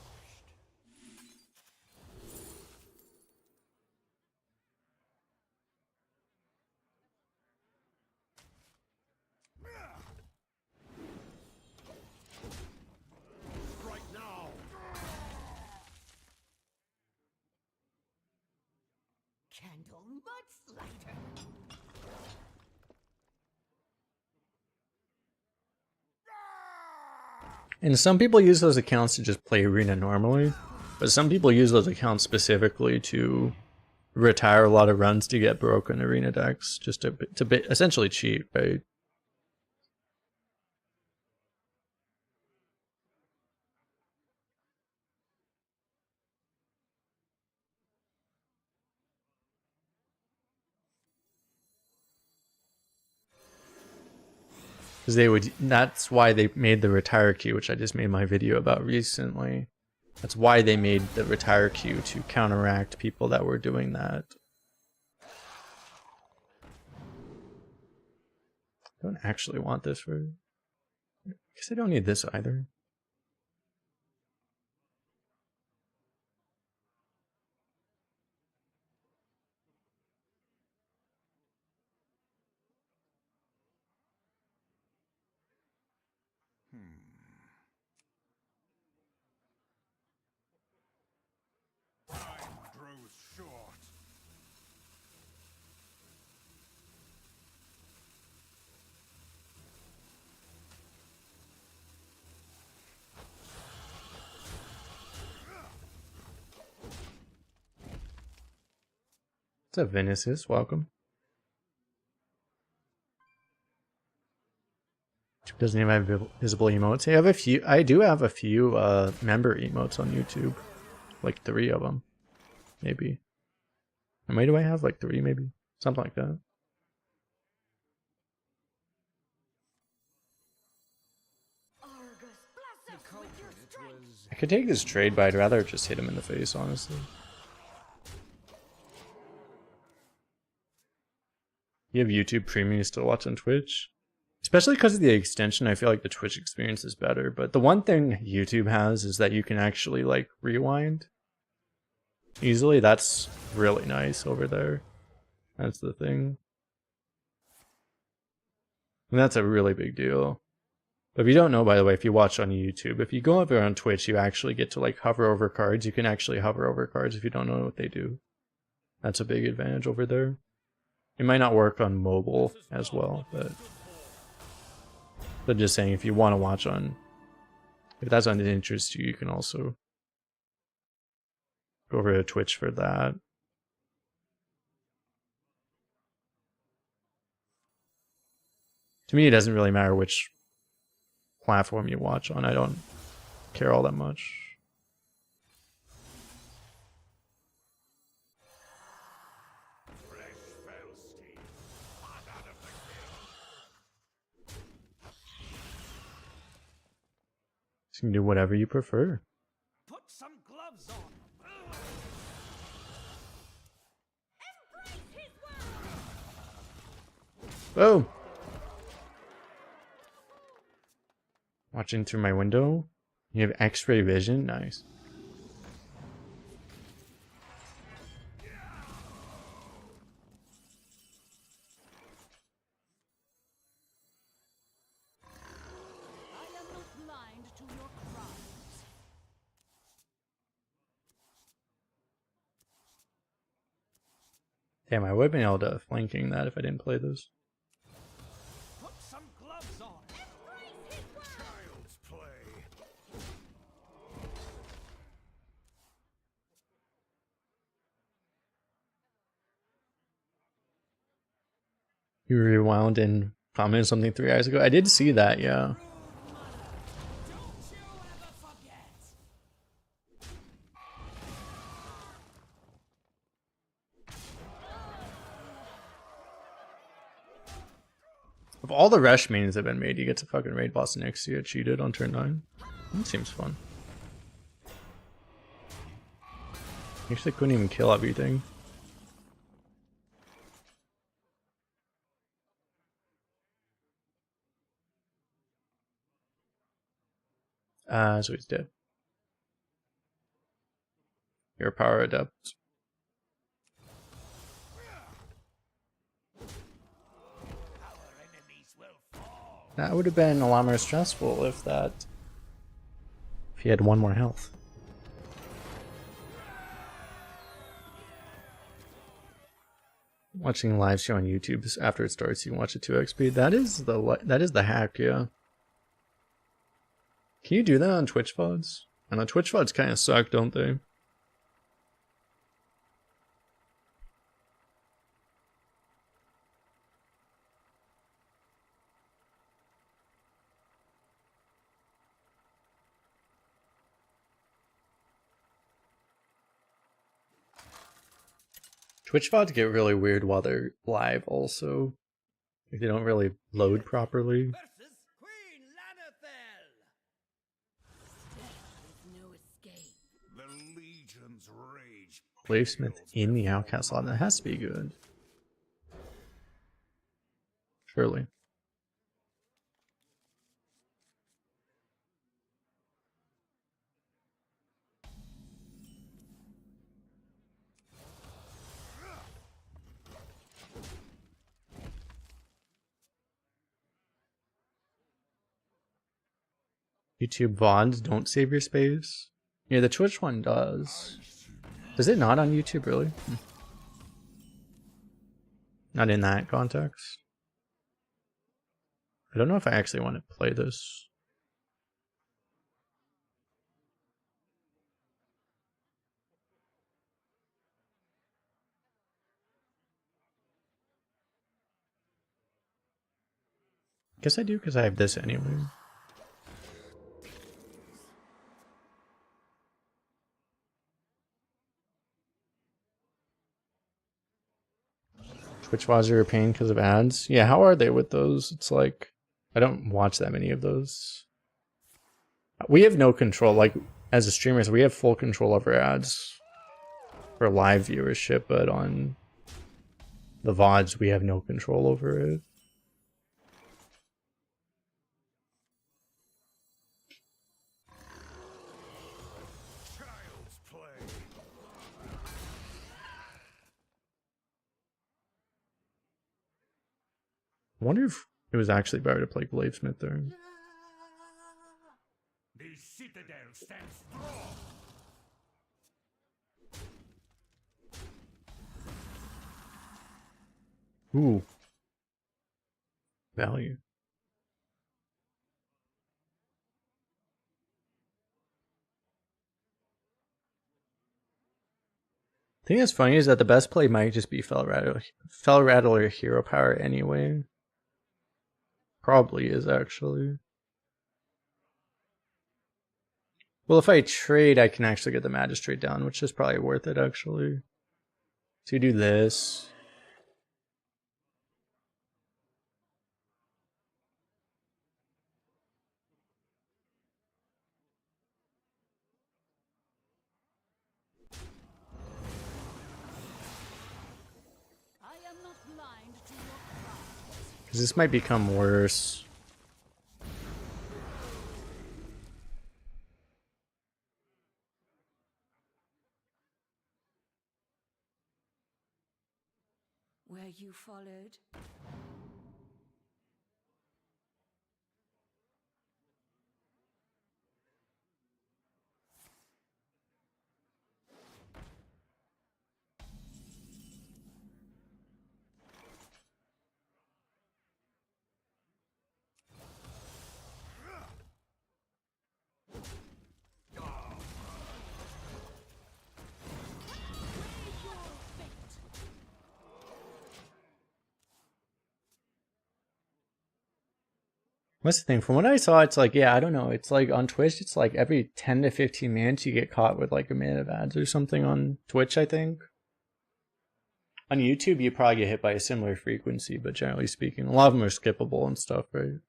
Right now. Candle Mudslider. And some people use those accounts to just play Arena normally, but some people use those accounts specifically to retire a lot of runs to get broken Arena decks, just to essentially cheat, right? Because that's why they made the retire queue, which I just made my video about recently. That's why they made the retire queue, to counteract people that were doing that. I don't actually want this for... I guess I don't need this either. Time grows short. What's up, Vinicius? Welcome. Doesn't even have visible emotes. I have a few. I do have a few member emotes on YouTube, like 3 of them, maybe. How many do I have? Like 3, maybe, something like that. Argus, bless us with your strength. I could take this trade, but I'd rather just hit him in the face, honestly. You have YouTube Premium, you still watch on Twitch? Especially because of the extension, I feel like the Twitch experience is better. But the one thing YouTube has is that you can actually, like, rewind easily. That's really nice over there. That's the thing. And that's a really big deal. But if you don't know, by the way, if you watch on YouTube, if you go over on Twitch, you actually get to, like, hover over cards. You can actually hover over cards if you don't know what they do. That's a big advantage over there. It might not work on mobile as well, but just saying, if you want to watch on, if that's on interest you, you can also go over to Twitch for that. To me, it doesn't really matter which platform you watch on. I don't care all that much. You can do whatever you prefer. Put some gloves on. Oh! Watching through my window. You have X-ray vision? Nice. I am not blind to your crimes. Damn, I would have been able to flanking that if I didn't play this. Put some gloves on. Child's play. You rewound and commented something 3 hours ago. I did see that, yeah. Don't you ever forget. Of all the rush mains that have been made, you get to fucking raid boss next to you cheated on turn 9. That seems fun. Actually couldn't even kill everything. So he's dead. You're a power adept. That would have been a lot more stressful if he had 1 more health. Watching live show on YouTube after it starts, you can watch at 2x speed. That is the hack, yeah. Can you do that on Twitch VODs? I know Twitch VODs kind of suck, don't they? Twitch VODs get really weird while they're live also. Like they don't really load properly. Versus Queen Lanethel. No escape. The Legion's rage. Bladesmith in the Outcast slot. That has to be good. Surely. YouTube VODs don't save your space. Yeah, the Twitch one does. Does it not on YouTube, really? Not in that context. I don't know if I actually want to play this. Guess I do because I have this anyway. Twitch VODs are a pain because of ads. Yeah, how are they with those? It's like, I don't watch that many of those. We have no control. Like, as a streamers, we have full control over ads for live viewership, but on the VODs, we have no control over it. Child's play. I wonder if it was actually better to play Bladesmith there. The Citadel stands strong. Ooh. Value. The thing that's funny is that the best play might just be Fell Rattler Hero Power anyway. Probably is, actually. Well, if I trade, I can actually get the magistrate down, which is probably worth it, actually. So you do this. I am not blind to your cries. Because this might become worse. Were you followed? What's the thing? From what I saw, it's like, yeah, I don't know. It's like on Twitch, it's like every 10 to 15 minutes you get caught with like a minute of ads or something on Twitch, I think. On YouTube, you probably get hit by a similar frequency, but generally speaking, a lot of them are skippable and stuff, right?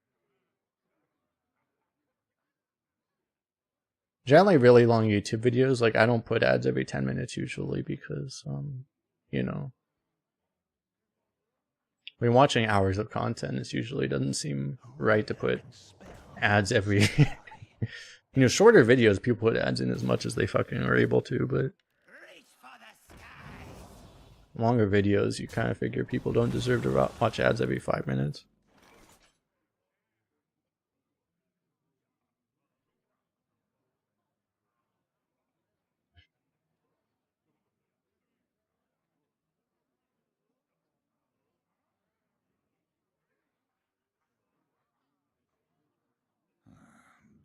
Generally, really long YouTube videos, like I don't put ads every 10 minutes usually because, you know, when watching hours of content, it usually doesn't seem right to put ads every, you know, shorter videos, people put ads in as much as they fucking are able to, but longer videos, you kind of figure people don't deserve to watch ads every 5 minutes.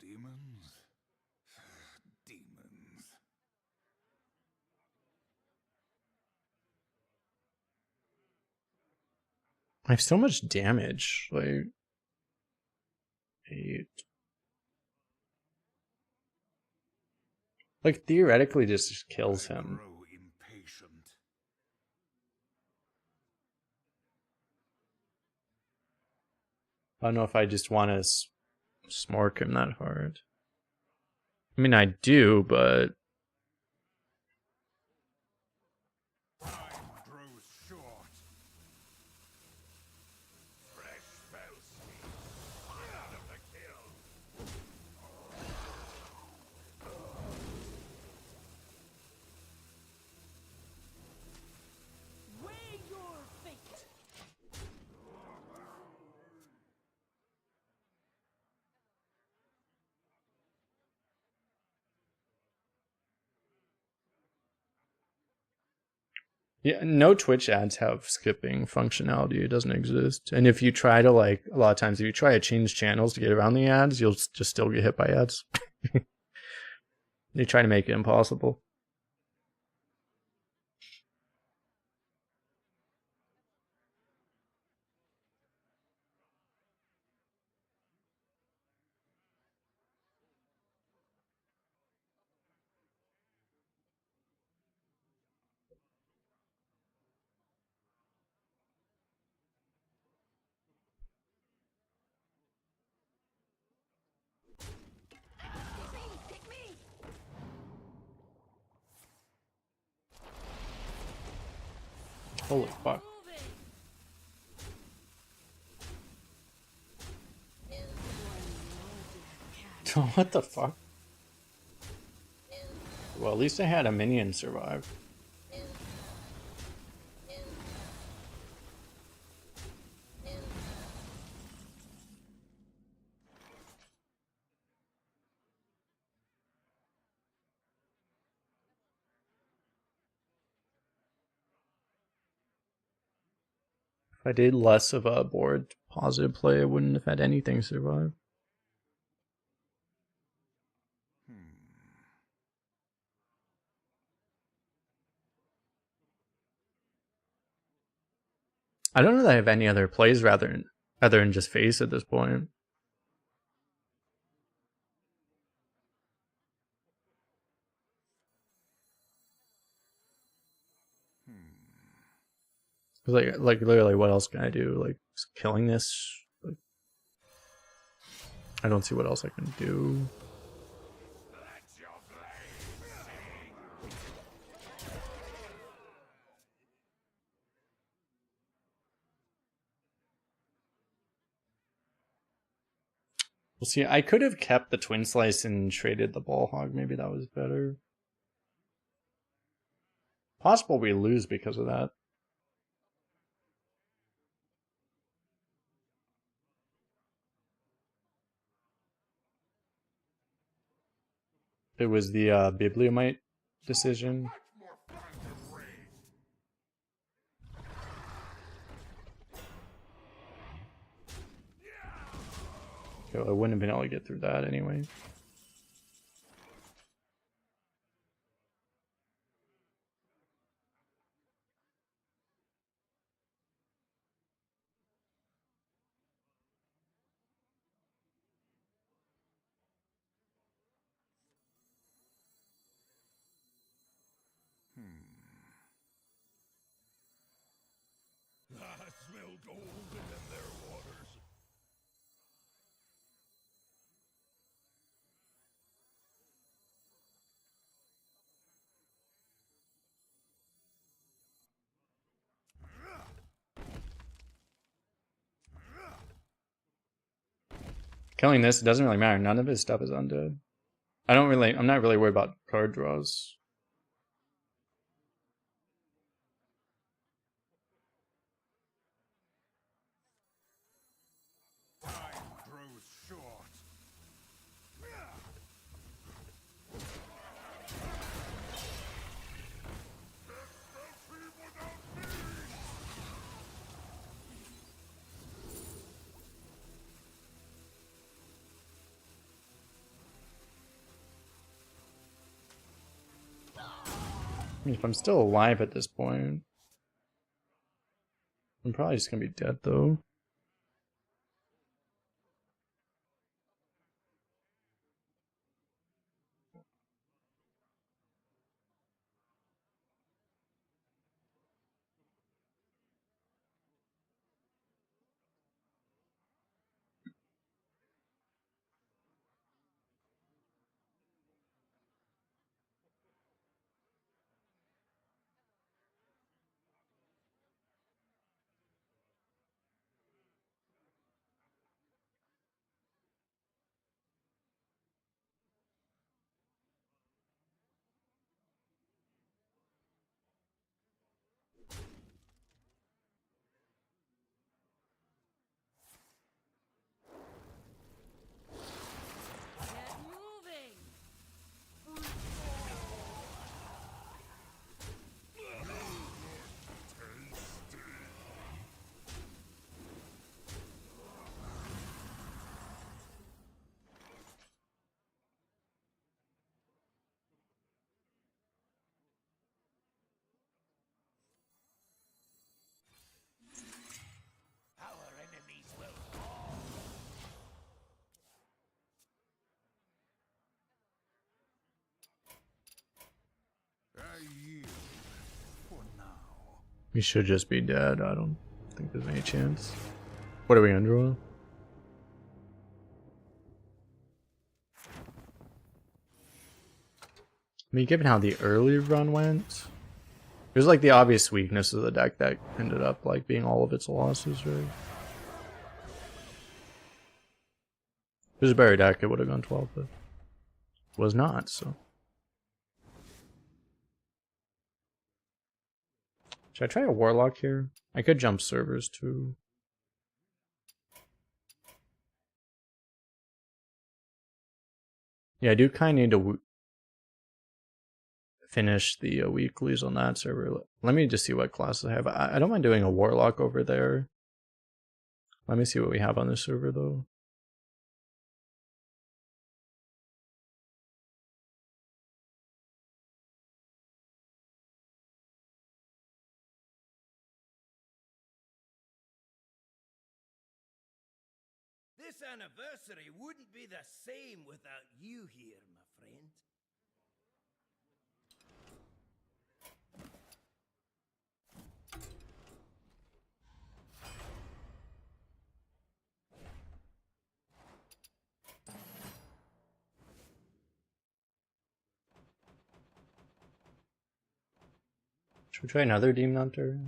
Demons? Demons. I have so much damage, like 8. Like theoretically just kills him. Grow impatient. I don't know if I just want to smork him that hard. I mean, I do, but Time grows short. Fresh spell speed. End of the kill. Weigh your fate. yeah, no Twitch ads have skipping functionality. It doesn't exist. And if you try to, like, a lot of times if you try to change channels to get around the ads, you'll just still get hit by ads. They try to make it impossible. Pick me. Holy fuck. What the fuck? Well, at least I had a minion survive. If I did less of a board positive play, I wouldn't have had anything survive. I don't know that I have any other plays other than just face at this point. Like literally, what else can I do? Like killing this? Like, I don't see what else I can do. We'll see. I could have kept the twin slice and traded the ball hog. Maybe that was better. Possible we lose because of that. It was the Bibliomite decision. Okay, well, I wouldn't have been able to get through that anyway. I smell gold in their waters. Killing this, it doesn't really matter. None of his stuff is undead. I'm not really worried about card draws. Time grows short. I mean, if I'm still alive at this point, I'm probably just gonna be dead though. Get moving. Our enemies will fall. I yield for now. We should just be dead. I don't think there's any chance. What are we under? I mean, given how the early run went, it was like the obvious weakness of the deck that ended up like being all of its losses, right? If it was a better deck, it would have gone 12, but it was not, so. Should I try a Warlock here? I could jump servers too. Yeah, I do kind of need to finish the weeklies on that server. Let me just see what classes I have. I don't mind doing a Warlock over there. Let me see what we have on this server though. This anniversary wouldn't be the same without you here, my friend. Should we try another Demon Hunter?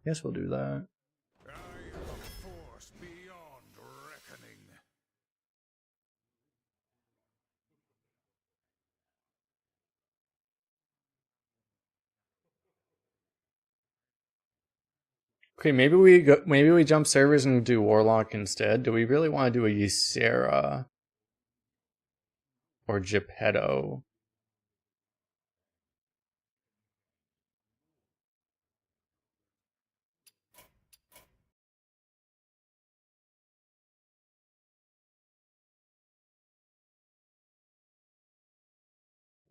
Guess we'll do that. I am a force beyond reckoning. Okay, maybe we jump servers and do Warlock instead. Do we really want to do a Ysera or Geppetto?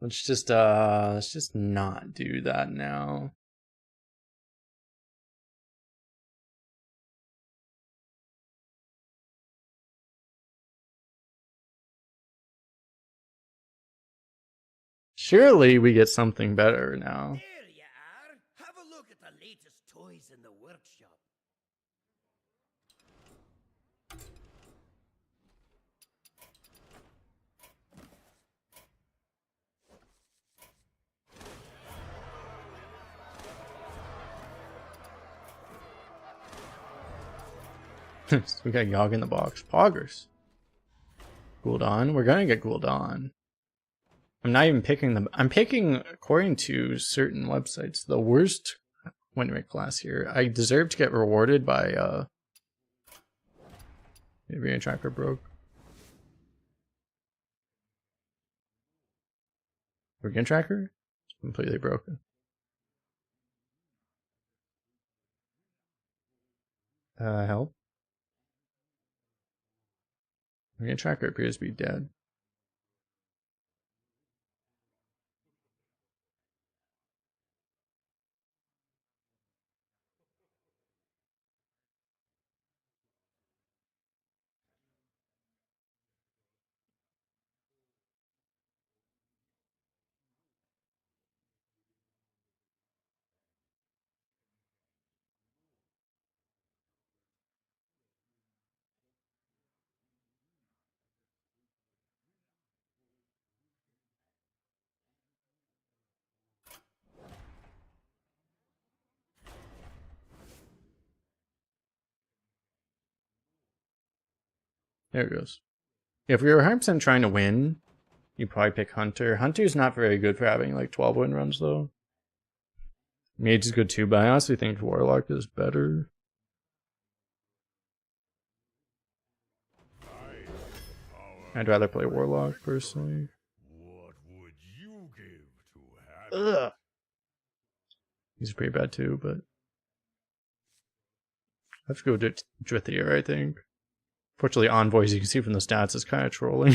Let's just not do that now. Surely we get something better now. There you are. Have a look at the latest toys in the workshop. We got Yogg in the box. Poggers. Gul'dan. We're gonna get Gul'dan. I'm not even picking them. I'm picking, according to certain websites, the worst win rate class here. I deserve to get rewarded by maybe a tracker broke. We're tracker? It's completely broken. Help. We're tracker appears to be dead. There it goes. If we were 100% trying to win, you'd probably pick Hunter. Hunter's not very good for having like 12 win runs though. Mage is good too, but I honestly think Warlock is better. I'd rather play Warlock personally. What would you give to have Ugh. He's pretty bad too, but let's go to Drithier, I think. Fortunately, Envoys, you can see from the stats, is kind of trolling.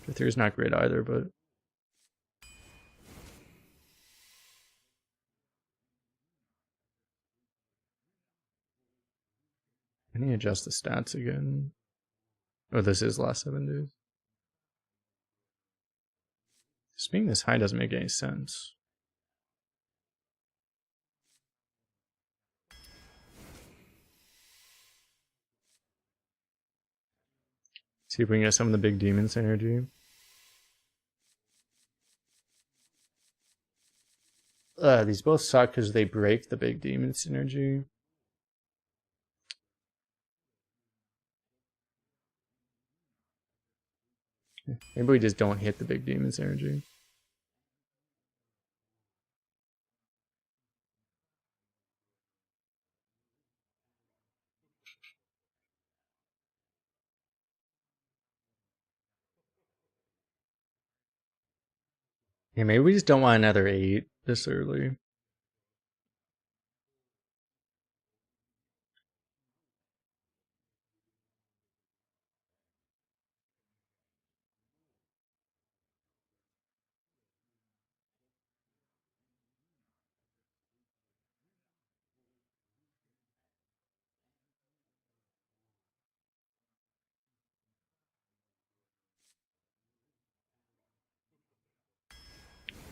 Drithier's not great either, but I need to adjust the stats again. Oh, this is last 7 days. Just being this high doesn't make any sense. See if we can get some of the big demon synergy. These both suck because they break the big demon synergy. Maybe we just don't hit the big demon synergy. Yeah, maybe we just don't want another 8 this early.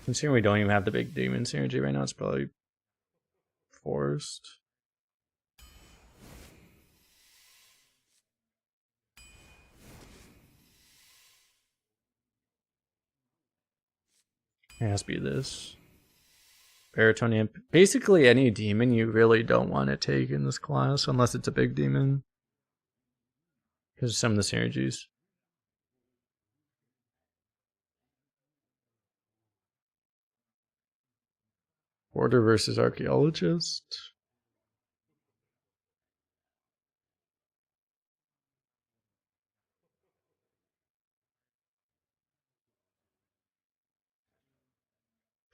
Considering we don't even have the big demon synergy right now, it's probably forced. It has to be this. Baritone Imp. Basically any demon you really don't want to take in this class, unless it's a big demon. Because of some of the synergies. Order versus Archaeologist.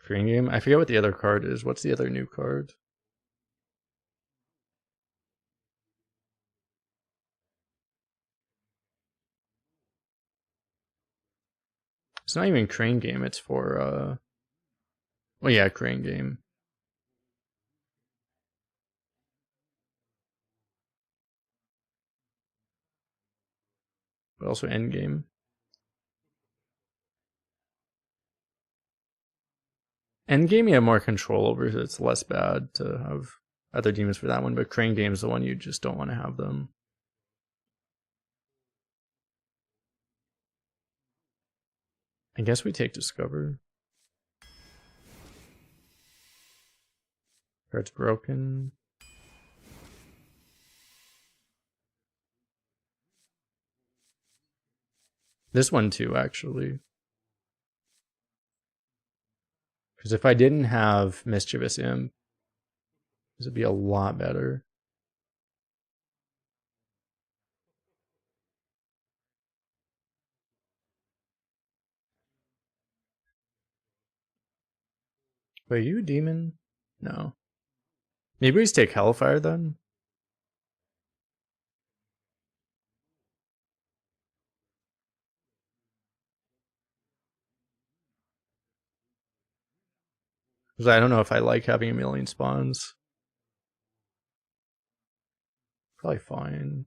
Green game? I forget what the other card is. What's the other new card? It's not even Crane Game, it's for well yeah, Crane Game. But also Endgame. Endgame you have more control over, so it's less bad to have other demons for that one, but Crane Game is the one you just don't want to have them. I guess we take Discover. Card's broken. This one too, actually. Because if I didn't have Mischievous Imp, this would be a lot better. Wait, are you a demon? No. Maybe we just take Hellfire then? Because I don't know if I like having a million spawns. Probably fine.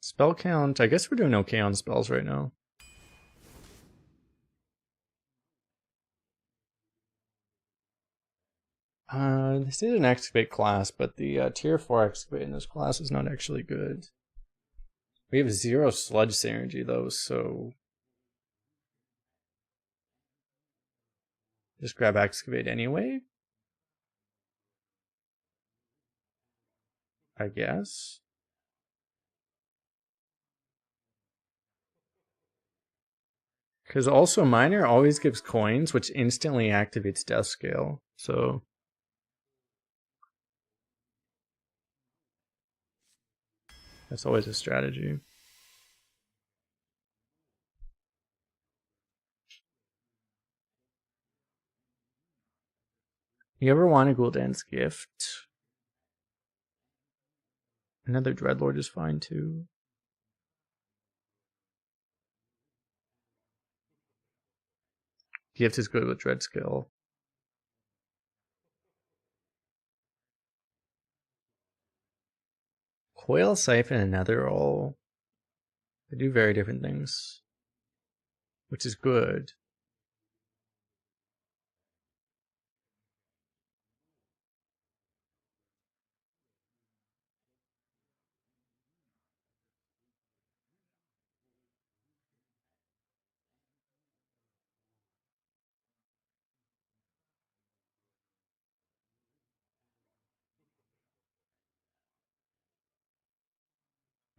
Spell count. I guess we're doing okay on spells right now. This is an excavate class, but the tier 4 excavate in this class is not actually good. We have 0 sludge synergy though, so just grab excavate anyway, I guess. Because also Miner always gives coins, which instantly activates Death Scale, so that's always a strategy. You ever want a Gul'dan's Gift? Another Dreadlord is fine too. Gift is good with Dread Skill. Coil, Siphon, and Netherall. They do very different things, which is good.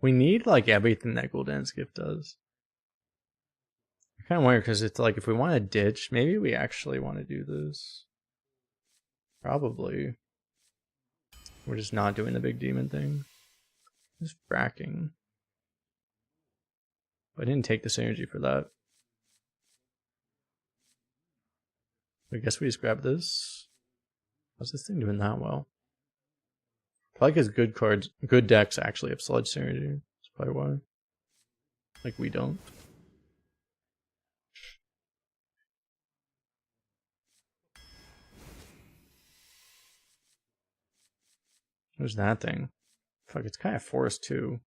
We need like everything that Gul'dan's Gift does. I kind of wonder because it's like if we want to ditch, maybe we actually want to do this. Probably. We're just not doing the big demon thing. Just fracking. I didn't take the synergy for that. I guess we just grab this. How's this thing doing that well? Probably because good cards, good decks actually have sludge synergy. That's probably why. Like we don't. There's that thing. Fuck, it's kind of forced too.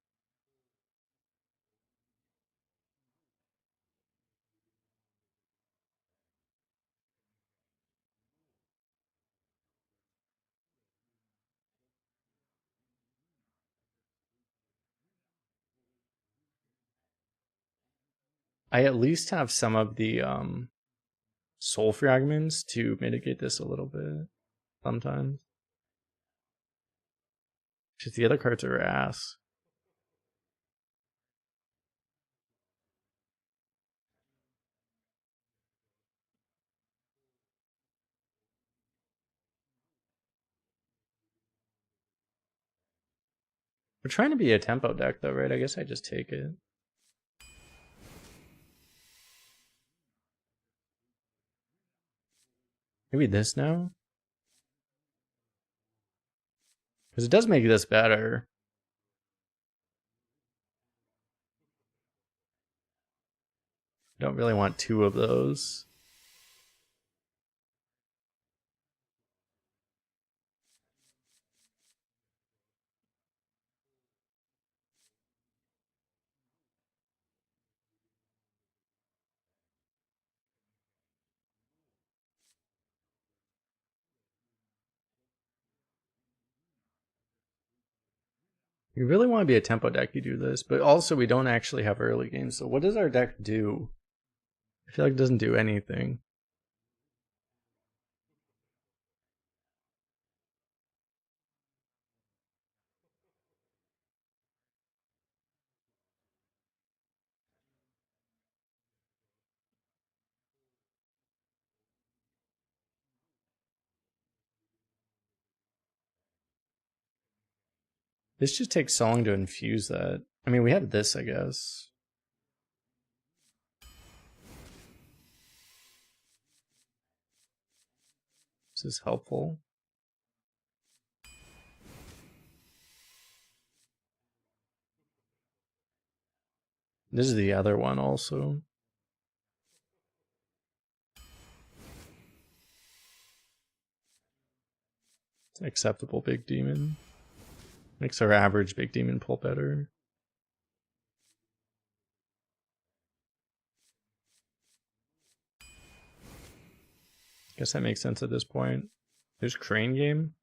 I at least have some of the soul fragments to mitigate this a little bit sometimes. Because the other cards are ass. We're trying to be a tempo deck though, right? I guess I just take it. Maybe this now? Because it does make this better. Don't really want two of those. You really want to be a tempo deck, you do this, but also we don't actually have early games. So what does our deck do? I feel like it doesn't do anything. This just takes so long to infuse that. I mean, we have this, I guess. This is helpful. This is the other one also. It's an acceptable big demon. Makes our average big demon pull better. Guess that makes sense at this point. There's Crane Game.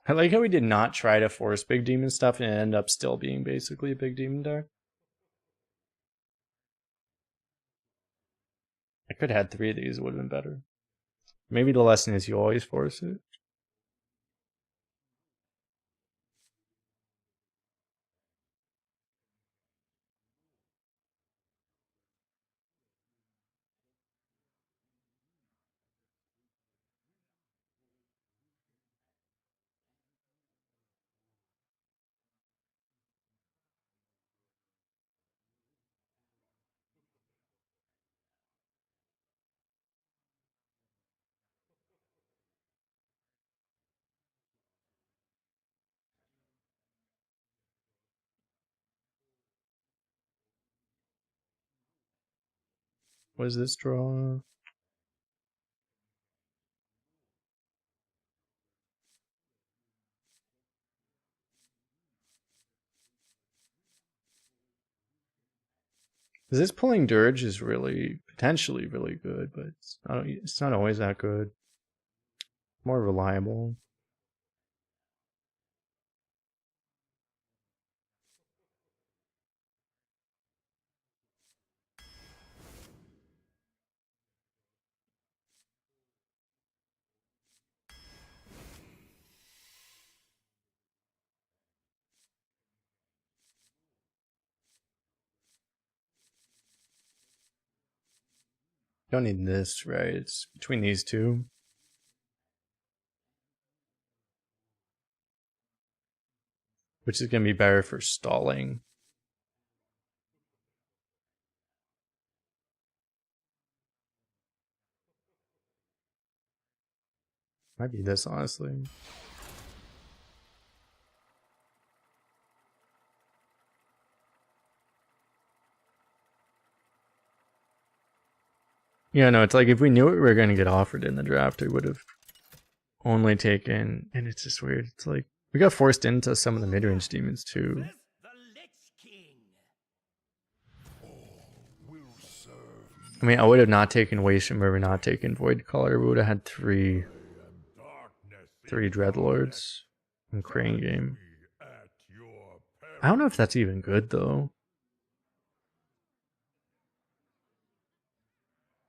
I like how we did not try to force big demon stuff and end up still being basically a big demon deck. I could have had 3 of these, it would have been better. Maybe the lesson is you always force it. What is this draw? This pulling Dirge is really, potentially really good, but it's not always that good. More reliable. Don't need this, right? It's between these two. Which is going to be better for stalling. Might be this, honestly. Yeah, no, it's like if we knew what we were going to get offered in the draft, we would have only taken, and it's just weird. It's like we got forced into some of the mid-range demons too. Bless the Lich King. Will serve I mean, I would have not taken Wasteland, we not taken Void Color. We would have had 3 3 Dreadlords and Crane Game. At your peril. I don't know if that's even good though.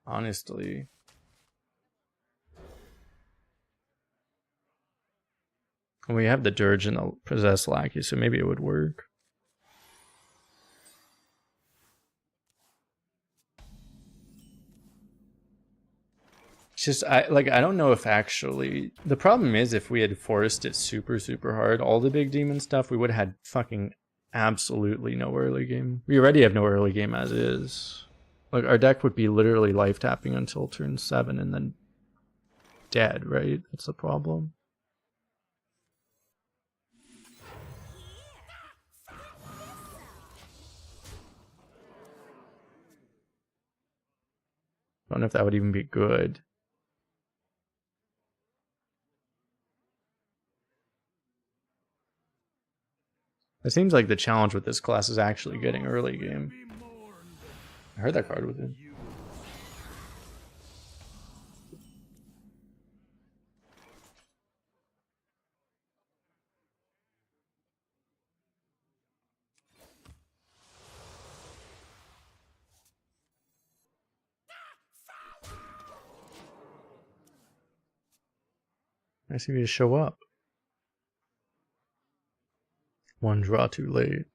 Honestly. And we have the Dirge and the Possessed Lackey, so maybe it would work. It's just I don't know if actually the problem is if we had forced it super hard, all the big demon stuff, we would have had fucking absolutely no early game. We already have no early game as is. Like our deck would be literally life tapping until turn 7 and then dead, right? That's the problem. I don't know if that would even be good. It seems like the challenge with this class is actually getting early game. I heard that card with it. I see you show up. One draw too late.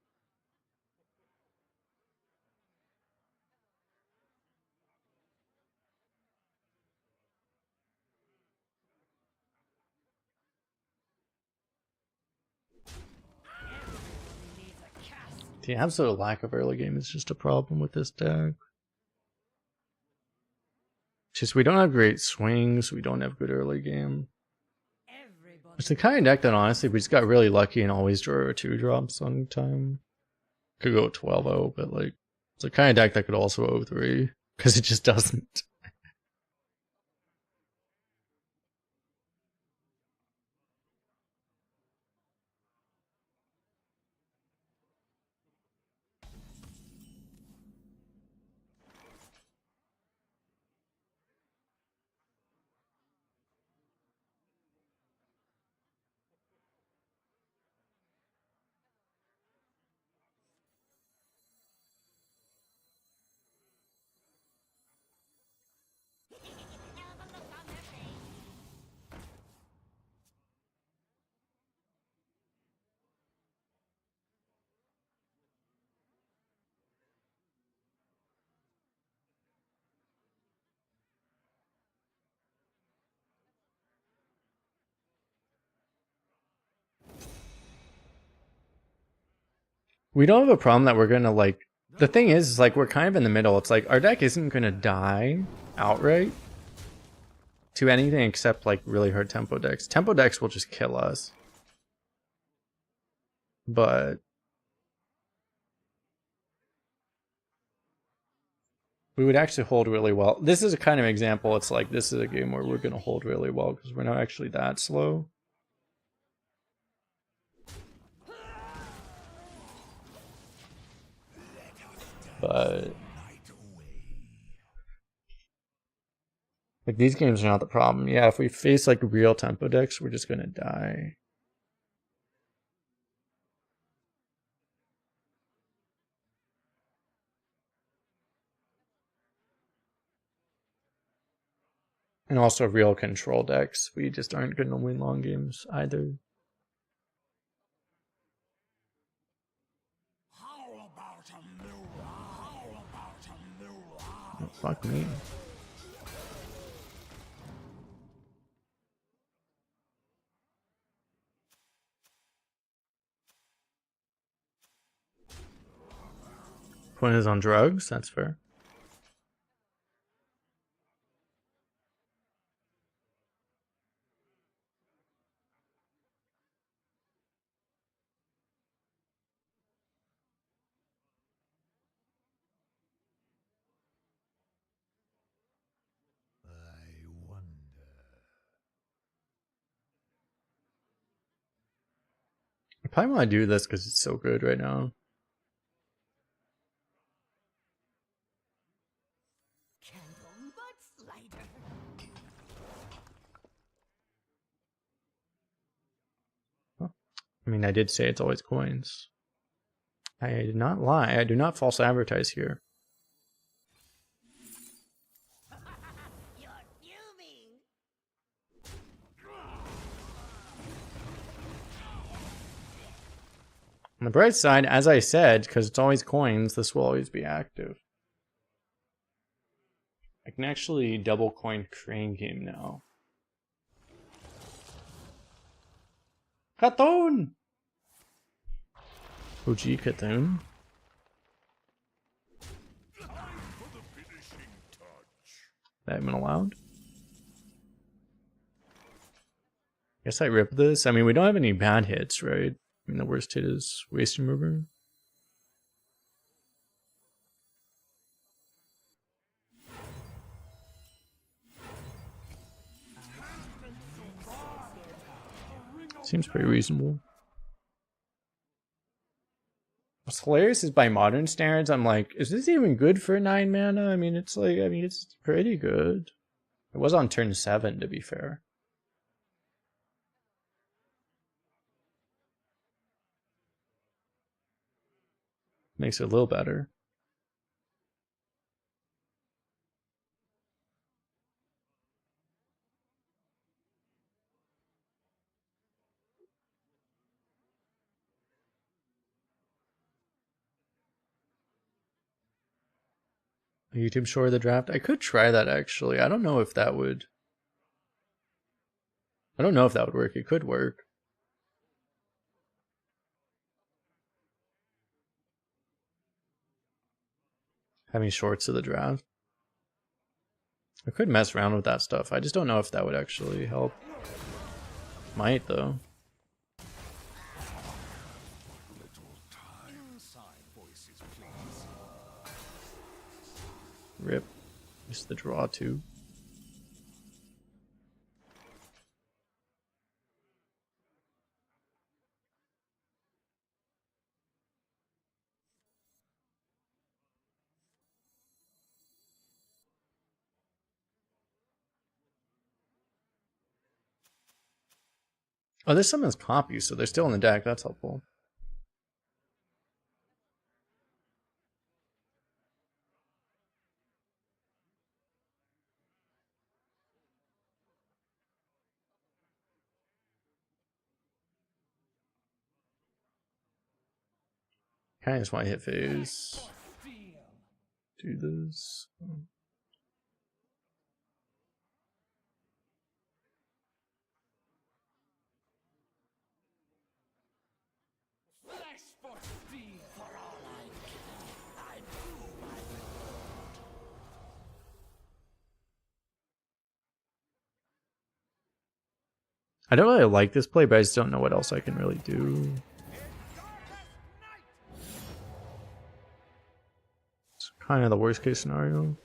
The absolute lack of early game is just a problem with this deck. Just we don't have great swings, we don't have good early game. It's the kind of deck that honestly we just got really lucky and always draw 2 drops on time. Could go 12-0, but like it's the kind of deck that could also 0-3 because it just doesn't. We don't have a problem that we're gonna like. The thing is like we're kind of in the middle. It's like our deck isn't gonna die outright to anything except like really hard tempo decks. Tempo decks will just kill us. But we would actually hold really well. This is a kind of example. It's like this is a game where we're gonna hold really well because we're not actually that slow. But like these games are not the problem. Yeah, if we face like real tempo decks, we're just gonna die. And also real control decks, we just aren't gonna win long games either. How about a mirror? How about a mirror? Oh, fuck me. Point is on drugs, that's fair. I wonder. I probably want to do this because it's so good right now. Candle mud slider. I mean, I did say it's always coins. I did not lie. I do not false advertise here. You're fuming. On the bright side, as I said, because it's always coins, this will always be active. I can actually double coin Crane Game now. Kathun! OG Kathun? That even allowed? Guess I rip this. I mean, we don't have any bad hits, right? I mean, the worst hit is Waste Remover. Seems pretty reasonable. What's hilarious is by modern standards, I'm like, is this even good for 9 mana? I mean, it's like, it's pretty good. It was on turn 7, to be fair. Makes it a little better. A YouTube short of the draft? I could try that actually. I don't know if that would. I don't know if that would work. It could work. Having shorts of the draft. I could mess around with that stuff. I just don't know if that would actually help. Might though. Rip. Just the draw too. Oh, this summons copies, so they're still in the deck. That's helpful. Kind of just want to hit phase. Do this. I don't really like this play, but I just don't know what else I can really do. It's kind of the worst case scenario.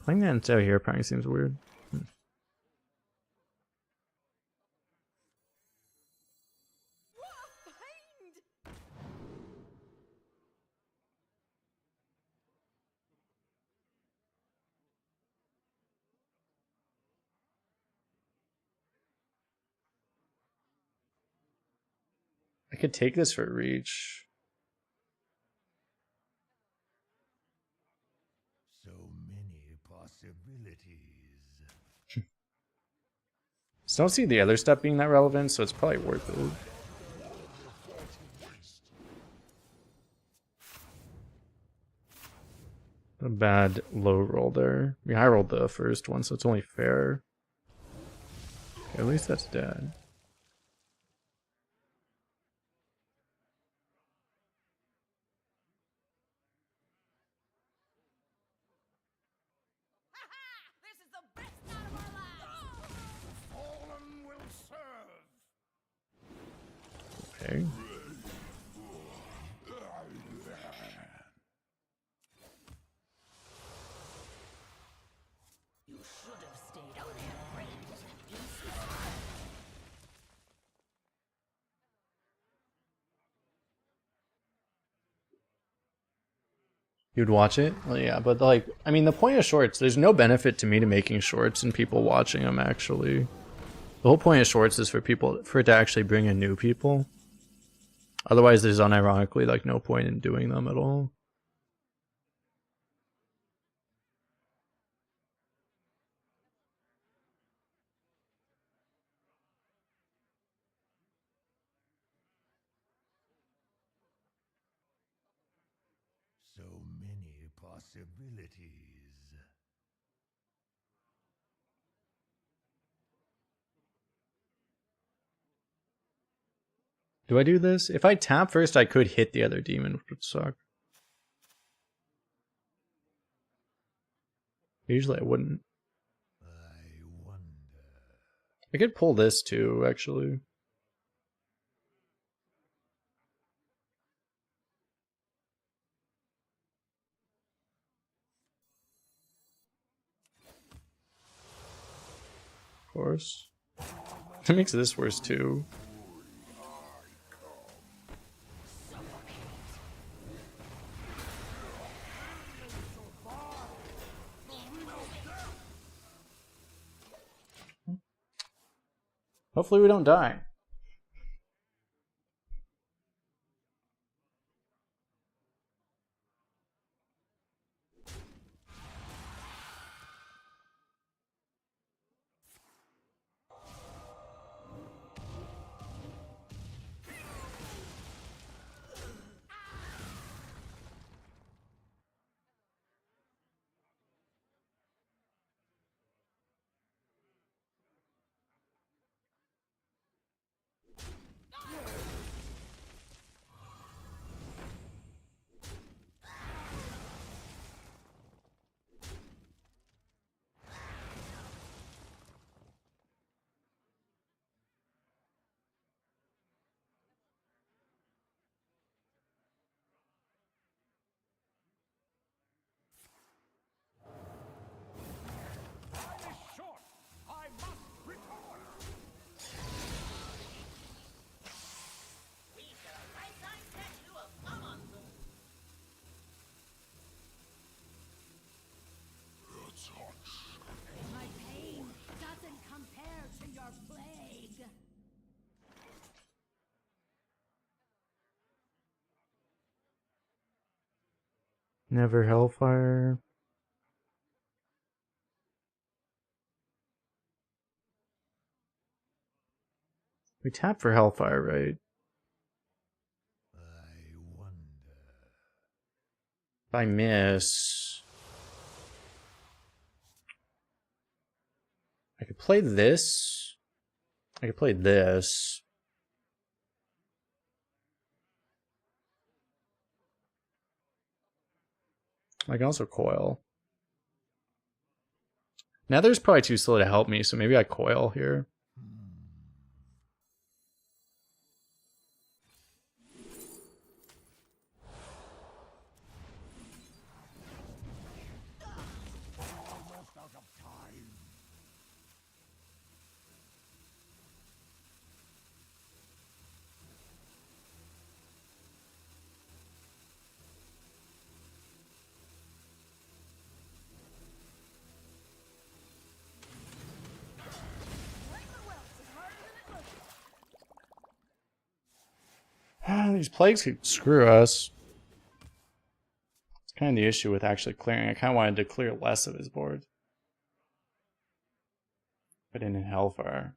Playing that instead of here probably seems weird. I could take this for reach. So many possibilities. Just don't see the other stuff being that relevant, so it's probably worth it. A bad low roll there. I mean, I rolled the first one, so it's only fair. Okay, at least that's dead. This is the best night of our lives! Fallen will serve. Okay. You should have stayed on your friends and pieces. You'd watch it? Well, yeah, but like, I mean, the point of shorts, there's no benefit to me to making shorts and people watching them, actually. The whole point of shorts is for it to actually bring in new people. Otherwise, there's unironically, like, no point in doing them at all. So many possibilities. Do I do this? If I tap first, I could hit the other demon, which would suck. Usually I wouldn't. I wonder. I could pull this too, actually. Of course. That makes this worse too. Hopefully we don't die. My pain doesn't compare to your plague. Never Hellfire. We tap for Hellfire, right? I wonder. If I miss... I could play this. I could play this. I can also coil. Nether's probably too slow to help me, so maybe I coil here. Almost out of time. These plagues could screw us. It's kind of the issue with actually clearing. I kind of wanted to clear less of his board. Put in Hellfire.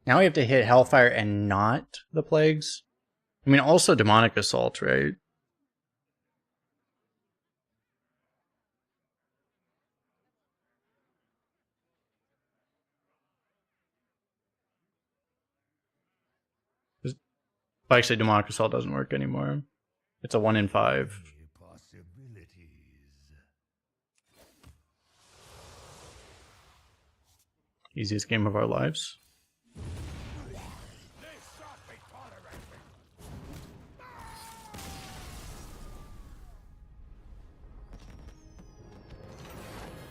Now we have to hit Hellfire and not the plagues. I mean, also Demonic Assault, right? But actually, Democracy doesn't work anymore. It's a 1 in 5. Possibilities. Easiest game of our lives.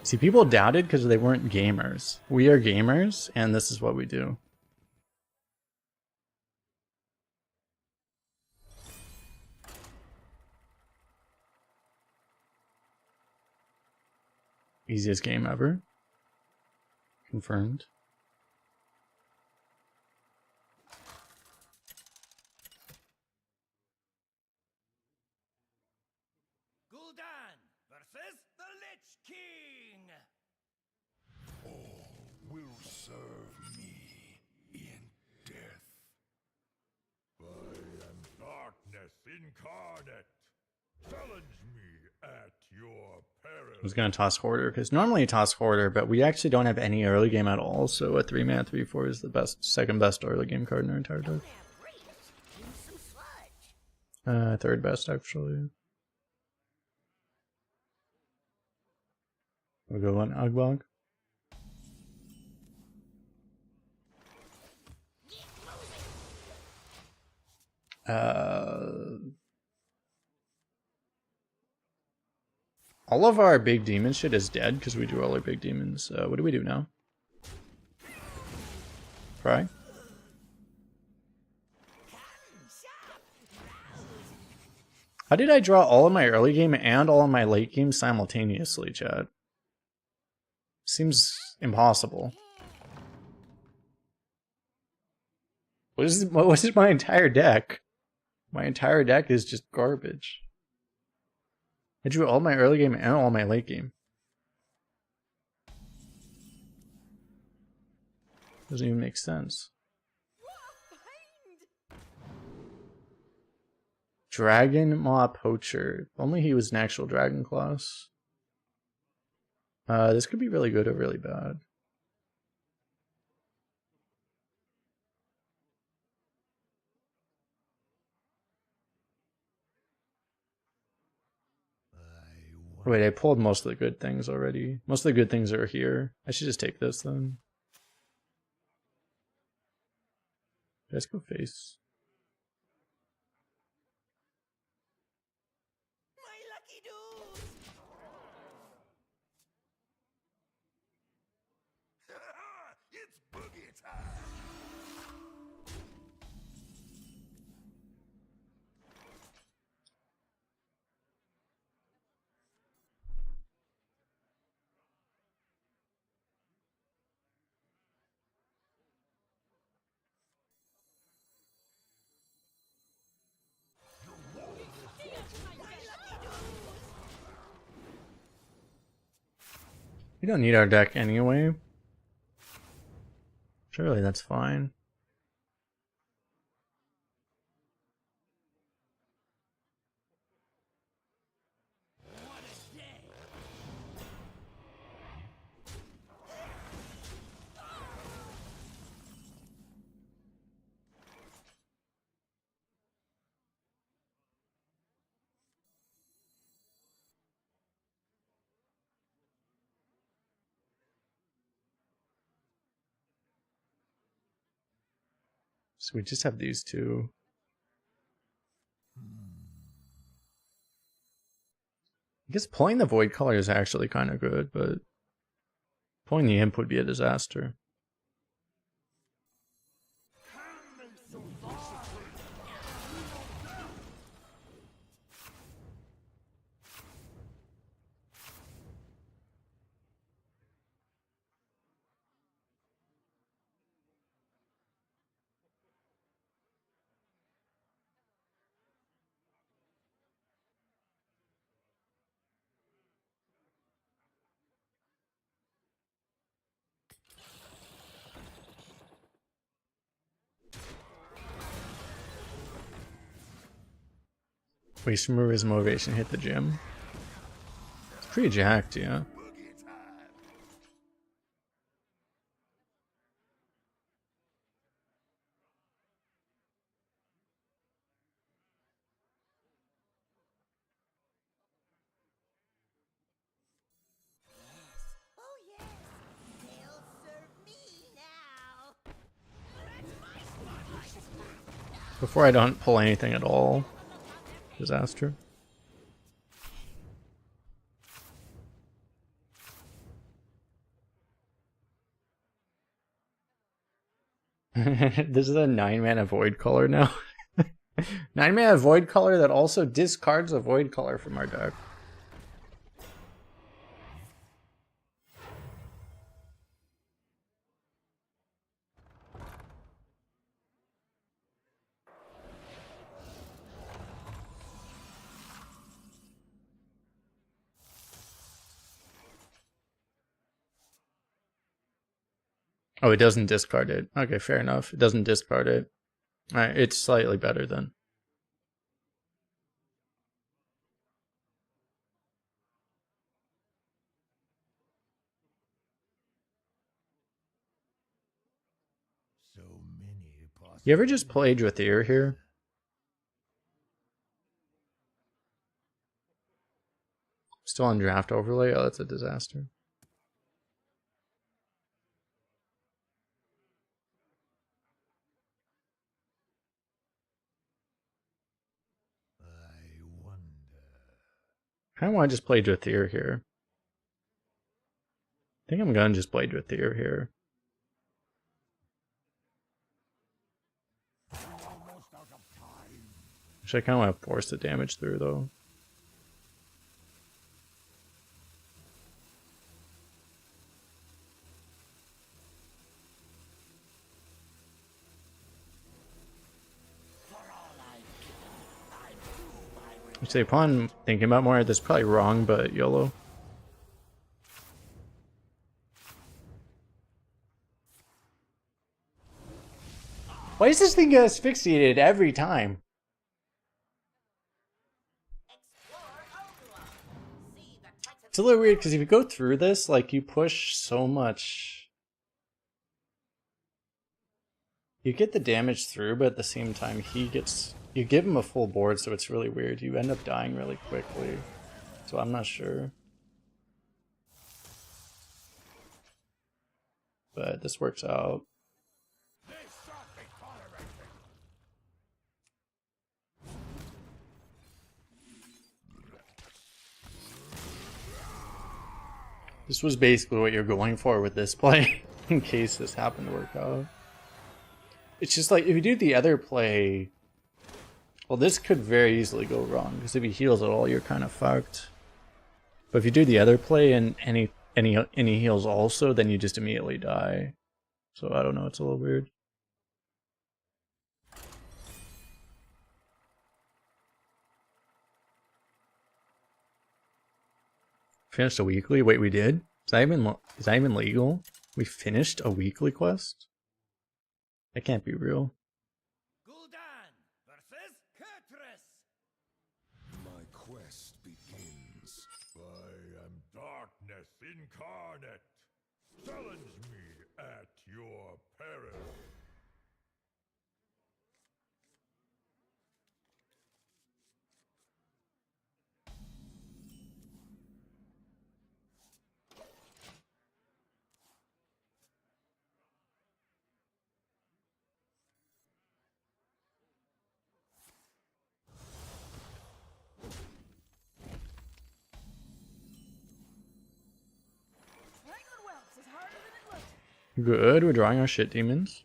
See, people doubted because they weren't gamers. We are gamers, and this is what we do. Easiest game ever. Confirmed. Gul'dan versus the Lich King. All will serve me in death. I am darkness incarnate. Challenge me at your peril. I was going to toss Hoarder, because normally I toss Hoarder, but we actually don't have any early game at all, so a 3-mana 3/4 is the best, second best early game card in our entire deck. Third best, actually. We'll go on Ugbog. All of our big demon shit is dead because we do all our big demons. What do we do now? Fry? How did I draw all of my early game and all of my late game simultaneously, chat? Seems impossible. What is my entire deck? My entire deck is just garbage. I drew all my early game and all my late game. Doesn't even make sense. Dragon Maw Poacher. If only he was an actual dragon class. This could be really good or really bad. Wait, I pulled most of the good things already. Most of the good things are here. I should just take this then. Let's go face. My lucky dude. It's boogie time. We don't need our deck anyway. Surely that's fine. So we just have these two. I guess pulling the Void Color is actually kind of good, but pulling the Imp would be a disaster. Waste remove his motivation, hit the gym. It's pretty jacked, yeah. Before I don't pull anything at all. Disaster. This is a 9-mana void color now. 9-mana void color that also discards a void color from our deck. Oh, it doesn't discard it. Okay, fair enough. It doesn't discard it. Alright, it's slightly better then. So many You ever just played with ear here? Still on draft overlay? Oh, that's a disaster. I wonder. I kind of want to just play Drathyr here. I think I'm gonna just play Drathyr here. Almost out of time. Actually, I kind of want to force the damage through though. Actually, upon thinking about more, that's probably wrong, but YOLO. Why is this thing get asphyxiated every time? It's a little weird because if you go through this, like you push so much. You get the damage through, but at the same time he gets... You give him a full board, so it's really weird. You end up dying really quickly. So I'm not sure. But this works out. This was basically what you're going for with this play, in case this happened to work out. It's just like, if you do the other play... Well, this could very easily go wrong, because if he heals at all, you're kind of fucked. But if you do the other play and any heals also, then you just immediately die. So I don't know, it's a little weird. Finished a weekly? Wait, we did? Is that even legal? We finished a weekly quest? That can't be real. Gul'dan versus Kurtrus. My quest begins. I am darkness incarnate. Challenge me at your peril. Wrangling whelps is harder than it looks. Good, we're drawing our shit demons.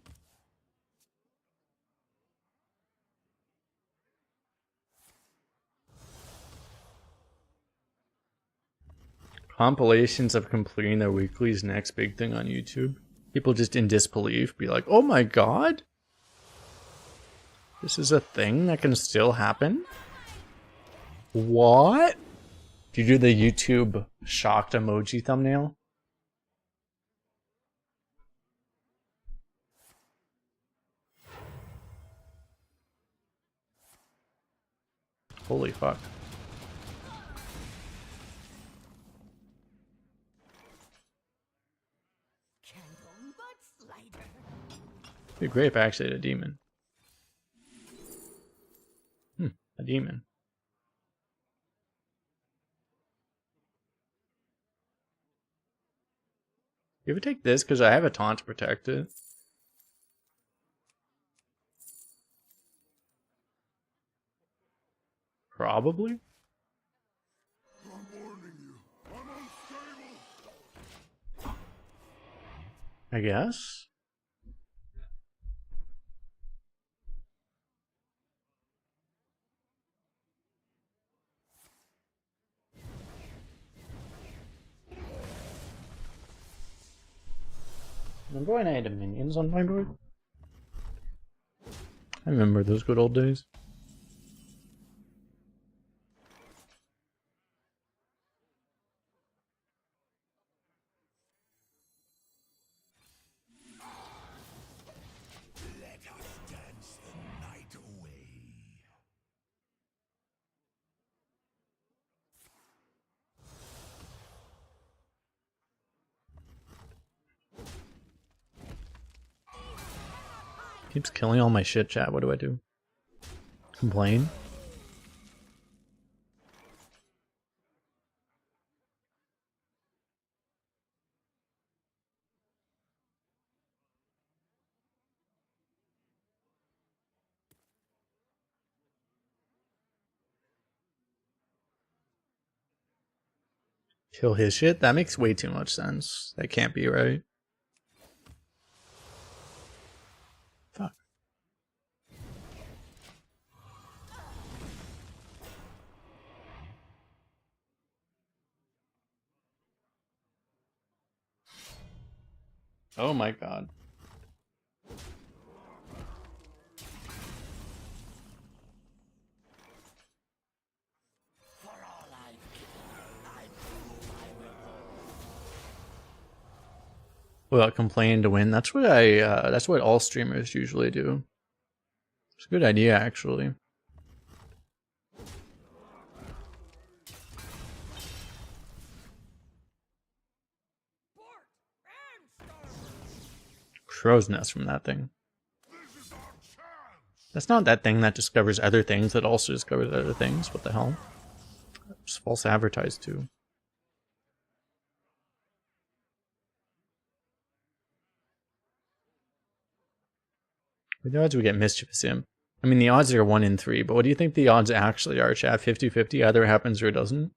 Compilations of completing their weeklies, next big thing on YouTube. People just in disbelief be like, oh my god? This is a thing that can still happen? What? Do you do the YouTube shocked emoji thumbnail? Holy fuck. Candle butt slider. It'd be great if I actually had a demon. A demon. You ever take this? Because I have a taunt to protect it. Probably. I'm warning you. I'm unstable. I guess. Remember when I had minions on my board? I remember those good old days. Let us dance the night away. Keeps killing all my shit, chat. What do I do? Complain? Kill his shit? That makes way too much sense. That can't be right. Fuck. Oh my god. Without complaining to win. That's what that's what all streamers usually do. It's a good idea, actually. Crow's nest from that thing. This is our chance. That's not that thing that discovers other things that also discovers other things. What the hell? It's false advertised too. The odds we get Mischievous Imp. I mean, the odds are 1 in 3, but what do you think the odds actually are, chat? 50-50, either happens or it doesn't?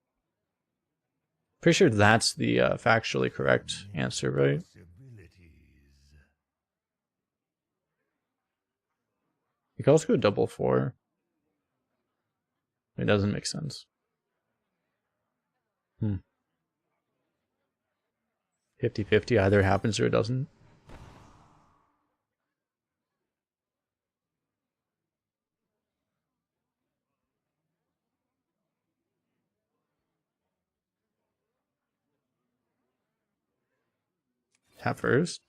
Pretty sure that's the factually correct answer, right? You can also go double 4. It doesn't make sense. 50-50, either happens or it doesn't. Tap first.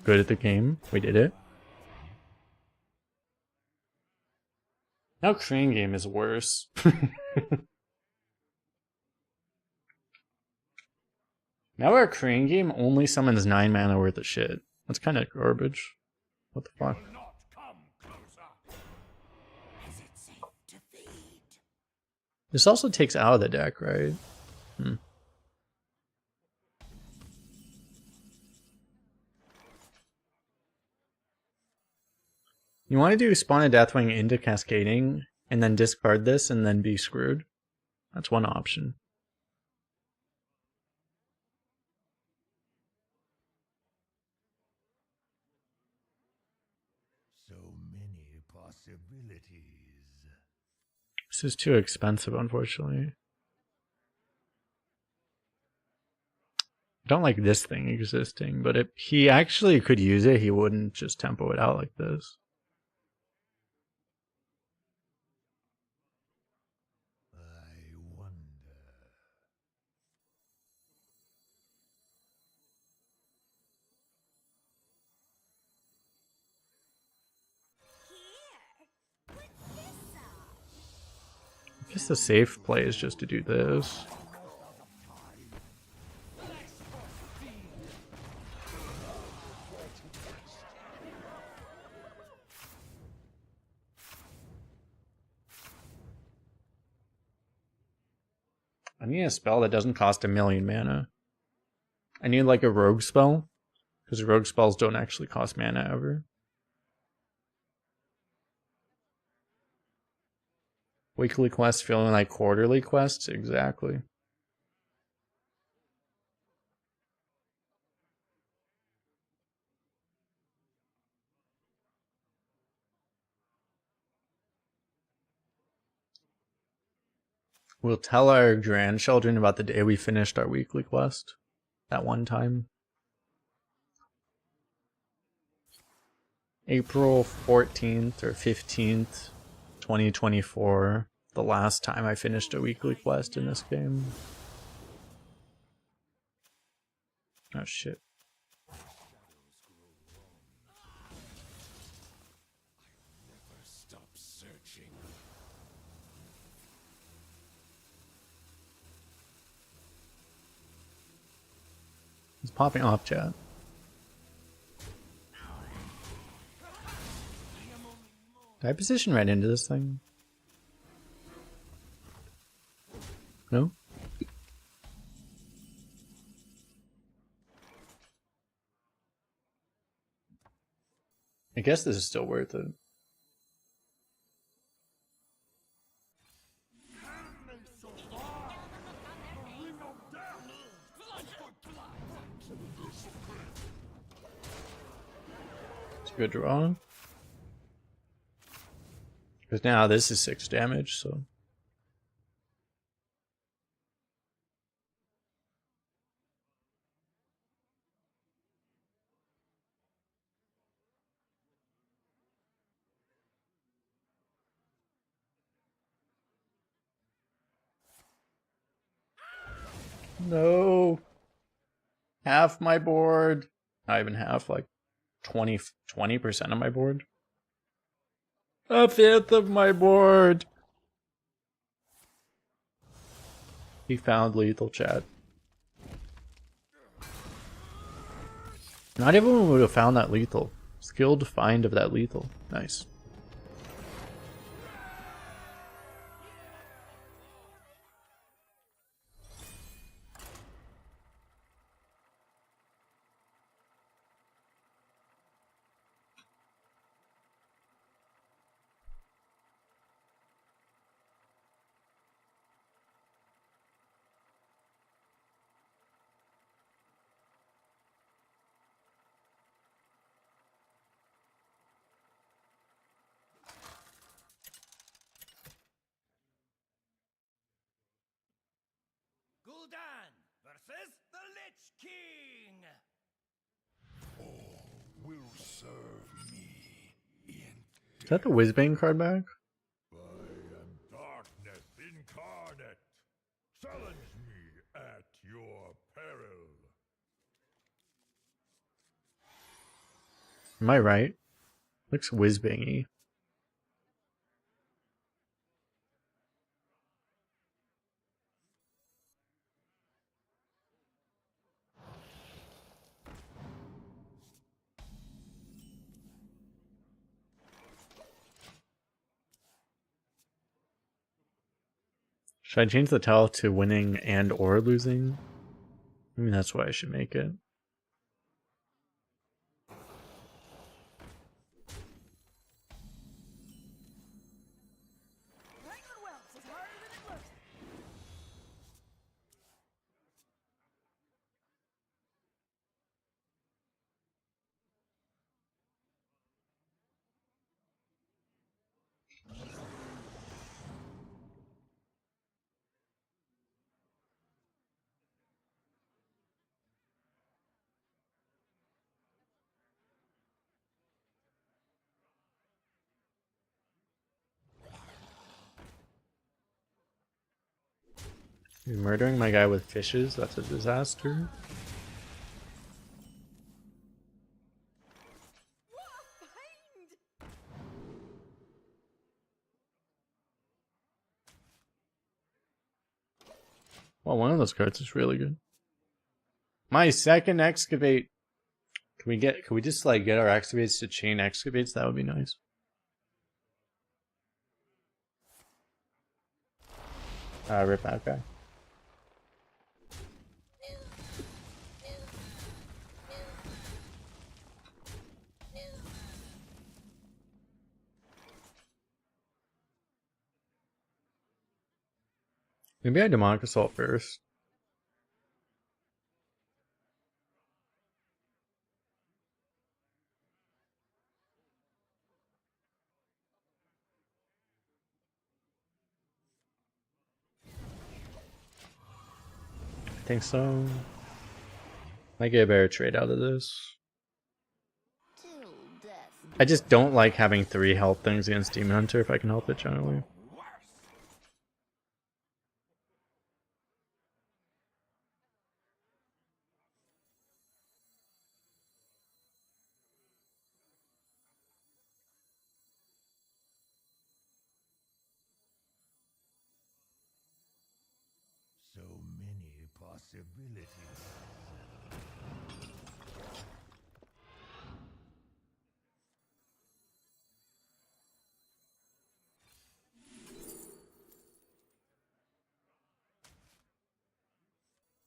Good at the game. We did it. Now Crane game is worse. Now our Crane game only summons 9 mana worth of shit. That's kind of garbage. What the fuck? Not come closer. Is it safe to feed? This also takes out of the deck, right? You want to do Spawn a Deathwing into Cascading, and then discard this, and then be screwed? That's one option. So many possibilities. This is too expensive, unfortunately. I don't like this thing existing, but if he actually could use it, he wouldn't just tempo it out like this. I wonder. I guess the safe play is just to do this. I need a spell that doesn't cost 1,000,000 mana. I need like a rogue spell Because rogue spells don't actually cost mana ever. Weekly quests feeling like quarterly quests? Exactly. We'll tell our grandchildren about the day we finished our weekly quest. That one time. April 14th or 15th, 2024. The last time I finished a weekly quest in this game. Oh shit. Stop searching. It's popping off, chat. Did I position right into this thing? No? I guess this is still worth it. It's a good draw. Because now this is 6 damage, so. No. Half my board. Not even half, like 20% of my board. A fifth of my board. He found lethal, chat. Not everyone would have found that lethal. Skilled find of that lethal. Nice. Gul'dan versus the Lich King. All will serve me in Is that the Whizbang card back? I am darkness incarnate. Challenge me at your peril. Am I right? Looks Whizbangy. Should I change the tell to winning and or losing? I mean, that's why I should make it. You're murdering my guy with fishes? That's a disaster. Well, one of those cards is really good. My second excavate. Can we just like get our excavates to chain excavates? That would be nice. Rip that guy. Maybe I demonic assault first. I think so. Might get a better trade out of this. I just don't like having 3 health things against Demon Hunter if I can help it generally. So many possibilities.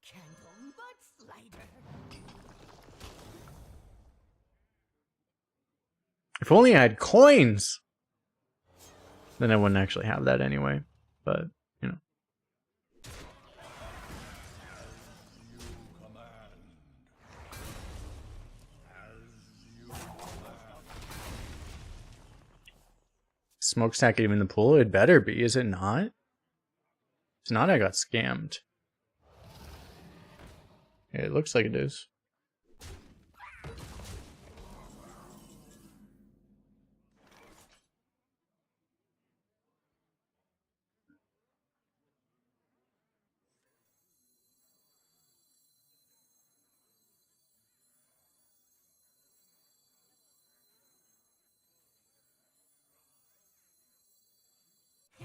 Candle butt slider. If only I had coins! Then I wouldn't actually have that anyway. But, you know. Smokestack even the pool? It better be, is it not? If it's not, I got scammed. Yeah, it looks like it is. A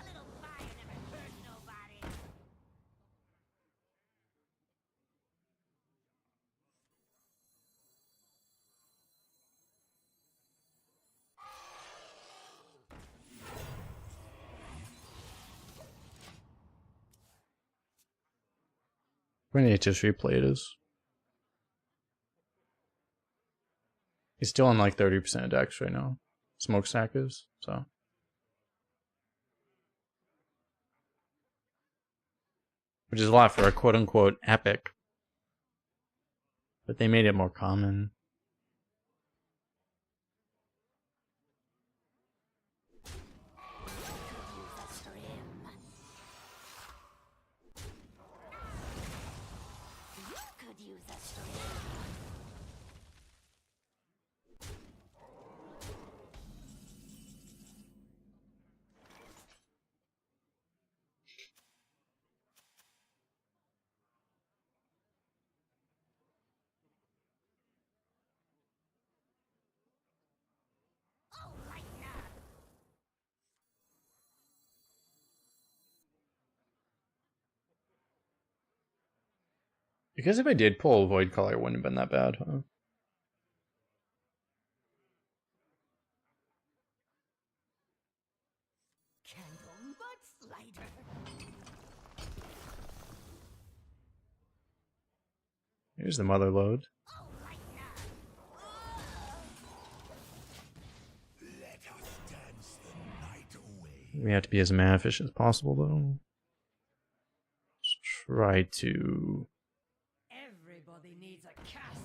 little fire never hurt nobody. We're gonna just replay this. He's still on like 30% dex right now. Smokestack is, so. Which is a lot for a quote unquote epic. But they made it more common. Could use a stream. Because if I did pull a Void Color, it wouldn't have been that bad, huh? Candle butt slider. Here's the mother load. Let us dance the night away. We have to be as mana efficient as possible, though. Let's try to. Everybody needs a casket.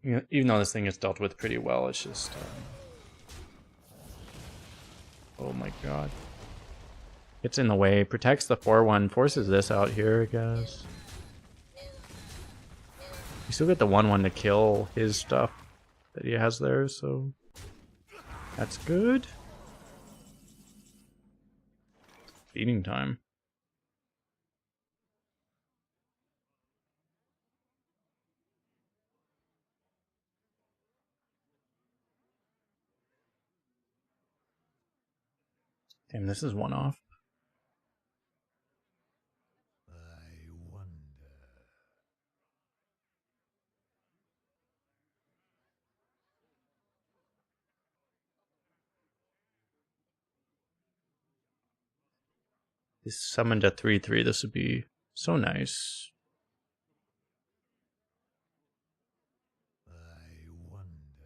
You know, even though this thing is dealt with pretty well, it's just. Oh my god. Gets in the way, protects the 4-1, forces this out here, I guess. You still get the 1-1 to kill his stuff that he has there, so. That's good. Feeding time. Damn, this is one off. I wonder. He's summoned a 3/3. This would be so nice. I wonder.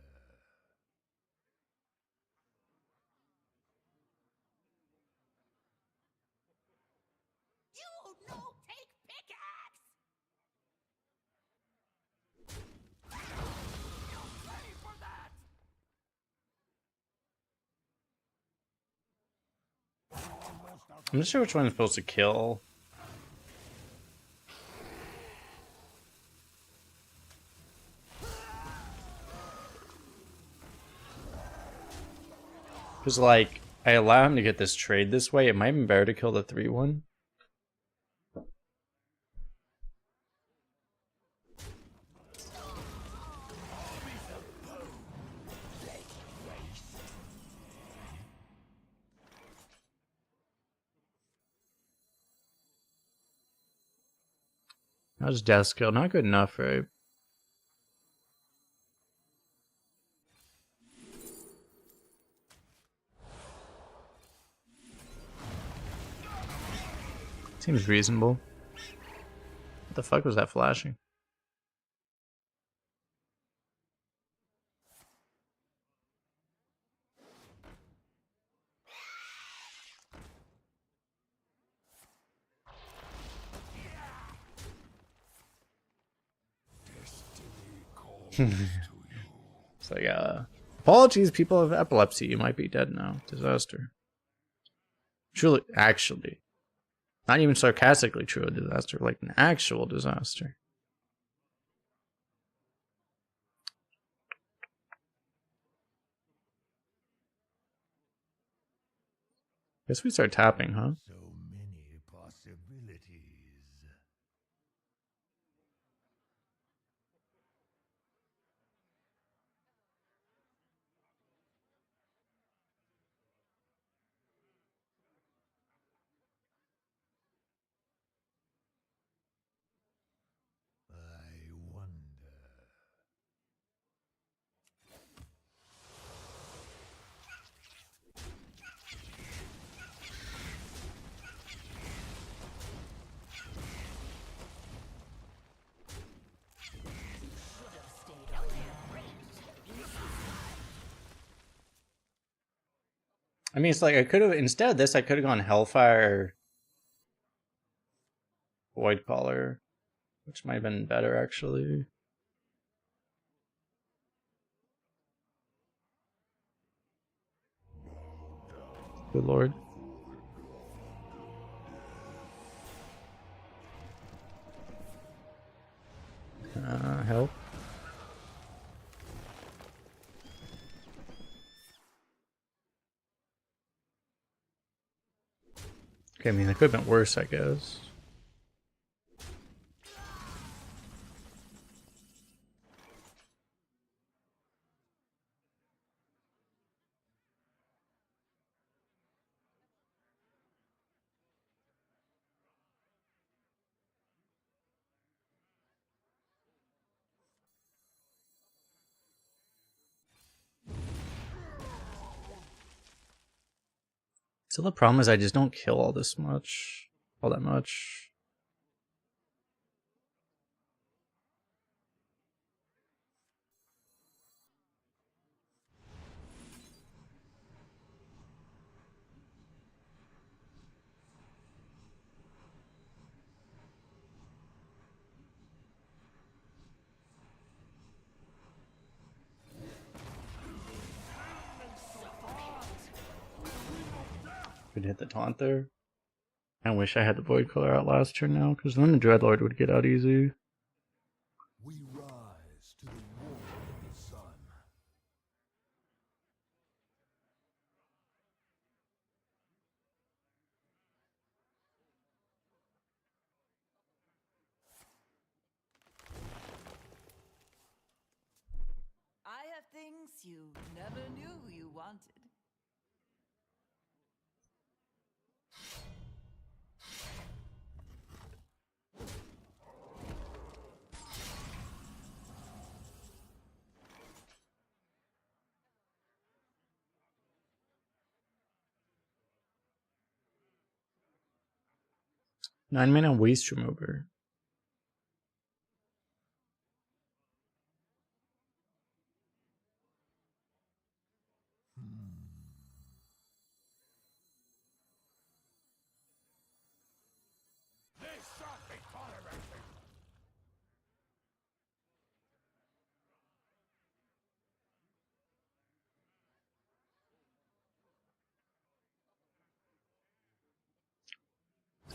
I'm not sure which one I'm supposed to kill. Because, like, I allow him to get this trade this way. It might be better to kill the 3-1. How's death skill? Not good enough, right? Seems reasonable. What the fuck was that flashing? It's like, apologies, people have epilepsy. You might be dead now. Disaster. Truly, actually. Not even sarcastically true a disaster, like an actual disaster. Guess we start tapping, huh? So many possibilities. I wonder. I mean, it's like I could have, instead of this, I could have gone Hellfire Void Caller, which might have been better, actually. Good lord. Help. Okay, I mean, it could have been worse, I guess. So the problem is I just don't kill all that much. Could hit the taunt there. I wish I had the Void Color out last turn now, because then the Dreadlord would get out easy. We rise to the war of the sun. I have things you never knew you wanted. Nine mana Waste Remover. This shall be tolerated.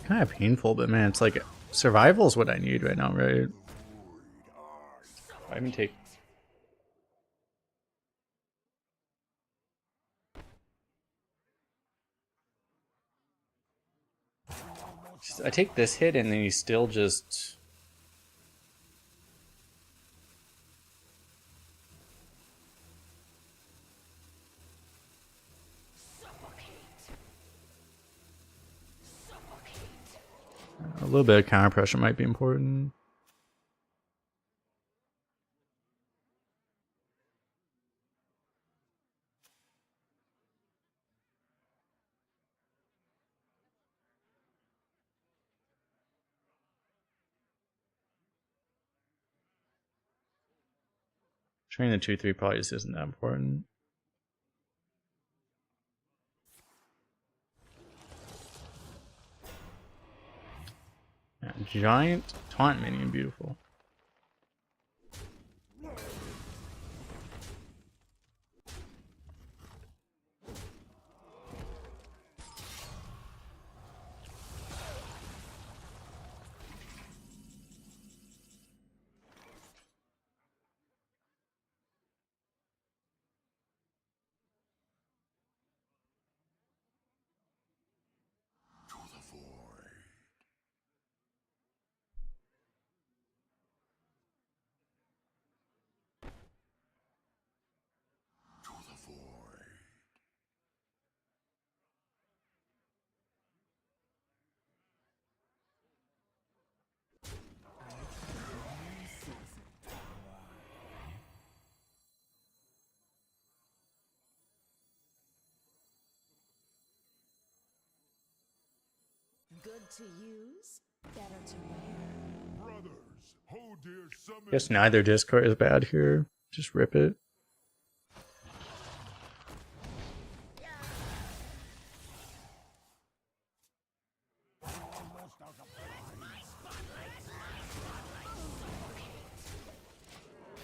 Kind of painful, but man, it's like survival is what I need right now, right? I even take. I take this hit and then he still just. A little bit of counter pressure might be important. Training the 2-3 probably just isn't that important. Yeah, giant taunt minion, beautiful. To the void. To the void. Good to use, better to wear. Brothers, hold dear summon. Guess neither discard is bad here. Just rip it.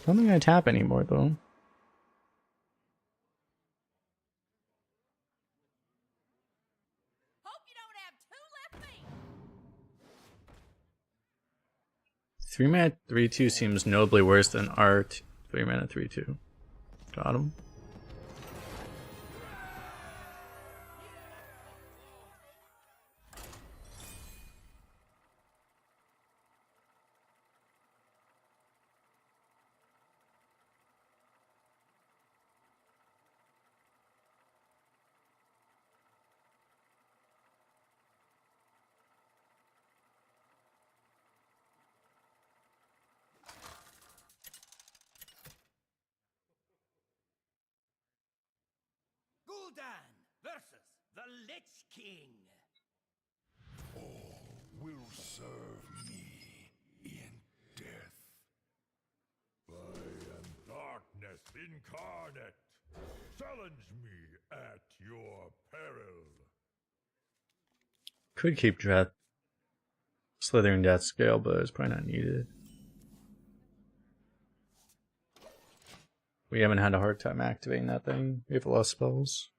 I don't think I tap anymore though. Hope you don't have two left feet. 3-mana 3/2 seems notably worse than our 3-mana 3/2. Got him. Gul'dan versus the Lich King. All will serve me in death. I am darkness incarnate. Challenge me at your peril. Could keep Dread Slithering Death Scale, but it's probably not needed. We haven't had a hard time activating that thing. We have a lot of spells.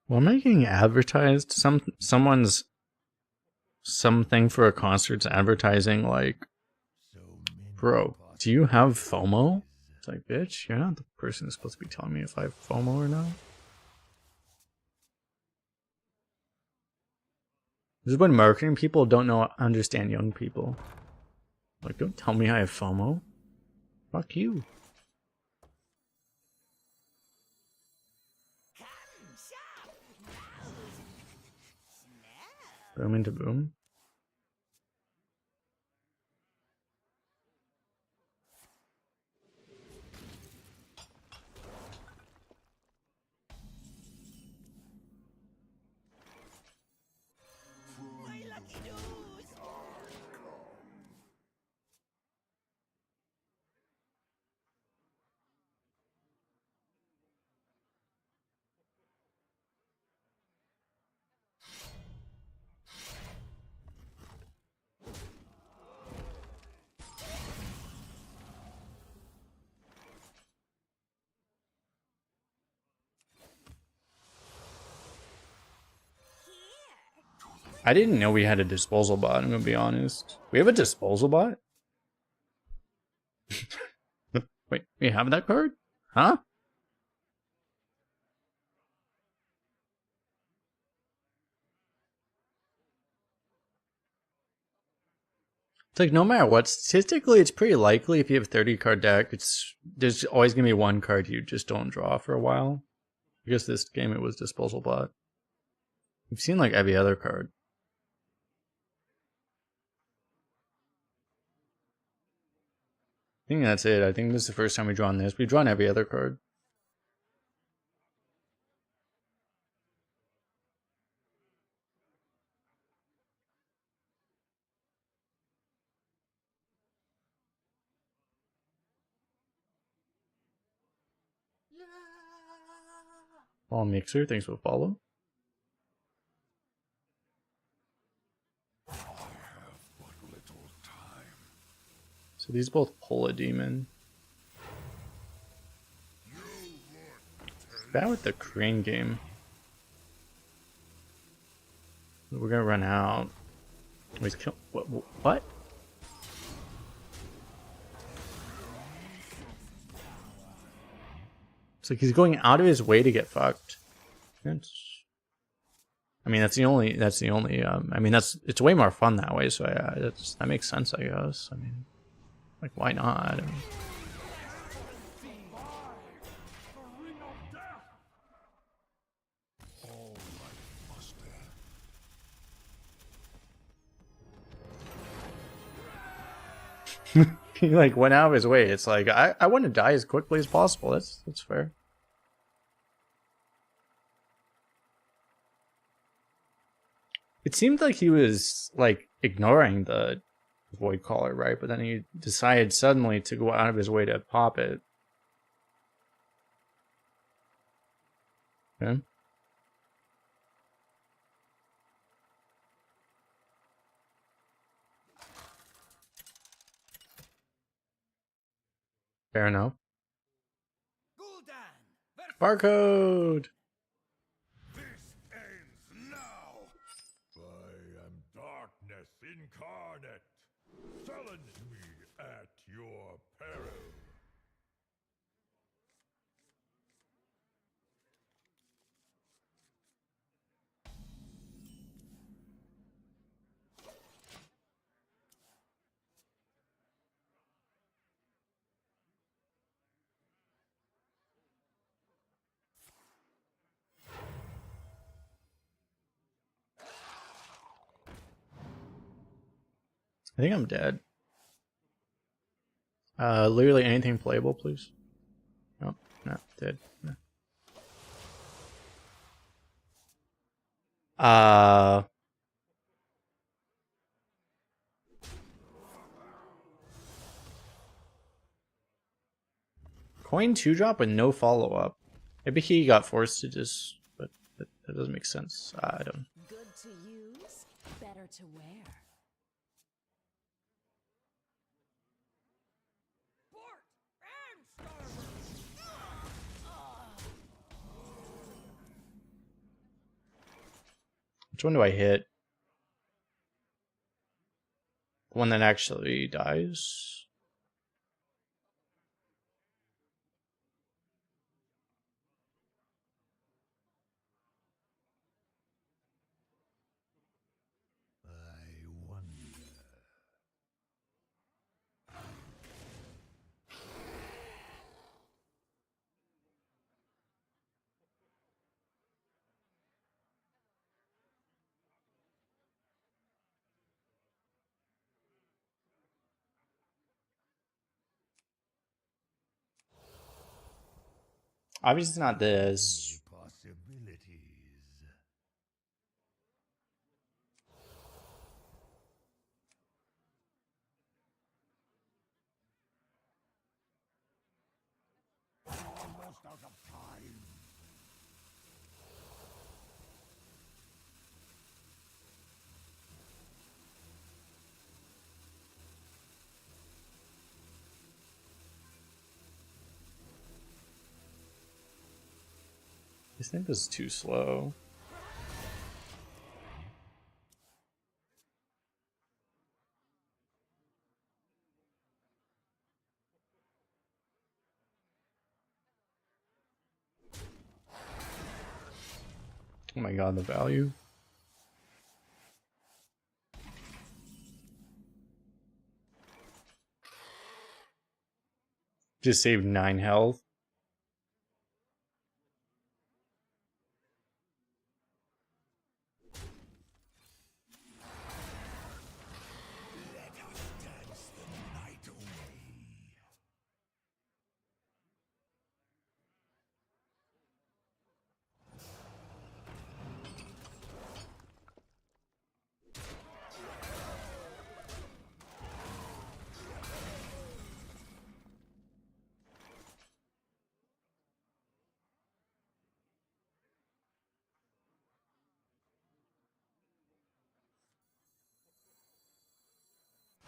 Well, am I getting advertised? Someone's something for a concert's advertising like, bro, do you have FOMO? It's like, bitch, you're not the person who's supposed to be telling me if I have FOMO or not. This is when marketing people don't understand young people. Like, don't tell me I have FOMO. Fuck you. Boom into boom. I didn't know we had a disposal bot, I'm gonna be honest. We have a disposal bot? Wait, we have that card? Huh? It's like no matter what, statistically it's pretty likely if you have a 30 card deck, there's always gonna be one card you just don't draw for a while. I guess this game it was disposal bot. We've seen like every other card. I think that's it. I think this is the first time we've drawn this. We've drawn every other card. All Mixer, thanks for follow. I have but little time. So these both pull a demon. Bad with the crane game. We're gonna run out. Wait, kill. What? It's like he's going out of his way to get fucked. I mean, that's the only. I mean, it's way more fun that way. So that makes sense, I guess. I mean, like, why not? I mean, he like went out of his way. It's like I want to die as quickly as possible. That's fair. It seemed like he was like ignoring the void caller, right? But then he decided suddenly to go out of his way to pop it. Okay. Fair enough. Barcode! This ends now. I am darkness incarnate. Challenge me at your peril. I think I'm dead. Literally anything playable, please. Nope, no, dead. No. Coin 2-drop with no follow-up. Maybe he got forced to just... But that doesn't make sense. I don't... Good to use, better to wear. Which one do I hit? The one that actually dies? I wonder. Obviously it's not this. Possibilities. Almost out of time. This thing is too slow. Oh my god, the value. Just saved 9 health.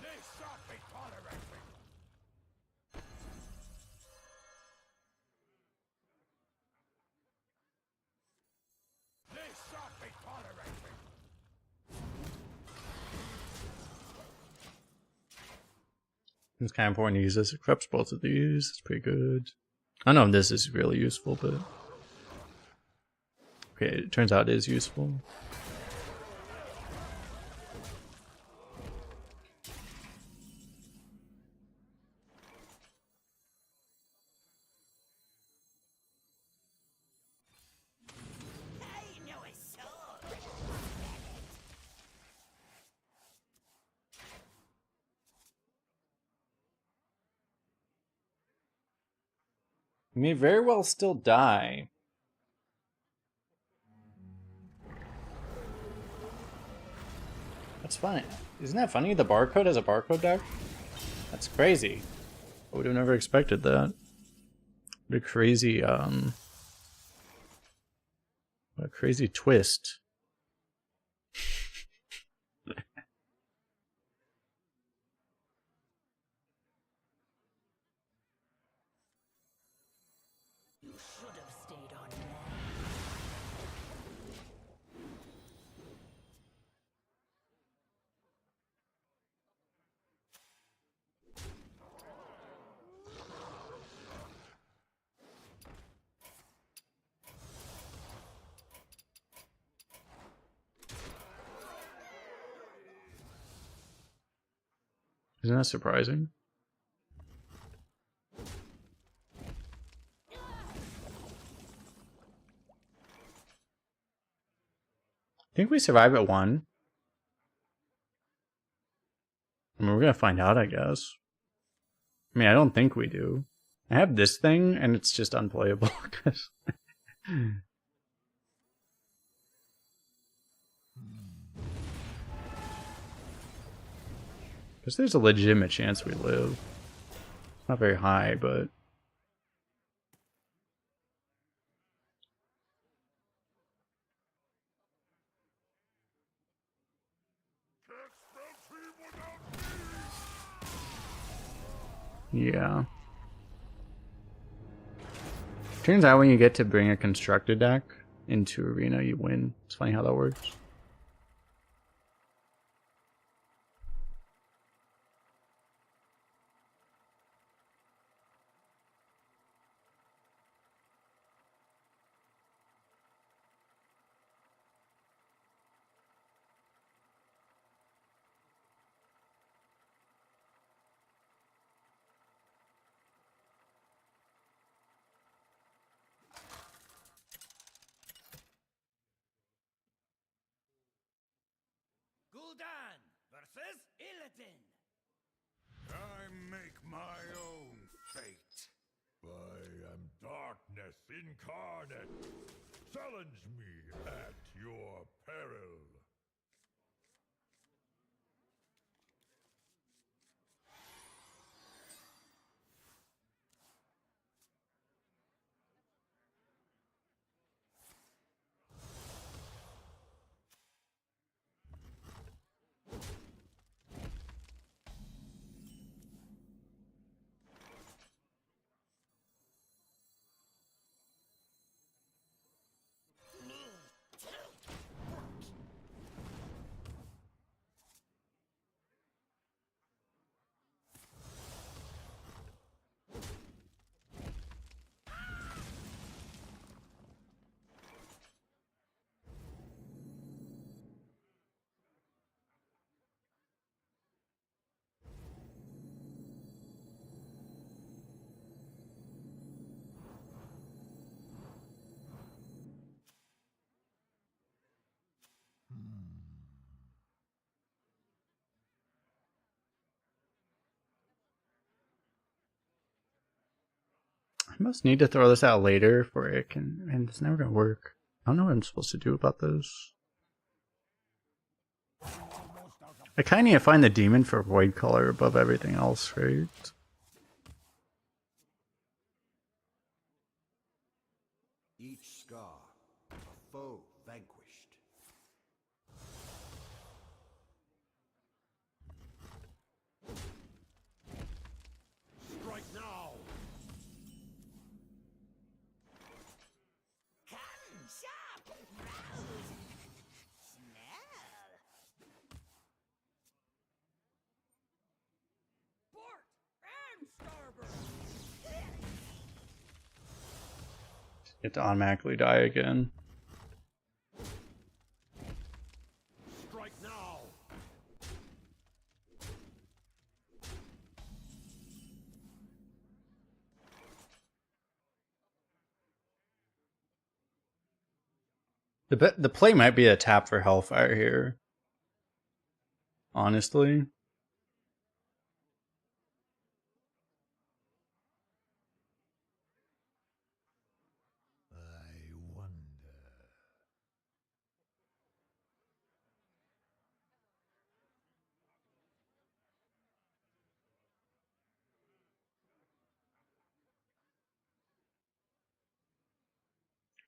They shall be tolerated. They shall be tolerated. It's kind of important to use this. It corrupts both of these. It's pretty good. I don't know if this is really useful, but... Okay, it turns out it is useful. I know a sword. You may very well still die. That's funny. Isn't that funny? The barcode has a barcode deck? That's crazy. I would have never expected that. What a crazy, what a crazy twist. You should have stayed on land. Isn't that surprising? I think we survive at 1. I mean, we're gonna find out, I guess. I mean, I don't think we do. I have this thing, and it's just unplayable. Because there's a legitimate chance we live. It's not very high, but... Yeah. Turns out when you get to bring a constructed deck into Arena, you win. It's funny how that works. Gul'dan versus Illidan. I make my own fate. I am darkness incarnate. Challenge me at your peril. must need to throw this out later for it can, and it's never gonna work. I don't know what I'm supposed to do about this. I kinda need to find the demon for void color above everything else, right? Each scar, a foe vanquished. Strike now! Come sharp, rouse, smell. Port and starboard! Get to automatically die again. Strike now! The play might be a tap for Hellfire here. Honestly. I wonder.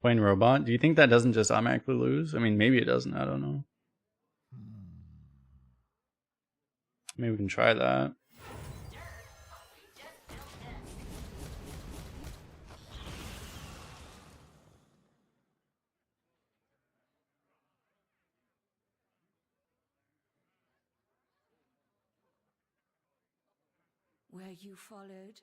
Playing robot. Do you think that doesn't just automatically lose? I mean, maybe it doesn't. I don't know. Maybe we can try that. Were you followed?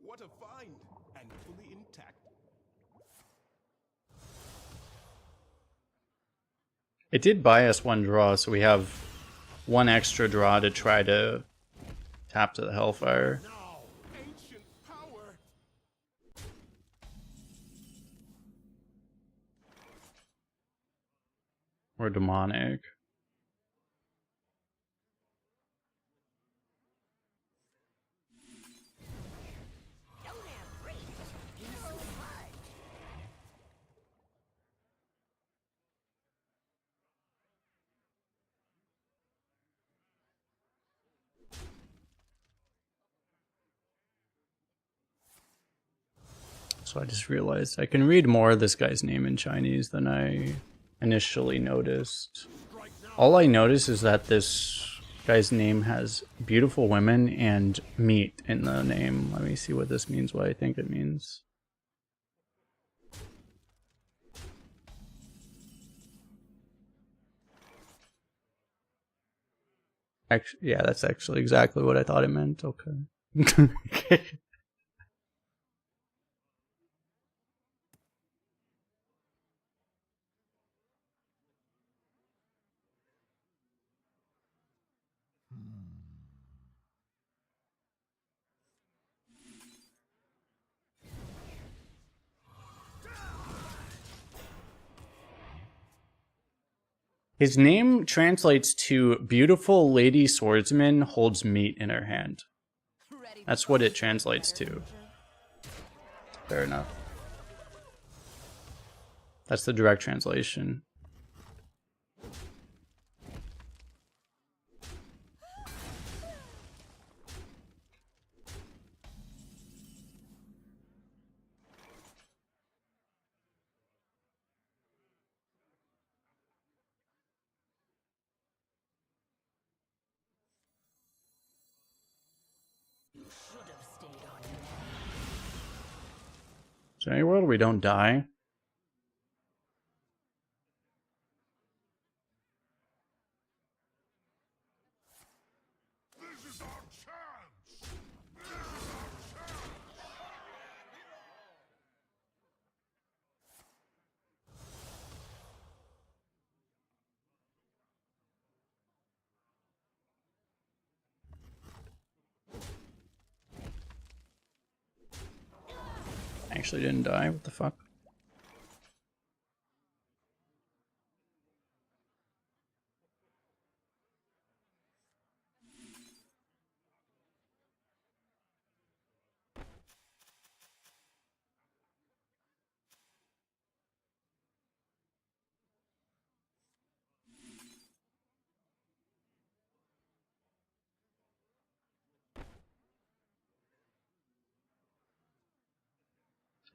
What a find! And fully intact. It did buy us one draw, so we have one extra draw to try to tap to the Hellfire. Now, ancient power! Or demonic. So I just realized I can read more of this guy's name in Chinese than I initially noticed. All I noticed is that this guy's name has beautiful women and meat in the name. Let me see what this means, what I think it means. Actually, yeah, that's actually exactly what I thought it meant. Okay. Okay. His name translates to beautiful lady swordsman holds meat in her hand. That's what it translates to. Fair enough. That's the direct translation. Is there any world we don't die? This is our chance! I actually didn't die. What the fuck?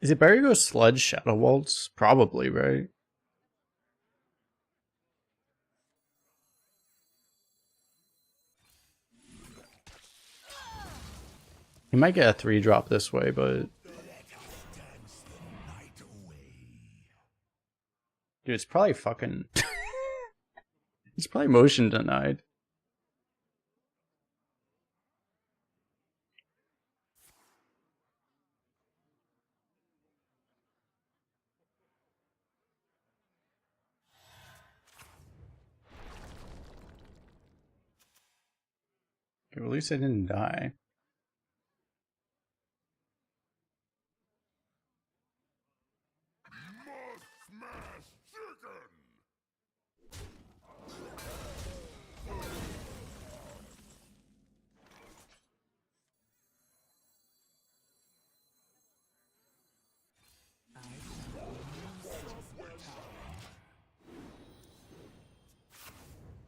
Is it better to go Sludge Shadow Waltz? Probably, right? He might get a 3-drop this way, but... Dude, it's probably fucking... It's probably motion denied. Okay, at least I didn't die.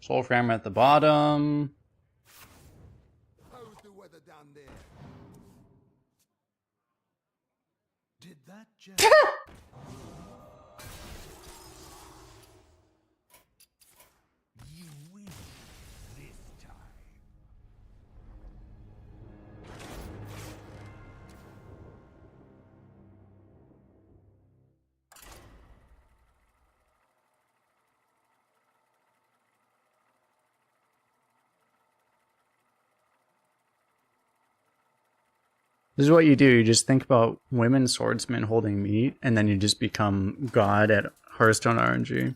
Soul Frame at the bottom. How's the weather down there? Did that just... You win this time. This is what you do. You just think about women swordsmen holding meat, and then you just become god at Hearthstone RNG.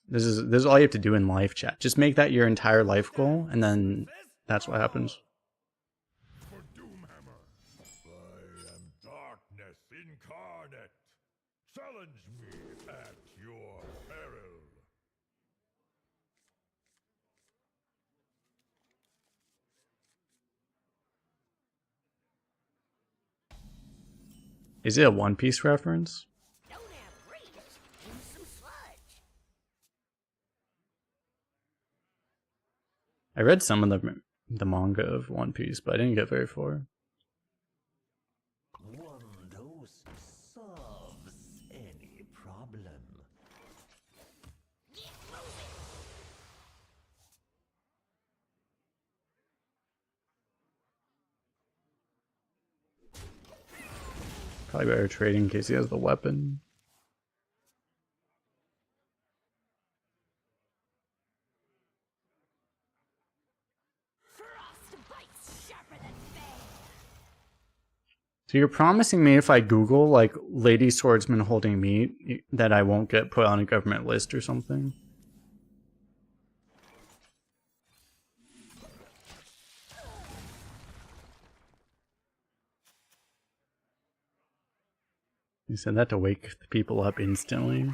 This is all you have to do in life, chat. Just make that your entire life goal, and then that's what happens. For Doomhammer, I am darkness incarnate. Challenge me at your peril. Is it a One Piece reference? Don't have reach. Use some sludge. I read some of the manga of One Piece, but I didn't get very far. One dose solves any problem. Probably better trading in case he has the weapon. Frost bites sharper than fang. So you're promising me if I Google, like, lady swordsman holding meat, that I won't get put on a government list or something? You said that to wake the people up instantly.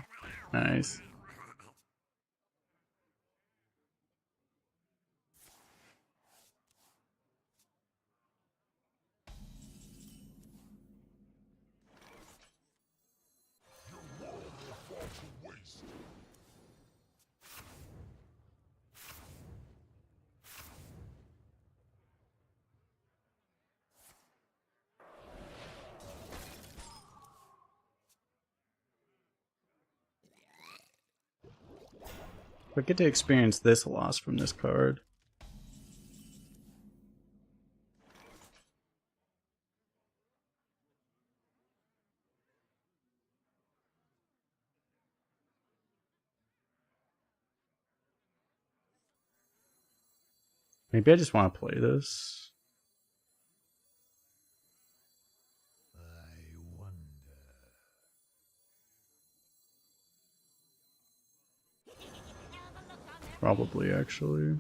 Nice. I get to experience this loss from this card. Maybe I just want to play this. I wonder. Probably, actually.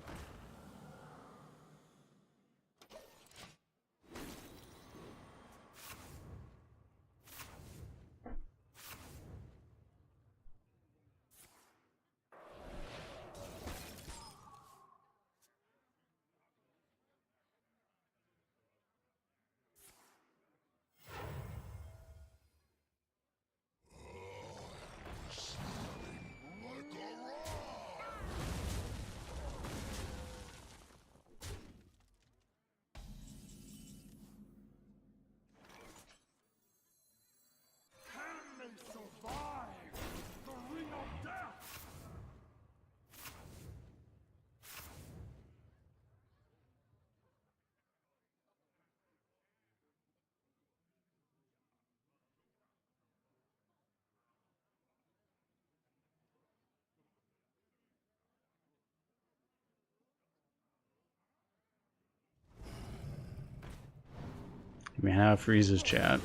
Mana freezes, chat.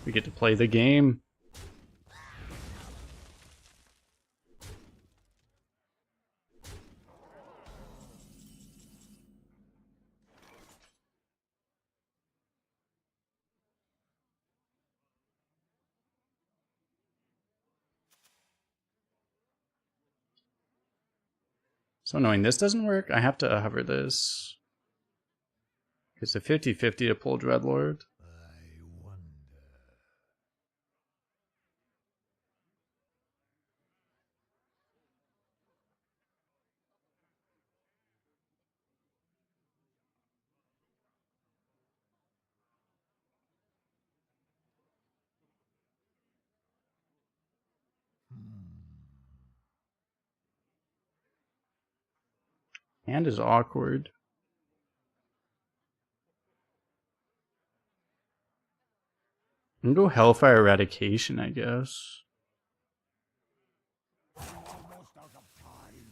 We get to play the game. So annoying. This doesn't work. I have to hover this. It's a 50-50 to pull Dreadlord. I wonder. Hand is awkward. I'm gonna go Hellfire Eradication, I guess. Almost out of time.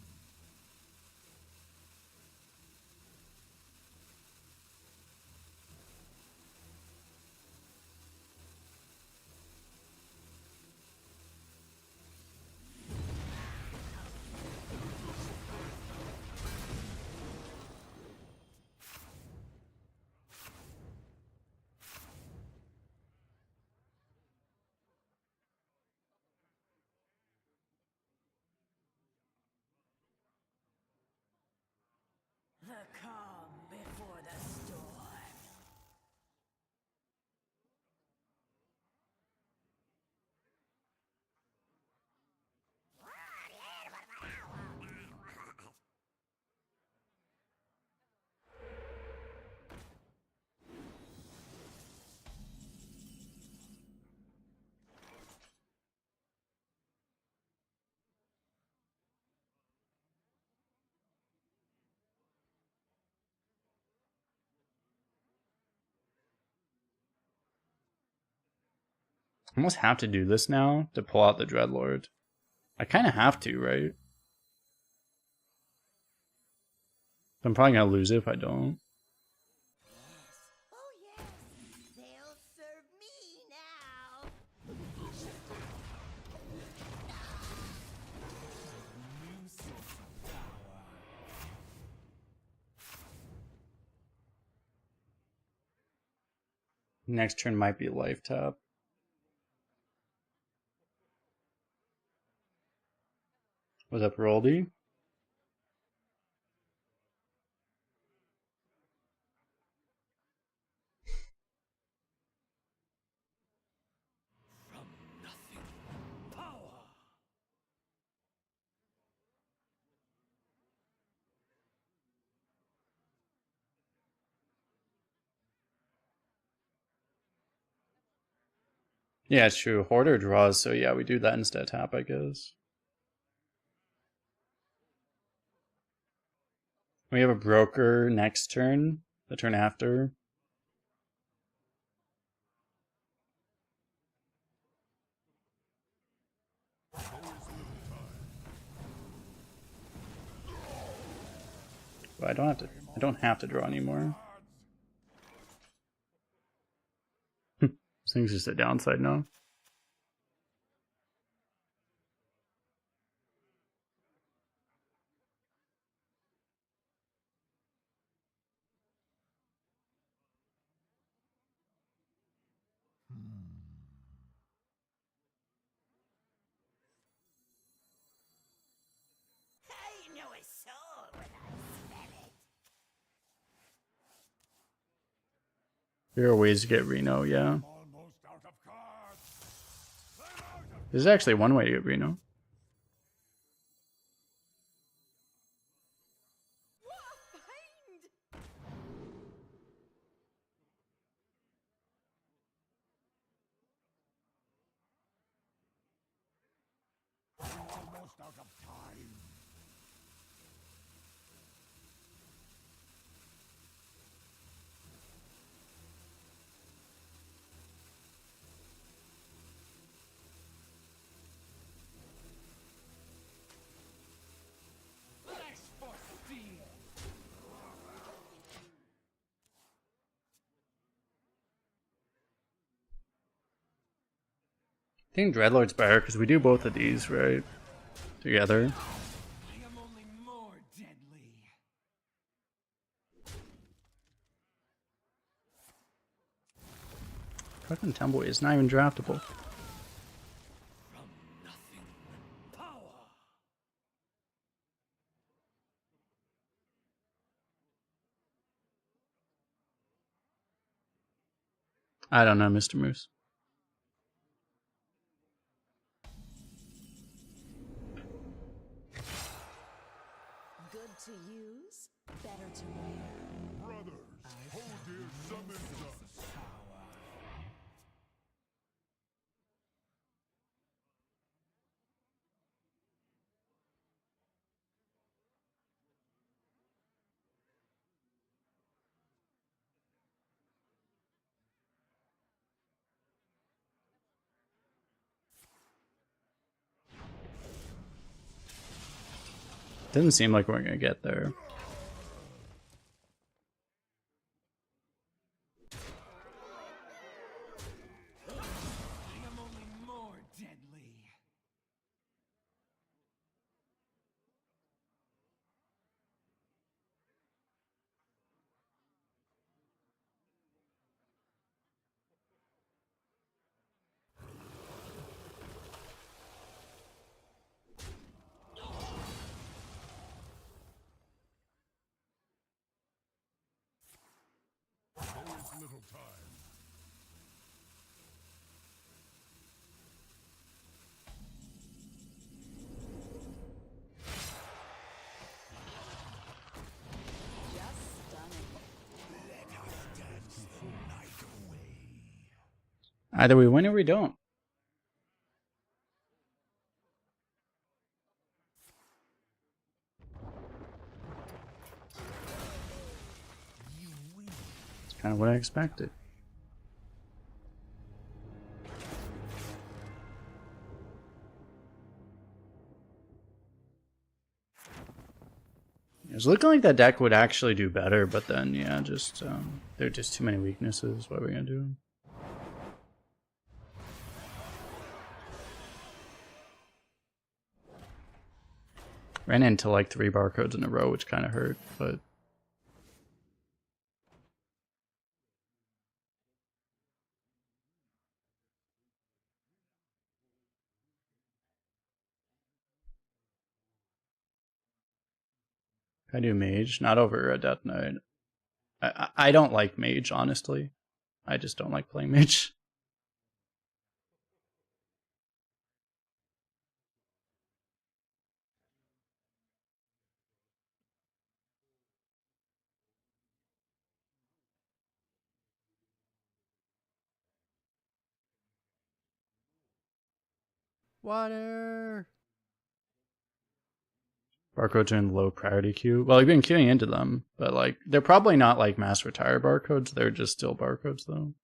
The calm before the storm. I almost have to do this now to pull out the Dreadlord. I kind of have to, right? I'm probably gonna lose it if I don't. Oh yes, they'll serve me now. Next turn might be life tap. What's up, Roldy? From nothing, power. Yeah, it's true. Hoarder draws, so yeah, we do that instead tap, I guess. We have a broker next turn, the turn after. But I don't have to draw anymore. This thing's just a downside now. I know his soul when I smell it. There are ways to get Reno, yeah. Almost out of cards. I'm out of There's actually one way to get Reno. What a find! almost out of time. Flesh for steel. I think Dreadlord's better because we do both of these, right? Together. I am only more deadly. Fucking Temboy is not even draftable. I don't know, Mr. Moose. Good to use, better to wear. Brothers, hold your summons up. Doesn't seem like we're gonna get there. I am only more deadly. Always little time. Just stunning. Either we win or we don't. It's kind of what I expected. It was looking like that deck would actually do better, but then, yeah, just there are just too many weaknesses. What are we gonna do? Ran into like 3 barcodes in a row, which kind of hurt, but I do mage, not over a Death Knight. I don't like mage, honestly. I just don't like playing mage. Water. Barcodes are in low priority queue. Well, you've been queuing into them, but like they're probably not like mass retire barcodes. They're just still barcodes, though.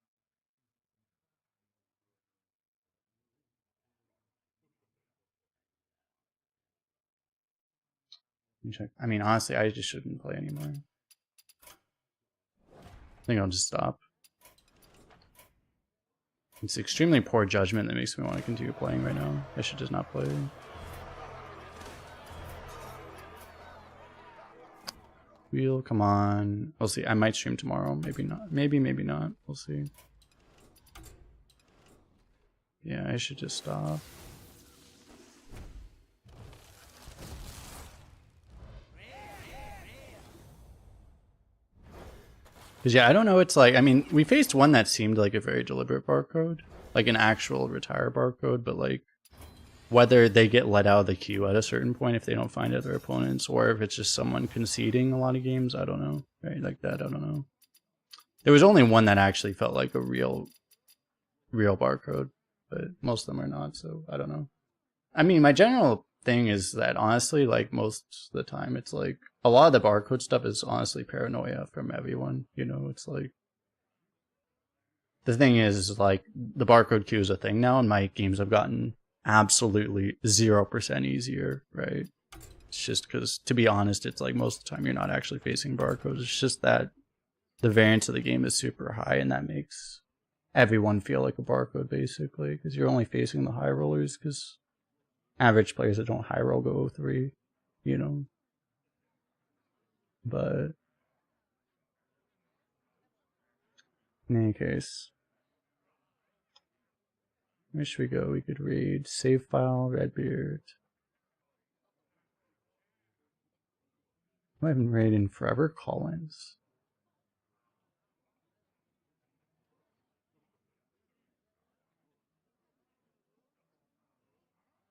Let me check. I mean, honestly, I just shouldn't play anymore. I think I'll just stop. It's extremely poor judgment that makes me want to continue playing right now. I should just not play. Wheel, come on. We'll see. I might stream tomorrow. Maybe not. Maybe not. We'll see. Yeah, I should just stop. Because, yeah, I don't know. It's like, I mean, we faced one that seemed like a very deliberate barcode. Like an actual retire barcode, but like whether they get let out of the queue at a certain point if they don't find other opponents, or if it's just someone conceding a lot of games, I don't know. Right? Like that, I don't know. There was only one that actually felt like a real barcode, but most of them are not, so I don't know. I mean, my general thing is that honestly, like most of the time, it's like a lot of the barcode stuff is honestly paranoia from everyone. You know, it's like the thing is like the barcode queue is a thing now, and my games have gotten absolutely 0% easier, right? It's just because, to be honest, it's like most of the time you're not actually facing barcodes. It's just that the variance of the game is super high, and that makes everyone feel like a barcode, basically, because you're only facing the high rollers, because average players that don't high roll go 3, you know. But in any case, where should we go? We could read save file, Redbeard. I haven't read in forever. Collins.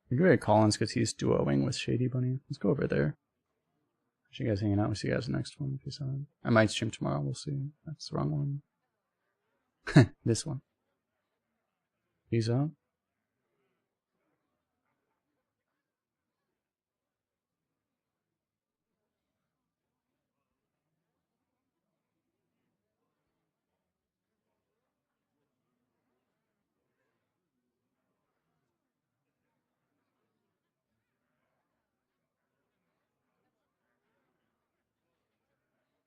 We can go at Collins because he's duoing with Shady Bunny. Let's go over there. You guys hanging out. We'll see you guys next one. Peace out. I might stream tomorrow. We'll see. That's the wrong one. This one. Peace out.